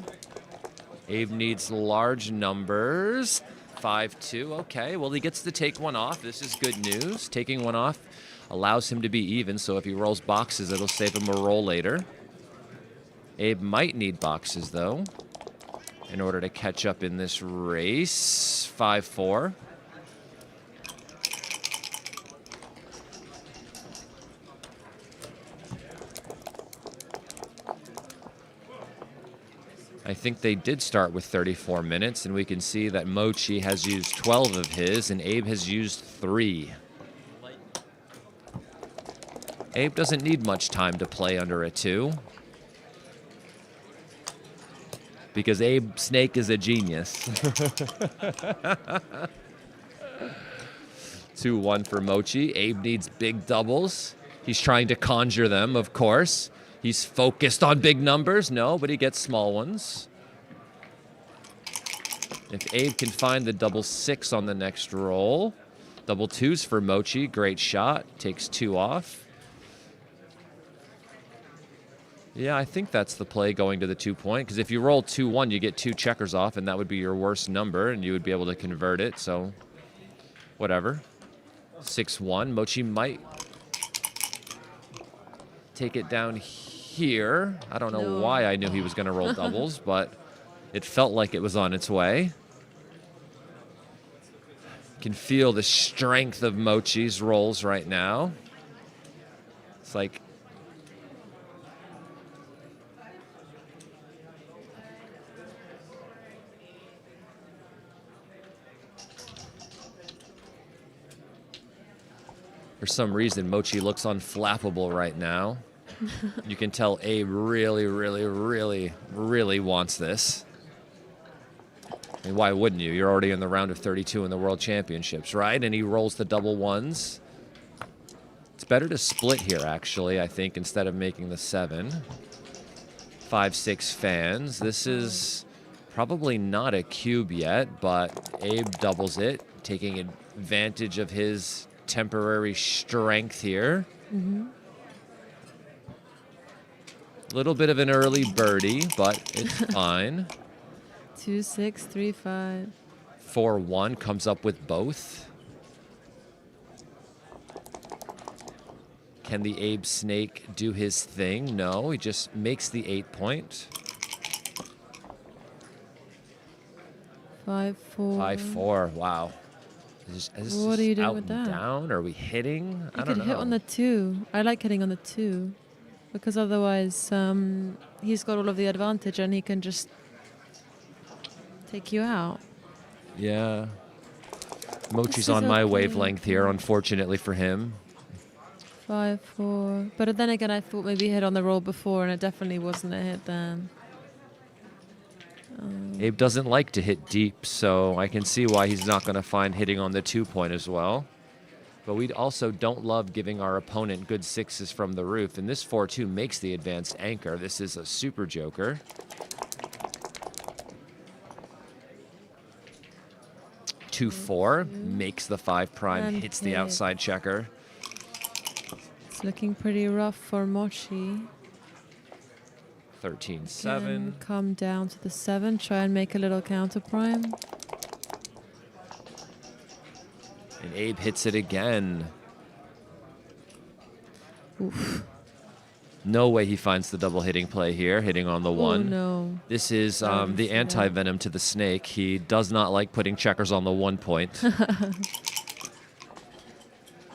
Abe needs large numbers. 5-2. Okay, well, he gets to take one off. This is good news. Taking one off allows him to be even, so if he rolls boxes, it'll save him a roll later. Abe might need boxes, though, in order to catch up in this race. 5-4. I think they did start with 34 minutes, and we can see that Mochi has used 12 of his, and Abe has used 3. Abe doesn't need much time to play under a 2. Because Abe Snake is a genius. 2-1 for Mochi. Abe needs big doubles. He's trying to conjure them, of course. He's focused on big numbers. No, but he gets small ones. If Abe can find the double 6 on the next roll. Double 2s for Mochi. Great shot. Takes 2 off. Yeah, I think that's the play going to the 2-point. Because if you roll 2-1, you get 2 checkers off, and that would be your worst number, and you would be able to convert it. So, whatever. 6-1. Mochi might take it down here. I don't know why I knew he was going to roll doubles, but it felt like it was on its way. You can feel the strength of Mochi's rolls right now. It's like for some reason, Mochi looks unflappable right now. You can tell Abe really, really, really, really wants this. I mean, why wouldn't you? You're already in the round of 32 in the World Championships, right? And he rolls the double 1s. It's better to split here, actually, I think, instead of making the 7. 5-6 fans. This is probably not a cube yet, but Abe doubles it, taking advantage of his temporary strength here. Little bit of an early birdie, but it's fine. 2-6, 3-5. 4-1 comes up with both. Can the Abe Snake do his thing? No, he just makes the 8-point. 5-4. 5-4. Wow. Is What are you doing out with and that? down? Are we hitting? I You don't could know. hit on the 2. I like hitting on the 2 because otherwise he's got all of the advantage and he can just take you out. Yeah. Mochi's is on my okay. wavelength here, unfortunately for him. 5-4. But then again, I thought maybe hit on the roll before and it definitely wasn't a hit then. Abe doesn't like to hit deep, so I can see why he's not going to find hitting on the 2-point as well. But we also don't love giving our opponent good 6s from the roof, and this 4-2 makes the advanced anchor. This is a super joker. 2-4 makes the 5 prime, And hits the hit. outside checker. It's looking pretty rough for Mochi. 13-7. Can come down to the 7, try and make a little counter prime. And Abe hits it again. Oof. No way he finds the double hitting play here, hitting on the 1. Oh no. This is Sorry to the see that. anti-venom to the snake. He does not like putting checkers on the 1 point.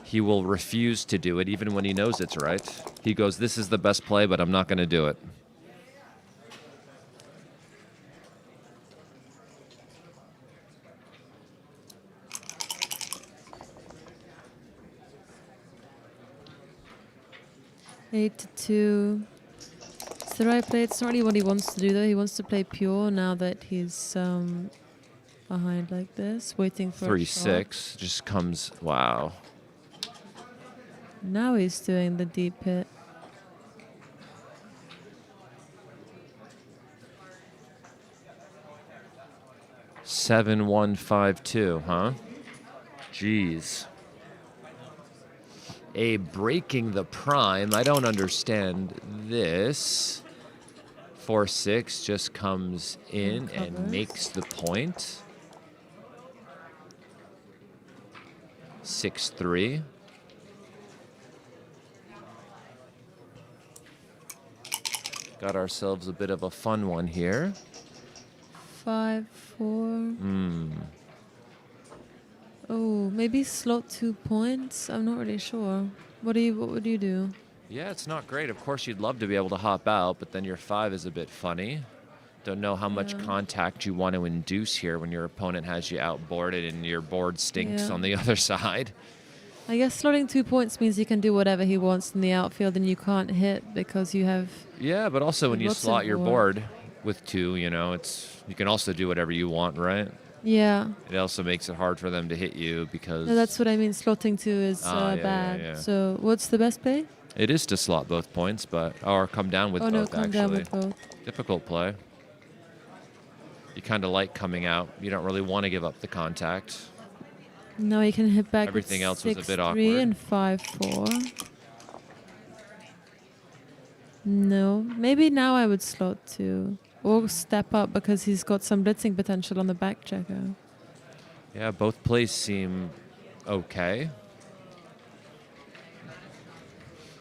He will refuse to do it even when he knows it's right. He goes, this is the best play, but I'm not going to do it. Eight to 2. It's the right play. It's not really what he wants to do though. He wants to play pure now that he's behind like this, waiting for a shot. 3-6 just comes, wow. Now he's doing the deep hit. Seven, 1, 5, 2, huh? Jeez. Abe breaking the prime. I don't understand this. 4-6 just comes in and covers. makes the point. 6-3. Got ourselves a bit of a fun one here. 5, 4. Oh, maybe slot 2 points. I'm not really sure. What would you do? Yeah, it's not great. Of course, you'd love to be able to hop out, but then your 5 is a bit funny. Don't know how much contact you want to induce here when your opponent has you outboarded and your board stinks on the other side. I guess slotting 2 points means he can do whatever he wants in the outfield and you can't hit because you have... Yeah, but also when you Watson slot your board. board with 2, you can also do whatever you want, right? Yeah. It also makes it hard for them to hit you because... No, that's what I mean. Slotting 2 is bad. Yeah. So what's the best play? It is to slot both points, or come down with both, come actually. down with both. Difficult play. You kind of like coming out. You don't really want to give up the contact. No, you can hit back Everything with else was a 6, bit 3 awkward. and 5, 4. No, maybe now I would slot 2. Or step up because he's got some blitzing potential on the back checker. Yeah, both plays seem okay.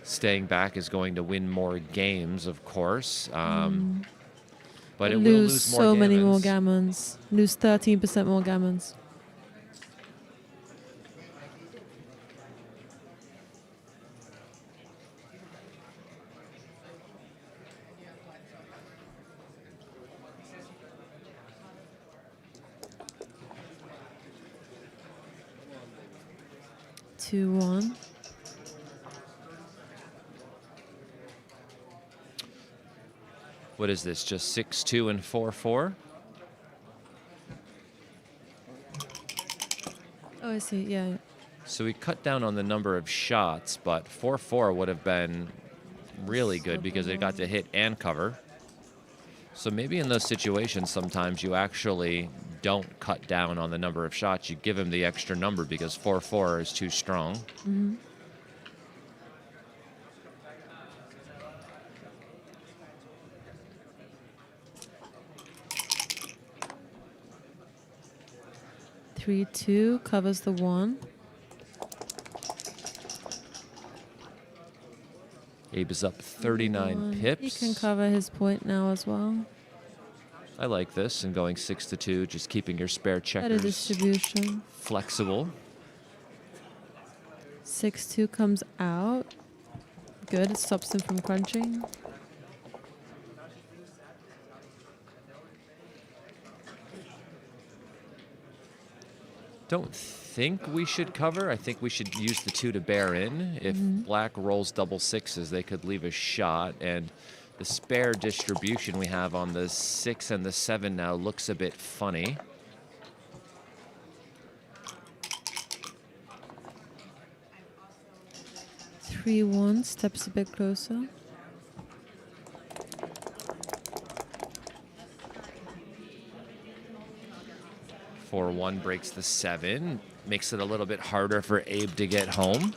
Staying back is going to win more games, of course. But it will lose more so gammons. many more gammons. Lose 13% more gammons. Two, 1. What is this? Just 6, 2, and 4, 4? Oh, I see. Yeah. So we cut down on the number of shots, but 4, 4 would have been really good because it got to hit and cover. So maybe in those situations, sometimes you actually don't cut down on the number of shots. You give him the extra number because 4, 4 is too strong. Mm-hmm. Three, 2 covers the 1. Abe is up 39 pips. He can cover his point now as well. I like this, and going 6 to 2, just keeping your spare Better checkers distribution. flexible. 6, 2 comes out. Good. It stops him from crunching. Don't think we should cover. I think we should use the 2 to bear in. If black rolls double 6s, they could leave a shot, and the spare distribution we have on the 6 and the 7 now looks a bit funny. Three, 1 steps a bit closer. Four, 1 breaks the 7, makes it a little bit harder for Abe to get home.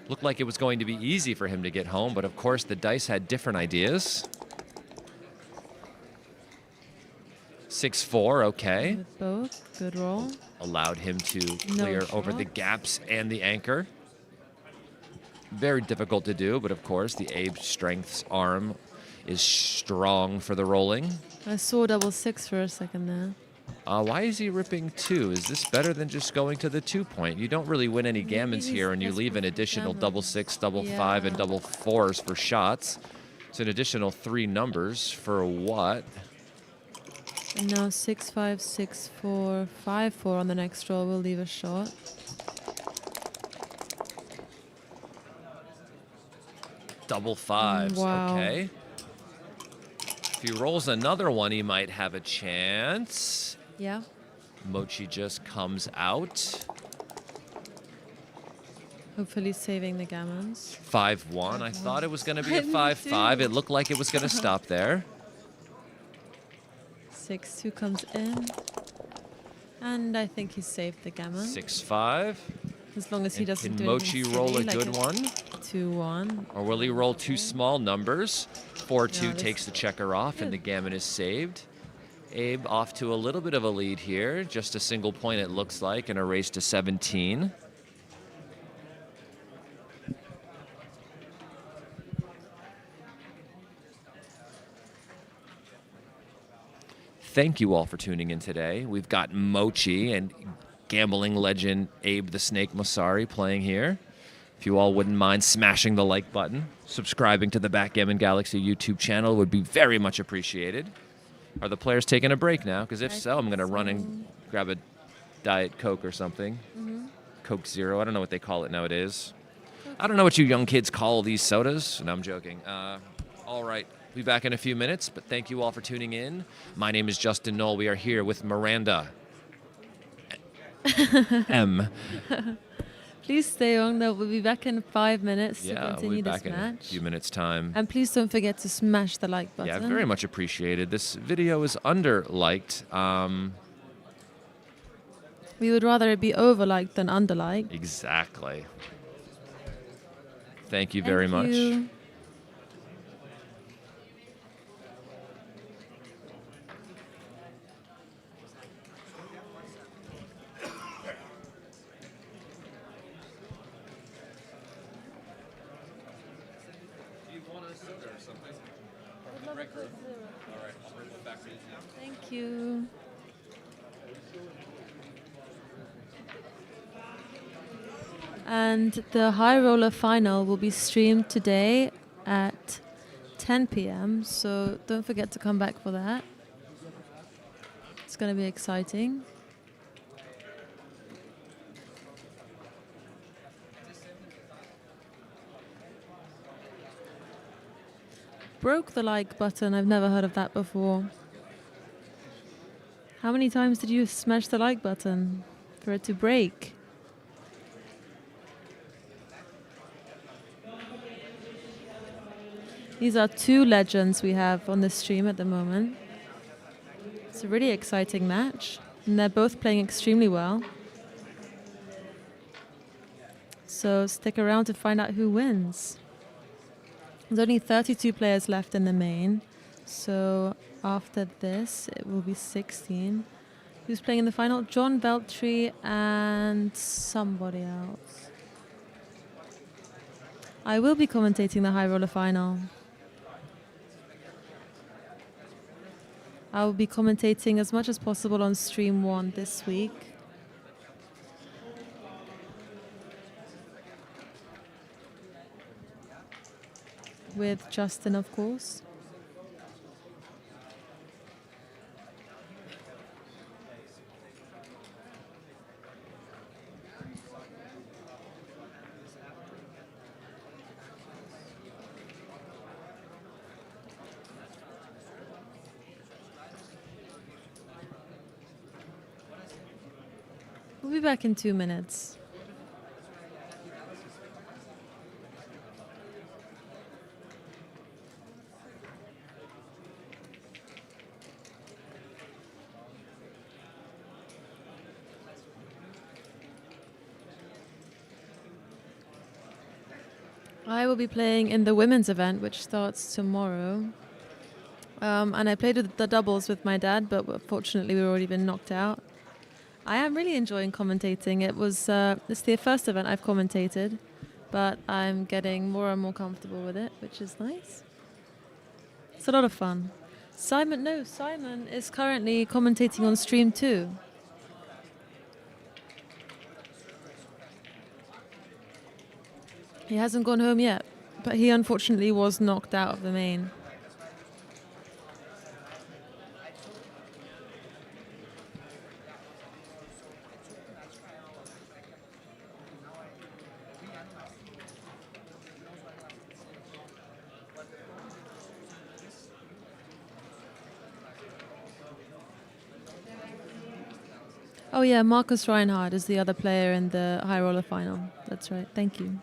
Looked like it was going to be easy for him to get home, but of course the dice had different ideas. 6, 4, okay. With both. Good roll. Allowed him to No clear over the shot. gaps and the anchor. Very difficult to do, but of course the Abe strength's arm is strong for the rolling. I saw double 6 for a second there. Why is he ripping 2? Is this better than just going to the 2 point? You don't really win any gammons he's here, and you desperate leave an for additional gammons. double 6, double 5, and Yeah. double 4s for shots. It's an additional 3 numbers for what? And now 6, 5, 6, 4, 5, 4 on the next roll will leave a shot. Double 5s, Wow. okay. If he rolls another one, he might have a chance. Yeah. Mochi just comes out. Hopefully saving the gammons. 5-1. I thought it was going to be a Me 5-5. too. It looked like it was going to stop there. 6, 2 comes in. And I think he saved the gammon. 6-5. As long as he doesn't Can do Mochi anything roll a silly, like good one? 2, 1. Or will he roll 2 small numbers? 4-2 No, this- takes the checker off, and the gammon is saved. Abe off to a little bit of a lead here. Just a single point, it looks like, and a race to 17. thank you all for tuning in today. We've got Mochi and gambling legend Abe the Snake Masari playing here. If you all wouldn't mind smashing the like button, subscribing to the Backgammon Galaxy YouTube channel would be very much appreciated. Are the players taking a break now? Because if so, I'm going to run and grab a Diet Coke or something. Coke Zero. I don't know what they call it nowadays. I don't know what you young kids call these sodas. No, I'm joking. All right. We'll be back in a few minutes, but thank you all for tuning in. My name is Justin Knoll. We are here with Miranda M. Please stay on. We'll be back in 5 minutes to We'll continue be back this in match. a few minutes' time. And please don't forget to smash the like button. Yeah, very much appreciated. This video is under-liked. We would rather it be over-liked than under-liked. Exactly. Thank you very much. You. Thank you. And the High Roller Final will be streamed today at 10 p.m. So don't forget to come back for that. It's going to be exciting. Broke the like button. I've never heard of that before. How many times did you smash the like button for it to break? These are two legends we have on the stream at the moment. It's a really exciting match, and they're both playing extremely well. So stick around to find out who wins. There's only 32 players left in the main, so after this it will be 16. Who's playing in the final? John Veltri and somebody else. I will be commentating the High Roller Final. I will be commentating as much as possible on Stream 1 this week. With Justin, of course. We'll be back in 2 minutes. I will be playing in the women's event, which starts tomorrow. And I played with the doubles with my dad, but unfortunately we've already been knocked out. I am really enjoying commentating. It's the first event I've commentated, but I'm getting more and more comfortable with it, which is nice. It's a lot of fun. Simon is currently commentating on Stream 2. He hasn't gone home yet, but he unfortunately was knocked out of the main. Oh yeah, Marcus Reinhardt is the other player in the High Roller Final. That's right. Thank you.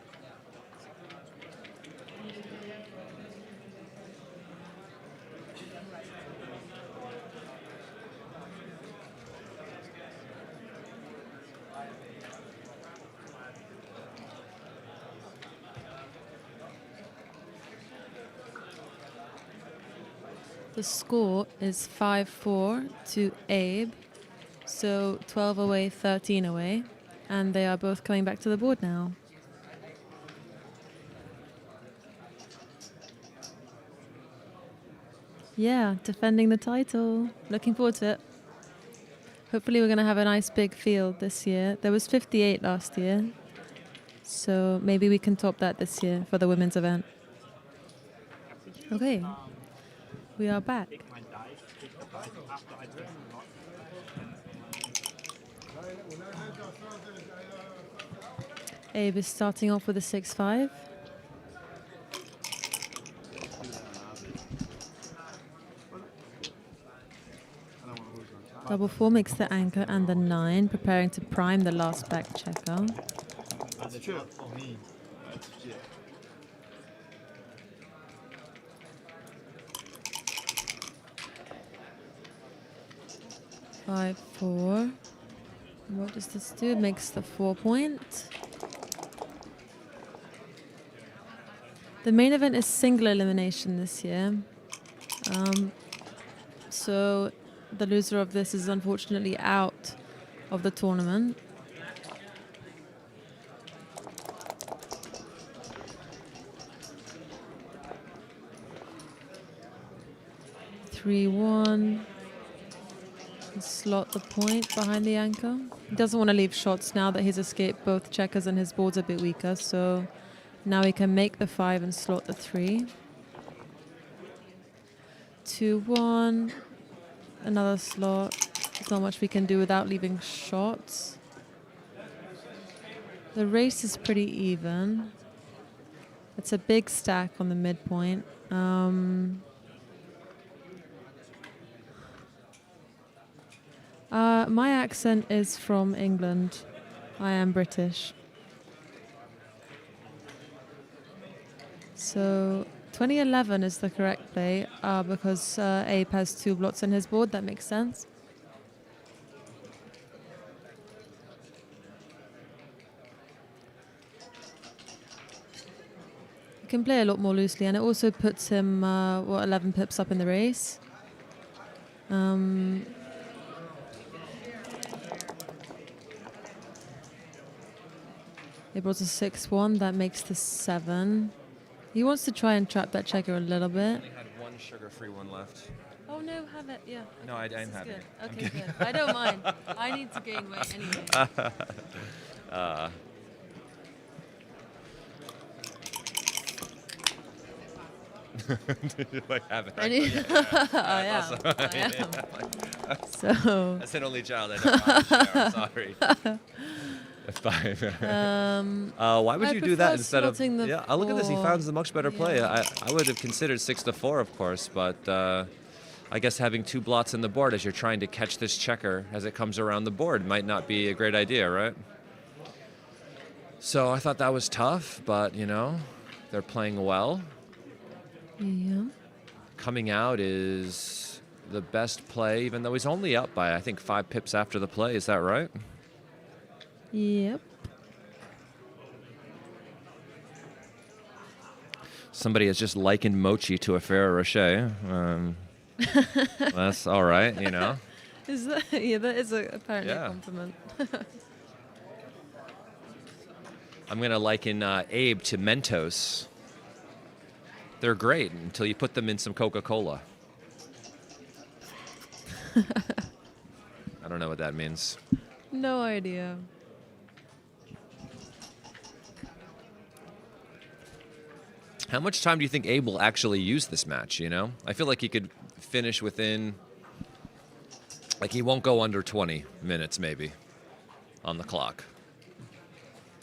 The score is 5-4 to Abe. So 12 away, 13 away. And they are both coming back to the board now. Yeah, defending the title. Looking forward to it. Hopefully we're going to have a nice big field this year. There was 58 last year. So maybe we can top that this year for the women's event. Okay. We are back. Abe is starting off with a 6-5. Double 4 makes the anchor and the 9, preparing to prime the last back checker. That's true. That's legit. Five, 4. What does this do? It makes the 4 point. The main event is single elimination this year. So the loser of this is unfortunately out of the tournament. Three, 1. Slot the point behind the anchor. He doesn't want to leave shots now that he's escaped both checkers and his board's a bit weaker. So now he can make the 5 and slot the 3. 2, 1. Another slot. There's not much we can do without leaving shots. The race is pretty even. It's a big stack on the midpoint. My accent is from England. I am British. So 2011 is the correct play because Abe has 2 blots in his board. That makes sense. He can play a lot more loosely, and it also puts him 11 pips up in the race. He brought a 6-1. That makes the 7. He wants to try and trap that checker a little bit. I had one sugar-free one left. Oh no, have it. Yeah. No, I'm This is having good. it. Okay, good. I don't mind. I need to gain weight anyway. I have it. I need- I am. Awesome. I am. So. That's an only child. I know. I'm sorry. 5. Why would I you do that prefer instead of? slotting the Yeah, look at this. He 4. found the much better play. Yeah. I would have considered 6-4, of course, but I guess having 2 blots in the board as you're trying to catch this checker as it comes around the board might not be a great idea, right? So I thought that was tough, but they're playing well. Yeah. Coming out is the best play, even though he's only up by, I think, 5 pips after the play. Is that right? Yep. Somebody has just likened Mochi to a Ferrero Rocher. That's all right, Is that? Yeah, that is apparently Yeah. a compliment. I'm going to liken Abe to Mentos. They're great until you put them in some Coca-Cola. I don't know what that means. No idea. How much time do you think Abe will actually use this match, I feel like he could finish within, like he won't go under 20 minutes maybe on the clock.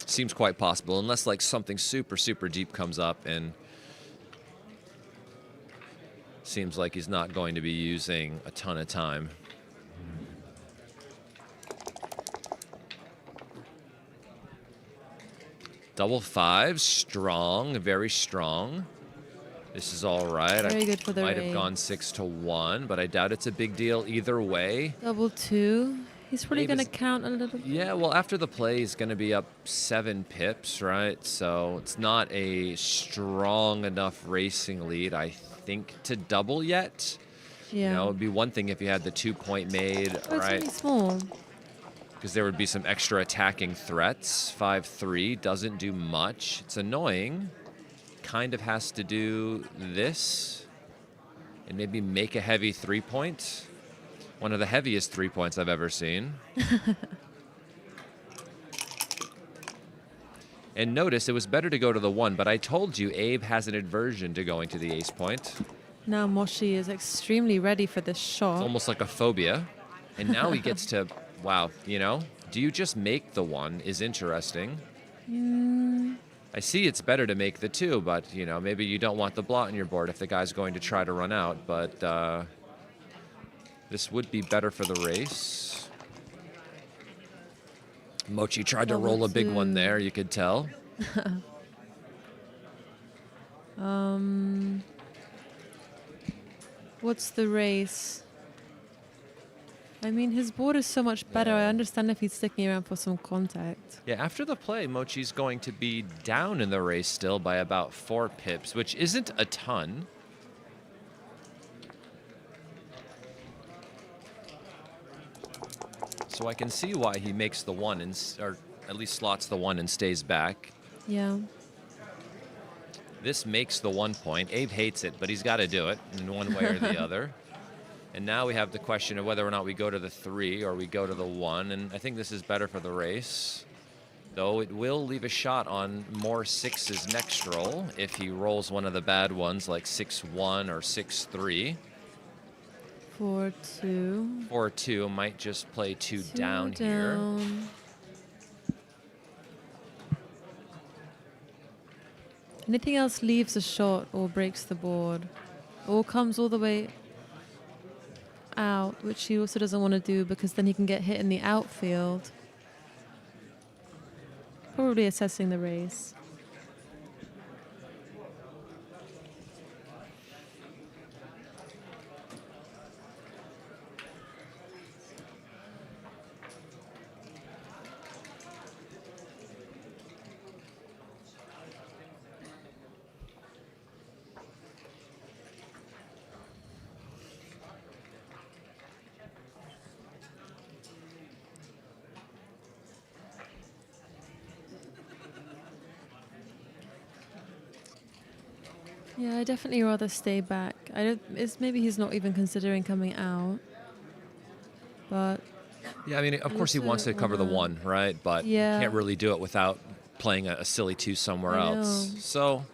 Seems quite possible, unless like something super, super deep comes up, and seems like he's not going to be using a ton of time. Double 5, strong, very strong. This is all right. Very I good for the might have raise. gone 6-1, but I doubt it's a big deal either way. Double 2. He's probably Abe going to is- count a little bit. Yeah, well, after the play, he's going to be up 7 pips, right? So it's not a strong enough racing lead, I think, to double yet. Yeah. It would be one thing if you had the 2-point made, Oh, it's right? really small. Because there would be some extra attacking threats. 5-3 doesn't do much. It's annoying. Kind of has to do this. and maybe make a heavy 3-point. One of the heaviest 3-points I've ever seen. And notice it was better to go to the 1, but I told you Abe has an aversion to going to the ace point. Now Moshi is extremely ready for this shot. It's almost like a phobia. And now he gets to, wow, you know, do you just make the 1 is interesting. I see it's better to make the 2, but, you know, maybe you don't want the blot on your board if the guy's going to try to run out. But this would be better for the race. Mochi tried to roll a big one there, you could tell. What's the race? I mean, his board is so much better. I understand if he's sticking around for some contact. Yeah, after the play, Mochi's going to be down in the race still by about 4 pips, which isn't a ton. So I can see why he makes the 1, or at least slots the 1 and stays back. Yeah. This makes the 1 point. Abe hates it, but he's got to do it in one way or the other. And now we have the question of whether or not we go to the 3 or we go to the 1. And I think this is better for the race, though it will leave a shot on more 6s next roll if he rolls one of the bad ones like 6-1 or 6-3. 4-2. 4-2 might just play 2 down here. Anything else leaves a shot or breaks the board or comes all the way out, which he also doesn't want to do because then he can get hit in the outfield. Probably assessing the race. Yeah, I definitely rather stay back. Maybe he's not even considering coming out. But yeah, I mean, of course he wants to cover the 1, right? But yeah, can't really do it without playing a silly 2 somewhere else. So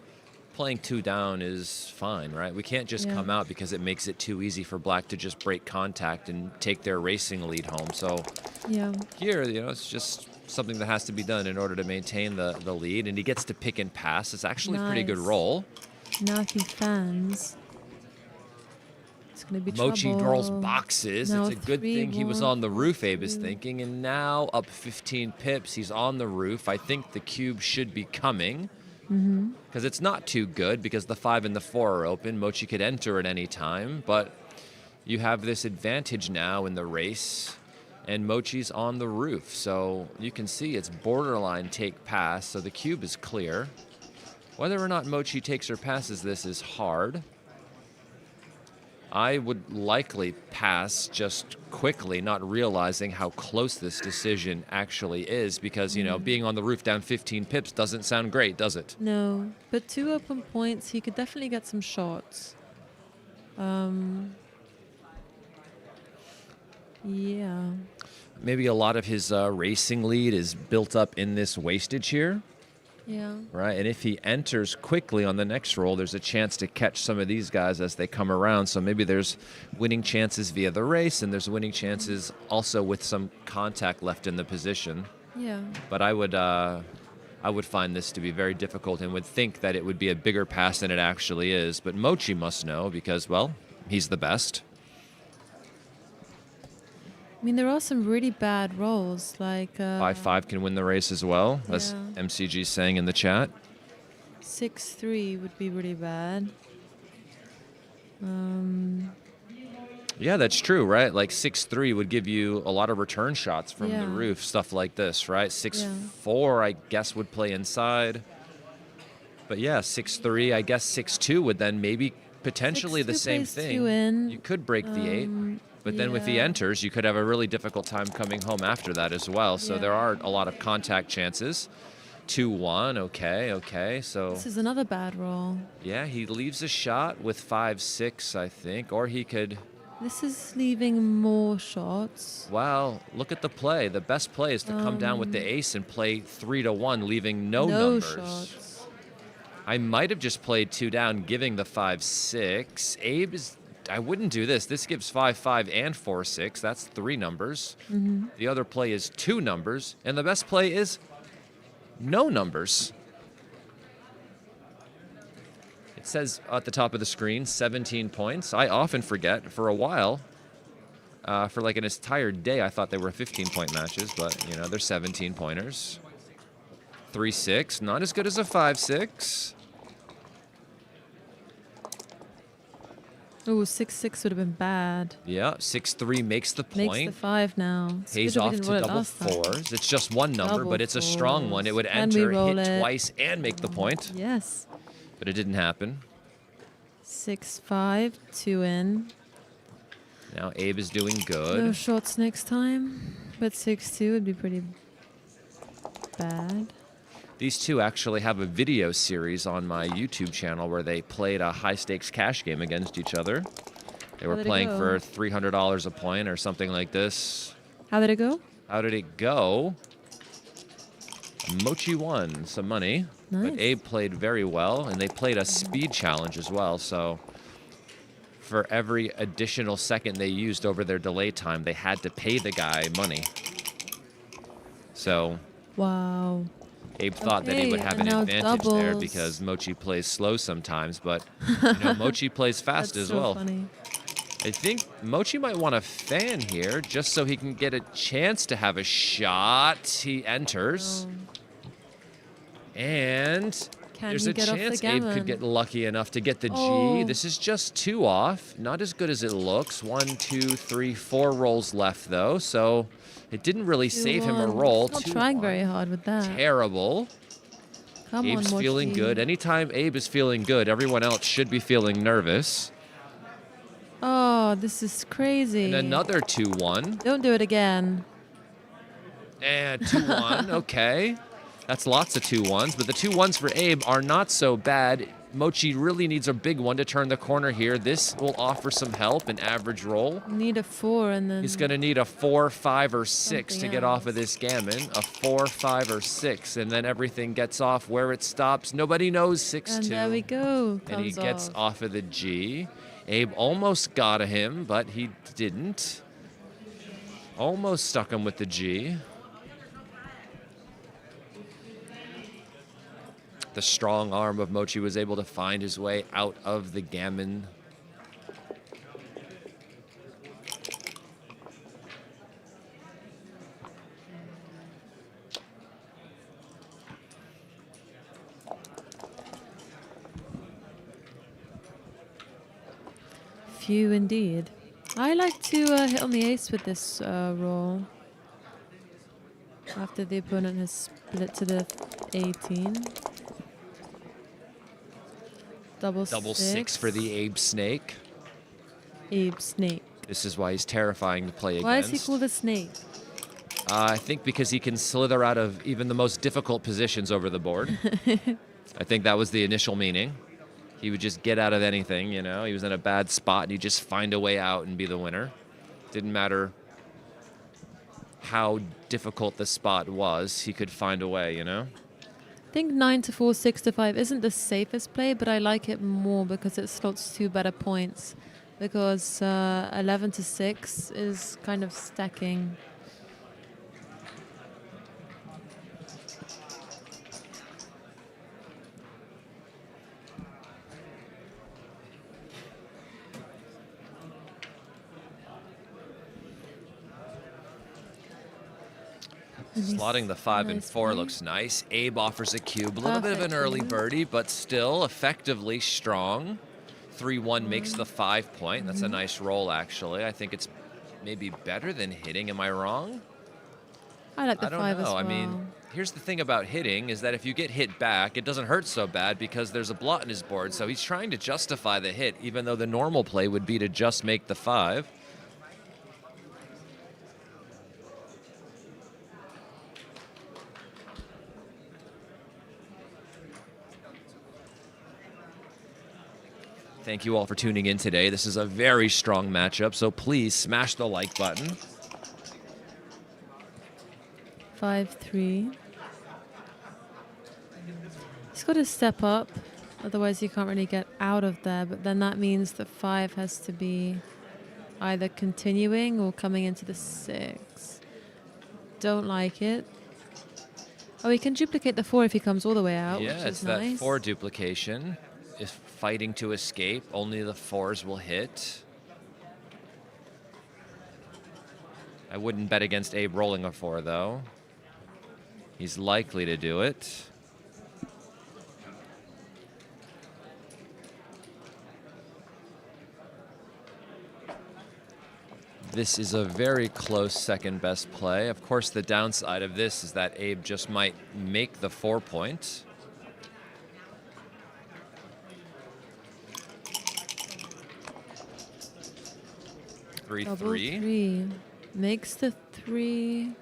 playing 2 down is fine, right? We can't just come out because it makes it too easy for black to just break contact and take their racing lead home. So here, you know, it's just something that has to be done in order to maintain the lead. And he gets to pick and pass. It's actually a pretty good roll. Now if he fans, it's going to be Mochi trouble. rolls boxes. Now it's a good thing he was on the roof, Abe is thinking. And now up 15 pips, he's on the roof. I think the cube should be coming. Because it's not too good because the 5 and the 4 are open. Mochi could enter at any time. But you have this advantage now in the race. And Mochi's on the roof. So you can see it's borderline take pass. So the cube is clear. Whether or not Mochi takes or passes this is hard. I would likely pass just quickly, not realizing how close this decision actually is because, you know, being on the roof down 15 pips doesn't sound great, does it? No, but 2 open points, he could definitely get some shots. Yeah. Maybe a lot of his racing lead is built up in this wastage here. Yeah. Right, and if he enters quickly on the next roll, there's a chance to catch some of these guys as they come around. So maybe there's winning chances via the race, and there's winning chances also with some contact left in the position. Yeah. But I would find this to be very difficult and would think that it would be a bigger pass than it actually is. But Mochi must know because, well, he's the best. I mean, there are some really bad rolls, like 5-5 can win the race as well, as MCG's saying in the chat. 6-3 would be really bad. Yeah, that's true, right? Like 6-3 would give you a lot of return shots from the roof, stuff like this, right? 6-4, I guess, would play inside. But yeah, 6-3, I guess 6-2 would then maybe potentially the same thing. You could break the 8. But then if he enters, you could have a really difficult time coming home after that as well. So there are a lot of contact chances. 2-1. Okay. So This is another bad roll. yeah, he leaves a shot with 5-6, I think, or he could. This is leaving more shots. Well, look at the play. The best play is to come down with the ace and play 3-1, leaving no numbers. Shots. I might have just played 2 down, giving the 5-6. Abe is. I wouldn't do this. This gives 5-5 and 4-6. That's 3 numbers. The other play is 2 numbers, and the best play is no numbers. It says at the top of the screen, 17 points. I often forget. For a while, for like an entire day, I thought they were 15-point matches, but, you know, they're 17-pointers. 3-6, not as good as a 5-6. Oh, 6-6 would have been bad. Yeah, 6-3 makes the point. Makes the 5 now. It's Pays good that we off didn't to roll it double last time. 4s. It's just one number, Double but it's a strong one. It would fours. And we enter, roll hit it. twice, and make the point. Yes. But it didn't happen. 6-5, 2 in. Now Abe is doing No good. shots next time, but 6-2 would be pretty bad. These two actually have a video series on my YouTube channel where they played a high-stakes cash game against each other. They were did it playing go? for $300 a point or something like this. How did it go? How did it go? Mochi won some money, but Nice. Abe played very well, and they played a speed challenge as well. So for every additional second they used over their delay time, they had to pay the guy money. So Wow. Abe thought that he would Okay, have and an now advantage there doubles. because Mochi plays slow sometimes, but you know, Mochi plays fast That's as so well. funny. I think Mochi might want a fan here just so he can get a chance to have a shot. He enters. And Can there's he a get off the chance Abe gammon? could get lucky enough to get the G. Oh. This is just 2 off. Not as good as it looks. 1, 2, 3, 4 rolls left, though. So it didn't really save him a 2-1. roll. Not 2-1. trying very hard with that. Terrible. Come Abe's on, feeling Mochi. good. Anytime Abe is feeling good, everyone else should be feeling nervous. Oh, this is crazy. And another 2-1. Don't do it again. And 2-1, okay. That's lots of 2-1s, but the 2-1s for Abe are not so bad. Mochi really needs a big one to turn the corner here. This will offer some help, an average roll. Need a 4 and then. He's going to need a 4, 5, or 6 to Something get off of else. this gammon. A 4, 5, or 6, and then everything gets off where it stops. Nobody knows 6-2. And there we go. And he Comes gets off. off of the G. Abe almost got him, but he didn't. Almost stuck him with the G. The strong arm of Mochi was able to find his way out of the gammon. Few indeed. I like to hit on the ace with this roll. After the opponent has split to the 18. Double Six for the Abe Snake. Abe Snake. This is why he's terrifying to play Why against. is he called a snake? I think because he can slither out of even the most difficult positions over the board. I think that was the initial meaning. He would just get out of anything, you know. He was in a bad spot and he'd just find a way out and be the winner. Didn't matter how difficult the spot was, he could find a way, you know. I think 9-4, 6-5 isn't the safest play, but I like it more because it slots 2 better points. Because 11-6 is kind of stacking. Slotting the 5 and Nice 4 play. looks nice. Abe offers a cube. A little bit of an Perfect early play. birdie, but still effectively strong. 3-1 makes Mm-hmm. the 5 point. That's a nice roll, actually. I think it's maybe better than hitting. Am I wrong? I like the I don't 5 know. as well. I mean, here's the thing about hitting is that if you get hit back, it doesn't hurt so bad because there's a blot in his board. So he's trying to justify the hit, even though the normal play would be to just make the 5. Thank you all for tuning in today. This is a very strong matchup, so please smash the like button. 5-3. He's got to step up, otherwise you can't really get out of there. But then that means the 5 has to be either continuing or coming into the 6. Don't like it. Oh, he can duplicate the 4 if he comes all the way out, Yeah, which it's is that nice. 4 duplication. Is fighting to escape. Only the 4s will hit. I wouldn't bet against Abe rolling a 4, though. He's likely to do it. This is a very close second best play. Of course, the downside of this is that Abe just might make the 4 point. Double 3-3. 3. Makes the 3.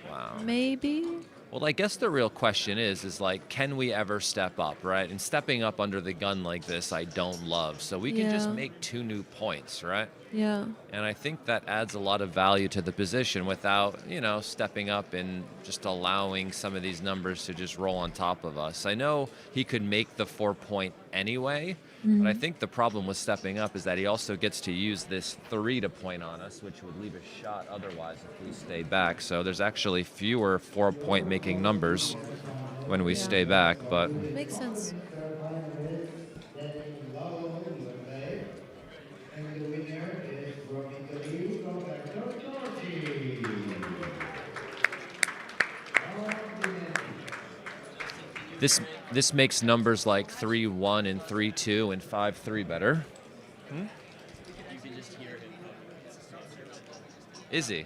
Wow. Maybe? Well, I guess the real question is like, can we ever step up, right? And stepping up under the gun like this, I don't love. So we can just Yeah. make 2 new points, right? Yeah. And I think that adds a lot of value to the position without, stepping up and just allowing some of these numbers to just roll on top of us. I know he could make the 4 point anyway, but I think the problem with stepping up is that he also gets to use this 3 to point on us, which would leave a shot otherwise if we stay back. So there's actually fewer 4 point making numbers when we stay back, but Makes sense. this makes numbers like 3-1 and 3-2 and 5-3 better. Is he?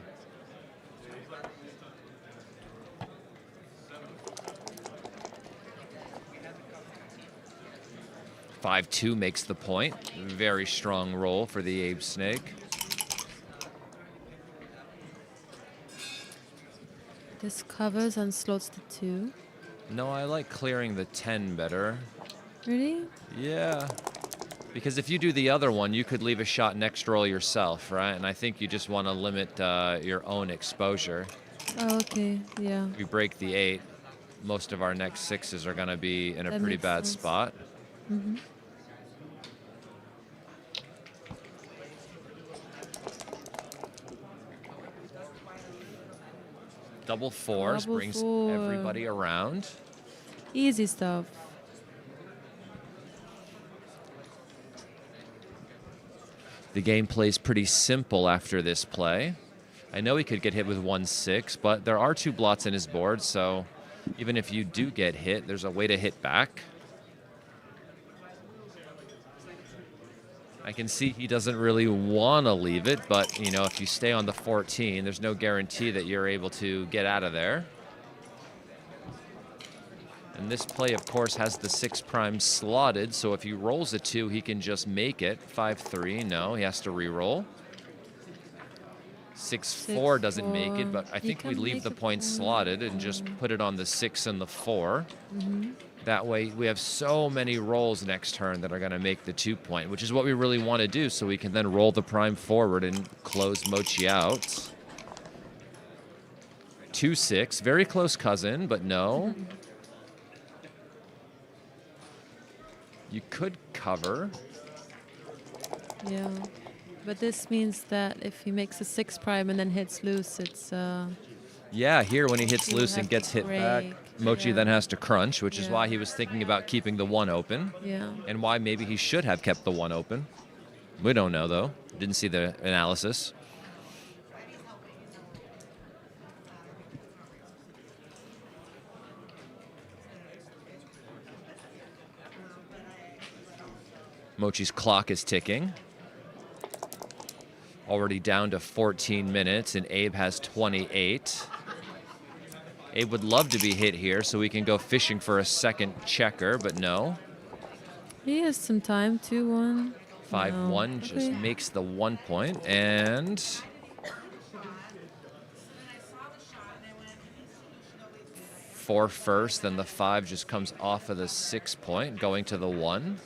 (5-2) makes the point. Very strong roll for the Abe Snake. This covers and slots the 2. No, I like clearing the 10 better. Really? Yeah. Because if you do the other one, you could leave a shot next roll yourself, right? And I think you just want to limit your own exposure. Oh, okay. Yeah. If we break the 8, most of our next 6s are going to be in a That pretty makes bad sense. spot. Mm-hmm. Double 4s Double brings 4. everybody around. Easy stuff. The game plays pretty simple after this play. I know he could get hit with 1-6, but there are 2 blots in his board, so even if you do get hit, there's a way to hit back. I can see he doesn't really want to leave it, but, if you stay on the 14, there's no guarantee that you're able to get out of there. And this play, of course, has the 6 prime slotted, so if he rolls a 2, he can just make it. 5-3, no, he has to re-roll. 6-4 doesn't make it, but I He think we can leave make the it points slotted and just put it on the 6 and the 4. Mm-hmm. That way, we have so many rolls next turn that are going to make the 2 point, which is what we really want to do, so we can then roll the prime forward and close Mochi out. 2-6, very close cousin, but no. You could cover. Yeah. But this means that if he makes a 6 prime and then hits loose, it's Yeah, here when he hits You loose have and gets to hit back, break, Mochi yeah. then has to crunch, which is Yeah. why he was thinking about keeping the 1 open. yeah. And why maybe he should have kept the 1 open. We don't know, though. Didn't see the analysis. Mochi's clock is ticking. Already down to 14 minutes, and Abe has 28. Abe would love to be hit here so we can go fishing for a second checker, but no. He has some time. 2-1. 5-1 No. just Okay. makes the 1 point, and 4 first, then the 5 just comes off of the 6 point, going to the 1.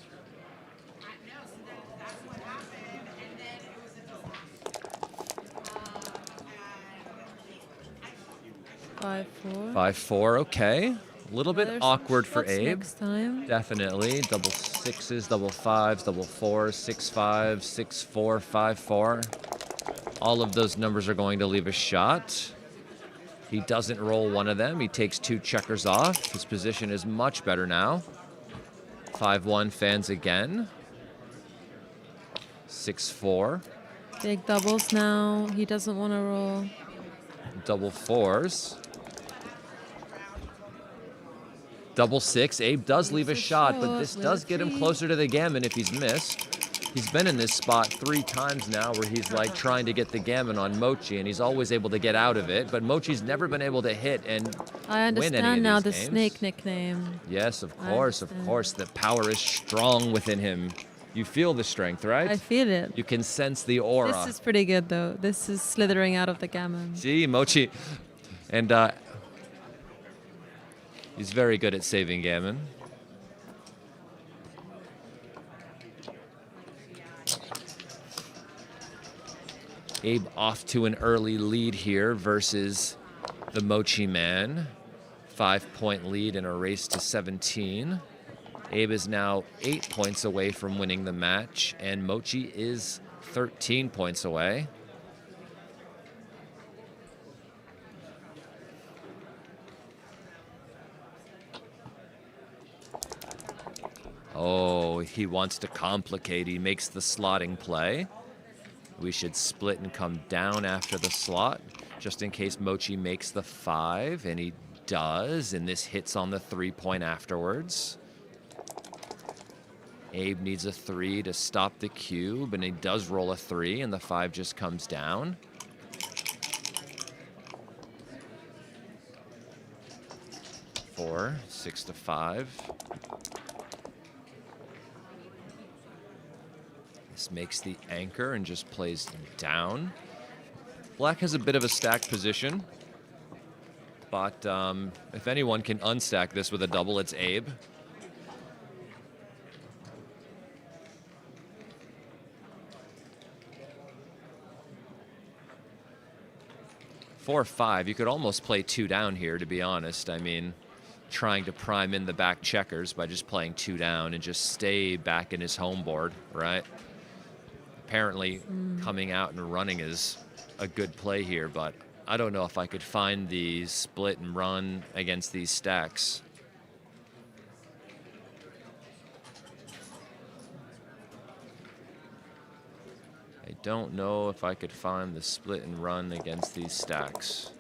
5-4. 5-4, okay. A little bit There's awkward for shots Abe. next time. Definitely. Double sixes, double fives, double fours, 6-5, 6-4, 5-4. All of those numbers are going to leave a shot. He doesn't roll one of them. He takes 2 checkers off. His position is much better now. 5-1 fans again. 6-4. Big doubles now. He doesn't want to roll. Double fours. Double six. Abe does leave a shot, but this does get him closer to the gammon if he's missed. He's been in this spot 3 times now where he's like trying to get the gammon on Mochi, and he's always able to get out of it. But Mochi's never been able to hit and I win any understand of now these the games. snake nickname. Yes, of I course, of understand. course. The power is strong within him. You feel the strength, right? I feel it. You can sense the aura. This is pretty good, though. This is slithering out of the gammon. See, Mochi. And he's very good at saving gammon. Abe off to an early lead here versus the Mochi man. 5-point lead in a race to 17. Abe is now 8 points away from winning the match, and Mochi is 13 points away. Oh, he wants to complicate. He makes the slotting play. We should split and come down after the slot, just in case Mochi makes the 5, and he does, and this hits on the 3-point afterwards. Abe needs a 3 to stop the cube, and he does roll a 3, and the 5 just comes down. Four, 6-5. This makes the anchor and just plays down. Black has a bit of a stacked position, but if anyone can unstack this with a double, it's Abe. Four, 5. You could almost play 2 down here, to be honest. I mean, trying to prime in the back checkers by just playing 2 down and just stay back in his home board, right? Apparently, coming out and running is a good play here, but I don't know if I could find the split and run against these stacks. I don't know if I could find the split and run against these stacks.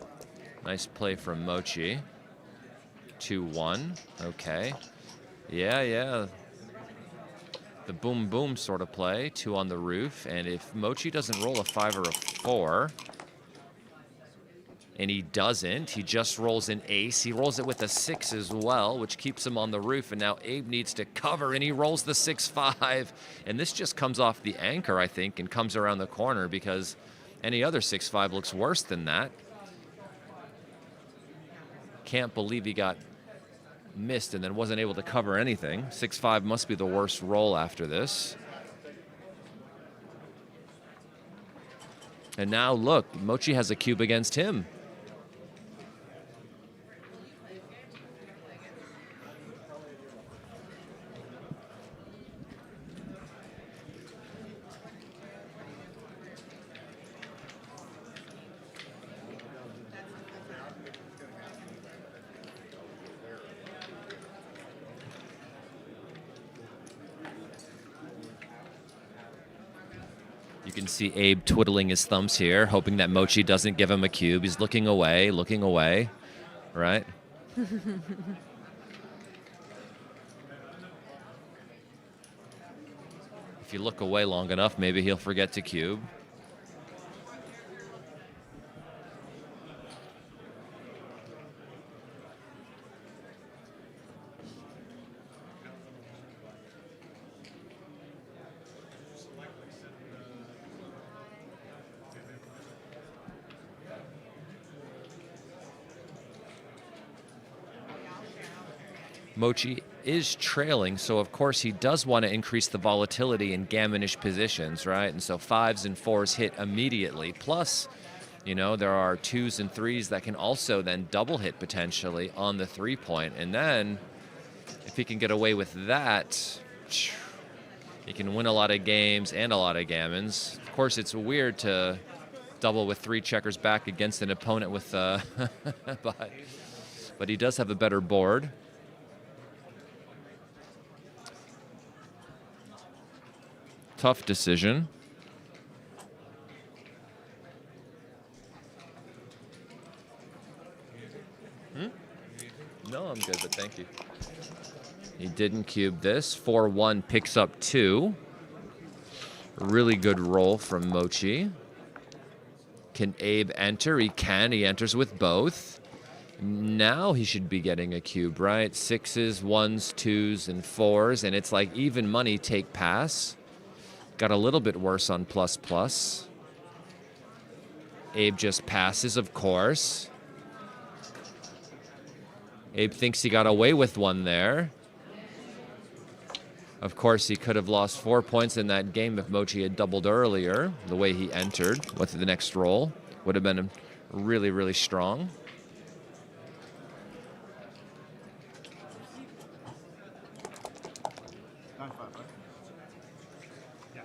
Nice play from Mochi. 2-1. Okay. Yeah. The boom boom sort of play. 2 on the roof. And if Mochi doesn't roll a 5 or a 4, and he doesn't, he just rolls an ace. He rolls it with a 6 as well, which keeps him on the roof. And now Abe needs to cover, and he rolls the 6-5. And this just comes off the anchor, I think, and comes around the corner, because any other 6-5 looks worse than that. Can't believe he got missed and then wasn't able to cover anything. 6-5 must be the worst roll after this. And now look, Mochi has a cube against him. You can see Abe twiddling his thumbs here, hoping that Mochi doesn't give him a cube. He's looking away, right? If you look away long enough, maybe he'll forget to cube. Mochi is trailing, so of course he does want to increase the volatility in gammonish positions, right? And so 5s and 4s hit immediately. Plus, You know, there are 2s and 3s that can also then double hit potentially on the 3-point. And then if he can get away with that, he can win a lot of games and a lot of gammons. Of course, it's weird to double with 3 checkers back against an opponent with, but he does have a better board. Tough decision. No, I'm good, but thank you. He didn't cube this. 4-1 picks up 2. Really good roll from Mochi. Can Abe enter? He can. He enters with both. Now he should be getting a cube, right? 6s, 1s, 2s, and 4s. And it's like even money, take pass. Got a little bit worse on plus plus. Abe just passes, of course. Abe thinks he got away with one there. Of course, he could have lost 4 points in that game if Mochi had doubled earlier. The way he entered with the next roll would have been really, really strong. Yeah.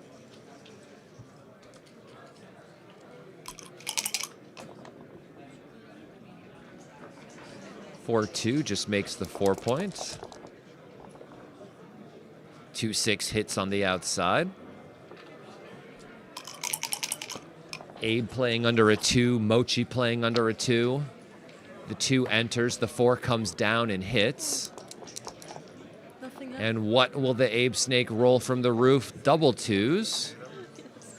4-2 just makes the 4 points. 2-6 hits on the outside. Abe playing under a 2, Mochi playing under a 2. The 2 enters, the 4 comes down and hits. And what will the Abe Snake roll from the roof? Double 2s.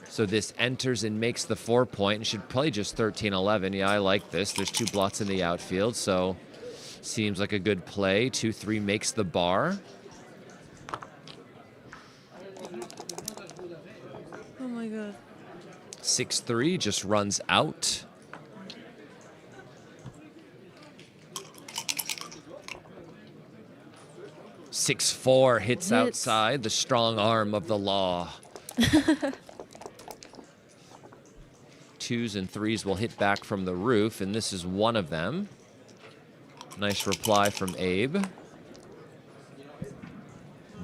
So this enters and makes the 4 point and should play just 13-11. Yeah, I like this. There's 2 blots in the outfield, so seems like a good play. 2-3 makes the bar. Oh my god. 6-3 just runs out. Six 4 hits outside, the strong arm of the law. 2s and 3s will hit back from the roof, and this is one of them. Nice reply from Abe.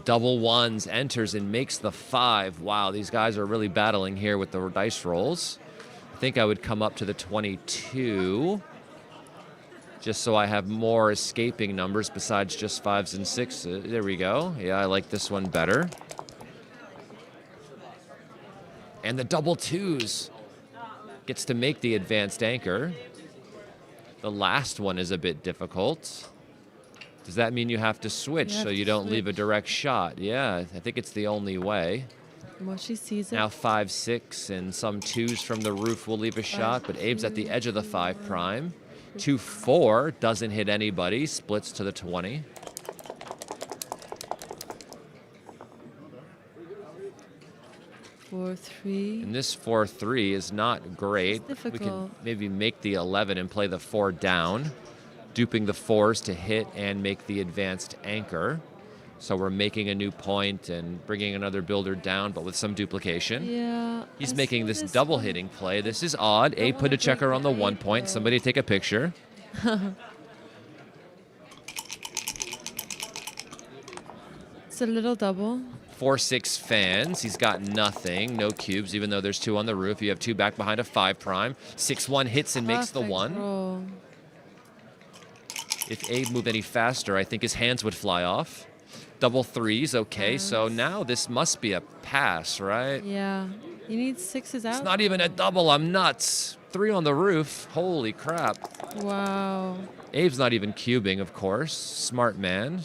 Double 1s enters and makes the 5. Wow, these guys are really battling here with the dice rolls. I think I would come up to the 22, just so I have more escaping numbers besides just 5s and 6s. There we go. Yeah, I like this one better. And the double 2s gets to make the advanced anchor. The last one is a bit difficult. Does that mean you have to switch so you don't leave a direct shot? Yeah, I think it's the only way. Mochi sees it. Now 5-6 and some 2s from the roof will leave a shot, but Abe's at the edge of the 5 prime. 2-4 doesn't hit anybody, splits to the 20. And this 4-3 is not great. We can maybe make the 11 and play the 4 down, duping the 4s to hit and make the advanced anchor. So we're making a new point and bringing another builder down, but with some duplication. Yeah. He's making this double hitting play. This is odd. Abe put a checker on the 1 point. Somebody take a picture. It's a little double. 4-6 fans. He's got nothing. No cubes, even though there's 2 on the roof. You have 2 back behind a 5 prime. 6-1 hits and makes the 1. Roll. If Abe moved any faster, I think his hands would fly off. Double 3s, okay. So now this must be a pass, right? Yeah. You need 6s out. It's not even a double. I'm nuts. 3 on the roof. Holy crap. Wow. Abe's not even cubing, of course. Smart man.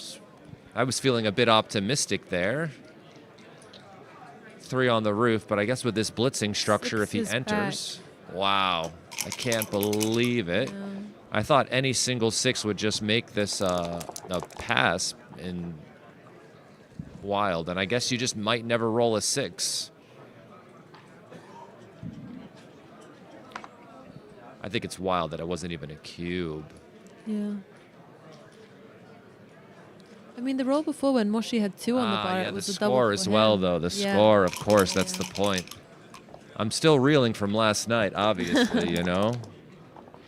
I was feeling a bit optimistic there. 3 on the roof, but I guess with this blitzing structure, if he enters. Wow. I can't believe it. Yeah. I thought any single 6 would just make this a pass in wild, and I guess you just might never roll a 6. I think it's wild that it wasn't even a cube. Yeah. I mean, the roll before when Moshi had 2 on the bar, Yeah, it was the a double score for as well, him. though. The Yeah. score, of course, that's the point. I'm still reeling from last night, obviously, you know.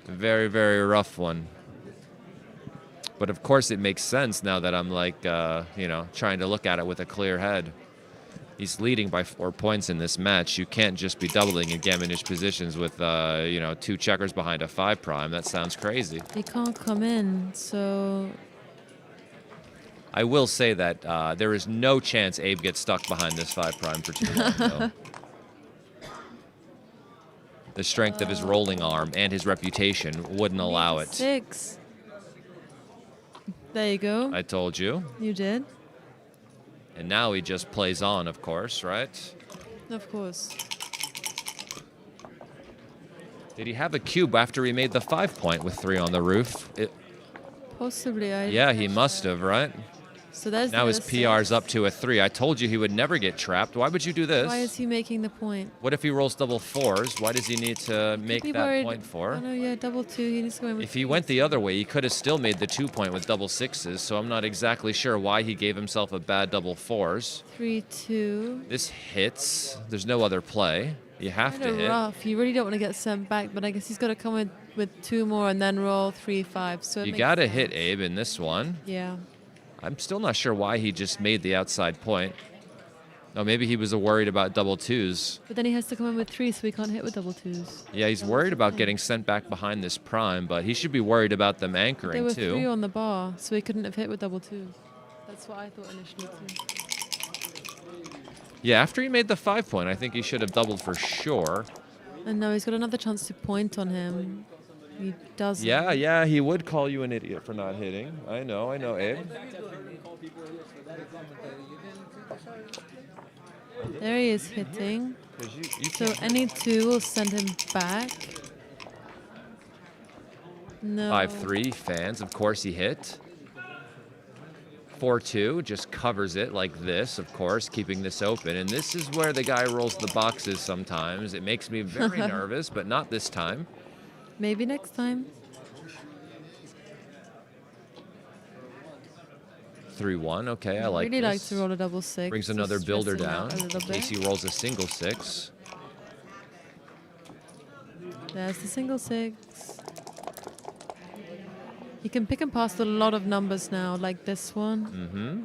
Very, very rough one. But of course it makes sense now that I'm like, trying to look at it with a clear head. He's leading by 4 points in this match. You can't just be doubling in gammonish positions with, 2 checkers behind a 5 prime. That sounds crazy. He can't come in, so... I will say that there is no chance Abe gets stuck behind this 5 prime for too long, though. The strength of his rolling arm and his reputation wouldn't allow it. 6. There you go. I told you. You did. And now he just plays on, of course, right? Of course. Did he have a cube after he made the 5 point with 3 on the roof? Possibly. Yeah, he must have, right? So there's now his the PR's up to a 3. I told you he would never get trapped. Why would you do this? Why is he making the point? What if he rolls double 4s? Why does he need to make that point for? Oh no, yeah, double 2. He needs to go in with If he went the other way, he could have still made the 2 point with double 6s. So I'm not exactly sure why he gave himself a bad double 4s. 3, 2. This hits. There's no other play. You have to Kinda hit. rough. You really don't want to get sent back, but I guess he's got to come in with 2 more and then roll 3, 5. So You got to hit Abe in this one. Yeah. I'm still not sure why he just made the outside point. Oh, maybe he was worried about double 2s. But then he has to come in with 3, so he can't hit with double 2s. Yeah, he's worried about getting sent back behind this prime, but he should be worried about them There anchoring were too. 3 on the bar, so he couldn't have hit with double 2s. That's what I thought initially too. Yeah, after he made the 5 point, I think he should have doubled for sure. And now he's got another chance to point on him. He doesn't. Yeah, he would call you an idiot for not hitting. I know, Abe. There he is hitting. You So any 2 will send him back. No. 5-3, fans, of course he hit. 4-2, just covers it like this, of course, keeping this open. And this is where the guy rolls the boxes sometimes. It makes me very nervous, but not this time. Maybe next time. 3-1, okay, I like really this. like to roll a double 6. Brings to another builder stress him down out a little in case bit. he rolls a single 6. There's the single 6. You can pick and pass a lot of numbers now, like this one. Mm-hmm.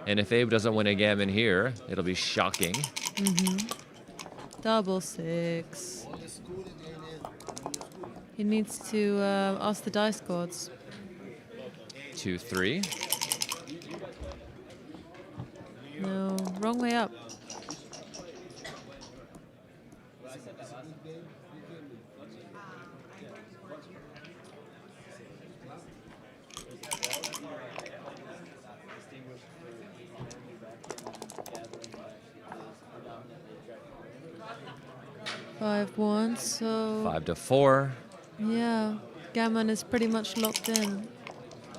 And if Abe doesn't win a gammon here, it'll be shocking. Mm-hmm. Double 6. He needs to ask the dice gods. 2-3. No, wrong way up. Five, 1, so 5-4. yeah, Gammon is pretty much locked in.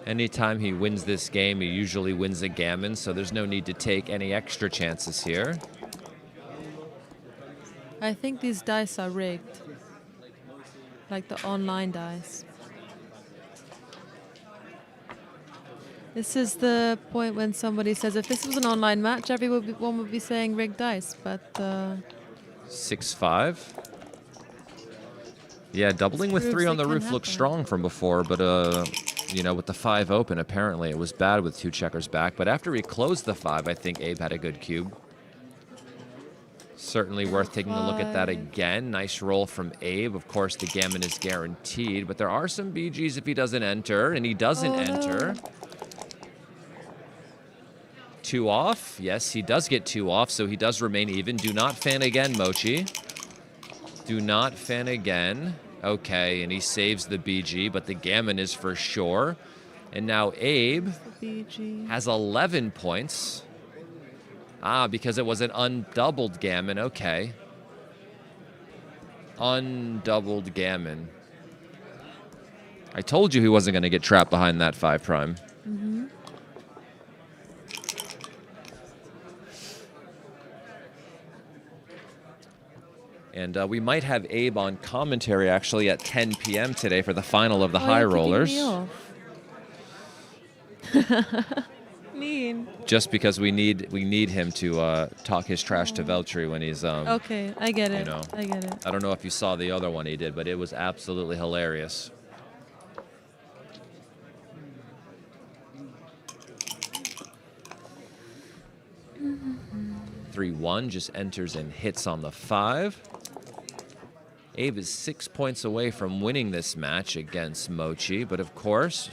Anytime he wins this game, he usually wins a gammon, so there's no need to take any extra chances here. I think these dice are rigged, like the online dice. This is the point when somebody says, if this was an online match, everyone would be saying rigged dice, but 6-5. Yeah, doubling with proves 3 on it the can roof looked happen. strong from before, but with the 5 open, apparently it was bad with 2 checkers back. But after he closed the 5, I think Abe had a good cube. Certainly worth taking a look at that 5. again. Nice roll from Abe. Of course, the gammon is guaranteed, but there are some BGs if he doesn't enter, and he doesn't enter. 2 off. Yes, he does get 2 off, so he does remain even. Do not fan again, Mochi. Do not fan again. Okay, and he saves the BG, but the gammon is for sure. And now Abe has 11 points. Because it was an undoubled gammon. Okay. Undoubled gammon. I told you he wasn't going to get trapped behind that 5 prime. Mm-hmm. And we might have Abe on commentary actually at 10 p.m. today for the final of the Why High are you kicking Rollers. me off? Me. mean? Just because we need him to talk his trash to Veltri when he's Okay, I get it. you know. I get it. I don't know if you saw the other one he did, but it was absolutely hilarious. Mm-hmm. 3-1 just enters and hits on the 5. Abe is 6 points away from winning this match against Mochi, but of course,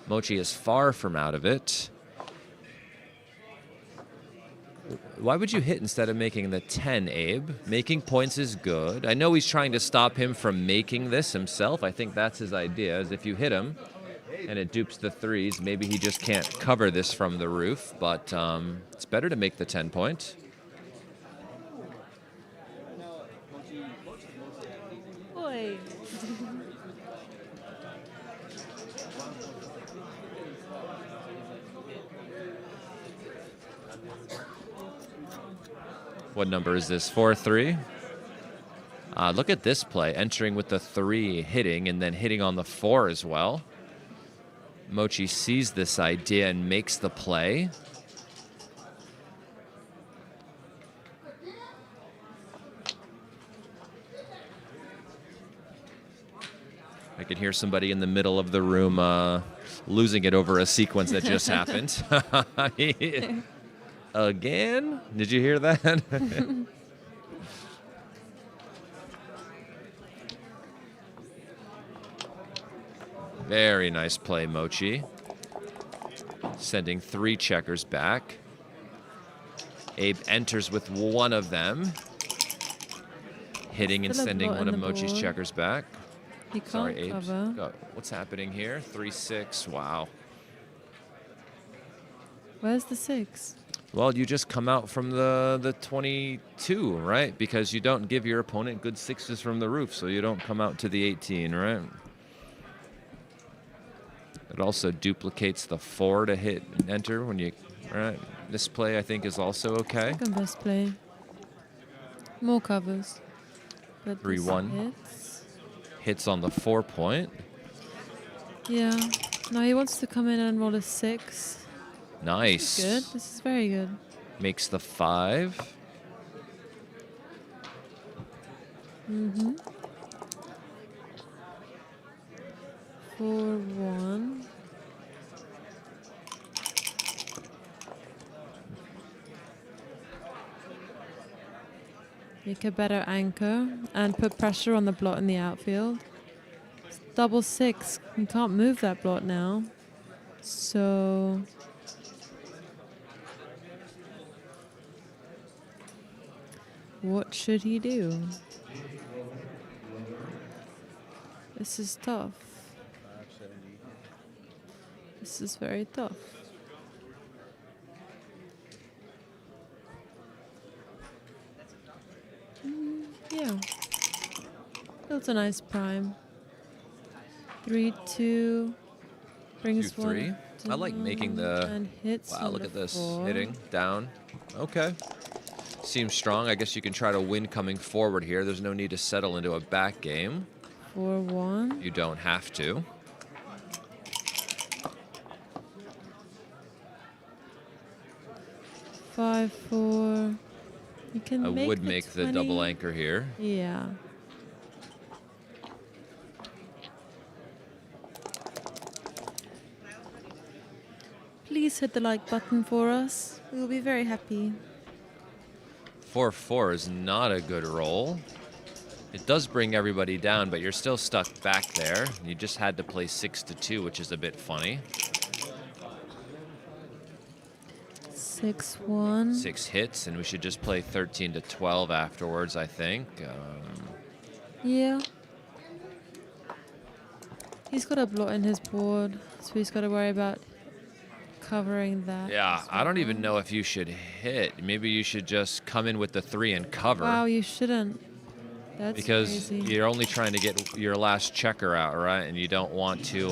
Mochi is far from out of it. Why would you hit instead of making the 10, Abe? Making points is good. I know he's trying to stop him from making this himself. I think that's his idea, is if you hit him and it dupes the 3s, maybe he just can't cover this from the roof, but it's better to make the 10 point. Oi. What number is this? 4-3? Look at this play. Entering with the 3, hitting, and then hitting on the 4 as well. Mochi sees this idea and makes the play. I can hear somebody in the middle of the room losing it over a sequence that just happened. Again? Did you hear that? Very nice play, Mochi. Sending 3 checkers back. Abe enters with one of them. Hitting and Still a sending blot one on of the Mochi's board. checkers back. He can't Sorry, Abe. cover. What's happening here? 3-6. Wow. Where's the 6? Well, you just come out from the 22, right? Because you don't give your opponent good 6s from the roof, so you don't come out to the 18, right? It also duplicates the 4 to hit and enter when you, right? This play, I think, is also okay. Second best play. More covers. But this 3-1. hits. Hits on the 4 point. Yeah. No, he wants to come in and roll a 6. Nice. This is good. This is very good. Makes the 5. Mm-hmm. 4-1. Make a better anchor and put pressure on the blot in the outfield. It's double 6. You can't move that blot now. So what should he do? This is tough. This is very tough. Yeah. Built a nice prime. 3-2. Brings 2-3. one. I like making the. And hits. Wow, on look the at this. 4. Hitting down. Okay. Seems strong. I guess you can try to win coming forward here. There's no need to settle into a back game. 4-1. You don't have to. Five, 4. You can I make would the make the 20. double anchor here. Yeah. Please hit the like button for us. We will be very happy. 4-4 is not a good roll. It does bring everybody down, but you're still stuck back there. You just had to play 6-2, which is a bit funny. 6-1. 6 hits, and we should just play 13-12 afterwards, I think. Yeah. He's got a blot in his board, so he's got to worry about covering that. Yeah, as I don't well. even know if you should hit. Maybe you should just come in with the 3 and cover. Wow, you shouldn't. That's because crazy. you're only trying to get your last checker out, right? And you don't want to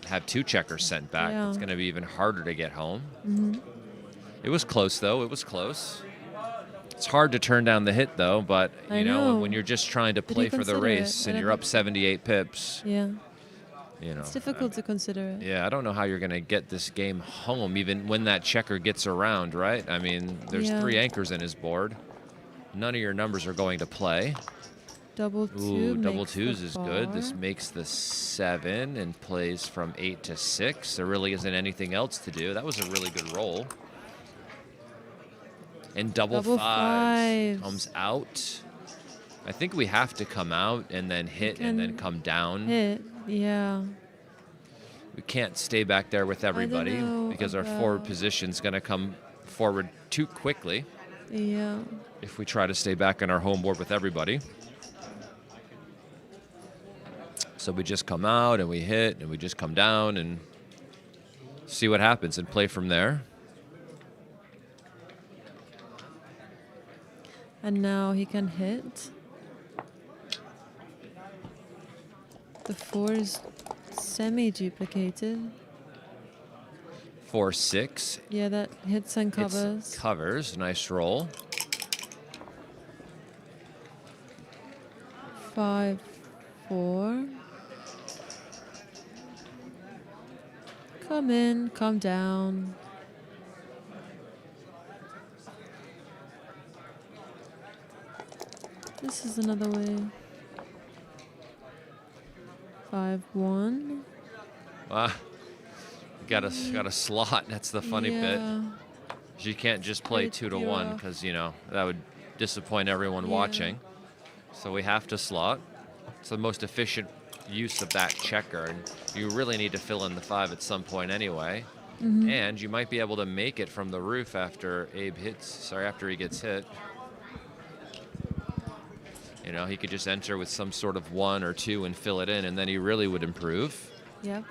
have 2 checkers sent back. Yeah. It's going to be even harder to get home. Mm-hmm. It was close, though. It was close. It's hard to turn down the hit, though. But, I you know, know. when you're just trying to Did play you for the consider it? race I and don't you're up think- 78 pips, Yeah. You know, It's difficult to consider it. yeah, I don't know how you're going to get this game home, even when that checker gets around, right? I mean, there's Yeah. 3 anchors in his board. None of your numbers are going to play. Double two. Ooh, double makes the twos is good. This bar. makes the 7 and plays from 8 to 6. There really isn't anything else to do. That was a really good roll. And double fives comes out. I think we have to come out and then hit and then come down. Hit, yeah. We can't stay back there with everybody know because our forward about- position's going to come forward too quickly Yeah. if we try to stay back on our home board with everybody. So we just come out and we hit and we just come down and see what happens and play from there. And now he can hit. The 4 is semi-duplicated. 4, 6. Yeah, that hits and covers. It's covers. Nice roll. 5, 4. Come in, come down. This is another way. 5, 1. Got a slot. That's the funny bit. Yeah. You can't just play Right, 2 to you're 1 off. because, you know, that would disappoint everyone Yeah. watching. So we have to slot. It's the most efficient use of that checker. And you really need to fill in the 5 at some point anyway. Mhm. And you might be able to make it from the roof after after he gets hit. You know, he could just enter with some sort of 1 or 2 and fill it in, and then he really would improve. Yep.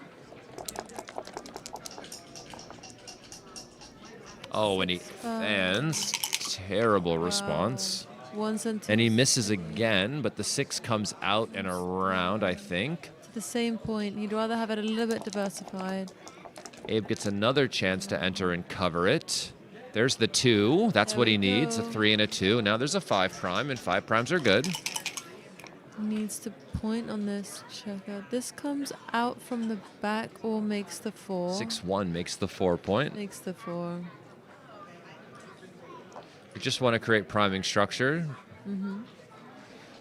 Oh, and he fans. Terrible response. 1s and 2s. And he misses again, but the 6 comes out and around, I think. To the same point. He'd rather have it a little bit diversified. Abe gets another chance to enter and cover it. There's the 2. That's There what he we needs, a go. 3 and a 2. Now there's a 5 prime, and 5 primes are good. Needs to point on this checker. This comes out from the back or makes the 4. 6-1 makes the 4 point. Makes the 4. We just want to create priming structure. Mm-hmm.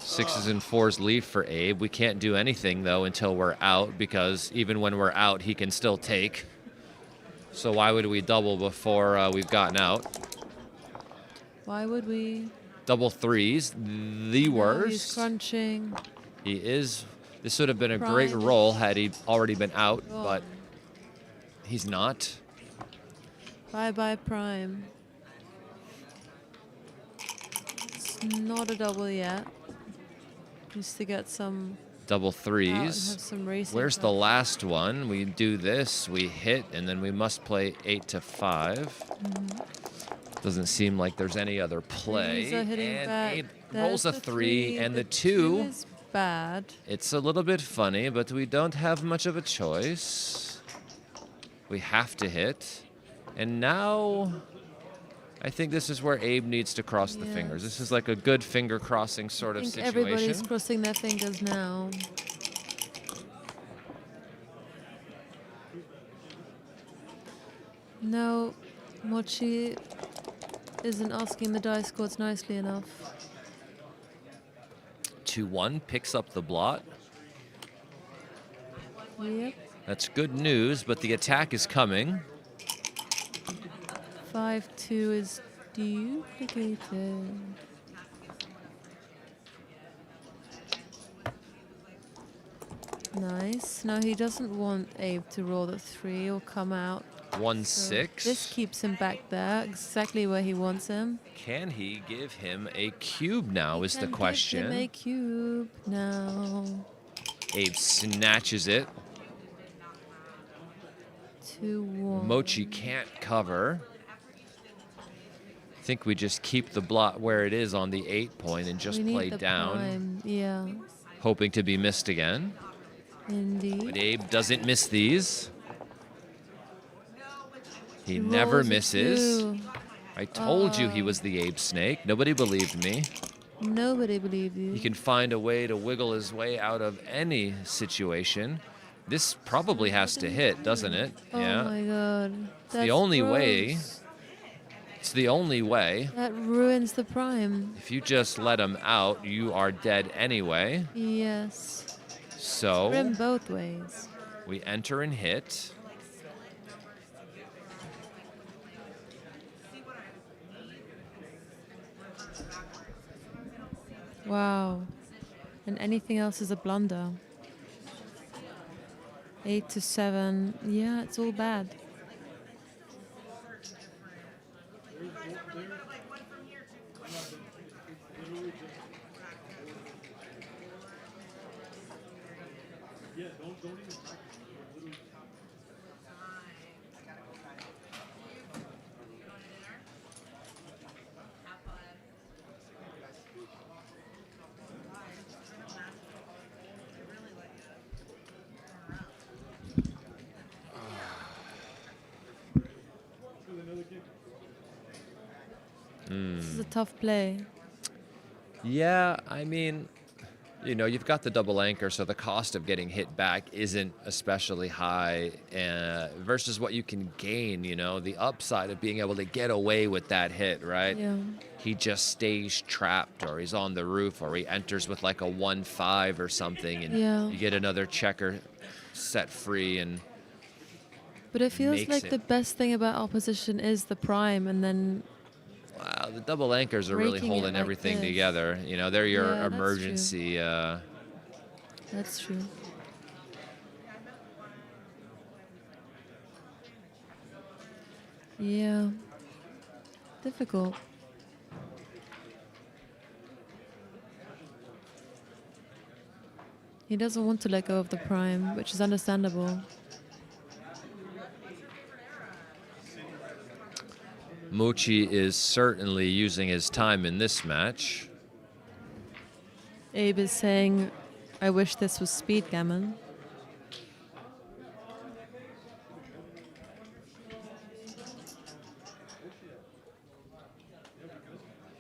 6s and 4s leave for Abe. We can't do anything, though, until we're out, because even when we're out, he can still take. So why would we double before we've gotten out? Why would we? Double 3s, the He's worst. crunching. He is. This would have been a great Prime. roll had he already been out, Oh. but he's not. Bye-bye prime. It's not a double yet. Needs to get some Double out and 3s. have some racing. Where's the last one? We do this, we hit, and then we must play 8 to 5. Doesn't seem like there's any other play. These are hitting And back. Abe There's rolls a the 3 and the 2 2. is bad. It's a little bit funny, but we don't have much of a choice. We have to hit. And now I think this is where Abe needs to cross the fingers. This is like a good finger crossing sort I of think everybody's situation. crossing their fingers now. No, Mochi isn't asking the dice gods nicely enough. 2-1 picks up the blot. Yep. That's good news, but the attack is coming. 5-2 is duplicated. Nice. Now he doesn't want Abe to roll the 3 or come out. 1-6. This keeps him back there, exactly where he wants him. Can he give him a cube now is the Can question. give him a cube now. Abe snatches it. 2-1. Mochi can't cover. I think we just keep the blot where it is on the 8 point and just We need play the down, prime. Yeah, hoping to be missed again. indeed. But Abe doesn't miss these. He He never rolls a misses. 2. I told you he was the Abe snake. Nobody believed me. Nobody believed you. He can find a way to wiggle his way out of any situation. This probably has to hit, doesn't it? Oh my god. It's the only way. It's the only way. That ruins the prime. If you just let him out, you are dead anyway. Yes. So Rim both ways. we enter and hit. Wow. And anything else is a blunder. 8 to 7. Yeah, it's all bad. This is a tough play. Yeah, I mean, you know, you've got the double anchor, so the cost of getting hit back isn't especially high versus what you can gain, you know, the upside of being able to get away with that hit, right? Yeah. He just stays trapped, or he's on the roof, or he enters with like a 1-5 or something, and Yeah. you get another checker set free, and But it feels makes like it. the best thing about opposition is the prime, and then wow, the double anchors are really Breaking it holding like everything this. together. You know, they're your Yeah, that's true. emergency. that's true. Yeah. Difficult. He doesn't want to let go of the prime, which is understandable. Mochi is certainly using his time in this match. Abe is saying, I wish this was speed gammon.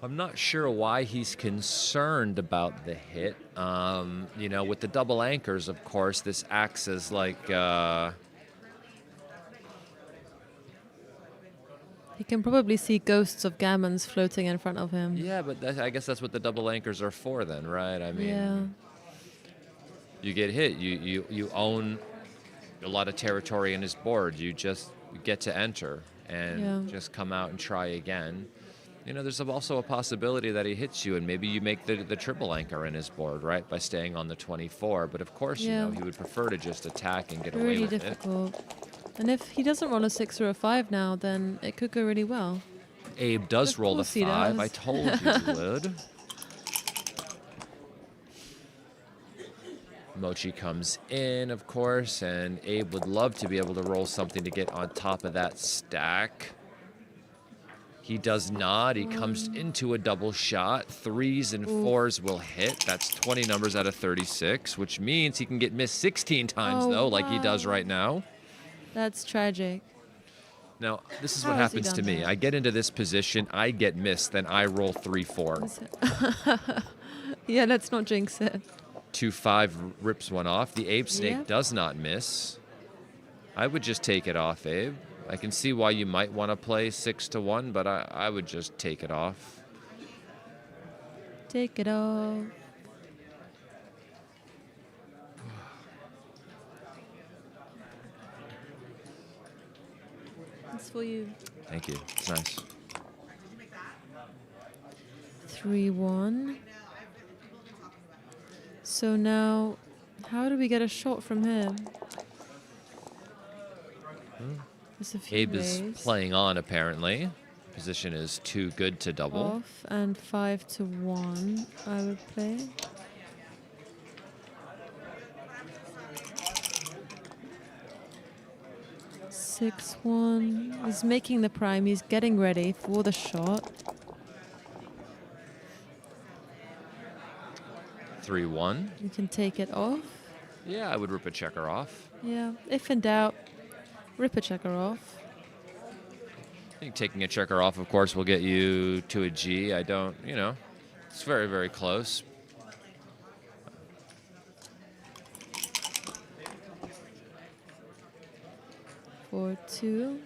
I'm not sure why he's concerned about the hit. You know, with the double anchors, of course, this acts as like. He can probably see ghosts of gammons floating in front of him. Yeah, but I guess that's what the double anchors are for, then, right? I mean, Yeah. you get hit. You own a lot of territory in his board. You just get to enter and Yeah. just come out and try again. You know, there's also a possibility that he hits you, and maybe you make the triple anchor in his board, right, by staying on the 24. But of course, Yeah. you know, he would prefer to just attack and get away Really with it. difficult. And if he doesn't roll a 6 or a 5 now, then it could go really well. Abe does Of roll the course he 5. does. I told you he would. Mochi comes in, of course, and Abe would love to be able to roll something to get on top of that stack. He does not. He comes into a double shot. 3s and 4s will hit. That's 20 numbers out of 36, which means he can get missed 16 times, Oh, though, like he does wow. right now. That's tragic. Now, this is How what has he happens to done me. that? I get into this position, I get missed, then I roll 3-4. Yeah, let's not jinx it. 2-5 rips one off. The Abe snake Yeah. does not miss. I would just take it off, Abe. I can see why you might want to play 6-1, but I would just take it off. Take it off. It's for you. Thank you. It's nice. 3-1. So now, how do we get a shot from him? There's a few Abe is ways. playing on, apparently. Position is too good to double. Off and 5-1. I would play. Six one. He's making the prime. He's getting ready for the shot. 3-1. You can take it off. Yeah, I would rip a checker off. Yeah. If in doubt, rip a checker off. I think taking a checker off, of course, will get you to a G. I don't, you know, it's very, very close. 4-2.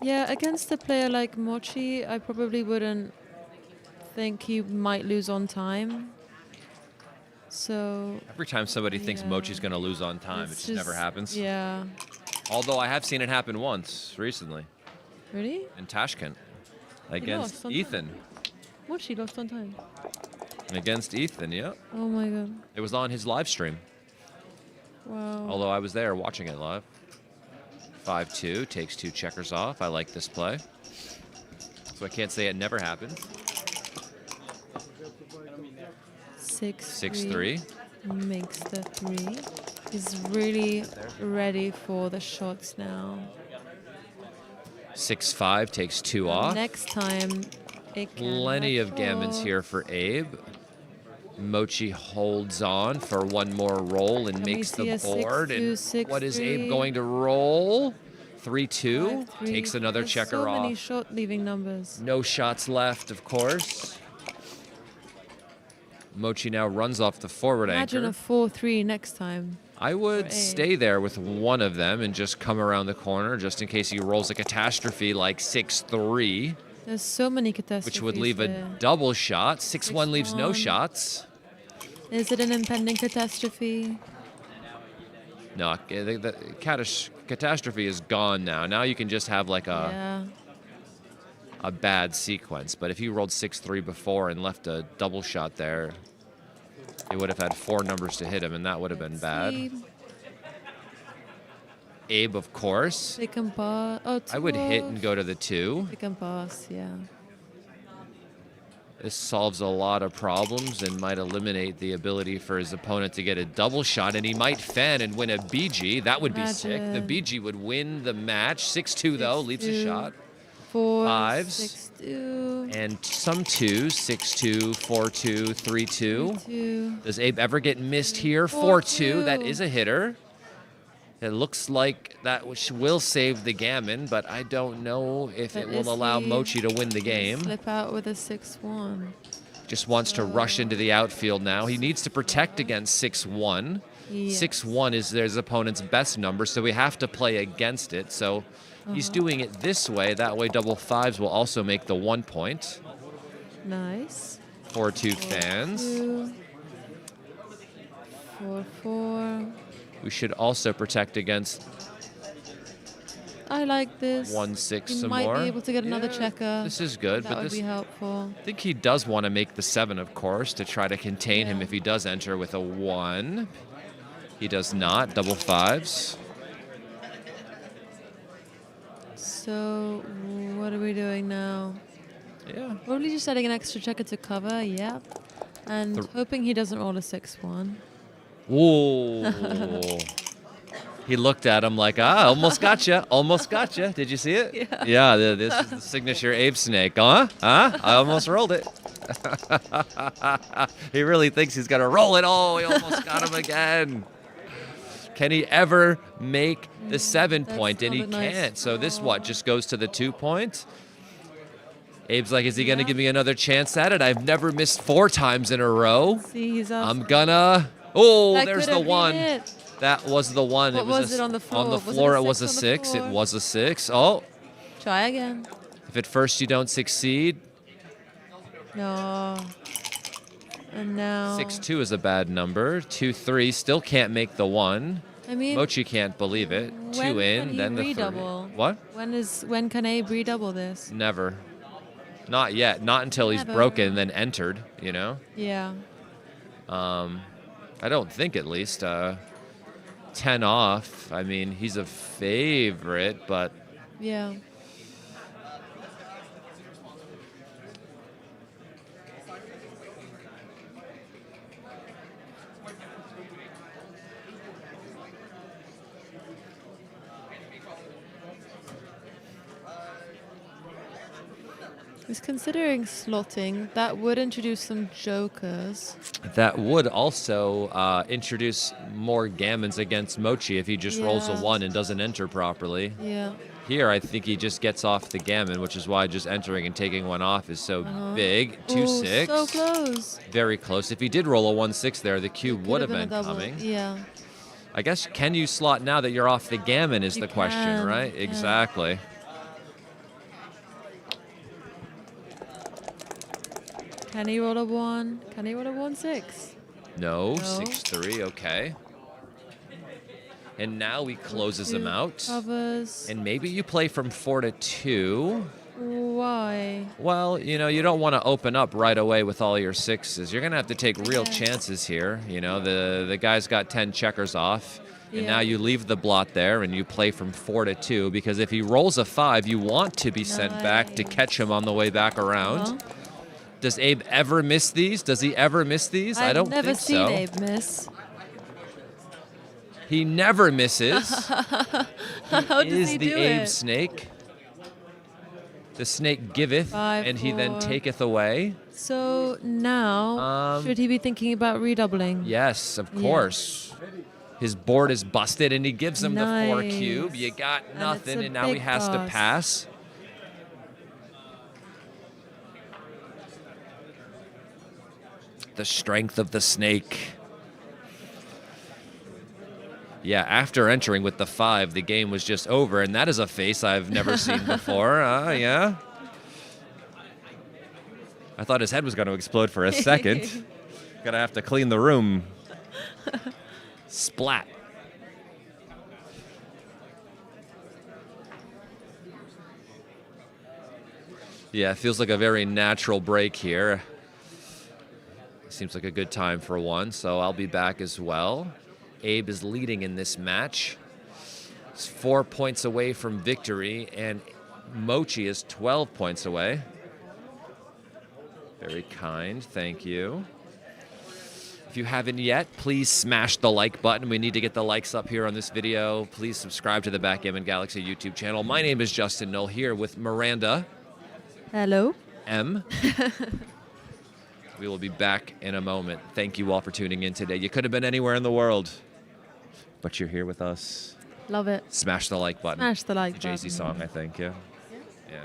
Yeah, against a player like Mochi, I probably wouldn't think he might lose on time. So Every time somebody thinks yeah. Mochi's going to lose on time, it It's just never happens. Yeah. Although I have seen it happen once recently Really? in Tashkent lost against on Ethan. Mochi lost on time. Against Ethan, yeah. Oh my god. It was on his live stream. Wow. Although I was there watching it live. 5-2, takes 2 checkers off. I like this play. So I can't say it never happened. 6-3. Makes the 3. He's really ready for the shots now. 6-5, takes 2 off. Next time, it can Plenty have of gammons four. here for Abe. Mochi holds on for one more roll and Can we makes see the a board. 6-2, And what is Abe 6-3? going to roll? 3-2. 5-3. Takes another There's checker so off. many shot leaving numbers. No shots left, of course. Mochi now runs off the forward Imagine anchor. a 4-3 next time. I would for Abe. stay there with one of them and just come around the corner just in case he rolls a catastrophe like 6-3, There's so many catastrophes which would leave a there. double shot. 6-1 leaves no 6-1. shots. Is it an impending catastrophe? No, the catastrophe is gone now. Now you can just have like Yeah. a bad sequence. But if you rolled 6-3 before and left a double shot there, it would have had 4 numbers to hit him, and that would have been bad. See, Abe, of course. they can pass. Oh, I would hit off. and go to the 2. They can pass, yeah. This solves a lot of problems and might eliminate the ability for his opponent to get a double shot, and he might fan and win a BG. That would be sick. The Imagine. BG would win the match. 6-2, though, leaves a 6-2. shot. 4, Fives. 6-2. And some 2s, 6-2, 4-2, 3-2. 2. Does Abe ever get missed here? 4-2, that 4-2. is a hitter. It looks like that will save the gammon, but I don't know if But it is will allow he Mochi to win the gonna game. Slip out with a 6-1. Just wants to rush into the outfield now. He needs to protect against 6-1. Yes. 6-1 is his opponent's best number, so we have to play against it. So he's doing it this way. That way double 5s will also make the 1 point. Nice. 4-2 fans. 2. 4-4. We should also protect against I like this. 1-6 He some might more. be able to get another Yeah, checker. This is good, That but would this be helpful. I think he does want to make the 7, of course, to try to contain him Yeah. if he does enter with a 1. He does not. Double 5s. So, what are we doing now? Yeah. Probably just adding an extra checker to cover, yep. And hoping he doesn't roll a 6-1. Whoa. He looked at him like, almost gotcha, almost gotcha. Did you see it? Yeah. Yeah, this is the signature Abe snake. Huh? I almost rolled it. He really thinks he's going to roll it. Oh, he almost got him again. Can he ever make the 7 That's point? And he not a nice can't. So this what? draw. Just goes to the 2 point? Abe's like, is he going to Yeah. give me another chance at it? I've never missed 4 times in a row. See, he's up. I'm gonna. Oh, That there's could the have been 1. it. That was the 1. What was it on the On the floor? Was it a floor, it was a 6 on the 6. It floor? was a 6. Oh, Try again. if at first you don't succeed, No. And now. 6-2 is a bad number. 2-3 still can't make the 1. I mean, Mochi can't believe it. 2 when in, can he then the 3. redouble? What? When can Abe redouble this? Never. Not yet. Not until he's Never. broken, then entered. You know. Yeah. I don't think at least. 10 off. I mean, he's a favorite, but Yeah. was considering slotting. That would introduce some jokers. That would also introduce more gammons against Mochi if he just rolls a Yeah. 1 and doesn't enter properly. Yeah. Here, I think he just gets off the gammon, which is why just entering and taking one off is so big. 2-6. So close. Very close. If he did roll a 1-6 there, the cube would have Could've been a double. coming. Yeah. I guess, can you slot now that you're off the gammon is You the question, can, right? yeah. Exactly. Can he roll a 1? Can he roll a 1-6? No, No. 6-3, okay. And now he closes him out. Covers. And maybe you play from 4 to 2. Why? Well, you know, you don't want to open up right away with all your 6s. You're going to have to take real chances here. You know, the guy's got 10 checkers off. And Yeah. now you leave the blot there and you play from 4 to 2 because if he rolls a 5, you want to be sent back to catch him on the way back around. Uh-huh. Does Abe ever miss these? Does he ever miss these? I don't never think seen so. Abe miss. He never misses. How does is he the do Abe it? snake. The snake giveth, 5, and he then 4. taketh away. So now, should he be thinking about redoubling? Yes, of Yeah. course. His board is busted, and he gives him the 4 Nice. cube. You got And nothing, it's a and now he big has to pass. pass. The strength of the snake. Yeah, after entering with the 5, the game was just over, and that is a face I've never seen before. Yeah. I thought his head was going to explode for a second. Gonna have to clean the room. Splat. Yeah, it feels like a very natural break here. Seems like a good time for one, so I'll be back as well. Abe is leading in this match. He's 4 points away from victory, and Mochi is 12 points away. Very kind, thank you. If you haven't yet, please smash the like button. We need to get the likes up here on this video. Please subscribe to the Backgammon Galaxy YouTube channel. My name is Justin Knoll, here with Miranda Hello. M. We will be back in a moment. Thank you all for tuning in today. You could have been anywhere in the world, but you're here with us. Love it. Smash the like button. Smash the like It's a Jay-Z button. song, I think, yeah. Yeah.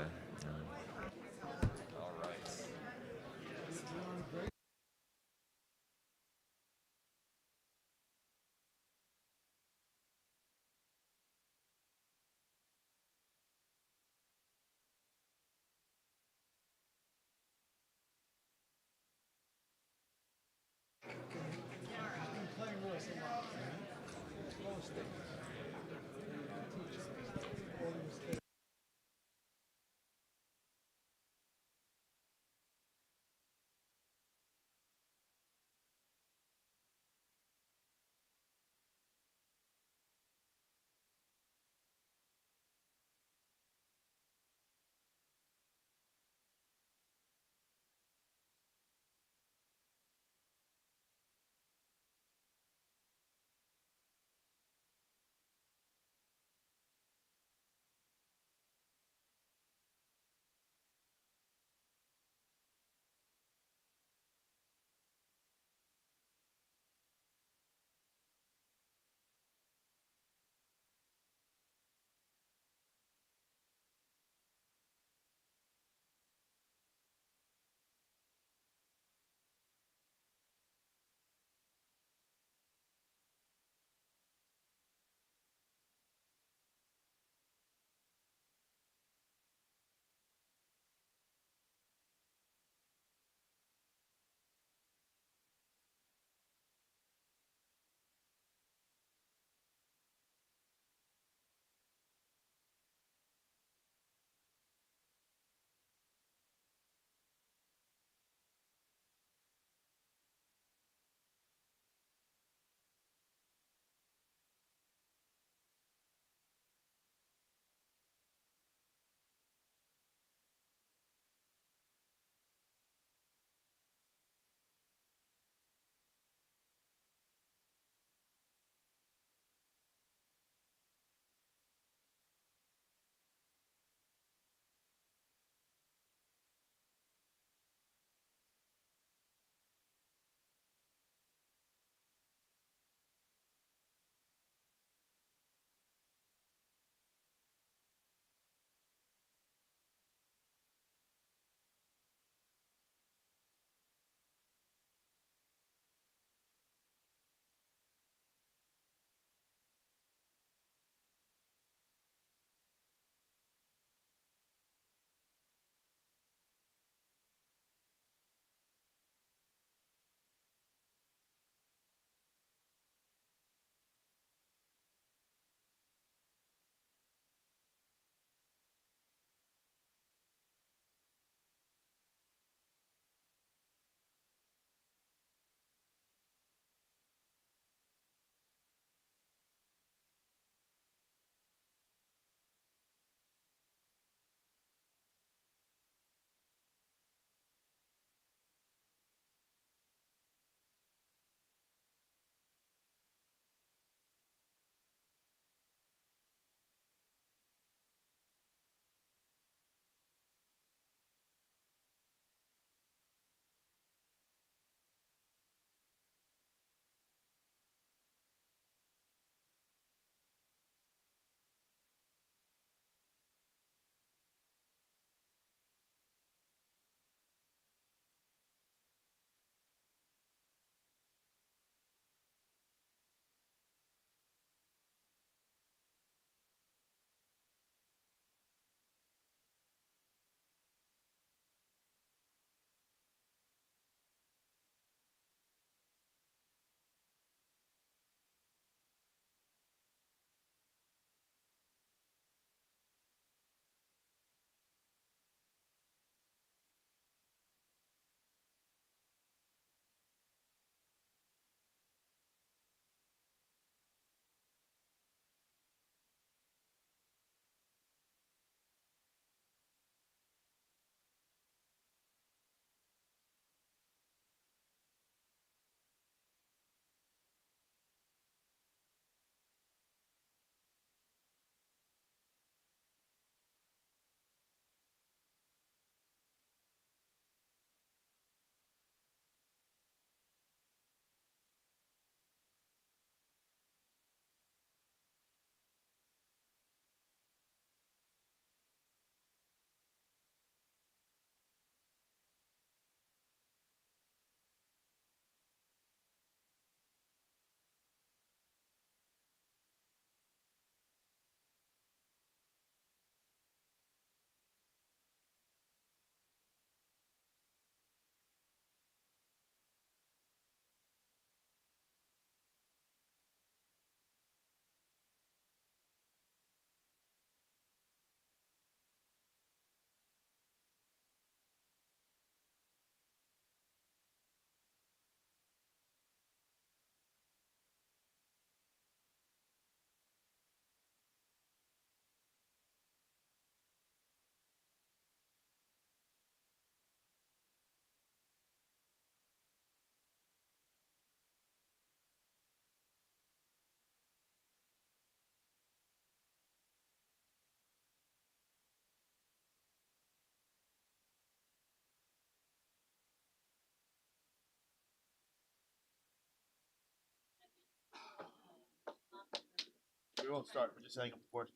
won't start. We're just setting up the board.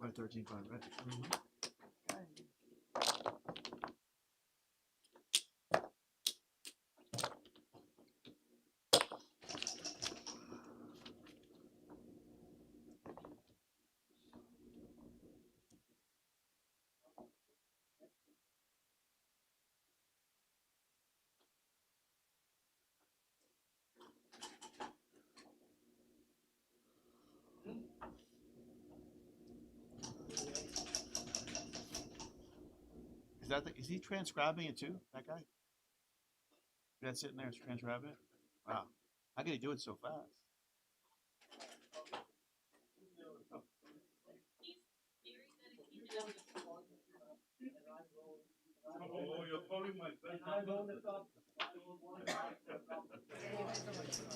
We're 13-5, right? Is he transcribing it too? That guy? That's sitting there transcribing it? Wow. How can he do it so fast?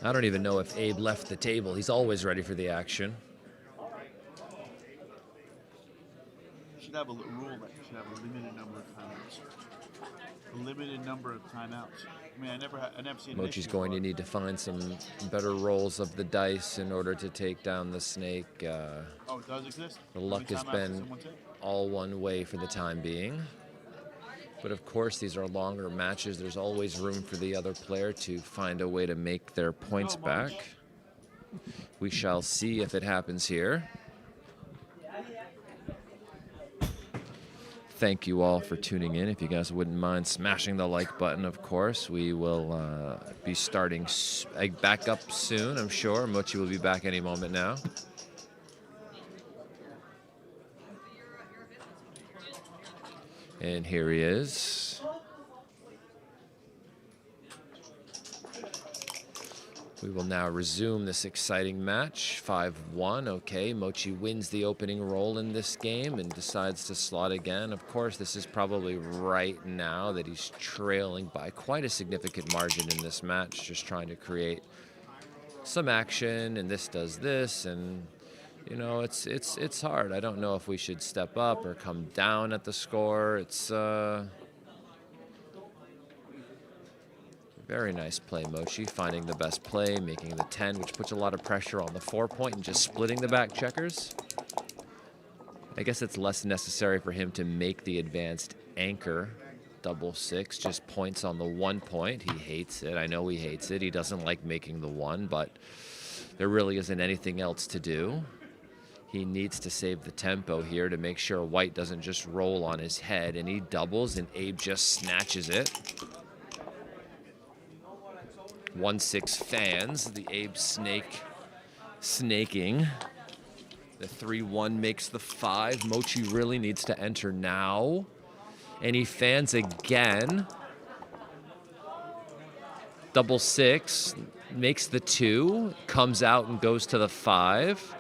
I don't even know if Abe left the table. He's always ready for the action. Should have a rule that you should have a limited number of timeouts. A limited number of timeouts. I mean, I never seen. Mochi's going to need to find some better rolls of the dice in order to take down the snake. Oh, it does exist? The luck has been all one way for the time being. But of course, these are longer matches. There's always room for the other player to find a way to make their points back. We shall see if it happens here. Thank you all for tuning in. If you guys wouldn't mind smashing the like button, of course. We will be starting back up soon, I'm sure. Mochi will be back any moment now. And here he is. We will now resume this exciting match. 5-1, okay. Mochi wins the opening roll in this game and decides to slot again. Of course, this is probably right now that he's trailing by quite a significant margin in this match, just trying to create some action, and this does this, and you know, it's hard. I don't know if we should step up or come down at the score. It's very nice play, Mochi, finding the best play, making the 10, which puts a lot of pressure on the 4-point and just splitting the back checkers. I guess it's less necessary for him to make the advanced anchor. 6-6, just points on the 1 point. He hates it. I know he hates it. He doesn't like making the 1, but there really isn't anything else to do. He needs to save the tempo here to make sure White doesn't just roll on his head, and he doubles, and Abe just snatches it. 1-6 fans, the Abe snaking. The 3-1 makes the 5. Mochi really needs to enter now. And he fans again. 6-6, makes the 2, comes out and goes to the 5.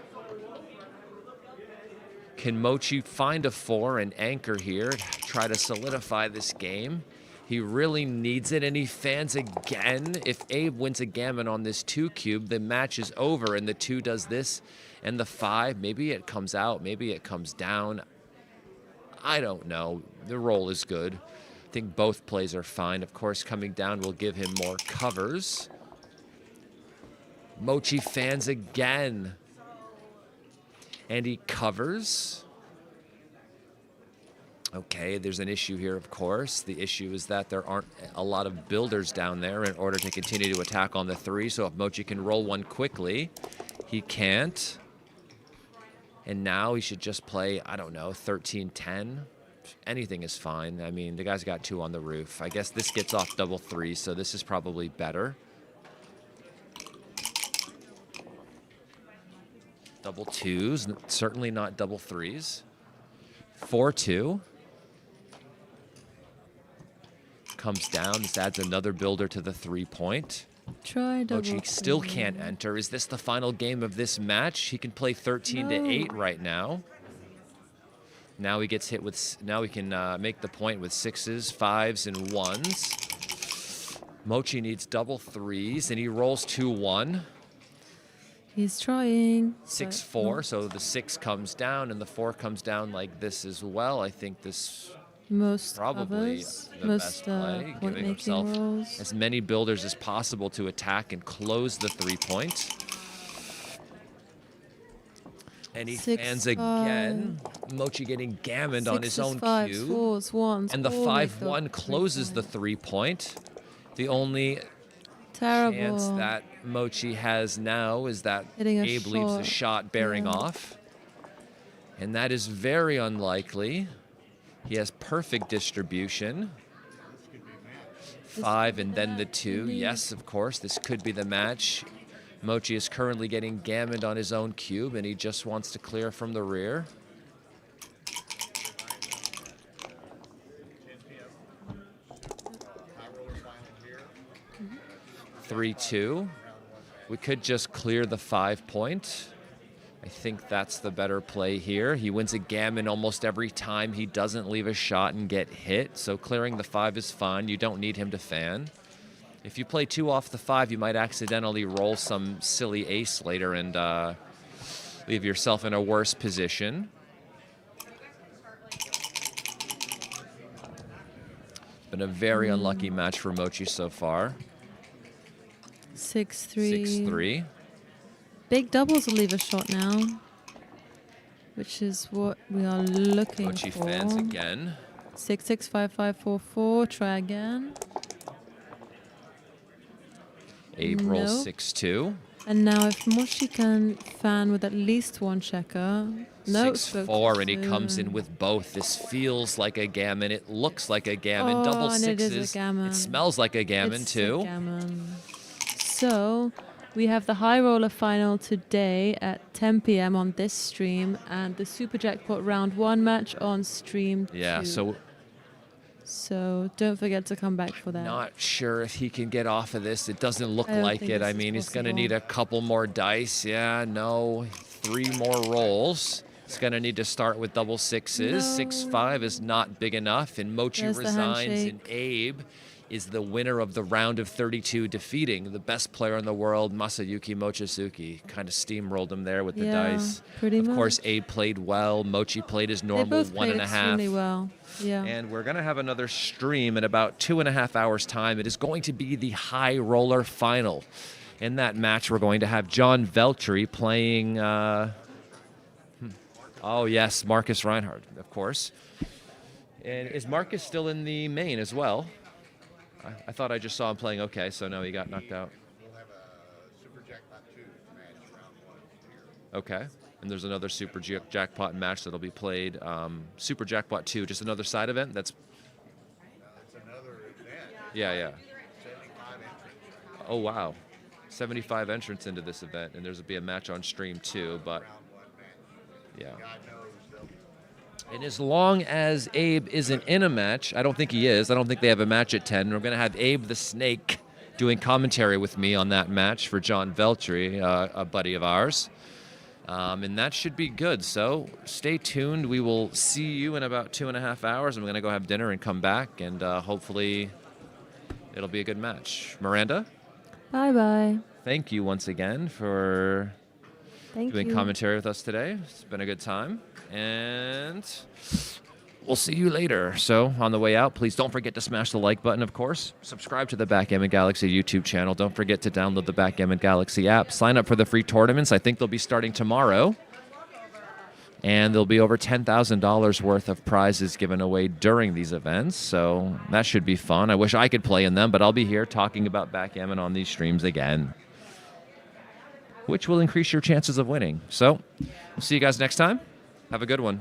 Can Mochi find a 4 and anchor here, try to solidify this game? He really needs it, and he fans again. If Abe wins a gammon on this 2 cube, the match is over, and the 2 does this, and the 5, maybe it comes out, maybe it comes down. I don't know. The roll is good. I think both plays are fine. Of course, coming down will give him more covers. Mochi fans again. And he covers. Okay, there's an issue here, of course. The issue is that there aren't a lot of builders down there in order to continue to attack on the 3. So if Mochi can roll one quickly, he can't. And now he should just play, I don't know, 13-10. Anything is fine. I mean, the guy's got 2 on the roof. I guess this gets off 3, so this is probably better. 2s, certainly not 3s. 4-2. Comes down, this adds another builder to the 3-point. Try double. Mochi still can't enter. Is this the final game of this match? He can play 13-8 right now. Now he gets hit with, now he can make the point with 6s, 5s, and 1s. Mochi needs 3s, and he rolls 2-1. He's trying. 6-4, so the 6 comes down, and the 4 comes down like this as well. I think this most probably covers, the best play, giving himself rolls. as many builders as possible to attack and close the 3-point. And he 6, fans 5. again. Mochi getting gammoned on his own fives, cue. fours, ones. And the all make 5-1 closes the 3-point. The only terrible chance that Mochi has now is that Hitting a Abe leaves the shot. shot bearing Yeah. off. And that is very unlikely. He has perfect distribution. 5 and then the 2. Yes, of course, this could be the match. Mochi is currently getting gammoned on his own cube, and he just wants to clear from the rear. Mm-hmm. 3-2. We could just clear the 5-point. I think that's the better play here. He wins a gammon almost every time he doesn't leave a shot and get hit, so clearing the 5 is fine. You don't need him to fan. If you play 2 off the 5, you might accidentally roll some silly ace later and leave yourself in a worse position. Been a very unlucky match for Mochi so far. 6-3. 6-3. Big doubles will leave a shot now, which is what we are looking Mochi for. fans again. 6-6, 5-5, 4-4. Try again. Abe rolls Nope. 6-2. And now if Mochi can fan with at least one checker. No, 6-4, and he comes in with both. This feels like a gammon. It looks like a gammon. Oh, Double and it is a sixes. gammon. It smells like a gammon It's too. a gammon. So we have the high roller final today at 10 p.m. on this stream, and the Super Jackpot round 1 match on stream 2. Yeah, So don't forget to come back for that. not sure if he can get off of this. It doesn't look I don't like think it. this I is mean, he's going to possible. need a couple more dice. Yeah, no, 3 more rolls. He's going to need to start with double sixes. No. 6-5 is not big enough, and Mochi There's the resigns, and handshake. Abe is the winner of the round of 32, defeating the best player in the world, Masayuki Mochizuki. Kind of steamrolled him there with the Yeah, dice. pretty Of course, much. Abe played well. Mochi played his They normal both played 1.5. extremely well. Yeah. And we're going to have another stream in about 2.5 hours' time. It is going to be the high roller final. In that match, we're going to have John Veltri playing, oh yes, Marcus Reinhardt, of course. And is Marcus still in the main as well? I thought I just saw him playing okay, so no, he got knocked out. We'll have a Super Jackpot 2 match round 1 here. Okay. And there's another Super Jackpot match that'll be played. Super Jackpot 2, just another side event? That's It's another event. yeah. 75 entrants. Oh, wow. 75 entrants into this event, and there's will be a match on stream too, but Round 1 match. yeah. God knows they'll be And as long as Abe isn't in a match, I don't think he is. I don't think they have a match at 10. We're going to have Abe the Snake doing commentary with me on that match for John Veltri, a buddy of ours. And that should be good. So stay tuned. We will see you in about 2.5 hours. I'm going to go have dinner and come back, and hopefully it'll be a good match. Miranda, Bye-bye. thank you once again for Thank doing you. commentary with us today. It's been a good time. And we'll see you later. So on the way out, please don't forget to smash the like button, of course. Subscribe to the Backgammon Galaxy YouTube channel. Don't forget to download the Backgammon Galaxy app. Sign up for the free tournaments. I think they'll be starting tomorrow. And there'll be over $10,000 worth of prizes given away during these events. So that should be fun. I wish I could play in them, but I'll be here talking about backgammon on these streams again, which will increase your chances of winning. So we'll see you guys next time. Have a good one.